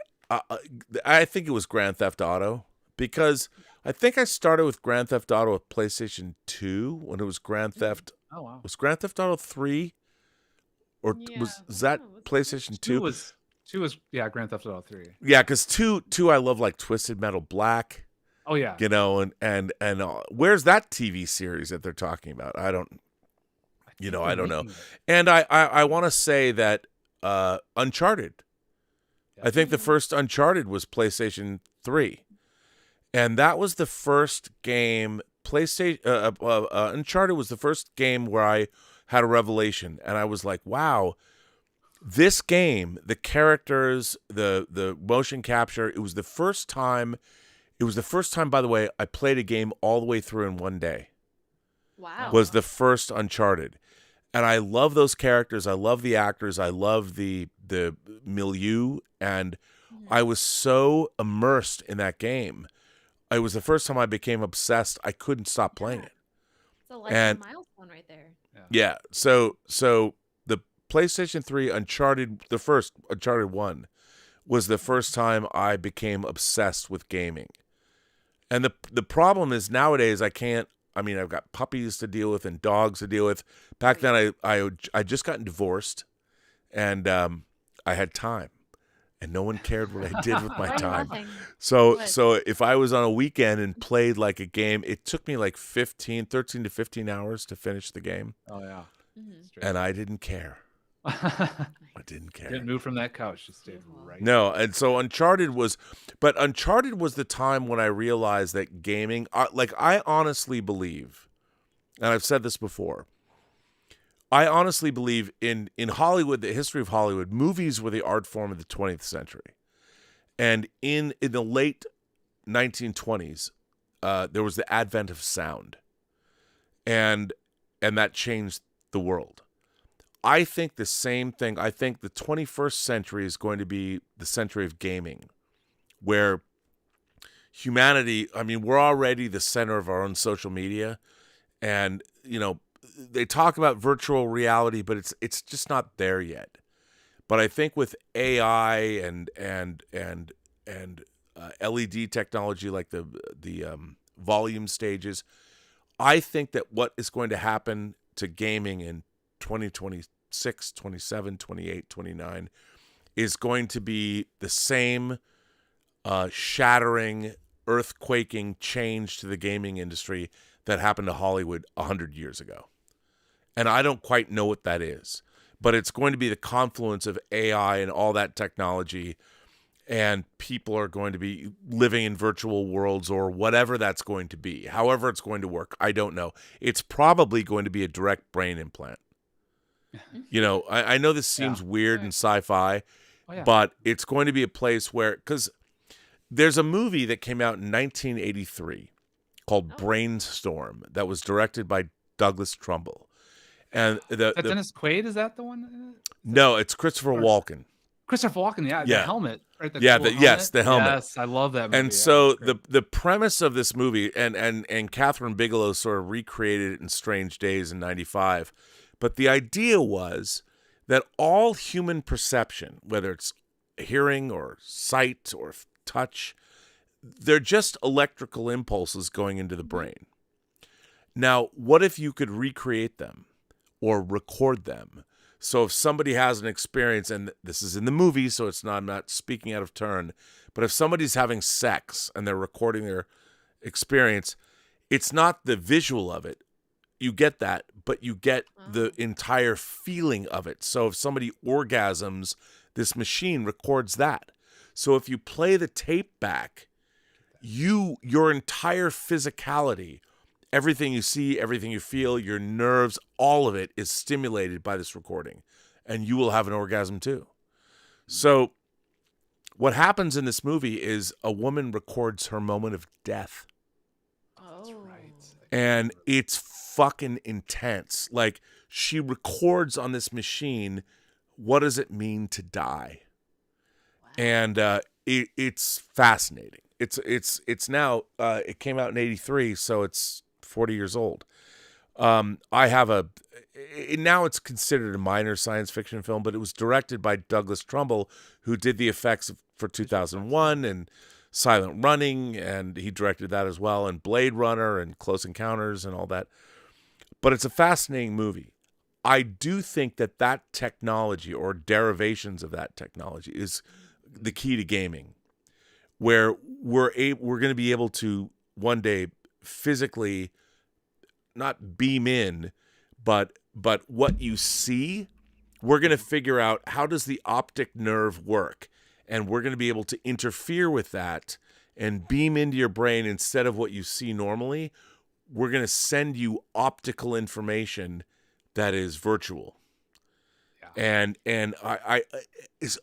I think it was Grand Theft Auto because I think I started with Grand Theft Auto with PlayStation 2 when it was Grand Theft. Oh wow! Was Grand Theft Auto 3, or was that PlayStation 2? Two was Grand Theft Auto 3. Yeah, because two I love like Twisted Metal Black. Oh yeah. You know, and where's that TV series that they're talking about? I don't know. And I want to say that Uncharted. I think the first Uncharted was PlayStation 3. And that was the first game Uncharted was the first game where I had a revelation, and I was like, wow, this game, the characters, the motion capture, it was the first time, by the way, I played a game all the way through in one day. Wow. Was the first Uncharted. And I love those characters. I love the actors. I love the milieu. And I was so immersed in that game. It was the first time I became obsessed. I couldn't stop playing it. It's a lifetime milestone right there. Yeah. So the PlayStation 3 Uncharted, the first Uncharted 1, was the first time I became obsessed with gaming. And the problem is nowadays I've got puppies to deal with and dogs to deal with. Back then I just gotten divorced, and I had time. And no one cared what I did with my time. So if I was on a weekend and played like a game, it took me like 13 to 15 hours to finish the game. Oh, yeah. And I didn't care. I didn't care. Didn't move from that couch. Just stayed right. No, and so Uncharted was the time when I realized that gaming, I honestly believe, and I've said this before, I honestly believe in Hollywood, the history of Hollywood, movies were the art form of the 20th century. And in the late 1920s, there was the advent of sound. And that changed the world. I think the same thing. I think the 21st century is going to be the century of gaming, where humanity, we're already the center of our own social media. And, they talk about virtual reality, but it's just not there yet. But I think with AI and LED technology like the volume stages, I think that what is going to happen to gaming in 2026, 27, 28, 29 is going to be the same shattering, earthquaking change to the gaming industry that happened to Hollywood 100 years ago. And I don't quite know what that is, but it's going to be the confluence of AI and all that technology, and people are going to be living in virtual worlds or whatever that's going to be. However it's going to work, I don't know. It's probably going to be a direct brain implant. I know this seems weird and sci-fi, but it's going to be a place where, because there's a movie that came out in 1983 called Brainstorm that was directed by Douglas Trumbull. And Dennis Quaid, is that the one? No, it's Christopher Walken. Christopher Walken, the helmet, right? The helmet. Yes, the helmet. Yes, I love that movie. And so the premise of this movie, and Catherine Bigelow sort of recreated it in Strange Days in '95, but the idea was that all human perception, whether it's hearing or sight or touch, they're just electrical impulses going into the brain. Now, what if you could recreate them or record them? So if somebody has an experience, and this is in the movie, so I'm not speaking out of turn, but if somebody's having sex and they're recording their experience, it's not the visual of it. You get that, but you get the entire feeling of it. So if somebody orgasms, this machine records that. So if you play the tape back, your entire physicality, everything you see, everything you feel, your nerves, all of it is stimulated by this recording, and you will have an orgasm too. So what happens in this movie is a woman records her moment of death. Oh. That's right. And it's fucking intense. Like, she records on this machine, what does it mean to die? Wow. And it's fascinating. It's now, it came out in 83, so it's 40 years old. Now it's considered a minor science fiction film, but it was directed by Douglas Trumbull, who did the effects for 2001 and Silent Running, and he directed that as well, and Blade Runner and Close Encounters and all that. But it's a fascinating movie. I do think that technology, or derivations of that technology, is the key to gaming, where we're going to be able to one day physically not beam in, but what you see, we're going to figure out how does the optic nerve work, and we're going to be able to interfere with that and beam into your brain instead of what you see normally. We're going to send you optical information that is virtual. Yeah. And I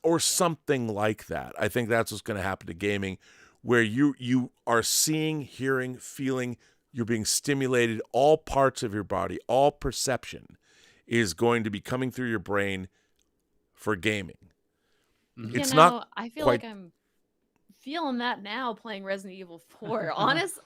or something like that. I think that's what's going to happen to gaming, where you are seeing, hearing, feeling, you're being stimulated, all parts of your body, all perception is going to be coming through your brain for gaming. Mm-hmm. It's not I feel quite... like I'm feeling that now playing Resident Evil 4.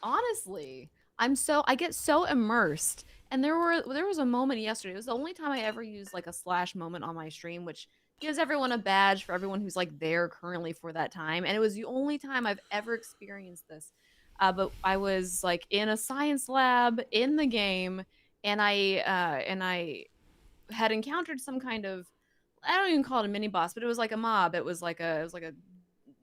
Honestly, I get so immersed. And there was a moment yesterday. It was the only time I ever used like a slash moment on my stream, which gives everyone a badge for everyone who's like there currently for that time. And it was the only time I've ever experienced this. But I was like in a science lab in the game, and I had encountered some kind of, I don't even call it a mini boss, but it was like a mob. It was like a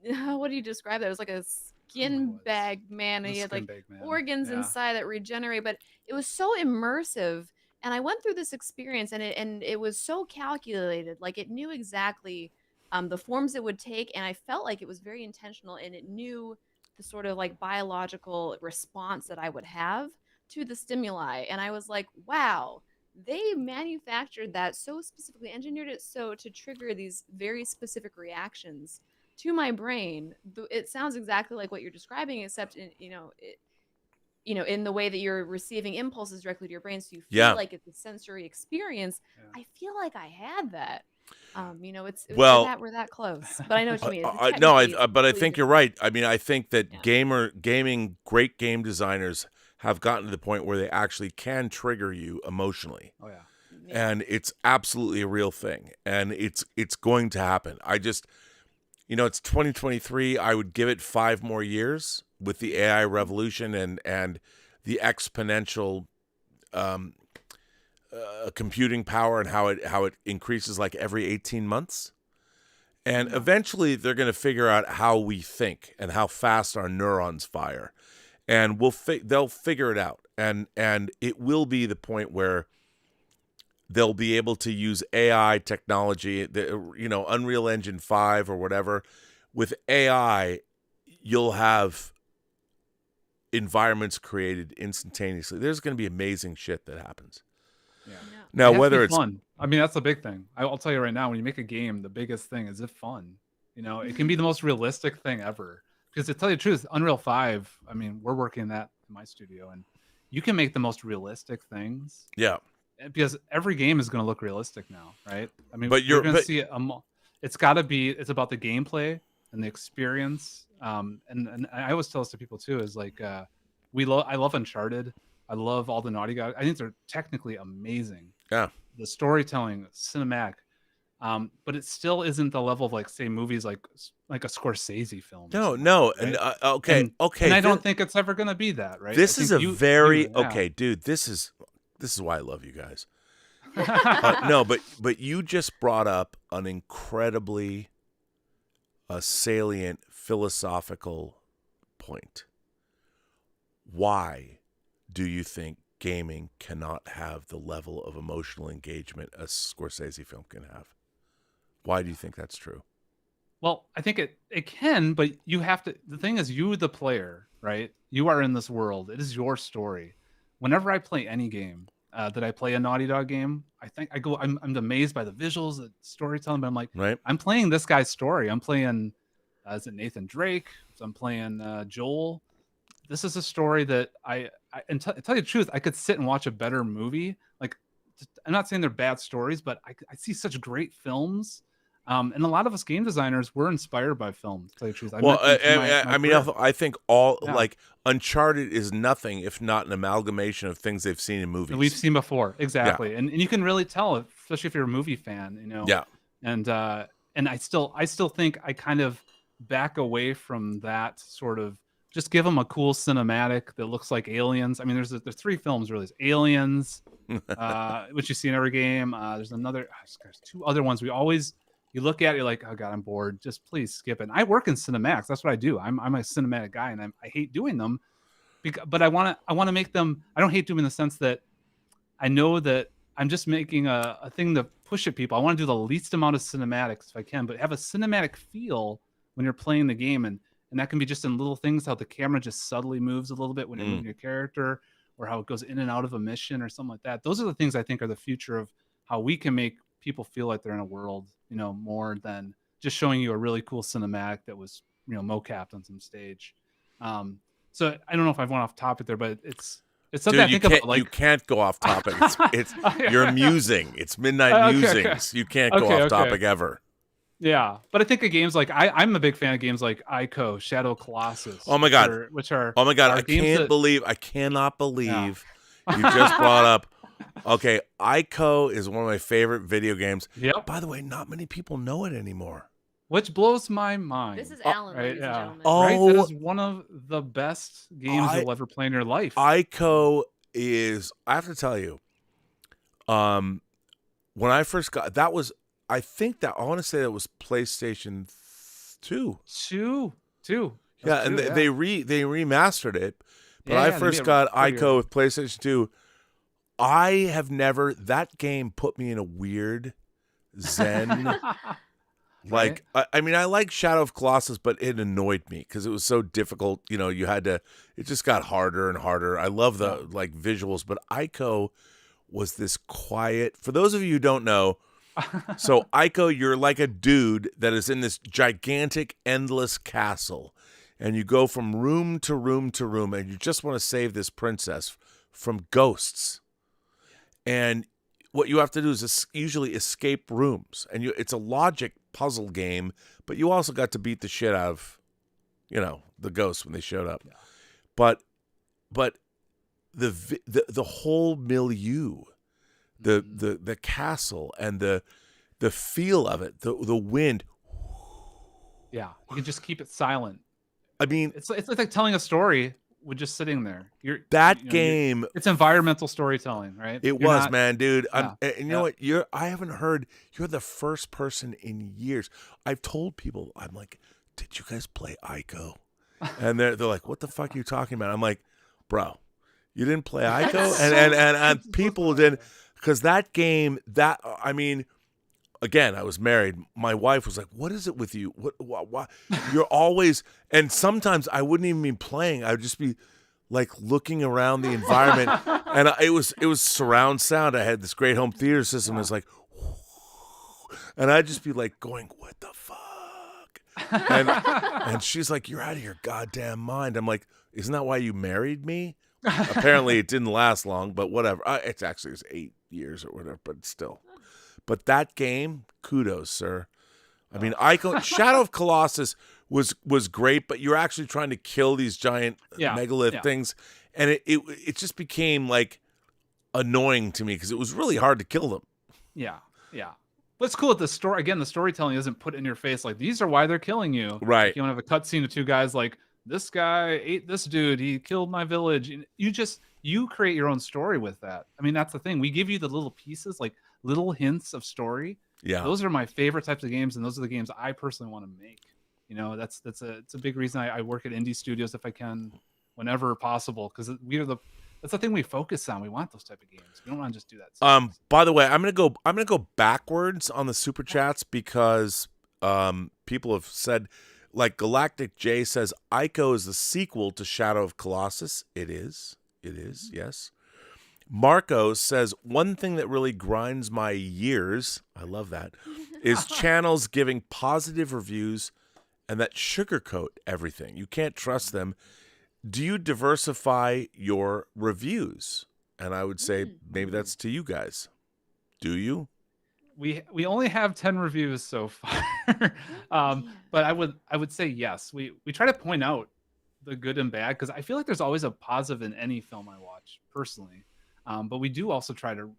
what do you describe that? It was like a skin bag man. And he had like organs inside that regenerate, but it was so immersive. And I went through this experience, and it was so calculated. Like it knew exactly the forms it would take, and I felt like it was very intentional, and it knew the sort of like biological response that I would have to the stimuli. And I was like, wow, they manufactured that so specifically, engineered it so to trigger these very specific reactions to my brain. It sounds exactly like what you're describing, except in, in the way that you're receiving impulses directly to your brain, so you feel like it's a sensory experience. I feel like I had that. We're that close, but I know what you mean. But I think you're right. I mean, I think that gaming, great game designers have gotten to the point where they actually can trigger you emotionally. Oh yeah. And it's absolutely a real thing, and it's going to happen. I just, it's 2023. I would give it 5 more years with the AI revolution and the exponential computing power, and how it increases like every 18 months. And eventually they're going to figure out how we think and how fast our neurons fire. And they'll figure it out. And it will be the point where they'll be able to use AI technology, Unreal Engine 5 or whatever. With AI, you'll have environments created instantaneously. There's going to be amazing shit that happens. Yeah. Now, whether it's fun, I mean, that's the big thing. I'll tell you right now, when you make a game, the biggest thing is it fun. It can be the most realistic thing ever. Because to tell you the truth, Unreal 5, I mean, we're working that in my studio, and you can make the most realistic things. Yeah. Because every game is going to look realistic now, right? I mean, you're going to see it. It's got to be. It's about the gameplay and the experience. And I always tell this to people too, is like, I love Uncharted. I love all the Naughty Dog. I think they're technically amazing. Yeah. The storytelling, cinematic, but it still isn't the level of like, say, movies like a Scorsese film. No. Right? And okay. And I don't think it's ever going to be that, right? This is dude. This is why I love you guys. But you just brought up an incredibly salient philosophical point. Why do you think gaming cannot have the level of emotional engagement a Scorsese film can have? Why do you think that's true? Well, I think it can, but you have to. The thing is, you, the player, right? You are in this world. It is your story. Whenever I play any game, that I play a Naughty Dog game, I'm amazed by the visuals, the storytelling. But I'm like, right. I'm playing this guy's story. I'm playing, is it Nathan Drake? So I'm playing Joel. This is a story that and tell you the truth, I could sit and watch a better movie. Like, I'm not saying they're bad stories, but I see such great films. And a lot of us game designers were inspired by film, to tell you the truth. I think like Uncharted is nothing if not an amalgamation of things they've seen in movies. That we've seen before. Exactly. Yeah. And you can really tell, especially if you're a movie fan, Yeah. And I still think I kind of back away from that sort of, just give them a cool cinematic that looks like Aliens. I mean, there's 3 films really. There's Aliens, which you see in every game. There's 2 other ones you look at it, you're like, oh god, I'm bored. Just please skip it. And I work in cinematics. That's what I do. I'm a cinematic guy, and I hate doing them but I want to make them. I don't hate Doom in the sense that I know that I'm just making a thing to push at people. I want to do the least amount of cinematics if I can, but have a cinematic feel when you're playing the game, and that can be just in little things, how the camera just subtly moves a little bit when you're moving your character, or how it goes in and out of a mission or something like that. Those are the things I think are the future of how we can make people feel like they're in a world, more than just showing you a really cool cinematic that was, mocapped on some stage. So I don't know if I've went off topic there, but it's something I think about. Like, you can't go off topic. It's you're musing. It's midnight musings. Okay. You can't go off topic ever. Yeah, but I think of games like I'm a big fan of games like Ico, Shadow of Colossus. Oh my god! Oh my god! I cannot believe you just brought up. Okay, Ico is one of my favorite video games. Yep. By the way, not many people know it anymore. Which blows my mind. This is Alan, ladies and gentlemen. Right? That is one of the best games you'll ever play in your life. Ico is, I have to tell you, when I first got, that was, I think that, I want to say that was PlayStation 2. Yeah, and they remastered it. But I first got Ico with PlayStation 2. I have never, that game put me in a weird zen. Like, right? I mean, I like Shadow of Colossus, but it annoyed me because it was so difficult. You had to, it just got harder and harder. I love the visuals, but Ico was this quiet, for those of you who don't know, so Ico, you're like a dude that is in this gigantic, endless castle, and you go from room to room to room, and you just want to save this princess from ghosts. And what you have to do is usually escape rooms, and it's a logic puzzle game, but you also got to beat the shit out of, the ghosts when they showed up. Yeah. But the whole milieu, the castle and the feel of it, the wind. Yeah, you can just keep it silent. I mean, it's like telling a story. We're just sitting there. Game. It's environmental storytelling, right? Man, dude. Yeah, and you know what? I haven't heard. You're the first person in years. I've told people. I'm like, did you guys play Ico? And they're like, what the fuck are you talking about? I'm like, bro, you didn't play Ico, and people didn't, because that game. I mean. Again, I was married. My wife was like, what is it with you? What? You're always, and sometimes I wouldn't even be playing. I would just be like looking around the environment. And it was surround sound. I had this great home theater system. It was like, and I'd just be like going, what the fuck? And she's like, you're out of your goddamn mind. I'm like, isn't that why you married me? Apparently it didn't last long, but whatever. It's 8 years or whatever, but still. But that game, kudos, sir. I mean, Shadow of Colossus was great, but you're actually trying to kill these giant megalith things, and it just became like annoying to me because it was really hard to kill them. Yeah. But it's cool that the story, again, the storytelling isn't put in your face like these are why they're killing you. Right. You don't have a cutscene of two guys like, this guy ate this dude, he killed my village. You create your own story with that. I mean, that's the thing. We give you the little pieces, like little hints of story. Yeah. Those are my favorite types of games, and those are the games I personally want to make. It's a big reason I work at indie studios if I can, whenever possible, because that's the thing we focus on. We want those type of games. We don't want to just do that. By the way, I'm gonna go backwards on the super chats because people have said, like Galactic J says, Ico is the sequel to Shadow of Colossus. It is, yes. Marco says, one thing that really grinds my gears, I love that, is channels giving positive reviews and that sugarcoat everything. You can't trust them. Do you diversify your reviews? And I would say maybe that's to you guys. Do you? We only have 10 reviews so far. But I would say yes. We try to point out the good and bad, because I feel like there's always a positive in any film I watch personally. But we do also try to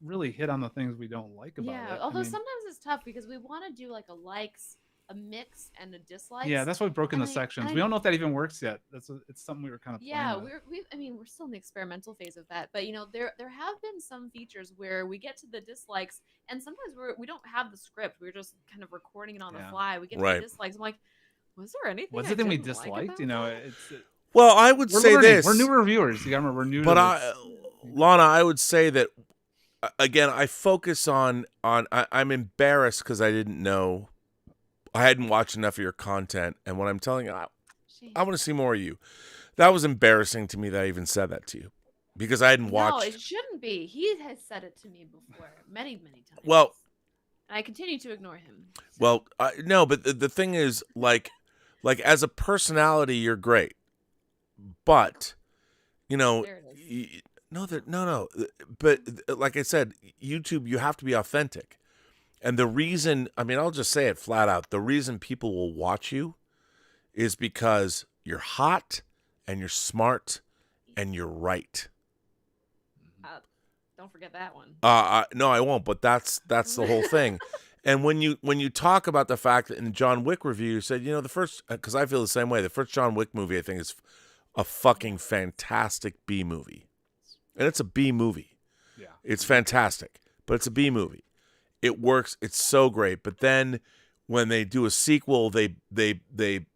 really hit on the things we don't like about it. Yeah, although sometimes it's tough because we want to do like a likes, a mix, and a dislikes. Yeah, that's why we broke in the sections. We don't know if that even works yet. It's something we were kind of playing with. We're still in the experimental phase of that. But there have been some features where we get to the dislikes, and sometimes we don't have the script. We're just kind of recording it on the fly. We get to the dislikes. I'm like, was there anything? What's the thing we disliked? Well, I would We're say learning. this. We're new reviewers. You gotta remember, we're new. But to Lana, I would say that again. I focus on. I'm embarrassed because I didn't know. I hadn't watched enough of your content, and when I'm telling you, I want to see more of you. That was embarrassing to me that I even said that to you because I hadn't watched. No, it shouldn't be. He has said it to me before, many times. Well, and I continue to ignore him. So. Well, no, but the thing is, like as a personality, you're great, but no. But like I said, YouTube, you have to be authentic, and the reason, I'll just say it flat out: the reason people will watch you is because you're hot and you're smart and you're right. Don't forget that one. No, I won't. But that's the whole thing. And when you talk about the fact that in the John Wick review, you said, the first, because I feel the same way, the first John Wick movie, I think, is a fucking fantastic B movie. And it's a B movie. Yeah. It's fantastic, but it's a B movie. It works. It's so great. But then when they do a sequel, the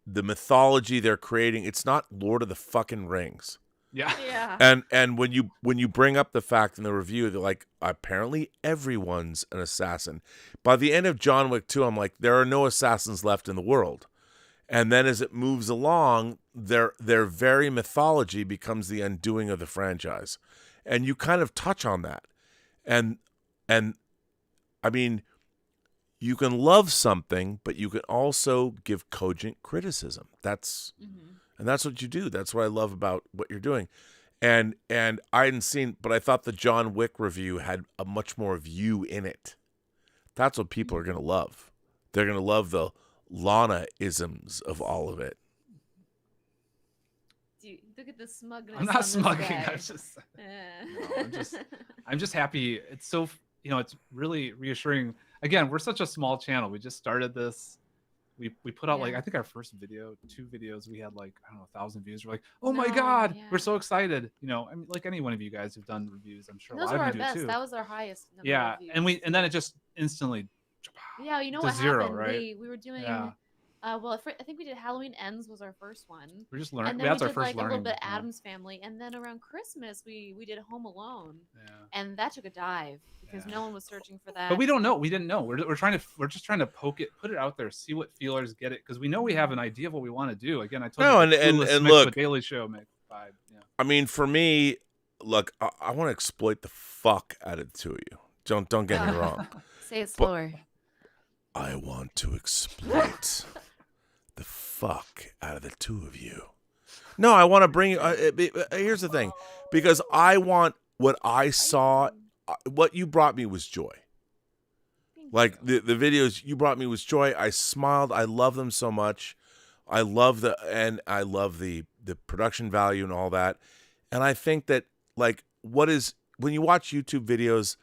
mythology they're creating, it's not Lord of the fucking Rings. Yeah. Yeah. And when you bring up the fact in the review, they're like, apparently everyone's an assassin. By the end of John Wick 2, I'm like, there are no assassins left in the world. And then as it moves along, their very mythology becomes the undoing of the franchise. And you kind of touch on that. And you can love something, but you can also give cogent criticism. And that's what you do. That's what I love about what you're doing. And I hadn't seen, but I thought the John Wick review had a much more of you in it. That's what people are going to love. They're going to love the Lana-isms of all of it. Dude, look at the smugness. I'm not smugging. I'm just happy. It's so, it's really reassuring. Again, we're such a small channel. We just started this. We put out I think our first video, 2 videos, we had 1,000 views. We're like, oh my God, we're so excited. Like any one of you guys who've done reviews, I'm sure those a lot were of you our do best. too. That was our highest number Yeah, of views. and then it just instantly Yeah, you know to what zero, happened? right? We were doing I think we did Halloween Ends was our first one. We're just learning. And then That's we our did first a little learning. bit Addams Family, and then around Christmas we did Home Alone, and that took a dive because no one was searching for that. But we don't know. We didn't know. We're just trying to poke it, put it out there, see what feelers get it, because we know we have an idea of what we want to do. Again, I told you. And look, Daily Show vibe. Yeah. For me, look, I want to exploit the fuck out of the two of you. Don't get me wrong. Say it slower. I want to exploit the fuck out of the two of you. No, I want to bring. Here's the thing, because I want what I saw. What you brought me was joy. Like the videos you brought me was joy. I smiled. I love them so much. I love the production value and all that. And I think that when you watch YouTube videos,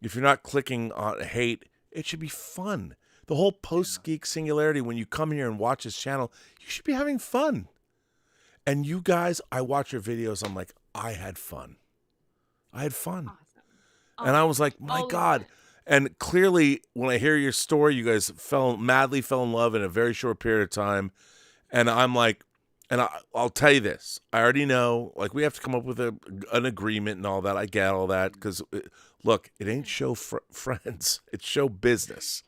if you're not clicking on hate, it should be fun. The whole Post-Geek singularity, when you come here and watch this channel, you should be having fun. And you guys, I watch your videos, I'm like, I had fun. Awesome. And I was like, my God. And clearly, when I hear your story, you guys madly fell in love in a very short period of time. And I'm like, I'll tell you this. I already know, we have to come up with an agreement and all that. I get all that because, look, it ain't show friends. It's show business,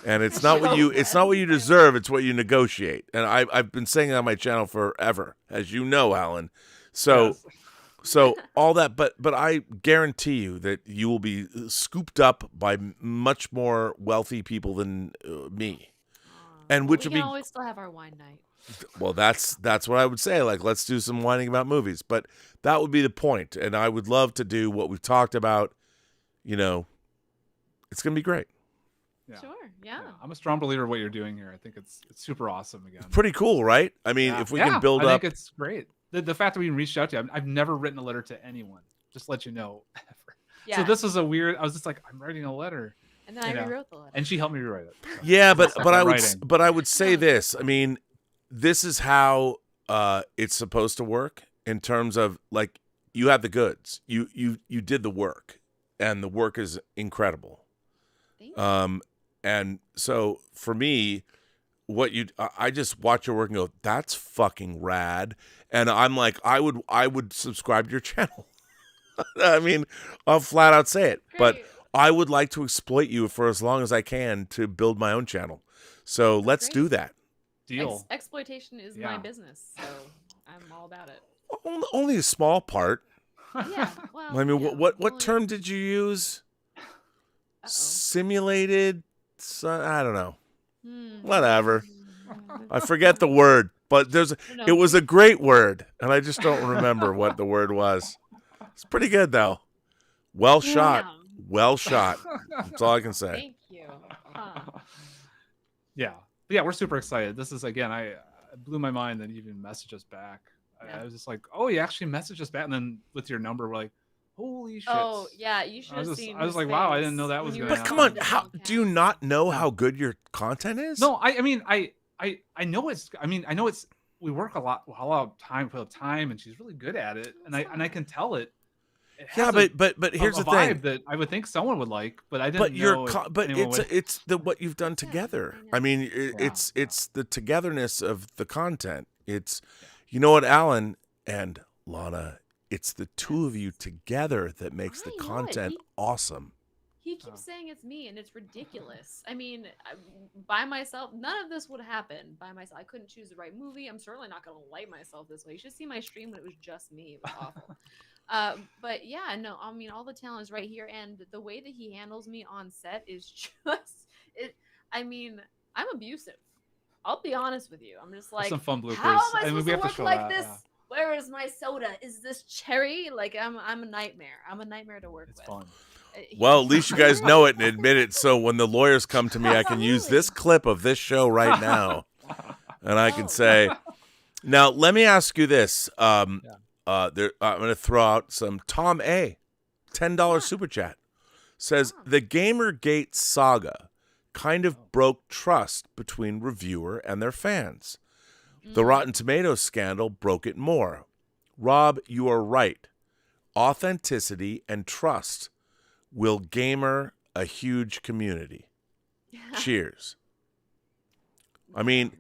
and it's not what you deserve. It's what you negotiate. And I've been saying that on my channel forever, as you know, Alan. So all that, but I guarantee you that you will be scooped up by much more wealthy people than me, and which would be always still have our wine night. Well, that's what I would say. Let's do some whining about movies. But that would be the point. And I would love to do what we've talked about. It's going to be great. Yeah. Sure, yeah. I'm a strong believer of what you're doing here. I think it's super awesome again. It's pretty cool, right? If we can build up. I think it's great. The fact that we reached out to you, I've never written a letter to anyone. Just let you know. Yeah. So this is I was just like, I'm writing a letter. And then I rewrote the letter. And she helped me rewrite it. So. Yeah, but I would say this. This is how it's supposed to work in terms of you have the goods. You did the work, and the work is incredible. Thank you. And so for me, I just watch your work and go, that's fucking rad. And I'm like, I would subscribe to your channel. I mean, I'll flat out say it, but I would like to exploit you for as long as I can to build my own channel. So let's do that. Deal. Exploitation is my business, so I'm all about it. Only a small part. Yeah. Well, I mean, what term did you use? Simulated? I don't know. Whatever. I forget the word, but it was a great word, and I just don't remember what the word was. It's pretty good though. Well shot. Well shot. That's all I can say. Thank you. Yeah. But yeah, we're super excited. This is, again, I blew my mind that you even messaged us back. Yeah. I was just like, oh, you actually messaged us back. And then with your number, we're like, holy shit. Oh, yeah. You should have seen I was like, wow, I didn't know that was going to happen. But come on, do you not know how good your content is? No, I mean, I know it's, we work a lot of time, put up time, and she's really good at it. And I can tell it. Yeah, but here's the thing that I would think someone would like, but I didn't know. It's what you've done together. I mean, it's the togetherness of the content. It's, you know what, Alan and Lana, it's the two of you together that makes the content awesome. He keeps saying it's me, and it's ridiculous. I mean, by myself, none of this would happen by myself. I couldn't choose the right movie. I'm certainly not going to light myself this way. You should see my stream when it was just me. It was awful. But yeah, no, I mean, all the talent is right here, and the way that he handles me on set is just it. I mean, I'm abusive. I'll be honest with you. I'm just like, some fun bloopers. How am I supposed to work like this? Yeah. Where is my soda? Is this cherry? Like, I'm a nightmare. I'm a nightmare to work with. It's fun. Well, at least you guys know it and admit it. So when the lawyers come to me, I can use this clip of this show right now, and I can say, now let me ask you this. I'm going to throw out some Tom A. $10 super chat. Says the Gamergate saga kind of broke trust between reviewer and their fans. The Rotten Tomatoes scandal broke it more. Rob, you are right. Authenticity and trust will gamer a huge community. Cheers. I mean,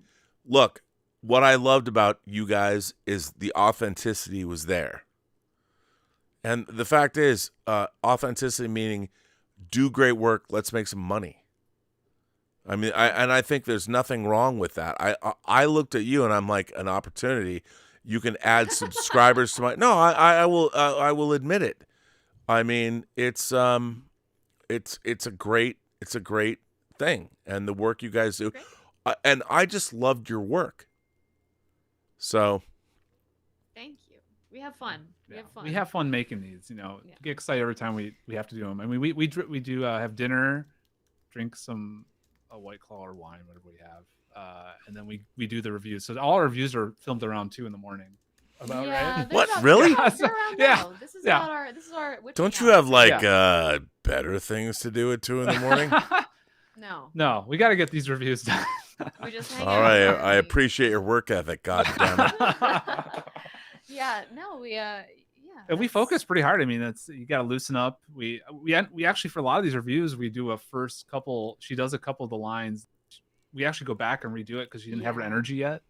look, what I loved about you guys is the authenticity was there. And the fact is, authenticity meaning do great work, let's make some money. I mean, I think there's nothing wrong with that. I looked at you and I'm like, an opportunity. You can add subscribers to my. No, I will admit it. I mean, it's a great thing, and the work you guys do, and I just loved your work. So, thank you. We have fun. We have fun making these. You know, get excited every time we have to do them. I mean, we do have dinner, drink some White Claw or wine, whatever we have, and then we do the reviews. So all our reviews are filmed around 2 a.m. About right? What really? Yeah. This is our. Don't you have better things to do at 2 a.m? No, we got to get these reviews done. We just hang all out. Right, I appreciate your work ethic. God damn it. Yeah, no, we focus pretty hard. I mean, you got to loosen up. We actually, for a lot of these reviews, we do a first couple. She does a couple of the lines. We actually go back and redo it because she didn't have her energy yet.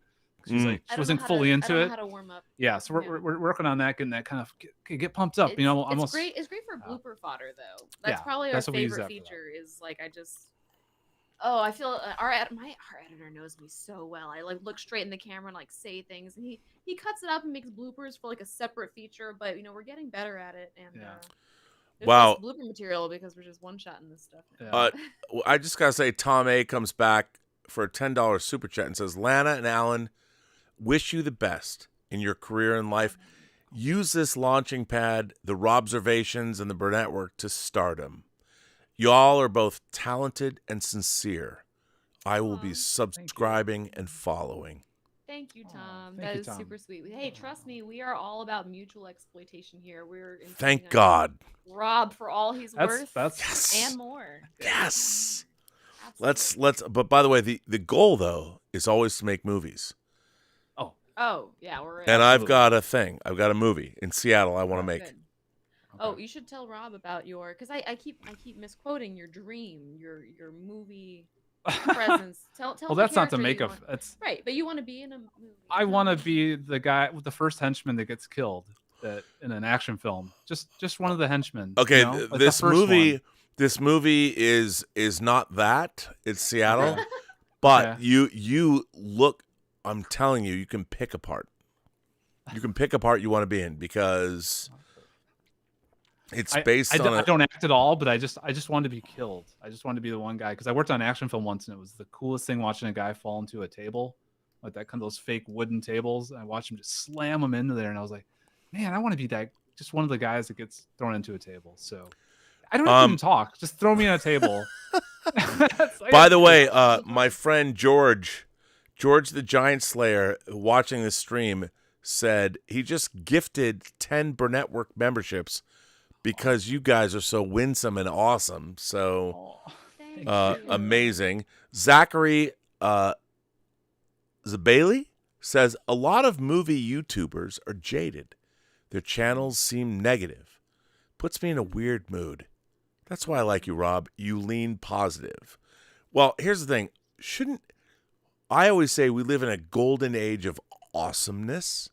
She's like, she wasn't fully into it. How to warm up. Yeah, so we're working on that, getting that kind of get pumped up. You know, almost. It's great for blooper fodder though. That's probably our favorite feature. Is like I feel my editor knows me so well. I like look straight in the camera and like say things, and he cuts it up and makes bloopers for like a separate feature. But you know, we're getting better at it, and there's less blooper material because we're just one-shotting this stuff. Yeah. I just gotta say, Tom A comes back for a $10 super chat and says, Lana and Alan, wish you the best in your career and life. Use this launching pad, the Robservations and the Burnettwork, to stardom. Y'all are both talented and sincere. I will be subscribing and following. Thank you, Tom. That is super sweet. Hey, trust me, we are all about mutual exploitation here. Thank God. Rob for all he's worth yes. and more. Yes. Let's. But by the way, the goal though is always to make movies. Oh yeah, we're. And I've got a thing. I've got a movie in Seattle I want to make. Good. Oh, you should tell Rob about because I keep misquoting your dream, your movie presence. Tell Well, the that's not to character make you a. want. That's. Right, but you want to be in a movie. I want to be the guy with the first henchman that gets killed in an action film. Just one of the henchmen. Okay, you know? Like this the first movie. one. This movie is not that. It's Seattle, but you look. I'm telling you, you can pick a part. You can pick a part you want to be in because it's based on. I don't act at all, but I just wanted to be killed. I just wanted to be the one guy because I worked on an action film once, and it was the coolest thing watching a guy fall into a table, like that kind of those fake wooden tables. And I watched him just slam them into there, and I was like, man, I want to be that. Just one of the guys that gets thrown into a table. So. I don't even talk. Just throw me on a table. By the way, my friend George the Giant Slayer, watching this stream, said he just gifted 10 Burnettwork memberships because you guys are so winsome and awesome. So amazing. Zachary Zabailey says a lot of movie YouTubers are jaded. Their channels seem negative. Puts me in a weird mood. That's why I like you, Rob. You lean positive. Well, here's the thing. I always say we live in a golden age of awesomeness.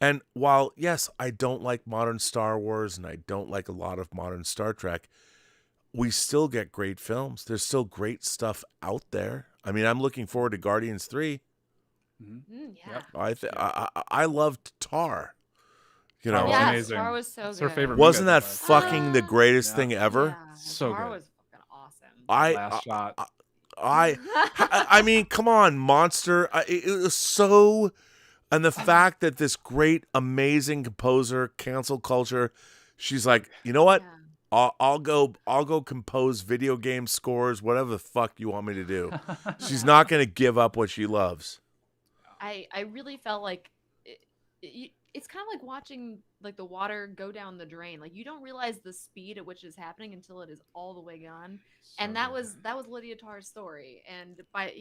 And while, yes, I don't like modern Star Wars and I don't like a lot of modern Star Trek, we still get great films. There's still great stuff out there. I mean, I'm looking forward to Guardians 3. Yeah. I loved Tar. You know, yeah, amazing. Star was so It's good. our favorite. Wasn't that fucking the greatest thing ever? Yeah, So Star good. was fucking awesome. Last shot. I mean, come on, Monster. It was so, and the fact that this great, amazing composer, cancel culture, she's like, you know what? Yeah. I'll go compose video game scores, whatever the fuck you want me to do. She's not going to give up what she loves. I really felt like it's kind of like watching like the water go down the drain. Like you don't realize the speed at which it's happening until it is all the way gone. And that was Lydia Tarr's story. And by it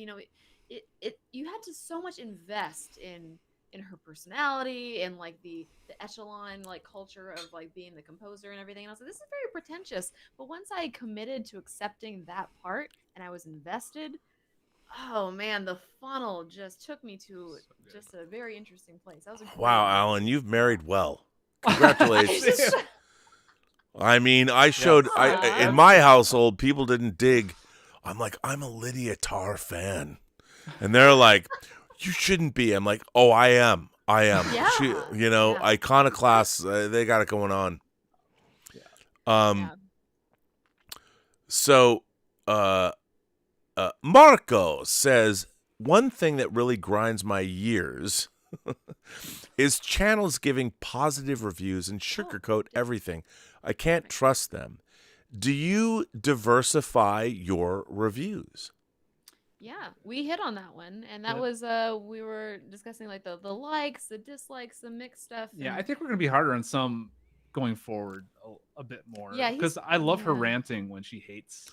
you had to so much invest in her personality and like the echelon like culture of like being the composer and everything. And I was like, this is very pretentious. But once I committed to accepting that part and I was invested, oh man, the funnel just took me to just a very interesting place. That was Wow, Alan, you've married well. Congratulations. I mean, I showed in my household, people didn't dig. I'm like, I'm a Lydia Tarr fan, and they're like, you shouldn't be. I'm like, oh, I am. Yeah. She, iconoclasts, they got it going on. So, Marco says, one thing that really grinds my gears is channels giving positive reviews and sugarcoat everything. I can't trust them. Do you diversify your reviews? Yeah, we hit on that one, and that was we were discussing like the likes, the dislikes, the mixed stuff. Yeah, I think we're gonna be harder on some going forward a bit more. Yeah, because I love her ranting when she hates.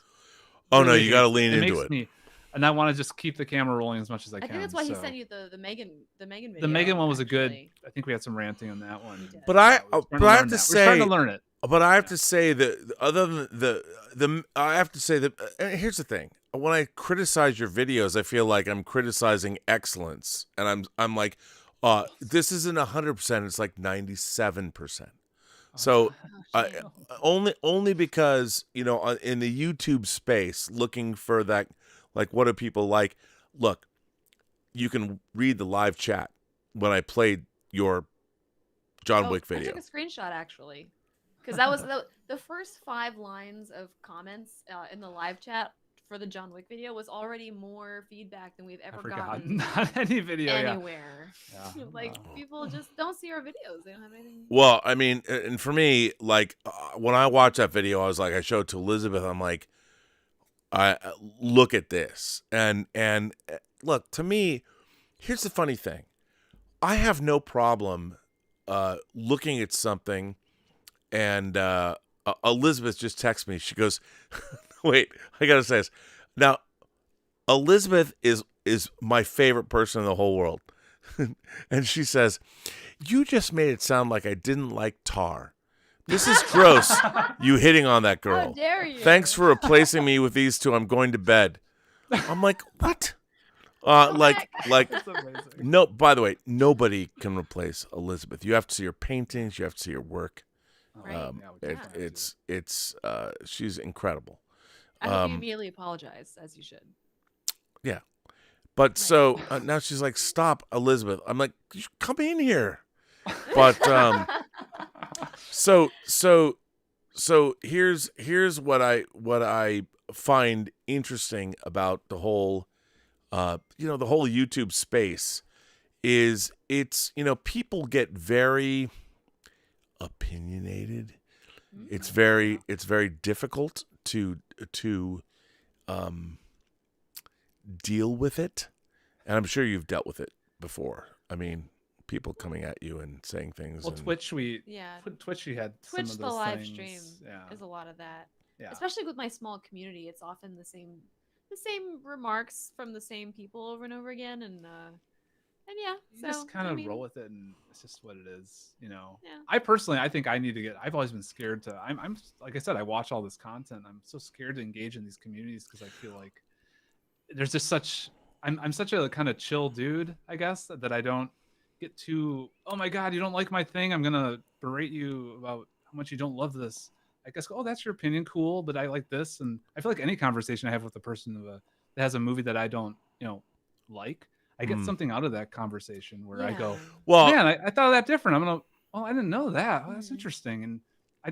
Oh no, you got to lean into it. And I want to just keep the camera rolling as much as I can. I think that's why he sent you the Megan video. The Megan one was a good. I think we had some ranting on that one. But I have to say, we're starting to learn it. But I have to say that other than I have to say that here's the thing. When I criticize your videos, I feel like I'm criticizing excellence, and I'm like, this isn't 100%. It's like 97%. So only because in the YouTube space, looking for that, like, what do people like? Look, you can read the live chat when I played your John Wick video. I took a screenshot actually, because that was the first 5 lines of comments in the live chat for the John Wick video was already more feedback than we've ever gotten on any video anywhere. Yeah. Like people just don't see our videos; they don't have anything. Well, I mean, and for me, like when I watched that video, I was like, I showed it to Elizabeth. I'm like, I look at this, and look, to me, here's the funny thing: I have no problem looking at something, and Elizabeth just texted me. She goes, wait, I gotta say this. Now, Elizabeth is my favorite person in the whole world. And she says, you just made it sound like I didn't like Tar. This is gross, you hitting on that girl. How dare you? Thanks for replacing me with these two. I'm going to bed. I'm like, what? Like no. By the way, nobody can replace Elizabeth. You have to see her paintings. You have to see her work. Right. She's incredible. I hope you immediately apologize, as you should. Yeah, but so now she's like, "Stop, Elizabeth." I'm like, "You should come in here." But so here's what I find interesting about the whole the whole YouTube space is it's people get very opinionated. It's very difficult to deal with it, and I'm sure you've dealt with it before. I mean, people coming at you and saying things. Well, Twitch, we had Twitch, some of those the live things. stream Yeah. is a lot of that. Yeah. Especially with my small community, it's often the same remarks from the same people over and over again, and yeah, you just kind of roll with it, and it's just what it is, Yeah. I think I need to get. I've always been scared to. I'm like I said, I watch all this content. I'm so scared to engage in these communities because I feel like there's just such. I'm such a kind of chill dude, I guess, that I don't get too. Oh my God, you don't like my thing? I'm gonna berate you about how much you don't love this. I guess. Oh, that's your opinion, cool, but I like this, and I feel like any conversation I have with a person that has a movie that I don't, like. I get something out of that conversation where I go, well, man, I thought of that different. I didn't know that. Oh, that's interesting. And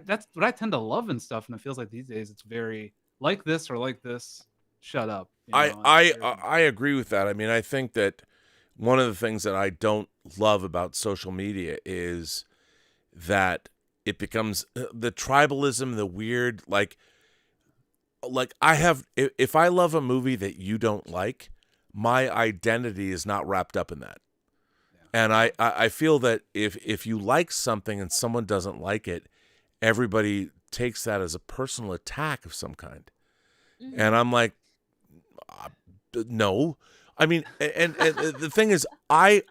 that's what I tend to love and stuff. And it feels like these days it's very like this or like this. Shut up. I agree with that. I mean, I think that one of the things that I don't love about social media is that it becomes the tribalism, the weird, like if I love a movie that you don't like, my identity is not wrapped up in that. And I feel that if you like something and someone doesn't like it, everybody takes that as a personal attack of some kind. Mm-hmm. And I'm like, no. I mean, and the thing is, I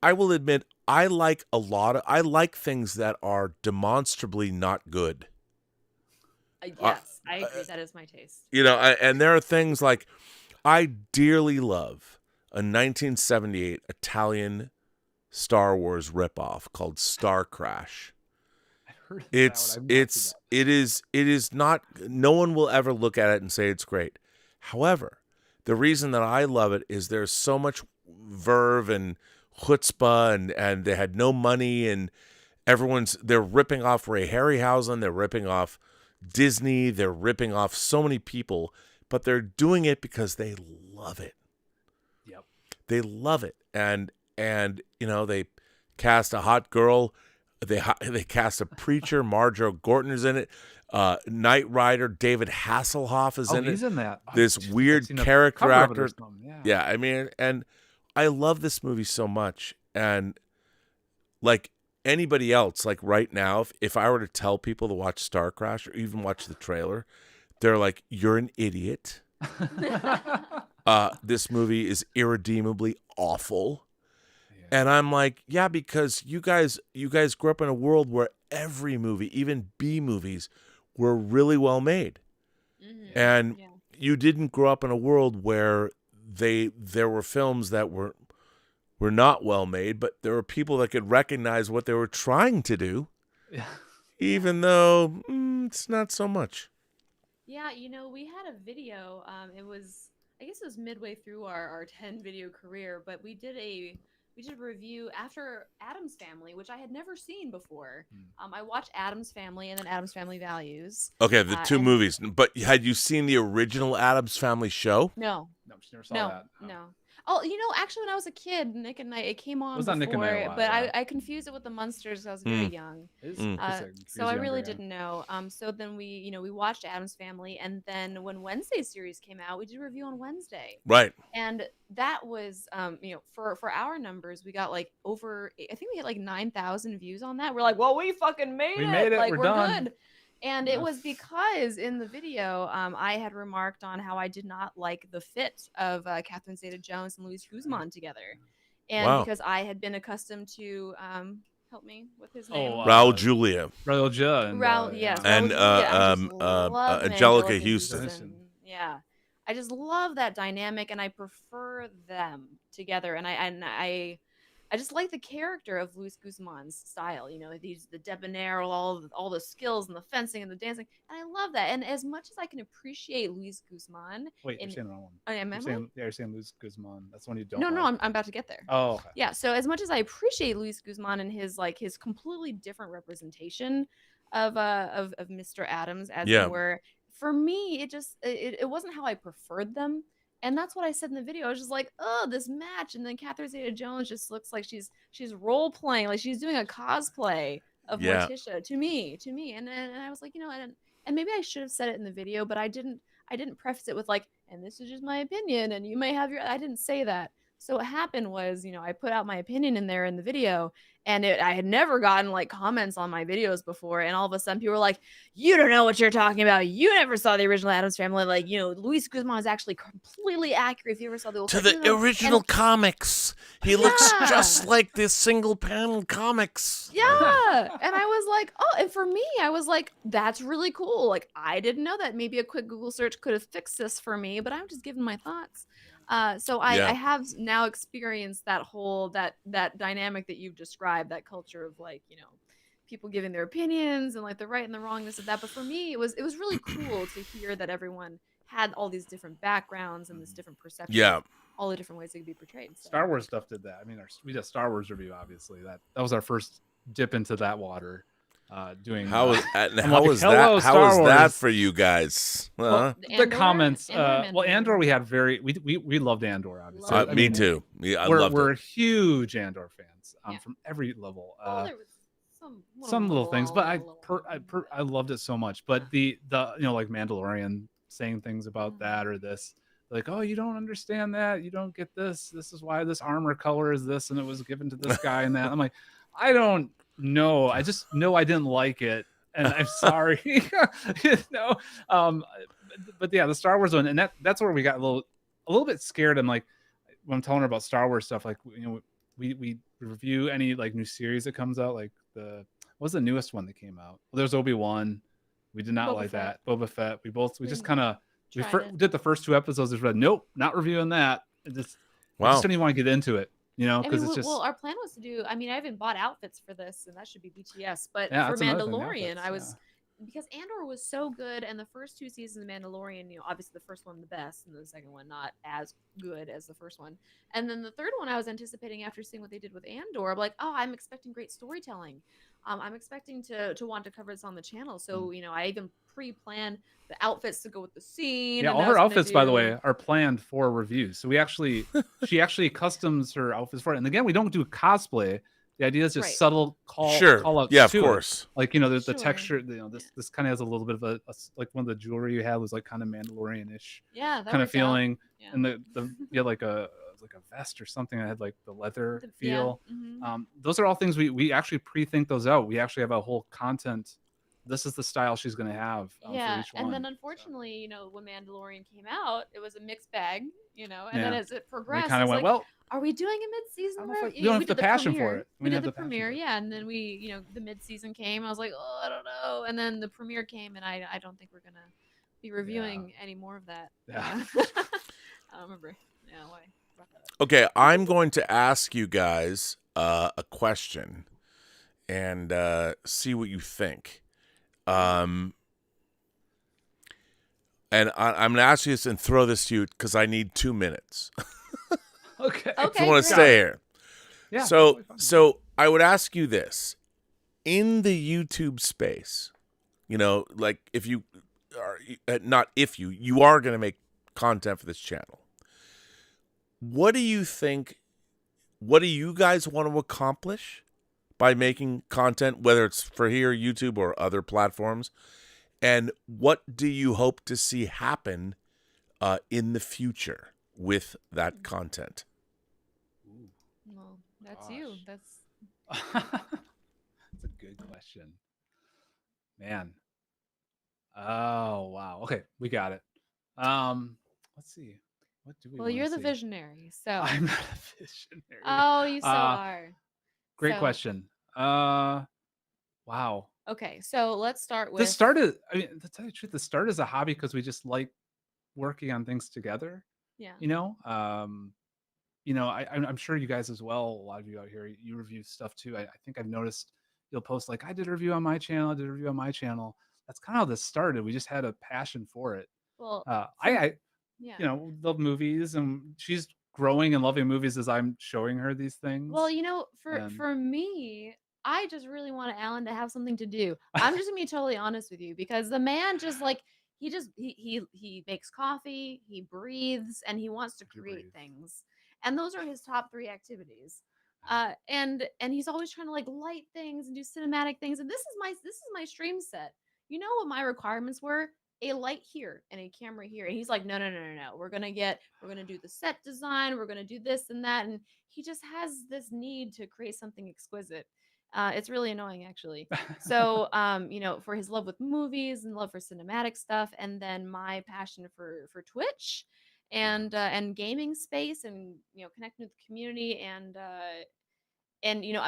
will admit, I like things that are demonstrably not good. Yes, I agree. That is my taste. And there are things like, I dearly love a 1978 Italian Star Wars ripoff called Star Crash. It is not, no one will ever look at it and say it's great. However, the reason that I love it is there's so much verve and chutzpah and they had no money and they're ripping off Ray Harryhausen, they're ripping off Disney, they're ripping off so many people. But they're doing it because they love it. Yep. They love it. And they cast a hot girl. They cast a preacher. Marjorie Gorton's in it. Knight Rider. David Hasselhoff is in it. He's in that. This weird character actor. Yeah, I mean, and I love this movie so much. And like anybody else, like right now, if I were to tell people to watch Star Crash or even watch the trailer, they're like, you're an idiot. This movie is irredeemably awful. Yeah. And I'm like, yeah, because you guys grew up in a world where every movie, even B movies, were really well made. Mm-hmm. And you didn't grow up in a world where there were films that were not well made, but there were people that could recognize what they were trying to do, even though it's not so much. Yeah, we had a video. I guess it was midway through our 10 video career, but we did a review after Addams Family, which I had never seen before. I watched Addams Family and then Addams Family Values. Okay, the two movies. But had you seen the original Addams Family show? No. No, she never saw that. No. Oh, actually, when I was a kid, Nick and I, it came on before, Nick and I but I confused it with the Munsters because I was very young. So I really didn't know. So then we watched Addams Family, and then when Wednesday's series came out, we did a review on Wednesday. Right. And that was, for our numbers, we got like over, I think we had like 9,000 views on that. We're like, well, we fucking made it. We made it. Like, we're done. Good. And it was because in the video, I had remarked on how I did not like the fit of Catherine Zeta-Jones and Luis Guzman together. And because I had been accustomed to, help me with his name. Raul Julia. Raul Julia. Raul, yes. And Angelica Houston. Yeah. I just love that dynamic, and I prefer them together. And I just like the character of Luis Guzman's style. You know, he's the debonair, all the skills and the fencing and the dancing, and I love that. And as much as I can appreciate Luis Guzman, Wait, you're saying the wrong one. Am I? You're saying Luis Guzman. That's the one you don't. No, I'm about to get there. Oh, okay. Yeah. So as much as I appreciate Luis Guzman and his completely different representation of Mr. Adams, as it were, for me, it wasn't how I preferred them. And that's what I said in the video. I was just like, oh, this match. And then Catherine Zeta-Jones just looks like she's role playing, like she's doing a cosplay of Morticia to me. And I was like, you know, and maybe I should have said it in the video, but I didn't preface it with like, and this is just my opinion, and you may have I didn't say that. So what happened was, you know, I put out my opinion in there in the video, and I had never gotten like comments on my videos before. And all of a sudden people were like, you don't know what you're talking about. You never saw the original Addams Family. Like, you know, Luis Guzman is actually completely accurate if you ever saw the old original comics. He looks just like the single panel comics. Yeah. And I was like, oh, and for me, I was like, that's really cool. Like, I didn't know that. Maybe a quick Google search could have fixed this for me, but I'm just giving my thoughts. So I have now experienced that whole that dynamic that you've described, that culture of like, you know, people giving their opinions and like the right and the wrongness of that. But for me, it was really cool to hear that everyone had all these different backgrounds and this different perception, all the different ways they could be portrayed. So. Star Wars stuff did that. I mean, we did a Star Wars review, obviously. That was our first dip into that water. Doing how was that for you guys? Well, the comments. Andor, we had we loved Andor, obviously. Me too. Yeah, we're huge Andor fans from every level. There was some little things, but I loved it so much. But the you know, like Mandalorian saying things about that or this, like, oh, you don't understand that, you don't get this. This is why this armor color is this, and it was given to this guy and that. I'm like, I don't. No, I just know I didn't like it, and I'm sorry. You know, but yeah, the Star Wars one, and that's where we got a little bit scared. I'm like, when I'm telling her about Star Wars stuff, like, you know, we review any like new series that comes out, like what's the newest one that came out? Well, there's Obi-Wan. We did not like that. Boba Fett. We just kind of did the first 2 episodes. Just read, nope, not reviewing that. I just didn't even want to get into it. You know, because it's just our plan was to do. I mean, I haven't bought outfits for this, and that should be BTS. But for Mandalorian, I was because Andor was so good, and the first 2 seasons of Mandalorian, you know, obviously the first one the best, and the second one not as good as the first one. And then the third one, I was anticipating after seeing what they did with Andor. I'm like, oh, I'm expecting great storytelling. I'm expecting to want to cover this on the channel. So, you know, I even pre-planned the outfits to go with the scene. Yeah, all her outfits, by the way, are planned for reviews. So she actually customs her outfits for it. And again, we don't do cosplay. The idea is just subtle call outs. Yeah, of course. Like, you know, there's the texture. You know, this kind of has a little bit of a like one of the jewelry you had was like kind of Mandalorian-ish. Yeah, kind of feeling. Yeah. And you had like a vest or something that had like the leather feel. Mm-hmm. Those are all things we actually pre-think those out. We actually have a whole content. This is the style she's going to have. For each one. And then unfortunately, you know, when Mandalorian came out, it was a mixed bag, you know, and then as it progressed, we kind of went, like, are we doing a mid-season? We don't have the passion for it. We did the premiere, and then we, you know, the mid-season came. I was like, oh, I don't know. And then the premiere came, and I don't think we're going to be reviewing any more of that. Yeah. I don't remember. Yeah, why? Okay, I'm going to ask you guys a question and see what you think. And I'm going to ask you this and throw this to you because I need 2 minutes. Okay. If you want to stay here. Yeah. So I would ask you this. In the YouTube space, you know, like if you are you are going to make content for this channel. What do you think? What do you guys want to accomplish by making content, whether it's for here, YouTube, or other platforms? And what do you hope to see happen in the future with that content? Well, that's you. That's a good question, man. Oh wow. Okay, we got it. Let's see. What do we? Well, you're the visionary, so I'm not a visionary. Oh, you so are. Great question. Wow. Okay, so let's start with. This started. I mean, to tell you the truth, this started as a hobby because we just like working on things together. Yeah. I'm sure you guys as well, a lot of you out here, you review stuff too. I think I've noticed you'll post like, I did a review on my channel, I did a review on my channel. That's kind of how this started. We just had a passion for it. Well, I yeah. love movies, and she's growing and loving movies as I'm showing her these things. Well, for me, I just really want Alan to have something to do. I'm just gonna be totally honest with you, because the man just like he makes coffee, he breathes, and he wants to create things. And those are his top 3 activities. And he's always trying to like light things and do cinematic things. And this is my stream set. You know what my requirements were? A light here and a camera here. And he's like, no. We're gonna do the set design, we're gonna do this and that. And he just has this need to create something exquisite. It's really annoying, actually. So, for his love with movies and love for cinematic stuff, and then my passion for Twitch and gaming space, and connecting with the community, and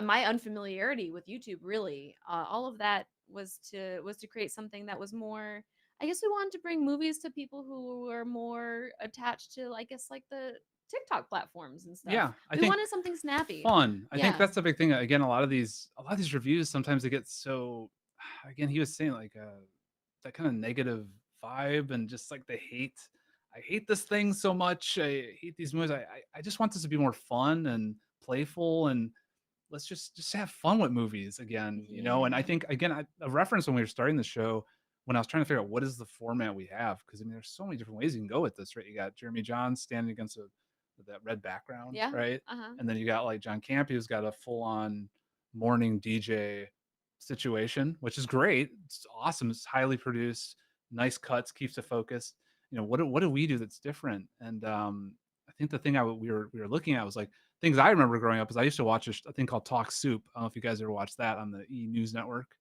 my unfamiliarity with YouTube, really, all of that was to create something that was more. I guess we wanted to bring movies to people who are more attached to, I guess, like the TikTok platforms and stuff. Yeah, we wanted something snappy, fun. I think Yeah. that's the big thing. Again, a lot of these reviews, sometimes they get so. Again, he was saying like that kind of negative vibe, and just like I hate this thing so much. I hate these movies. I just want this to be more fun and playful, and let's just have fun with movies again, And I think, again, a reference when we were starting the show, when I was trying to figure out what is the format we have, because there's so many different ways you can go with this, right? You got Jeremy Johns standing against that red background, Yeah. right? Uh-huh. And then you got like John Campy, who's got a full-on morning DJ situation, which is great. It's awesome. It's highly produced, nice cuts, keeps it focused. What do we do that's different? And I think the thing we were looking at was like things I remember growing up is I used to watch a thing called Talk Soup. I don't know if you guys ever watched that on the E! News Network.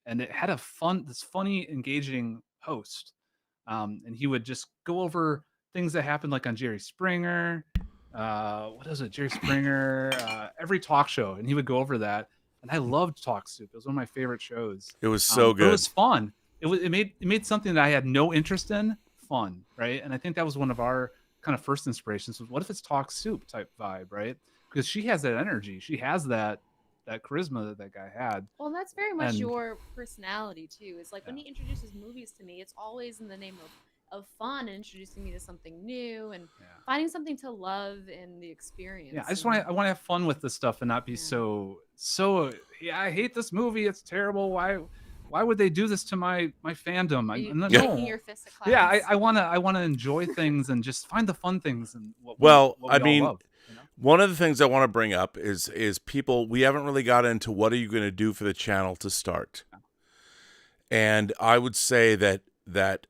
And it had this funny, engaging host. And he would just go over things that happened like on Jerry Springer. What is it? Jerry Springer, every talk show. And he would go over that. And I loved Talk Soup. It was one of my favorite shows. It was so good. It was fun. It made something that I had no interest in fun, right? And I think that was one of our kind of first inspirations was, what if it's Talk Soup type vibe, right? Because she has that energy. She has that charisma that guy had. Well, that's very much your personality too. It's like when he introduces movies to me, it's always in the name of fun and introducing me to something new and finding something to love in the experience. Yeah, I want to have fun with this stuff and not be so I hate this movie. It's terrible. Why would they do this to my fandom? Shaking your fist at clouds. Yeah, I want to enjoy things and just find the fun things and what we I all mean, love, one of the things I want to bring up is people, we haven't really got into what are you going to do for the channel to start. And I would say that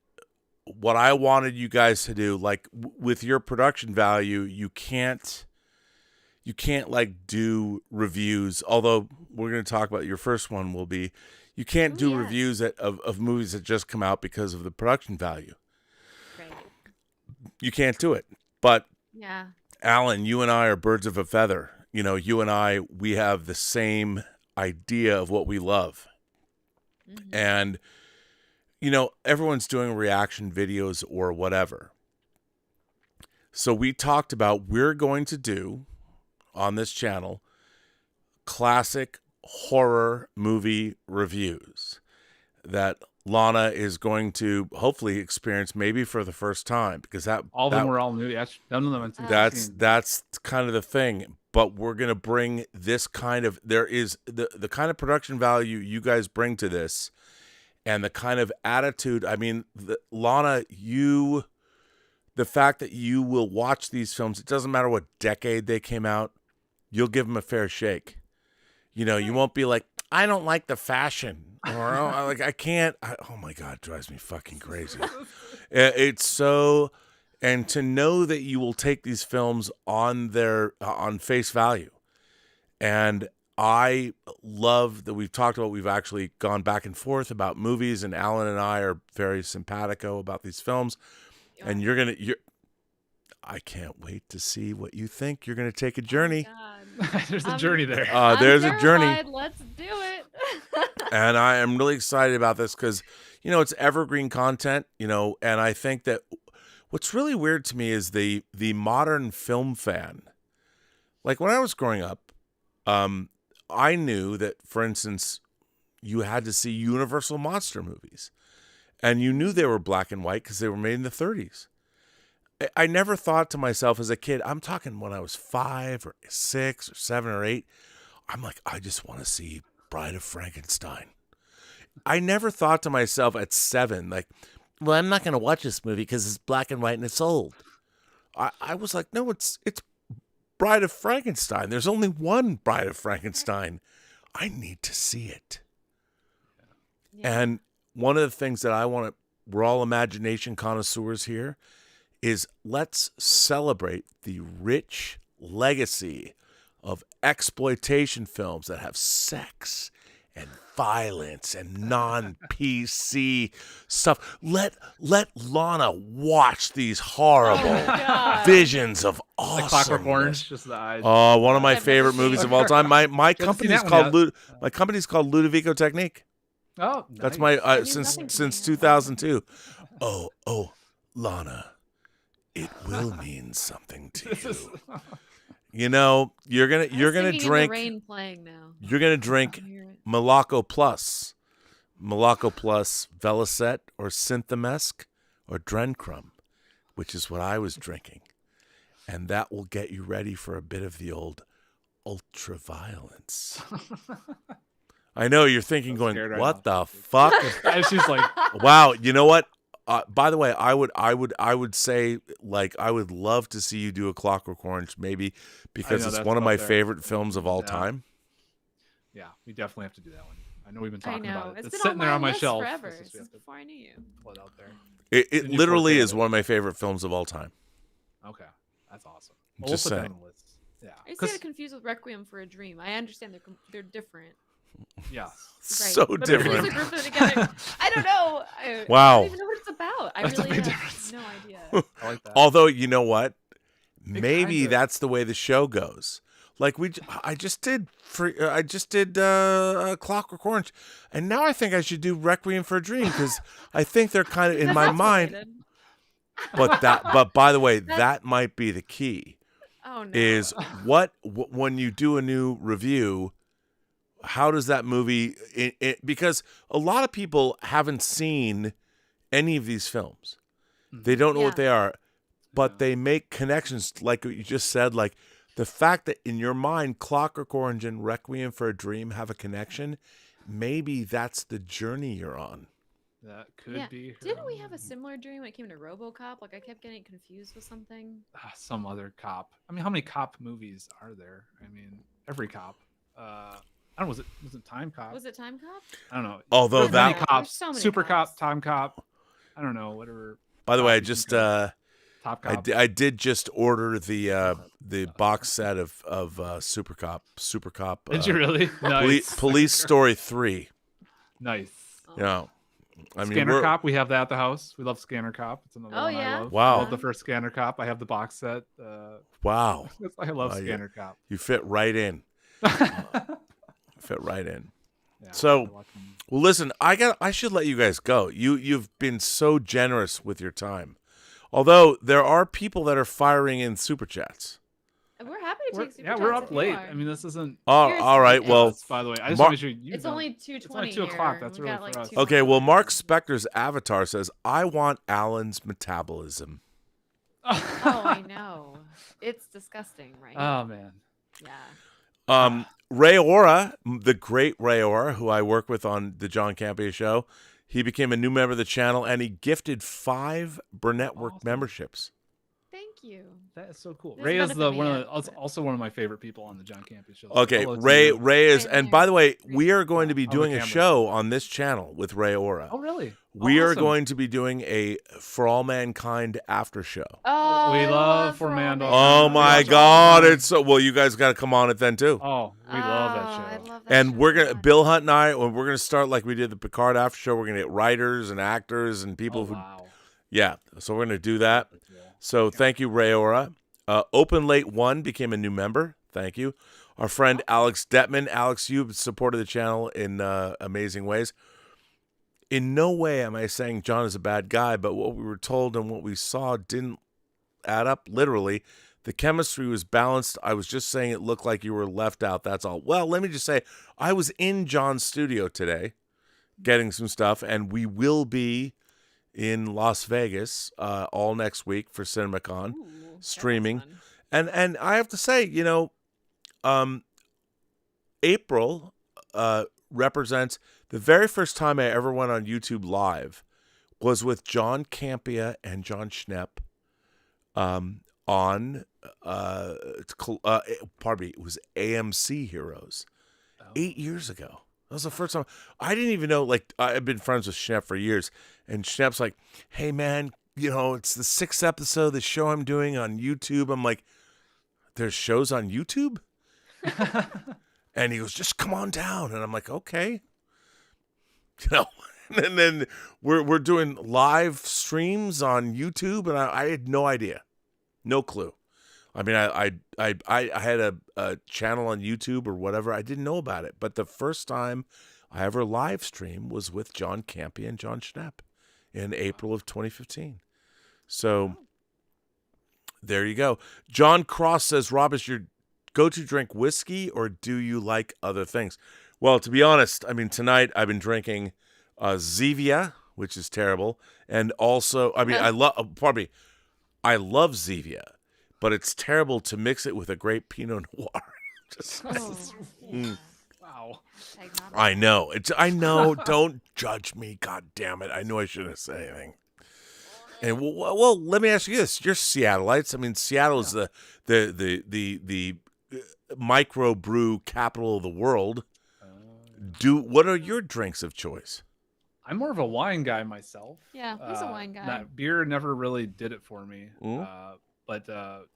what I wanted you guys to do, like with your production value, you can't like do reviews, although we're going to talk about your first one will be, you can't do reviews of movies that just come out because of the production value. Right. You can't do it. But yeah, Alan, you and I are birds of a feather. You and I, we have the same idea of what we love. Mm-hmm. And, everyone's doing reaction videos or whatever. So we talked about we're going to do on this channel classic horror movie reviews that Lana is going to hopefully experience maybe for the first time, because all of them were all new. None of them. That's kind of the thing. But we're going to bring this kind of, there is the kind of production value you guys bring to this and the kind of attitude. I mean, Lana, the fact that you will watch these films, it doesn't matter what decade they came out, you'll give them a fair shake. You won't be like, I don't like the fashion, or like I can't. Oh my God, it drives me fucking crazy. It's so, and to know that you will take these films on face value, and I love that we've talked about. We've actually gone back and forth about movies, and Alan and I are very simpatico about these films, and you're. I can't wait to see what you think. You're going to take a journey. There's a journey there. There's a journey. Let's do it. And I am really excited about this because, it's evergreen content, and I think that what's really weird to me is the modern film fan. Like when I was growing up, I knew that, for instance, you had to see Universal monster movies, and you knew they were black and white because they were made in the 30s. I never thought to myself as a kid, I'm talking when I was 5 or 6 or 7 or 8, I'm like, I just want to see Bride of Frankenstein. I never thought to myself at 7, like, well, I'm not going to watch this movie because it's black and white and it's old. I was like, no, it's Bride of Frankenstein. There's only one Bride of Frankenstein. I need to see it. Yeah. And one of the things that I want to, we're all imagination connoisseurs here, is let's celebrate the rich legacy of exploitation films that have sex and violence and non-PC stuff. Let Lana watch these horrible visions of awesomeness. Like Clockwork Orange, just the eyes. Oh, one of my favorite movies of all time. My company's called Ludovico Technique. Oh, nice. That's my since 2002. Oh, Lana, it will mean something to you. You know, you're gonna drink. The rain playing now. You're gonna drink Moloko Plus, Velocet, or Synthamesque, or Drencrum, which is what I was drinking, and that will get you ready for a bit of the old ultra-violence. I know you're thinking, going, "What the fuck?" She's like, "Wow, you know what?" By the way, I would say, like, I would love to see you do a Clockwork Orange, maybe, because it's one of my favorite films of all time. Yeah, we definitely have to do that one. I know we've been talking about it. It's sitting there on my shelf forever, since before I knew you. Pull it out there. It literally is one of my favorite films of all time. Okay, that's awesome. Just saying. Yeah. I used to get confused with Requiem for a Dream. I understand they're different. Yeah. Right. So but different. Together, I don't know. Wow. I don't even know what it's about. I really have no idea. I like that. Although, you know what? Maybe that's the way the show goes. Like I just did Clockwork Orange, and now I think I should do Requiem for a Dream, because I think they're kind of in my mind. But by the way, that might be the key. Oh no. Is when you do a new review, how does that movie? Because a lot of people haven't seen any of these films, they don't know what they are, but they make connections, like what you just said, like. The fact that in your mind, Clockwork Orange and Requiem for a Dream have a connection, maybe that's the journey you're on. That could be. Didn't we have a similar dream when it came to RoboCop? Like I kept getting confused with something. Some other cop. I mean, how many cop movies are there? I mean, every cop. I don't know. Was it Time Cop? Was it Time Cop? I don't know. Although that cops, so many Super cops. Cop, Time Cop. I don't know. Whatever. By the way, I just Top Cop. I did just order the box set of Super Cop. Did you really? Nice. Police Story 3. Nice. Yeah. I mean, Scanner Cop. We have that at the house. We love Scanner Cop. It's another one I love. Wow. I love the first Scanner Cop. I have the box set. Wow. I love Scanner Cop. You fit right in. Fit right in. Yeah, so, well, listen. I should let you guys go. You've been so generous with your time. Although there are people that are firing in super chats. We're happy to take super chats. Yeah, we're up late. I mean, this isn't. Oh, all right. Well, by the way, I just want to make sure you. It's only 2:20. It's only 2 o'clock. That's really for us. Okay. Well, Mark Spector's avatar says, "I want Alan's metabolism." Oh, I know. It's disgusting, right? Oh man. Yeah. Ray Ora, the great Ray Ora, who I work with on the John Campea show. He became a new member of the channel, and he gifted 5 Burnettwork memberships. Thank you. That is so cool. There's Ray is benefit also one of my favorite people on the John Campea show. Okay, Ray is, and by the way, we are going to be doing a show on this channel with Ray Ora. Oh, really? We are going to be doing a For All Mankind after show. Oh, we love For Mandalorian. Oh my God, it's so well. You guys got to come on it then too. Oh, we love that show. I love that And show we're gonna, so much. Bill Hunt and I, we're gonna start like we did the Picard after show. We're gonna get writers and actors and people who, yeah. So we're gonna do that. So thank you, Ray Ora. Open Late 1 became a new member. Thank you. Our friend Alex Detman. Alex, you've supported the channel in amazing ways. in no way am I saying John is a bad guy, but what we were told and what we saw didn't add up, literally. The chemistry was balanced. I was just saying it looked like you were left out, that's all. Well, let me just say, I was in John's studio today getting some stuff, and we will be in Las Vegas all next week for CinemaCon, streaming. And I have to say, April represents the very first time I ever went on YouTube Live was with John Campea and John Schnepp on it was AMC Heroes 8 years ago. That was the first time. I didn't even know, like, I've been friends with Schnepp for years, and Schnepp's like, hey man, it's the 6th episode of the show I'm doing on YouTube. I'm like, there's shows on YouTube? And he goes, just come on down. And I'm like, okay. And then we're doing live streams on YouTube, and I had no idea. No clue. I mean, I had a channel on YouTube or whatever. I didn't know about it. But the first time I ever live streamed was with John Campea and John Schnepp in April of 2015. So there you go. John Cross says, Rob, is your go-to drink whiskey, or do you like other things? Well, to be honest, I mean, tonight I've been drinking Zevia, which is terrible. And also, I mean, I love Zevia, but it's terrible to mix it with a great Pinot Noir. Wow. I know. I know. Don't judge me. God damn it. I know I shouldn't say anything. And well, let me ask you this: you're Seattleites. I mean, Seattle is the micro brew capital of the world. What are your drinks of choice? I'm more of a wine guy myself. Yeah, he's a wine guy. That beer never really did it for me. But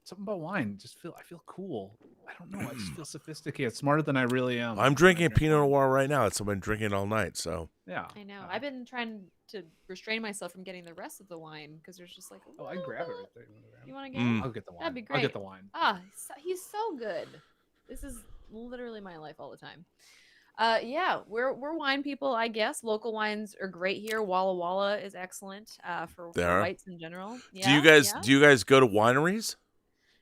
something about wine, I feel cool. I don't know. I just feel sophisticated, smarter than I really am. I'm drinking a Pinot Noir right now. It's been drinking all night. So yeah, I know. I've been trying to restrain myself from getting the rest of the wine because there's just like. I can grab it right there. You want to get it? I'll get the wine. That'd be great. I'll get the wine. He's so good. This is literally my life all the time. Yeah, we're wine people, I guess. Local wines are great here. Walla Walla is excellent for whites in general. Yeah, do you guys go to wineries?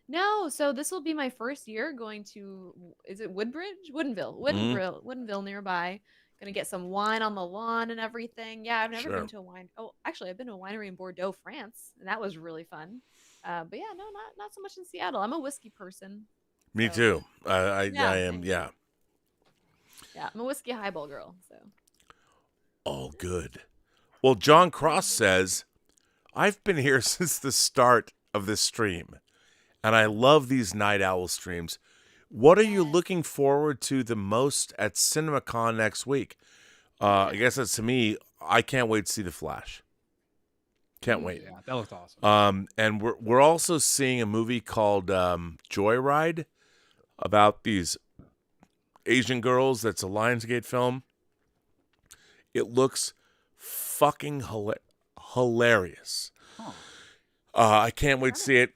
No, so this will be my first year going to, is it Woodbridge? Woodinville nearby. Gonna get some wine on the lawn and everything. Yeah, I've never been to a wine. Oh, actually, I've been to a winery in Bordeaux, France, and that was really fun. But yeah, no, not so much in Seattle. I'm a whiskey person. Me too. I am. Yeah. Yeah, I'm a whiskey highball girl. So. Oh, good. Well, John Cross says, I've been here since the start of this stream, and I love these Night Owl streams. What are you looking forward to the most at CinemaCon next week? I guess that's to me. I can't wait to see The Flash. Can't wait. Yeah, that looks awesome. And we're also seeing a movie called Joyride about these Asian girls. That's a Lionsgate film. It looks fucking hilarious. I can't wait to see it.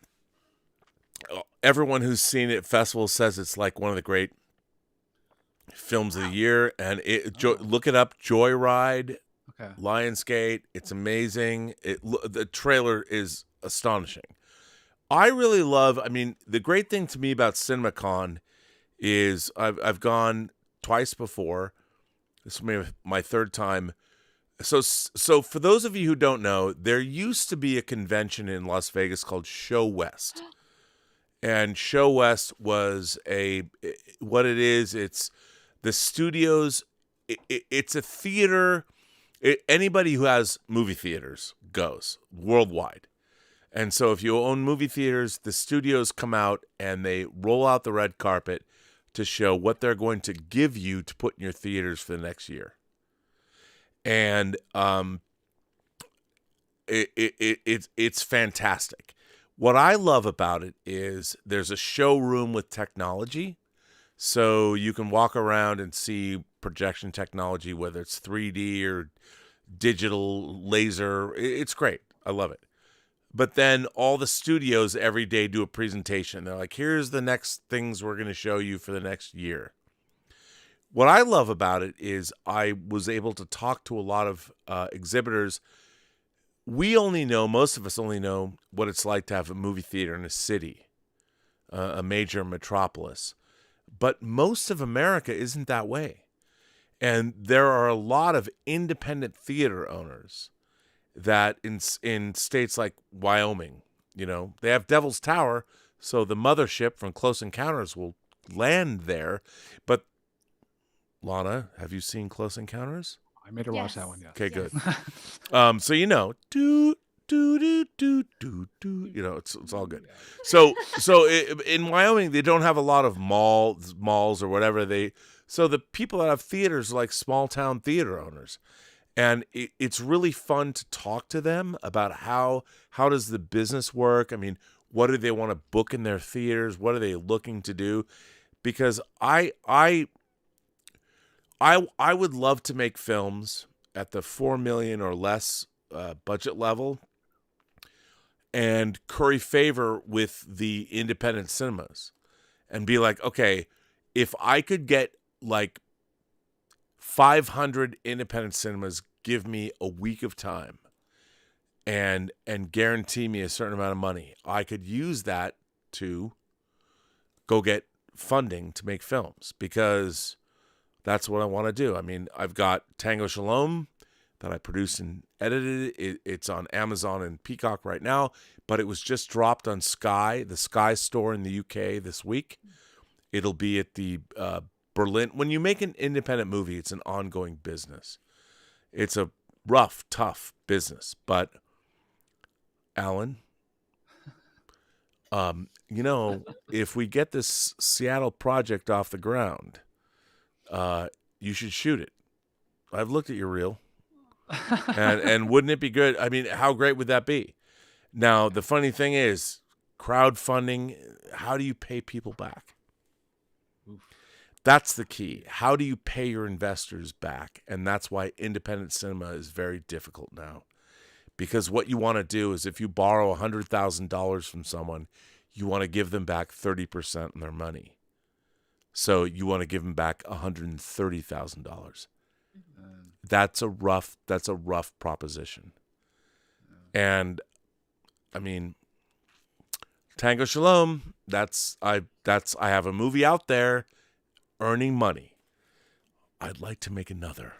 Everyone who's seen it at festivals says it's like one of the great films of the year. And look it up, Joyride, Lionsgate. It's amazing. The trailer is astonishing. I really love, the great thing to me about CinemaCon is I've gone twice before. This will be my third time. So for those of you who don't know, there used to be a convention in Las Vegas called Show West. And Show West was what it is, it's the studios, it's a theater. Anybody who has movie theaters goes worldwide. And so if you own movie theaters, the studios come out and they roll out the red carpet to show what they're going to give you to put in your theaters for the next year. And it's fantastic. What I love about it is there's a showroom with technology. So you can walk around and see projection technology, whether it's 3D or digital laser. It's great. I love it. But then all the studios every day do a presentation. They're like, here's the next things we're going to show you for the next year. what I love about it is I was able to talk to a lot of exhibitors. Most of us only know what it's like to have a movie theater in a city, a major metropolis. But most of America isn't that way. And there are a lot of independent theater owners that in states like Wyoming, they have Devil's Tower, so the mothership from Close Encounters will land there. But Lana, have you seen Close Encounters? I made her watch that one, yes. Okay, good. So it's all good. So in Wyoming, they don't have a lot of malls or whatever. So the people that have theaters are like small town theater owners. And it's really fun to talk to them about how does the business work? I mean, what do they want to book in their theaters? What are they looking to do? Because I would love to make films at the $4 million or less budget level and curry favor with the independent cinemas and be like, okay, if I could get like 500 independent cinemas give me a week of time and guarantee me a certain amount of money, I could use that to go get funding to make films, because that's what I want to do. I mean, I've got Tango Shalom that I produced and edited. It's on Amazon and Peacock right now, but it was just dropped on Sky, the Sky store in the UK this week. It'll be at the Berlin. When you make an independent movie, it's an ongoing business. It's a rough, tough business. But, Alan, if we get this Seattle project off the ground, you should shoot it. I've looked at your reel. and wouldn't it be good? I mean, how great would that be? Now, the funny thing is, crowdfunding, how do you pay people back? That's the key. How do you pay your investors back? And that's why independent cinema is very difficult now. Because what you want to do is, if you borrow $100,000 from someone, you want to give them back 30% of their money. So you want to give them back $130,000. That's a rough proposition. And I mean, Tango Shalom, I have a movie out there earning money. I'd like to make another.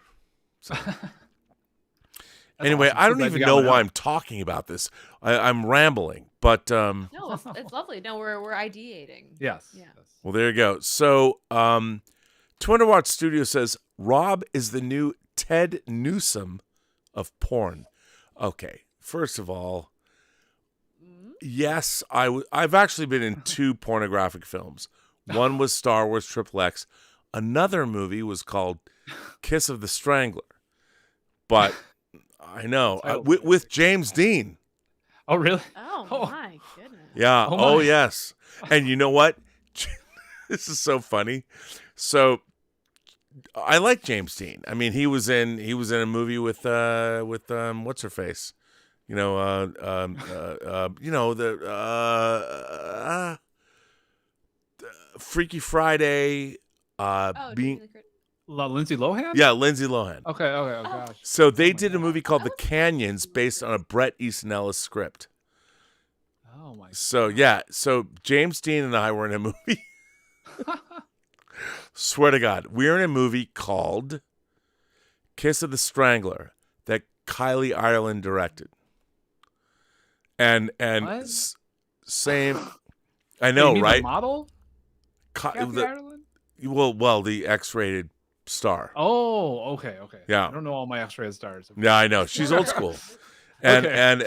So. Anyway, awesome. I don't even know why I'm talking about this. I'm rambling, but no, it's lovely. No, we're ideating. Yes. Yeah. Well, there you go. So, 200 Watt Studio says Rob is the new Ted Newsom of porn. Okay, first of all, yes, I've actually been in 2 pornographic films. One was Star Wars XXX. Another movie was called Kiss of the Strangler. But I know, with James Dean. Oh, really? Oh, my goodness. Yeah. Oh, yes. And you know what? This is so funny. So I like James Dean. I mean, he was in a movie with what's her face? Freaky Friday. Lindsay Lohan? Yeah, Lindsay Lohan. Okay. Oh gosh. So they did a movie called The Canyons based on a Bret Easton Ellis script. Oh my. So yeah, so James Dean and I were in a movie. Swear to God, we're in a movie called Kiss of the Strangler that Kylie Ireland directed. And same, I know, you mean right? The model? Ireland? Well, the X-rated star. Oh, okay. Yeah. I don't know all my X-rated stars. Yeah, I know. She's old school. And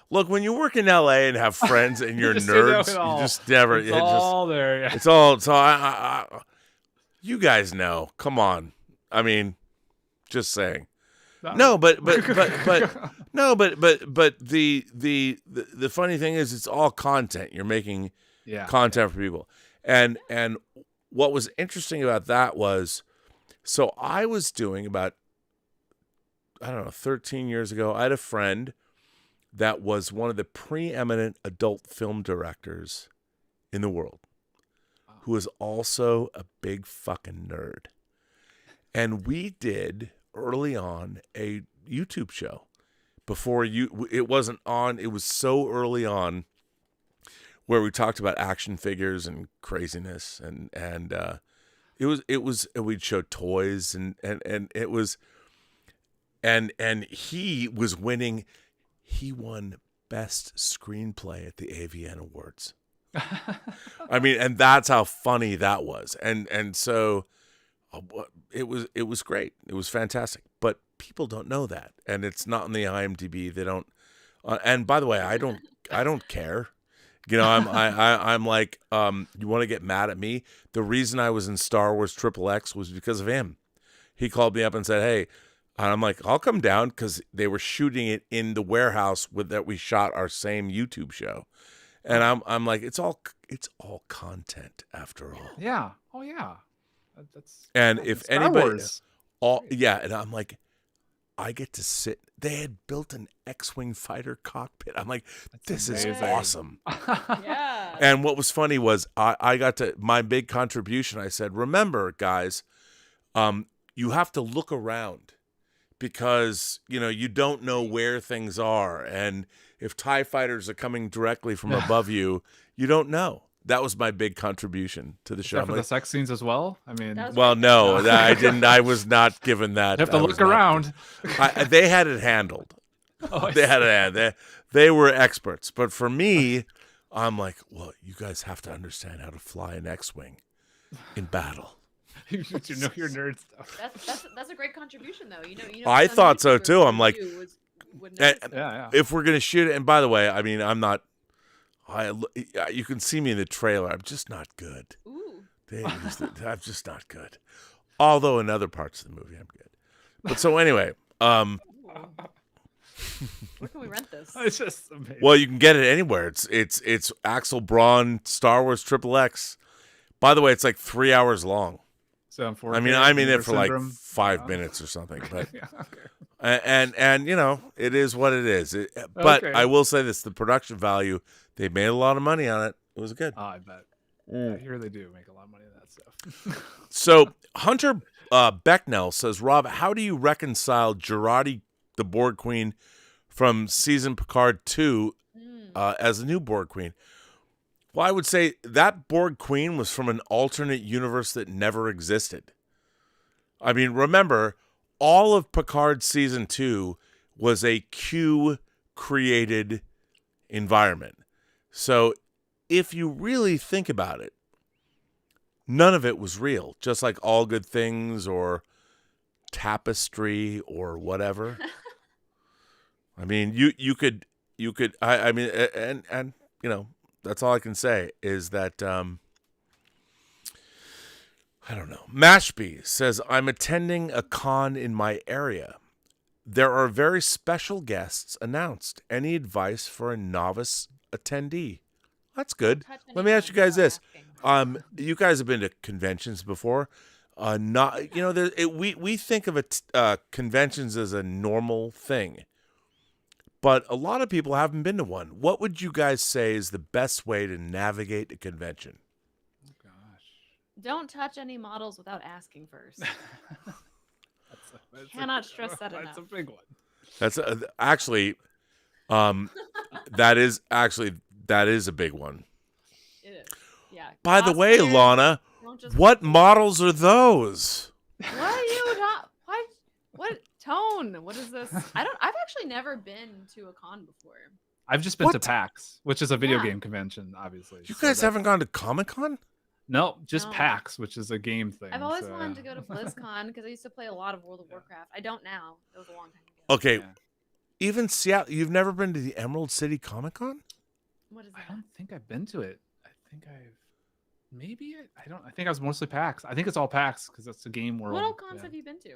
look, when you work in LA and have friends and you're nerds, you just never. It's all there. Yeah. It's all. So you guys know. Come on. I mean, just saying. No, but the funny thing is, it's all content. You're making content for people, and what was interesting about that was, so I was doing about, I don't know, 13 years ago, I had a friend that was one of the preeminent adult film directors in the world, who is also a big fucking nerd. And we did early on a YouTube show it wasn't on. It was so early on where we talked about action figures and craziness and it was we'd show toys and it was and he was winning. He won best screenplay at the AVN Awards. I mean, and that's how funny that was. And so it was great. It was fantastic. But people don't know that, and it's not on the IMDb. They don't. And by the way, I don't care. You know, I'm like, you want to get mad at me? The reason I was in Star Wars XXX was because of him. He called me up and said, "Hey," and I'm like, "I'll come down," because they were shooting it in the warehouse that we shot our same YouTube show, and I'm like, it's all content after all. Yeah. Oh yeah. That's and if Star anybody, Wars. and I'm like, I get to sit. They had built an X-wing fighter cockpit. I'm like, this is awesome. Yeah. And what was funny was I got to my big contribution. I said, remember, guys, you have to look around because you don't know where things are, and if TIE fighters are coming directly from above you, you don't know. That was my big contribution to the show. Except for the sex scenes as well. I mean, well, no, I didn't. I was not given that. You have to look around. They had it handled. They had it handled. They were experts. But for me, I'm like, well, you guys have to understand how to fly an X-wing in battle. You know your nerd stuff. That's a great contribution, though. I thought so too. I'm like, yeah. If we're gonna shoot it, and by the way, I mean, I'm not. You can see me in the trailer. I'm just not good. Ooh. I'm just not good. Although in other parts of the movie, I'm good. But so anyway, where can we rent this? It's just amazing. Well, you can get it anywhere. It's Axel Braun Star Wars XXX. By the way, it's like 3 hours long. So I'm in it for like 5 minutes or something. But yeah, okay. and it is what it is. But Okay. I will say this: the production value. They made a lot of money on it. It was good. Oh, I bet. I hear they do make a lot of money on that stuff. So Hunter Becknell says, Rob, how do you reconcile Jurati, the Borg Queen from season Picard 2 as a new Borg Queen? Well, I would say that Borg Queen was from an alternate universe that never existed. I mean, remember, all of Picard season 2 was a Q-created environment. So if you really think about it, none of it was real, just like All Good Things or Tapestry or whatever. I mean, you could I mean, and that's all I can say is that I don't know. Mashby says, I'm attending a con in my area. There are very special guests announced. Any advice for a novice attendee? That's good. Let me ask you guys this. You guys have been to conventions before. We think of conventions as a normal thing, but a lot of people haven't been to one. What would you guys say is the best way to navigate a convention? Oh gosh. Don't touch any models without asking first. Cannot stress that enough. That's a big one. That's actually, that is a big one. It is. Yeah. By the way, Lana, what models are those? What are you not? What tone? What is this? I've actually never been to a con before. I've just been to PAX, which is a video game convention, obviously. You guys haven't gone to Comic-Con? No, just PAX, which is a game thing. I've always wanted to go to BlizzCon because I used to play a lot of World of Warcraft. I don't now. It was a long time ago. Okay. Yeah. Even Seattle, you've never been to the Emerald City Comic-Con? What is that? I don't think I've been to it. I think I think I was mostly PAX. I think it's all PAX because that's the game world. What all cons have you been to?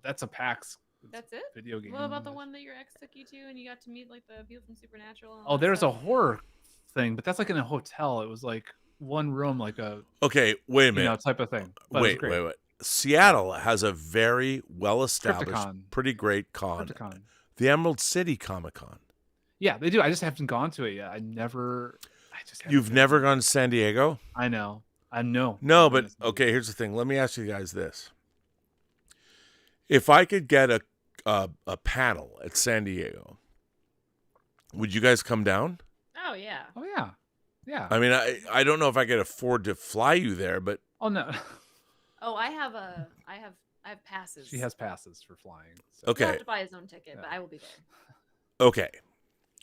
That's a PAX. That's it? Video game. What about the one that your ex took you to and you got to meet like the people from Supernatural? Oh, there's a horror thing, but that's like in a hotel. It was like one room, like a wait a minute, type of thing. But wait. Seattle has a very well-established, pretty great con. Crypticon. The Emerald City Comic-Con. Yeah, they do. I just haven't gone to it yet. You've never gone to San Diego? I know. No. No, but okay, here's the thing. Let me ask you guys this. If I could get a panel at San Diego, would you guys come down? Oh yeah. Oh yeah. Yeah. I mean, I don't know if I could afford to fly you there, but Oh no. Oh, I have passes. She has passes for flying. So. Okay. He'll have to buy his own ticket, but I will be there. Okay.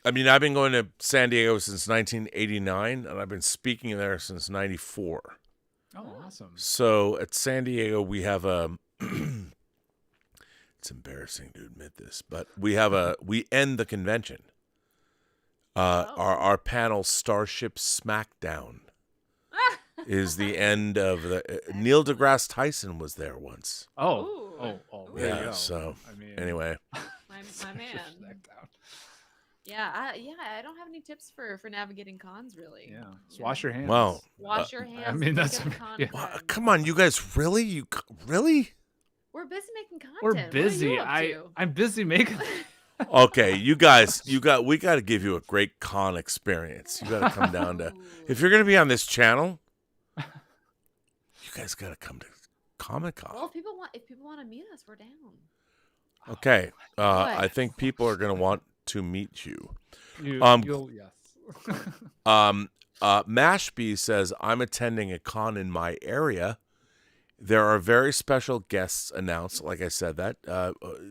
I mean, I've been going to San Diego since 1989, and I've been speaking there since 94. Oh, awesome. So at San Diego, we have a... It's embarrassing to admit this, but we end the convention. Our panel, Starship Smackdown, is the end of the... Neil deGrasse Tyson was there once. Oh. There you Yeah, go. so I mean, anyway. My man. Yeah, I don't have any tips for navigating cons really. Yeah, just wash your hands. Wow. Wash your hands. I mean, that's Wow, come on, you guys, really? Really? We're busy making content. We're busy. What are you up to? I'm busy making. Okay, you guys, we got to give you a great con experience. You got to come down to, if you're going to be on this channel, you guys got to come to Comic-Con. Well, if people want to meet us, we're down. Okay, I think people are going to want to meet you. You'll yes. Mashby says, I'm attending a con in my area. There are very special guests announced. Like I said that.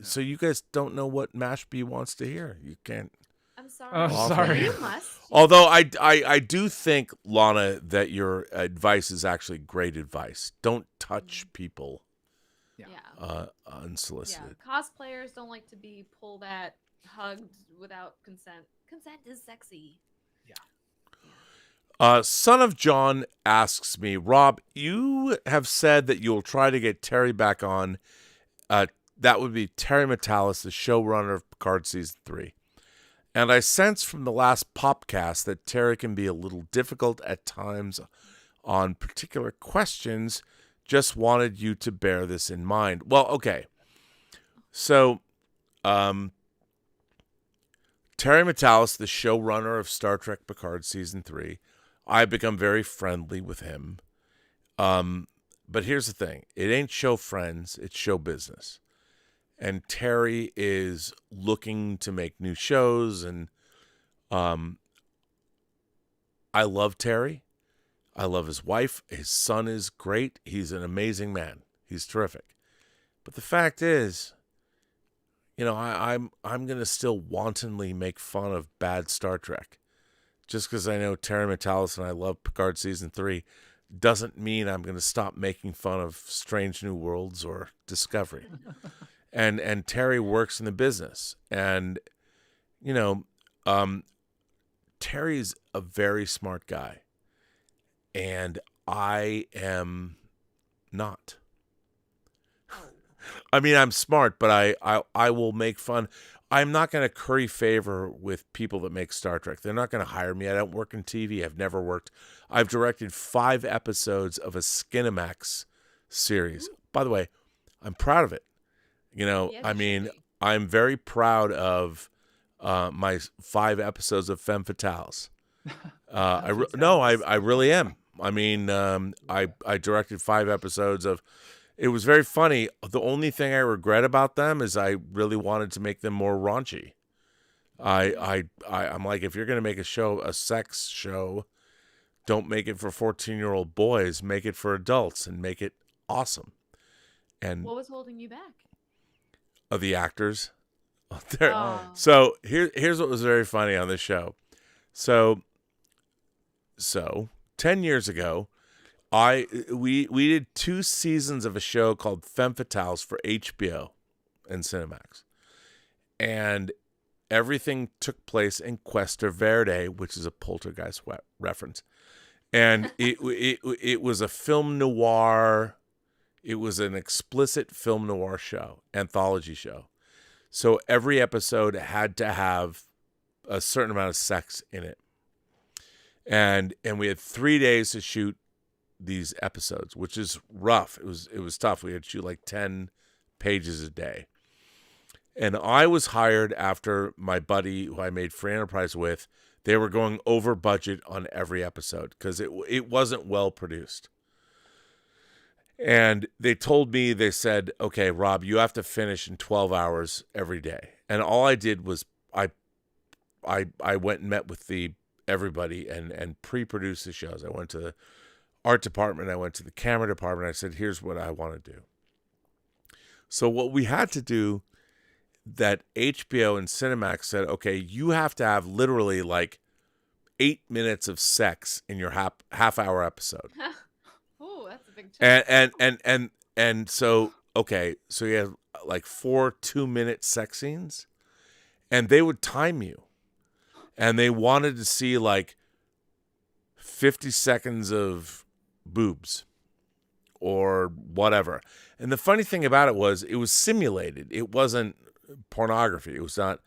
So you guys don't know what Mashby wants to hear. You can't. I'm sorry. Oh, sorry. You must. Although I do think, Lana, that your advice is actually great advice. Don't touch people unsolicited. Yeah. Cosplayers don't like to be pulled at, hugged without consent. Consent is sexy. Son of John asks me, Rob, you have said that you'll try to get Terry back on. That would be Terry Matalas, the showrunner of Picard Season 3. And I sense from the last Popcast that Terry can be a little difficult at times on particular questions. Just wanted you to bear this in mind. Well, okay. So, Terry Matalas, the showrunner of Star Trek Picard Season 3, I've become very friendly with him. But here's the thing. It ain't show friends, it's show business. And Terry is looking to make new shows, and I love Terry. I love his wife. His son is great. He's an amazing man. He's terrific. But the fact is, you know, I'm going to still wantonly make fun of bad Star Trek. Just because I know Terry Matalas and I love Picard Season 3 doesn't mean I'm going to stop making fun of Strange New Worlds or Discovery. And Terry works in the business. And, you know, Terry's a very smart guy. And I am not. I mean, I'm smart, but I will make fun. I'm not going to curry favor with people that make Star Trek. They're not going to hire me. I don't work in TV. I've never worked. I've directed 5 episodes of a Skinamax series. By the way, I'm proud of it. You know, Yes, I mean, I'm very proud of my 5 episodes of Femme Fatales. I really am. I mean, I directed 5 episodes of. It was very funny. The only thing I regret about them is I really wanted to make them more raunchy. I'm like, if you're gonna make a sex show, don't make it for 14-year-old boys. Make it for adults and make it awesome. And What was holding you back? of the actors. So here's what was very funny on this show. So 10 years ago, we did 2 seasons of a show called Femme Fatales for HBO and Cinemax. And everything took place in Cuesta Verde, which is a Poltergeist reference. And it was a film noir. It was an explicit film noir show, anthology show. So every episode had to have a certain amount of sex in it. And we had 3 days to shoot these episodes, which is rough. It was tough. We had to shoot like 10 pages a day. And I was hired after my buddy who I made Free Enterprise with. They were going over budget on every episode because it wasn't well produced. And they told me, they said, okay, Rob, you have to finish in 12 hours every day. And all I did was I went and met with everybody and pre-produced the shows. I went to the art department. I went to the camera department. I said, here's what I want to do. So what we had to do, that HBO and Cinemax said, okay, you have to have literally like 8 minutes of sex in your half-hour episode. Oh, that's a big challenge. And so, okay, so you have like 4 2-minute sex scenes, and they would time you. And they wanted to see like 50 seconds of boobs or whatever. And the funny thing about it was simulated. It wasn't pornography. It was not.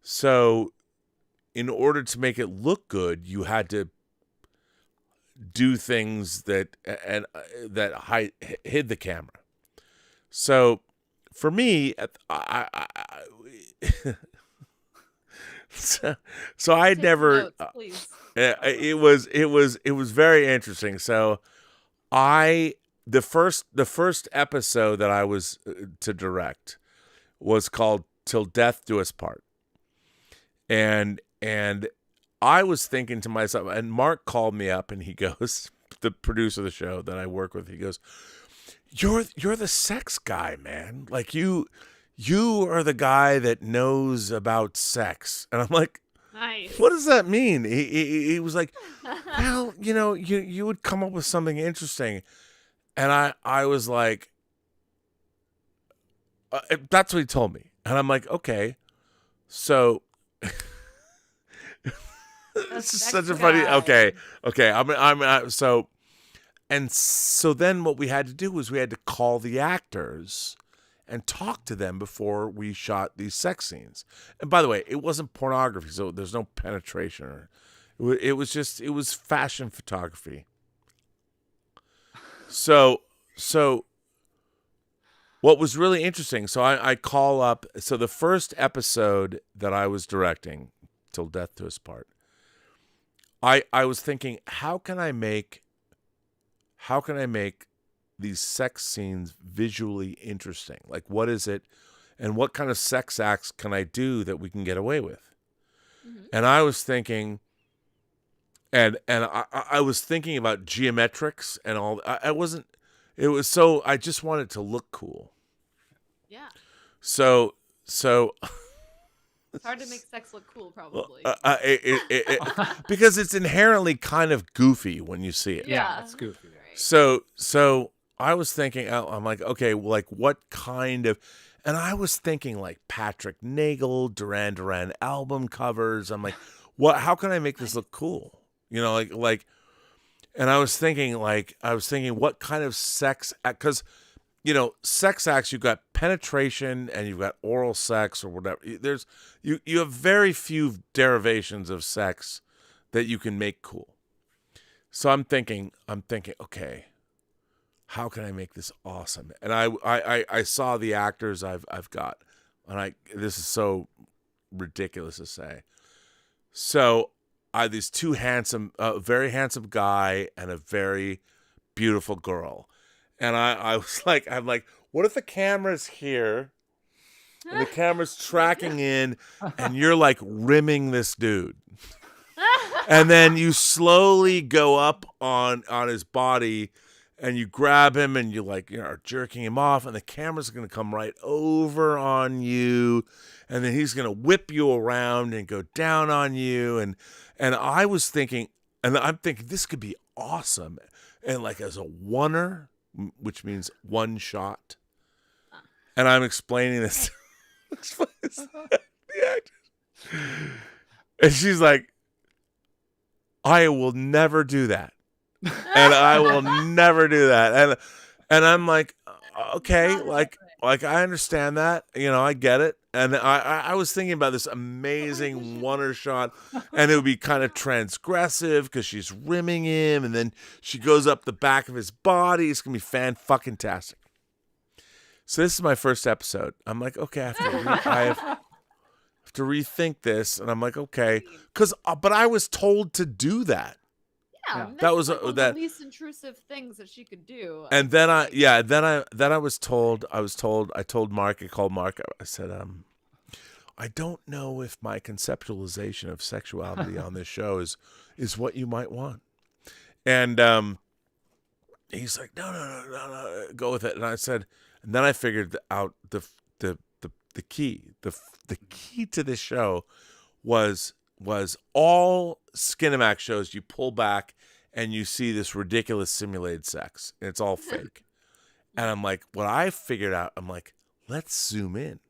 So in order to make it look good, you had to do things that hid the camera. So for me, so I'd never. Notes, please. It was very interesting. So the first episode that I was to direct was called "Till Death Do Us Part," and I was thinking to myself, and Mark called me up and he goes, the producer of the show that I work with, he goes, "You're the sex guy, man. Like you are the guy that knows about sex." And I'm like, nice. What does that mean? He was like, well, you would come up with something interesting. And I was like, that's what he told me. And I'm like, okay. So it's just such a funny, okay. So then what we had to do was we had to call the actors and talk to them before we shot these sex scenes. And by the way, it wasn't pornography, so there's no penetration. It was fashion photography. So what was really interesting, so I call up, so the first episode that I was directing, Till Death Do Us Part, I was thinking, how can I make these sex scenes visually interesting? Like, what is it, and what kind of sex acts can I do that we can get away with? Mm-hmm. And I was thinking, and I was thinking about geometrics and all. I just wanted it to look cool. Yeah. So it's hard to make sex look cool, probably. Because it's inherently kind of goofy when you see it. Yeah, it's goofy. Right. So I was thinking, I'm like, okay, like what kind of, and I was thinking like Patrick Nagel, Duran Duran album covers. I'm like, how can I make this look cool? Like, and I was thinking what kind of sex, because, sex acts, you've got penetration and you've got oral sex or whatever. You have very few derivations of sex that you can make cool. So I'm thinking, okay, how can I make this awesome? And I saw the actors I've got, and this is so ridiculous to say. So I had these two very handsome guy and a very beautiful girl. And I'm like, what if the camera's here and the camera's tracking in and you're like rimming this dude? And then you slowly go up on his body and you grab him and you are jerking him off, and the camera's going to come right over on you, and then he's going to whip you around and go down on you. And I was thinking, and I'm thinking this could be awesome. And like as a oneer, which means one shot. And I'm explaining this to the actors. And she's like, I will never do that. And I will never do that. And I'm like, okay, like I understand that, I get it. And I was thinking about this amazing oneer shot, and it would be kind of transgressive because she's rimming him, and then she goes up the back of his body. It's gonna be fan-fucking-tastic. So this is my first episode. I'm like, okay, I have to rethink this, and I'm like, okay, but I was told to do that. Yeah, that was like one of that. the least intrusive things that she could do. And then I told Mark, I called Mark, I said, I don't know if my conceptualization of sexuality on this show is what you might want. And he's like, no, go with it. And I said, and then I figured out the key. The key to this show was all Skinamax shows you pull back and you see this ridiculous simulated sex. And it's all fake. And I'm like, what I figured out, I'm like, let's zoom in.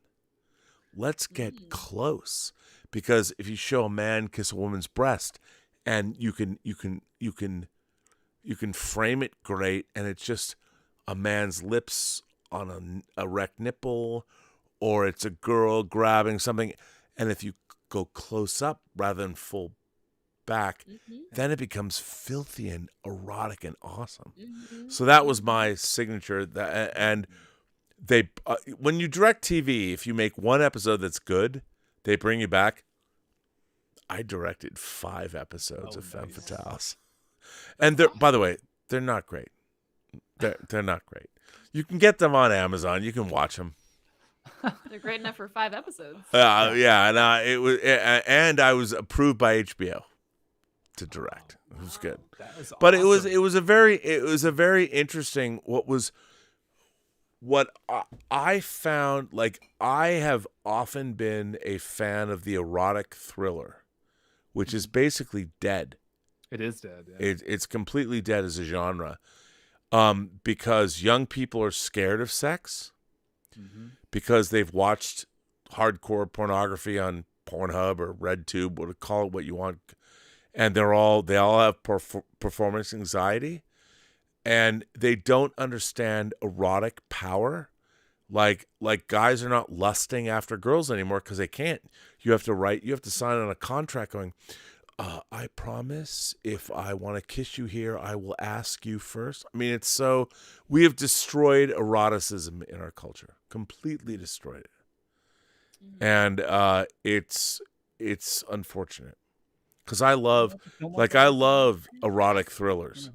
Let's get close. Because if you show a man kiss a woman's breast and you can frame it great, and it's just a man's lips on an erect nipple, or it's a girl grabbing something, and if you go close up rather than full back, then it becomes filthy and erotic and awesome. So that was my signature. And they, when you direct TV, if you make one episode that's good, they bring you back. I directed 5 episodes of Femme Fatales. And they're, by the way, they're not great. They're not great. You can get them on Amazon. You can watch them. They're great enough for 5 episodes. Yeah, and I was approved by HBO to direct. It was good. But awesome. it was a very interesting. What I found, like, I have often been a fan of the erotic thriller, which is basically dead. It is dead. Yeah. It's completely dead as a genre, because young people are scared of sex, because they've watched hardcore pornography on Pornhub or RedTube, call it what you want, and they all have performance anxiety, and they don't understand erotic power. Like guys are not lusting after girls anymore because they can't. You have to sign on a contract going, I promise if I want to kiss you here, I will ask you first. I mean, we have destroyed eroticism in our culture, completely destroyed it. And it's unfortunate because I love erotic thrillers.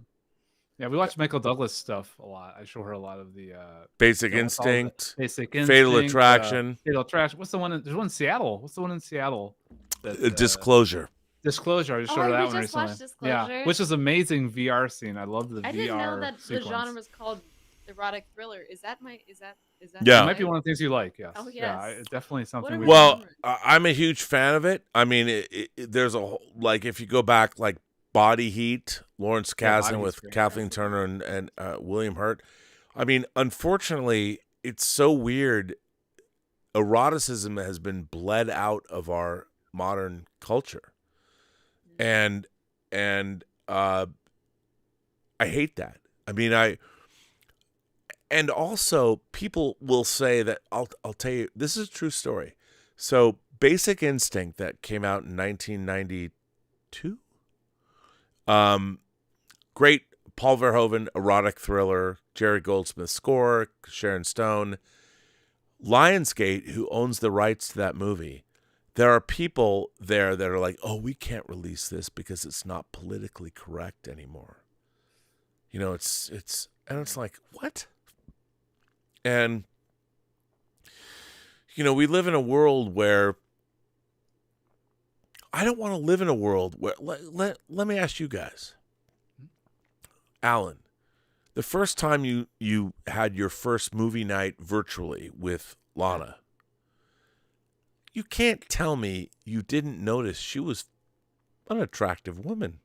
Yeah, we watch Michael Douglas stuff a lot. I show her a lot of the Basic Instinct, Fatal Attraction. Fatal Attraction. What's the one? There's one in Seattle. What's the one in Seattle? Disclosure. Disclosure. I just showed her that one recently. Disclosure. Yeah, which is amazing VR scene. I love the VR. I didn't know that sequence. the genre was called erotic thriller. Is that? Yeah, it might be one of the things you like. Yes. Oh yes. Yeah, it's definitely something. I'm a huge fan of it. I mean, there's if you go back, like Body Heat, Lawrence Kasdan with Kathleen Turner and William Hurt. I mean, unfortunately, it's so weird. Eroticism has been bled out of our modern culture. And I hate that. I mean, and also people will say that I'll tell you, this is a true story. So Basic Instinct, that came out in 1992. Great Paul Verhoeven erotic thriller, Jerry Goldsmith score, Sharon Stone. Lionsgate, who owns the rights to that movie, there are people there that are like, oh, we can't release this because it's not politically correct anymore. You know, it's like, what? And, you know, we live in a world where I don't want to live in a world where, let me ask you guys. Alan, the first time you had your first movie night virtually with Lana, you can't tell me you didn't notice she was an attractive woman.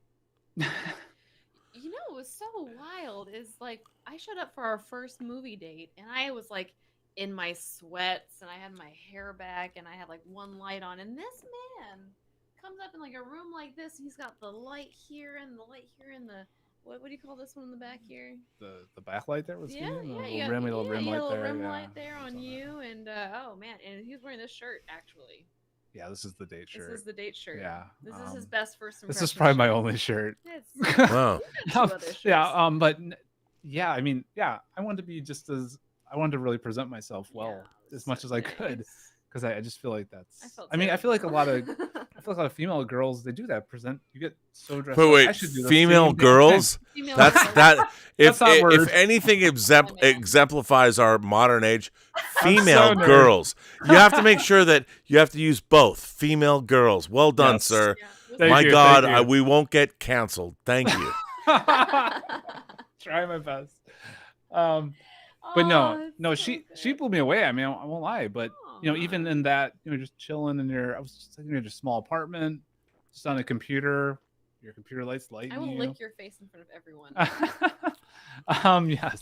You know, it was so wild. Is like, I showed up for our first movie date, and I was like in my sweats, and I had my hair back, and I had like one light on, and this man comes up in like a room like this. He's got the light here and the light here and the what do you call this one in the back here? The backlight there was you got a little rim light there on you, and oh man, and he's wearing this shirt actually. Yeah, this is the date shirt. This is the date shirt. Yeah, this is his best first impression. This is probably my only shirt. Wow. Yeah, but yeah, I mean, yeah, I wanted to be I wanted to really present myself well as much as I could. because I just feel like that's. felt I mean, I feel like a lot of female girls, they do that. You get so dressed. But up. I wait, should do the female same damn girls? thing. Female That's girls. that. That's not If word. anything exemplifies our modern age, I'm female so nerd. girls. You have to make sure that you have to use both female girls. Well done, Yes. sir. Thank My you, God, thank you. we won't get canceled. Thank you. Try my best. But no, she blew me away. I mean, I won't lie, but even in that, just chilling I was just sitting in a small apartment, just on a computer. Your computer lights light. I will lick your face in front of everyone. Yes.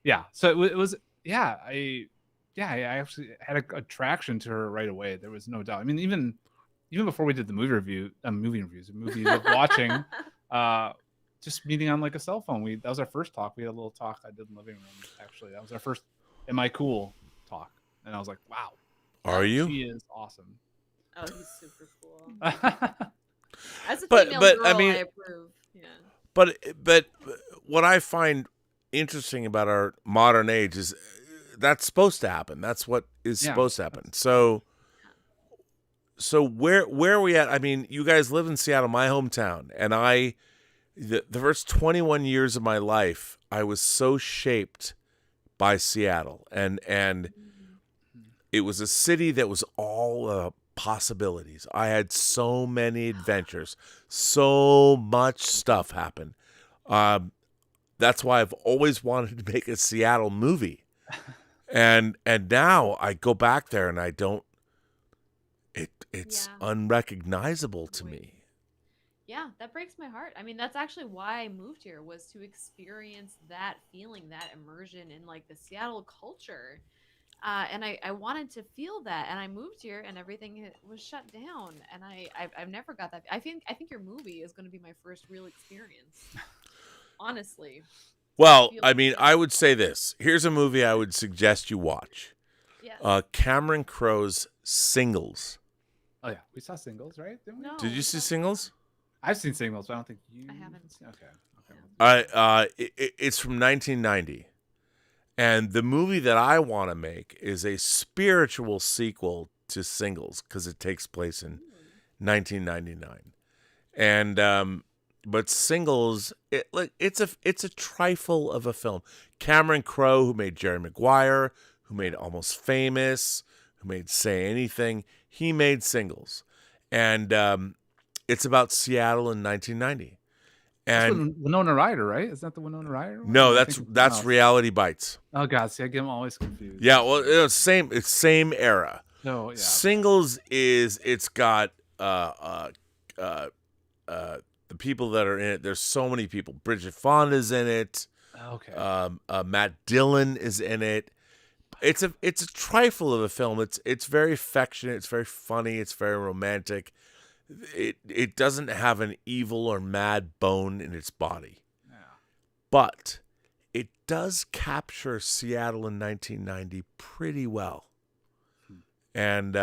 Yeah. So it was. Yeah. I actually had a attraction to her right away. There was no doubt. I mean, even before we did the movie watching, just meeting on like a cell phone. That was our first talk. We had a little talk I did in the living room. Actually, that was our first "Am I cool?" talk, and I was like, "Wow, Are you?" He is awesome. Oh, he's super cool. As a but female girl, I mean, I approve. Yeah. But what I find interesting about our modern age is that's supposed to happen. That's what is supposed to happen. So where are we at? I mean, you guys live in Seattle, my hometown, and the first 21 years of my life, I was so shaped by Seattle, and it was a city that was all possibilities. I had so many adventures, so much stuff happen. That's why I've always wanted to make a Seattle movie, and now I go back there and I don't. It's unrecognizable to me. Yeah, that breaks my heart. I mean, that's actually why I moved here, was to experience that feeling, that immersion in like the Seattle culture. And I wanted to feel that, and I moved here, and everything was shut down, and I've never got that. I think your movie is going to be my first real experience, honestly. Well, I mean, I would say this. Here's a movie I would suggest you watch. Yes. Cameron Crowe's Singles. Oh yeah, we saw Singles, right? Didn't we? No, Did you see Singles? I've seen Singles, but I don't think you. I haven't. Okay. It's from 1990. And the movie that I want to make is a spiritual sequel to Singles because it takes place in 1999. And but Singles, it's a trifle of a film. Cameron Crowe, who made Jerry Maguire, who made Almost Famous, who made Say Anything, he made Singles. And it's about Seattle in 1990. And that's Winona Ryder, right? Is that the Winona Ryder one? No, that's Reality Bites. Oh God, see, I get them always confused. Yeah, well, it's same era. Oh yeah. Singles it's got the people that are in it. There's so many people. Bridget Fonda's in it. Okay. Matt Dillon is in it. It's a trifle of a film. It's very affectionate. It's very funny. It's very romantic. It doesn't have an evil or mad bone in its body. Yeah. But it does capture Seattle in 1990 pretty well. And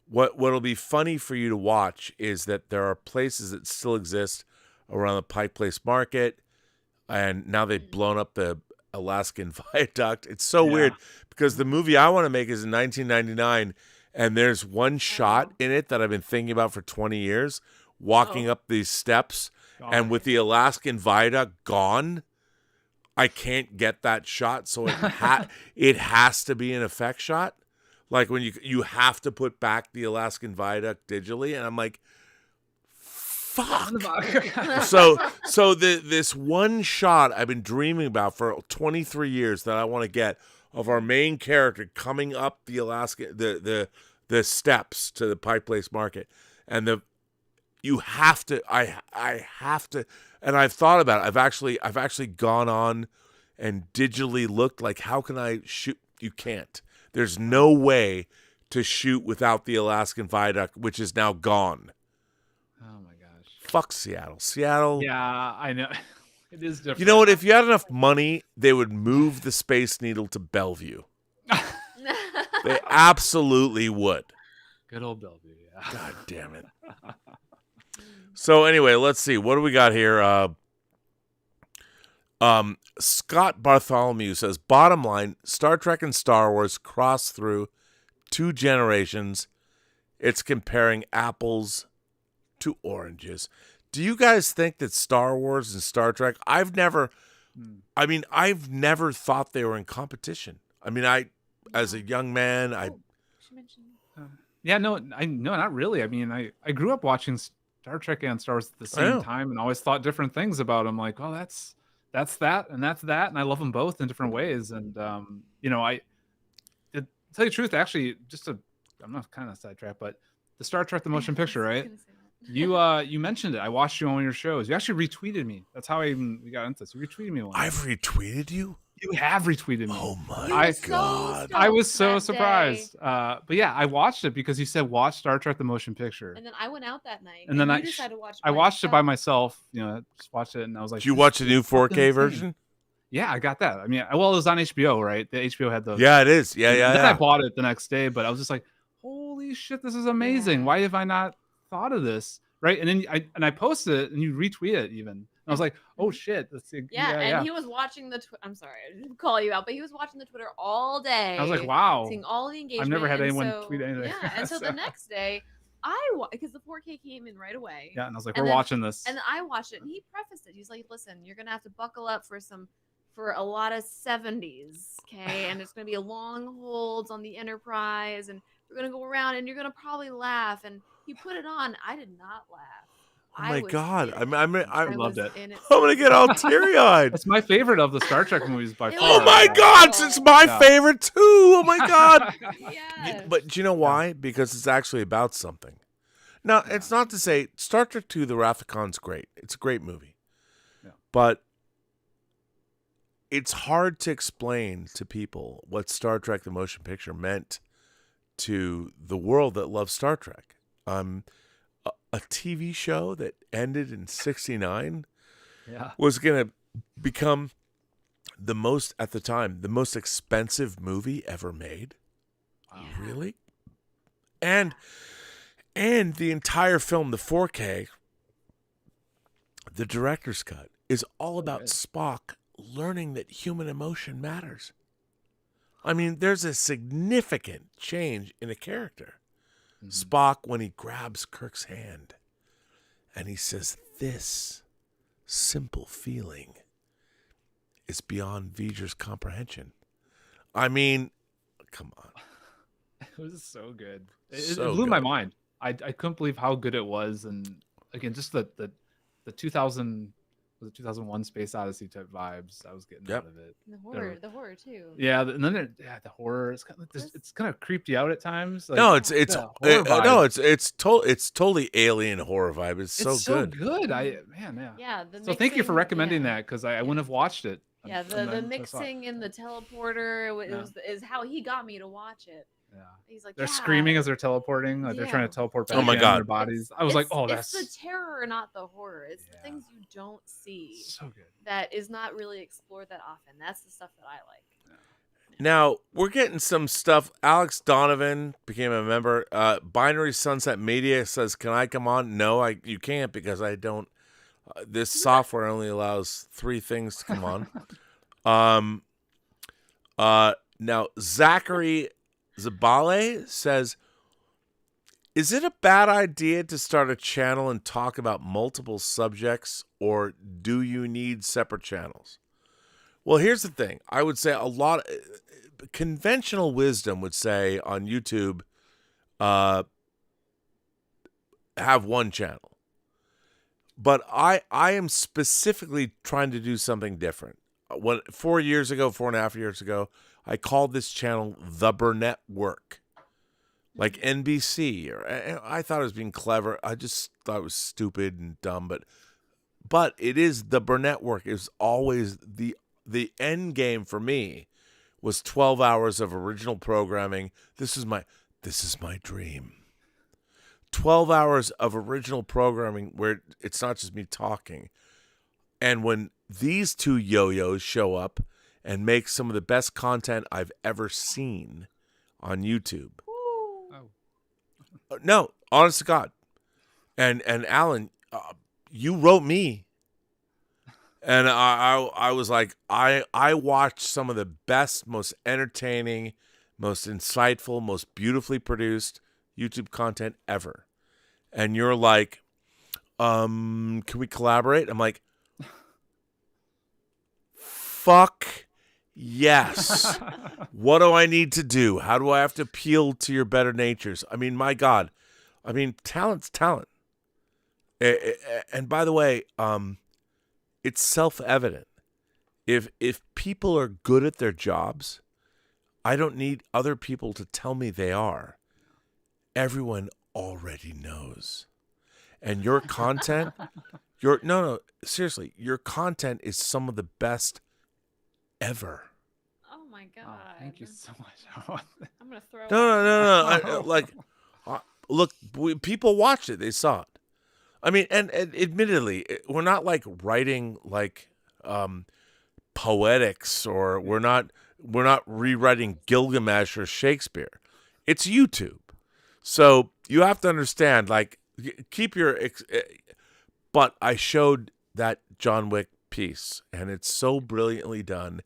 what'll be funny for you to watch is that there are places that still exist around the Pike Place Market, and now they've blown up the Alaskan Viaduct. It's so weird because the movie I want to make is in 1999, and there's one shot in it that I've been thinking about for 20 years, walking up these steps, and with the Alaskan Viaduct gone, I can't get that shot, so it has to be an effect shot. Like when you have to put back the Alaskan Viaduct digitally, and I'm like, fuck. so this one shot I've been dreaming about for 23 years that I want to get of our main character coming up the the steps to the Pike Place Market, and I have to, and I've thought about it. I've actually gone on and digitally looked, like, how can I shoot? You can't. There's no way to shoot without the Alaskan Viaduct, which is now gone. Oh my gosh. Fuck Seattle. Seattle. Yeah, I know. It is different. You know what? If you had enough money, they would move the Space Needle to Bellevue. They absolutely would. Good old Bellevue, yeah. God damn it. So anyway, let's see. What do we got here? Scott Bartholomew says, bottom line, Star Trek and Star Wars cross through 2 generations. It's comparing apples to oranges. Do you guys think that Star Wars and Star Trek, I've never thought they were in competition. I mean, as a young man, no, not really. I mean, I grew up watching Star Trek and Star Wars at the same time and always thought different things about them. Like, oh, that's that and that's that. And I love them both in different ways. And, to tell you the truth, actually, I'm not kind of sidetracked, but the Star Trek, the motion picture, right? You mentioned it. I watched you on one of your shows. You actually retweeted me. That's how we got into this. You retweeted me once. I've retweeted you? You have retweeted me. Oh my God. I was so surprised. But yeah, I watched it because you said watch Star Trek the motion picture. And then I went out that night. And then I decided to watch it. I watched it by myself. Just watched it and I was like, did you watch the new 4K version? Yeah, I got that. I mean, well, it was on HBO, right? The HBO had the. Yeah, it is. Yeah. Then I bought it the next day, but I was just like, holy shit, this is amazing. Yeah. Why have I not thought of this? Right. And then I posted it and you retweet it even. And I was like, oh shit. He was watching I'm sorry, I didn't call you out, but he was watching the Twitter all day. I was like, wow. Seeing all the engagement. I've never had anyone tweet anything. Yeah. And so the next day, because the 4K came in right away. Yeah. And I was like, we're watching this. And I watched it and he prefaced it. He's like, listen, you're going to have to buckle up for a lot of 70s. Okay. And it's going to be a long holds on the Enterprise and we're going to go around and you're going to probably laugh. And he put it on. I did not laugh. Oh my God. I loved it. I'm going to get all teary-eyed. It's my favorite of the Star Trek movies by far. Oh my God. It's my favorite too. Oh my God. Yes. But do you know why? Because it's actually about something. Now, it's not to say Star Trek II, The Wrath of Khan's great. It's a great movie. Yeah. But it's hard to explain to people what Star Trek, the motion picture, meant to the world that loves Star Trek. A TV show that ended in 1969 was going to become at the time, the most expensive movie ever made. Wow. Really? And the entire film, the 4K, the director's cut, is all about Spock learning that human emotion matters. I mean, there's a significant change in a character. Mm-hmm. Spock, when he grabs Kirk's hand and he says, this simple feeling is beyond V'ger's comprehension. I mean, come on. It was so good. It blew my mind. I couldn't believe how good it was. And again, just the 2001 Space Odyssey type vibes I was getting out of it. The horror too. Yeah, and then the horror. It's kind of creeped you out at times. Like, no, it's totally alien horror vibe. It's so good. Yeah. So thank you for recommending that because I wouldn't have watched it. Yeah, the mixing in the teleporter is how he got me to watch it. Yeah, he's like they're screaming as they're teleporting, like they're trying to teleport back. Oh my God, their bodies! I was like, oh, it's the terror, not the horror. It's the things you don't see. So good. That is not really explored that often. That's the stuff that I like. Yeah. Now we're getting some stuff. Alex Donovan became a member. Binary Sunset Media says, "Can I come on?" No, you can't because I don't. This software only allows 3 things to come on. Now Zachary Zabale says, is it a bad idea to start a channel and talk about multiple subjects, or do you need separate channels? Well, here's the thing. I would say a lot of conventional wisdom would say on YouTube, have one channel. But I am specifically trying to do something different. 4.5 years ago, I called this channel The Burnettwork, like NBC. I thought it was being clever. I just thought it was stupid and dumb. But it is The Burnettwork. It was always the end game for me was 12 hours of original programming. This is my dream. 12 hours of original programming where it's not just me talking. And when these 2 yo-yos show up and make some of the best content I've ever seen on YouTube. No, honest to God. And Alan, you wrote me. And I was like, I watched some of the best, most entertaining, most insightful, most beautifully produced YouTube content ever. And you're like, can we collaborate? I'm like, fuck yes. What do I need to do? How do I have to appeal to your better natures? I mean, my God. I mean, talent's talent. And by the way, it's self-evident. If people are good at their jobs, I don't need other people to tell me they are. Everyone already knows. And your content, no, seriously, your content is some of the best ever. Oh my God. Oh, thank you so much. I'm going to throw No. Look, people watched it. They saw it. I mean, and admittedly, we're not like writing like poetics, or we're not rewriting Gilgamesh or Shakespeare. It's YouTube. So you have to understand, like, keep your but I showed that John Wick piece, and it's so brilliantly done.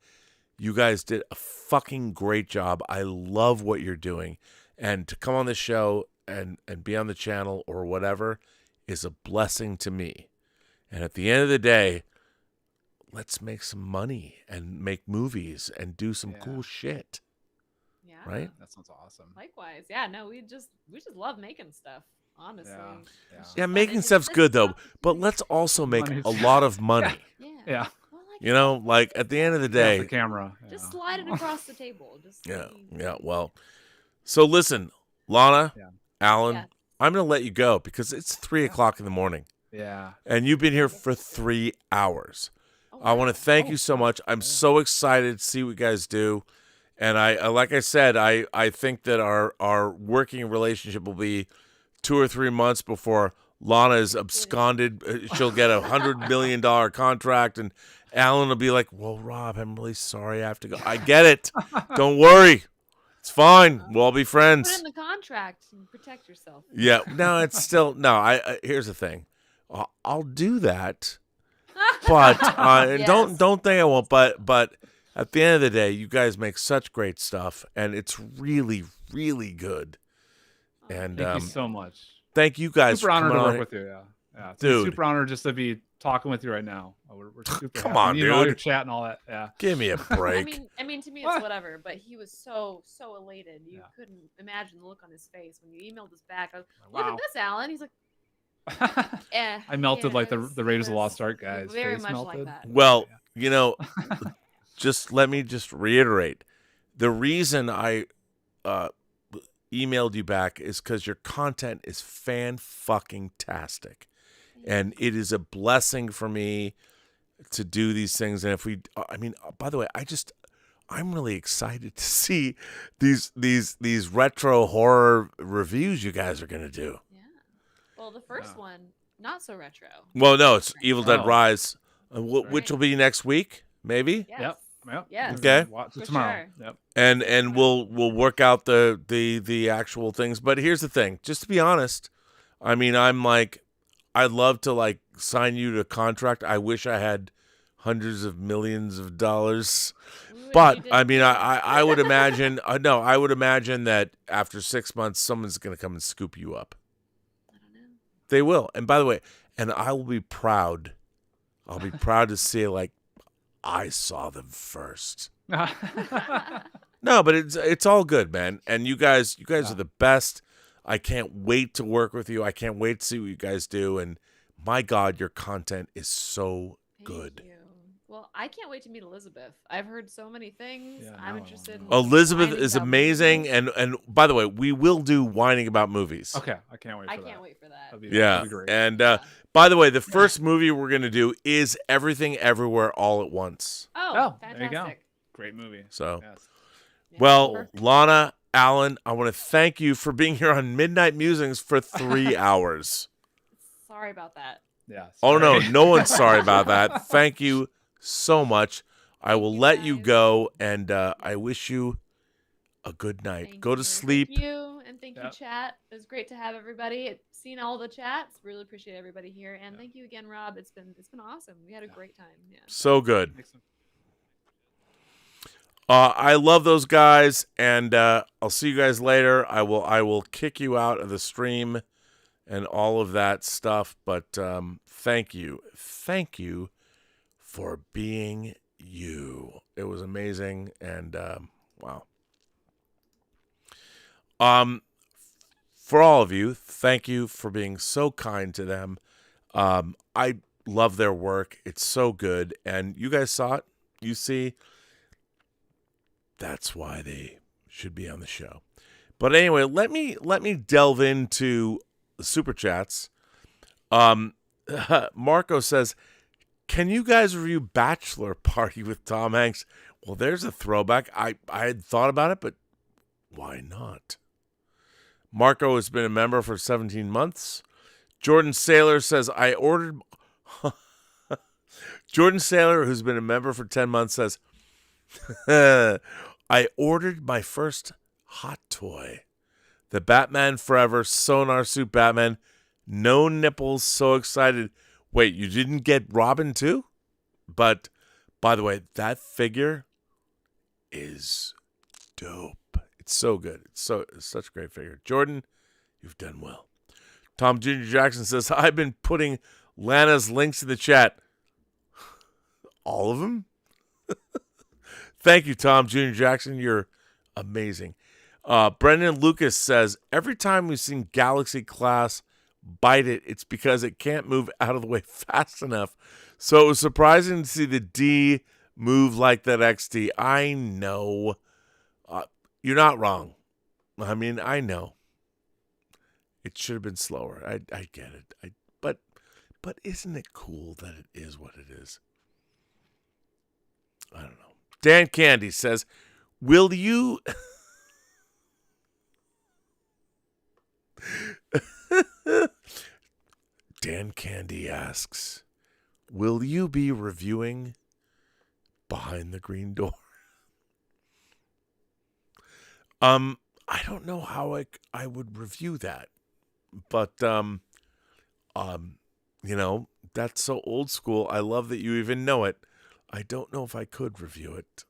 You guys did a fucking great job. I love what you're doing. And to come on the show and be on the channel or whatever is a blessing to me. And at the end of the day, let's make some money and make movies and do some cool shit. Yeah. Right? That sounds awesome. Likewise. Yeah, no, we just love making stuff, honestly. Yeah, making stuff's good though, but let's also make a lot of money. Yeah. You know, like at the end of the day, the camera. Just slide it across the table. Just yeah. Well, so listen, Lana, Alan, I'm going to let you go because it's 3:00 in the morning. Yeah. And you've been here for 3 hours. I want to thank you so much. I'm so excited to see what you guys do. And I like I said, I think that our working relationship will be 2 or 3 months before Lana is absconded. She'll get $100 million contract, and Alan will be like, well, Rob, I'm really sorry I have to go. I get it. Don't worry. It's fine. We'll all be friends. Put in the contract and protect yourself. Yeah. No, it's still no. I here's the thing. I'll do that, but don't think I won't. But at the end of the day, you guys make such great stuff, and it's really, really good. And thank you so much. Thank you guys. Super for honored to coming work on. with you. Yeah. It's Dude. super honored just to be talking with you right now. We're super Come happy. on, You know, all dude. your chat and all that. Yeah. Give me a break. I mean, to me it's whatever. But he was so elated. You couldn't imagine the look on his face when you emailed us back. I was, look at this, Alan. He's like, I melted like the Raiders of the Lost Ark guys. Very face much melted. like that. Well, you know, let me reiterate. The reason I emailed you back is because your content is fan-fucking-tastic. And it is a blessing for me to do these things. And by the way, I'm really excited to see these retro horror reviews you guys are going to do. Yeah. Well, the first one, not so retro. Well, no, it's Evil Dead Rise, which will be next week, maybe. Yes. Yep. Yes. Okay. Watch it For tomorrow. sure. Yep. And we'll work out the actual things. But here's the thing, just to be honest, I mean, I'm like, I'd love to like sign you to a contract. I wish I had hundreds of millions of dollars. But I mean, I would imagine, I would imagine that after 6 months, someone's going to come and scoop you up. I don't know. They will. And by the way, and I will be proud. I'll be proud to say, like, I saw them first. No, but it's all good, man. And you guys are the best. I can't wait to work with you. I can't wait to see what you guys do. And my God, your content is so good. Thank you. Well, I can't wait to meet Elizabeth. I've heard so many things. Yeah, I'm no, interested in Elizabeth whining is about amazing. movies. And by the way, we will do whining about movies. Okay. I can't wait for I that. can't wait for that. That'd be great. And by the way, the first movie we're going to do is Everything Everywhere All at Once. Oh, there you go. fantastic. Great movie. So, Yes. Yeah, well, perfect. Lana, Alan, I want to thank you for being here on Midnight Musings for 3 hours. Sorry about that. Yeah. Oh, no, sorry. no one's sorry about that. Thank you so much. I will let you guys. go, and I wish you a good night. Thank Go to you. sleep. Thank you, and thank you, chat. It was great to have everybody. Seen all the chats. Really appreciate everybody here, and thank you again, Rob. It's been awesome. We had a great time. Yeah. So good. I love those guys, and I'll see you guys later. I will kick you out of the stream and all of that stuff. But thank you for being you. It was amazing, and wow. For all of you, thank you for being so kind to them. I love their work. It's so good, and you guys saw it. You see. That's why they should be on the show. But anyway, let me delve into the super chats. Marco says, "Can you guys review Bachelor Party with Tom Hanks?" Well, there's a throwback. I had thought about it, but why not? Marco has been a member for 17 months. Jordan Saylor says, "I ordered." Jordan Saylor, who's been a member for 10 months, says, "I ordered my first hot toy. The Batman Forever Sonar Suit Batman. No nipples, so excited. Wait, you didn't get Robin too? But, by the way, that figure is dope. It's so good. It's such a great figure. Jordan, you've done well." Tom Jr. Jackson says, "I've been putting Lana's links in the chat." All of them? Thank you, Tom Jr. Jackson. You're amazing. Brendan Lucas says, "Every time we've seen Galaxy class bite it, it's because it can't move out of the way fast enough. So it was surprising to see the D move like that XD. I know. You're not wrong. I mean, I know. It should have been slower. I get it. But isn't it cool that it is what it is? I don't know. Dan Candy says, "Will you..." Dan Candy asks, "Will you be reviewing Behind the Green Door?" I don't know how I would review that, but that's so old school. I love that you even know it. I don't know if I could review it.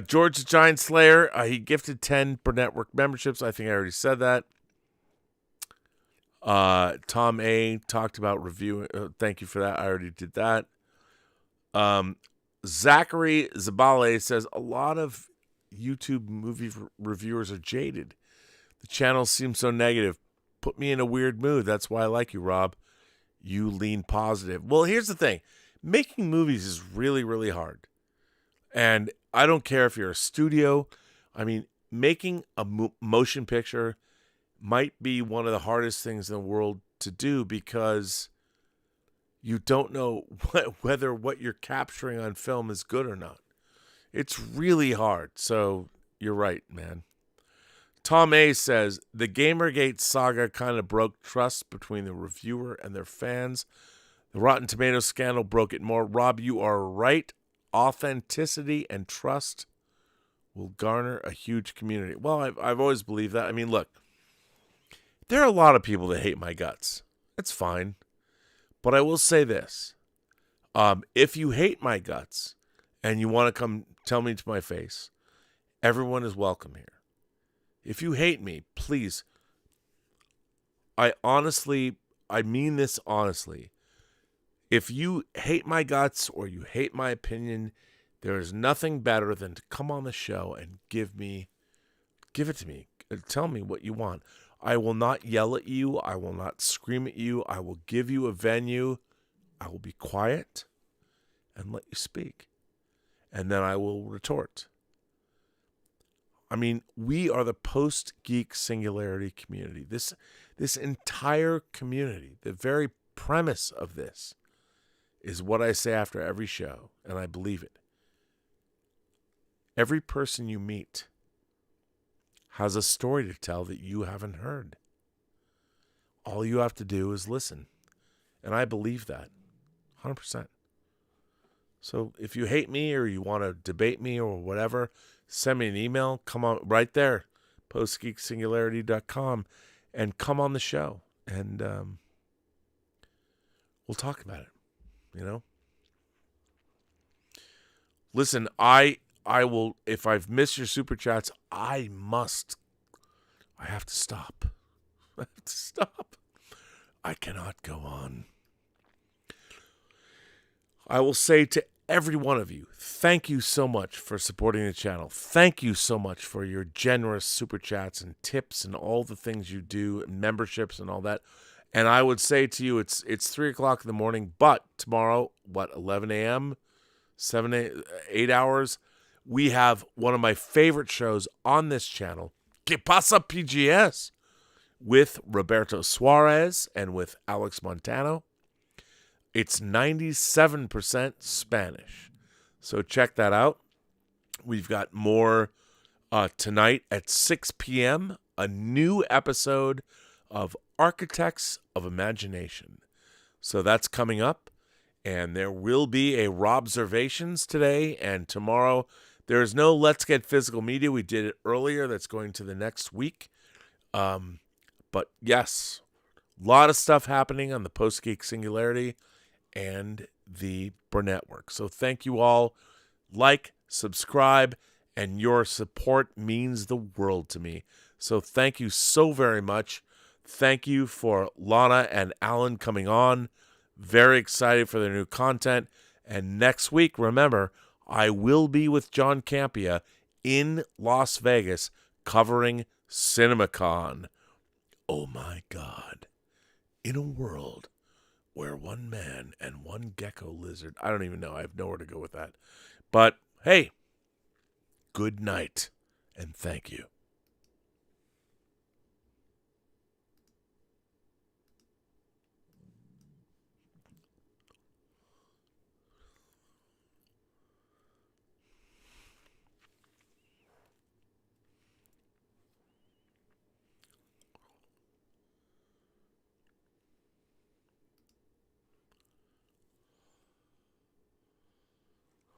George the Giant Slayer, he gifted 10 Burnettwork memberships. I think I already said that. Tom A. talked about reviewing. Thank you for that. I already did that. Zachary Zabale says, "A lot of YouTube movie reviewers are jaded. The channel seems so negative. Put me in a weird mood. That's why I like you, Rob. You lean positive." Well, here's the thing. Making movies is really, really hard. And I don't care if you're a studio. I mean, making a motion picture might be one of the hardest things in the world to do because you don't know whether what you're capturing on film is good or not. It's really hard. So you're right, man. Tom A. says, "The Gamergate saga kind of broke trust between the reviewer and their fans. The Rotten Tomatoes scandal broke it more. Rob, you are right. Authenticity and trust will garner a huge community." Well, I've always believed that. I mean, look, there are a lot of people that hate my guts. It's fine. But I will say this. If you hate my guts and you want to come tell me to my face, everyone is welcome here. If you hate me, please, I mean this honestly. If you hate my guts or you hate my opinion, there is nothing better than to come on the show and give it to me. Tell me what you want. I will not yell at you. I will not scream at you. I will give you a venue. I will be quiet and let you speak. And then I will retort. I mean, we are the Post-Geek Singularity community. This entire community, the very premise of this is what I say after every show, and I believe it. Every person you meet has a story to tell that you haven't heard. All you have to do is listen. And I believe that 100%. So if you hate me or you want to debate me or whatever, send me an email. Come on, right there, postgeeksingularity.com, and come on the show, and we'll talk about it. You know. Listen, I will, if I've missed your super chats, I have to stop. I have to stop. I cannot go on. I will say to every one of you, thank you so much for supporting the channel. Thank you so much for your generous super chats and tips and all the things you do, memberships and all that. And I would say to you, it's 3 o'clock in the morning, but tomorrow, 11 a.m., 8 hours, we have one of my favorite shows on this channel, Que Pasa PGS, with Roberto Suarez and with Alex Montano. It's 97% Spanish. So check that out. We've got more tonight at 6 p.m., a new episode of Architects of Imagination. So that's coming up. And there will be a Robservations today and tomorrow. There is no Let's Get Physical Media. We did it earlier. That's going to the next week. But yes, a lot of stuff happening on the Post-Geek Singularity and the Burnettwork. So thank you all. Like, subscribe, and your support means the world to me. So thank you so very much. Thank you for Lana and Alan coming on. Very excited for their new content. And next week, remember, I will be with John Campia in Las Vegas covering CinemaCon. Oh my God. In a world where one man and one gecko lizard, I don't even know. I have nowhere to go with that. But hey, good night and thank you.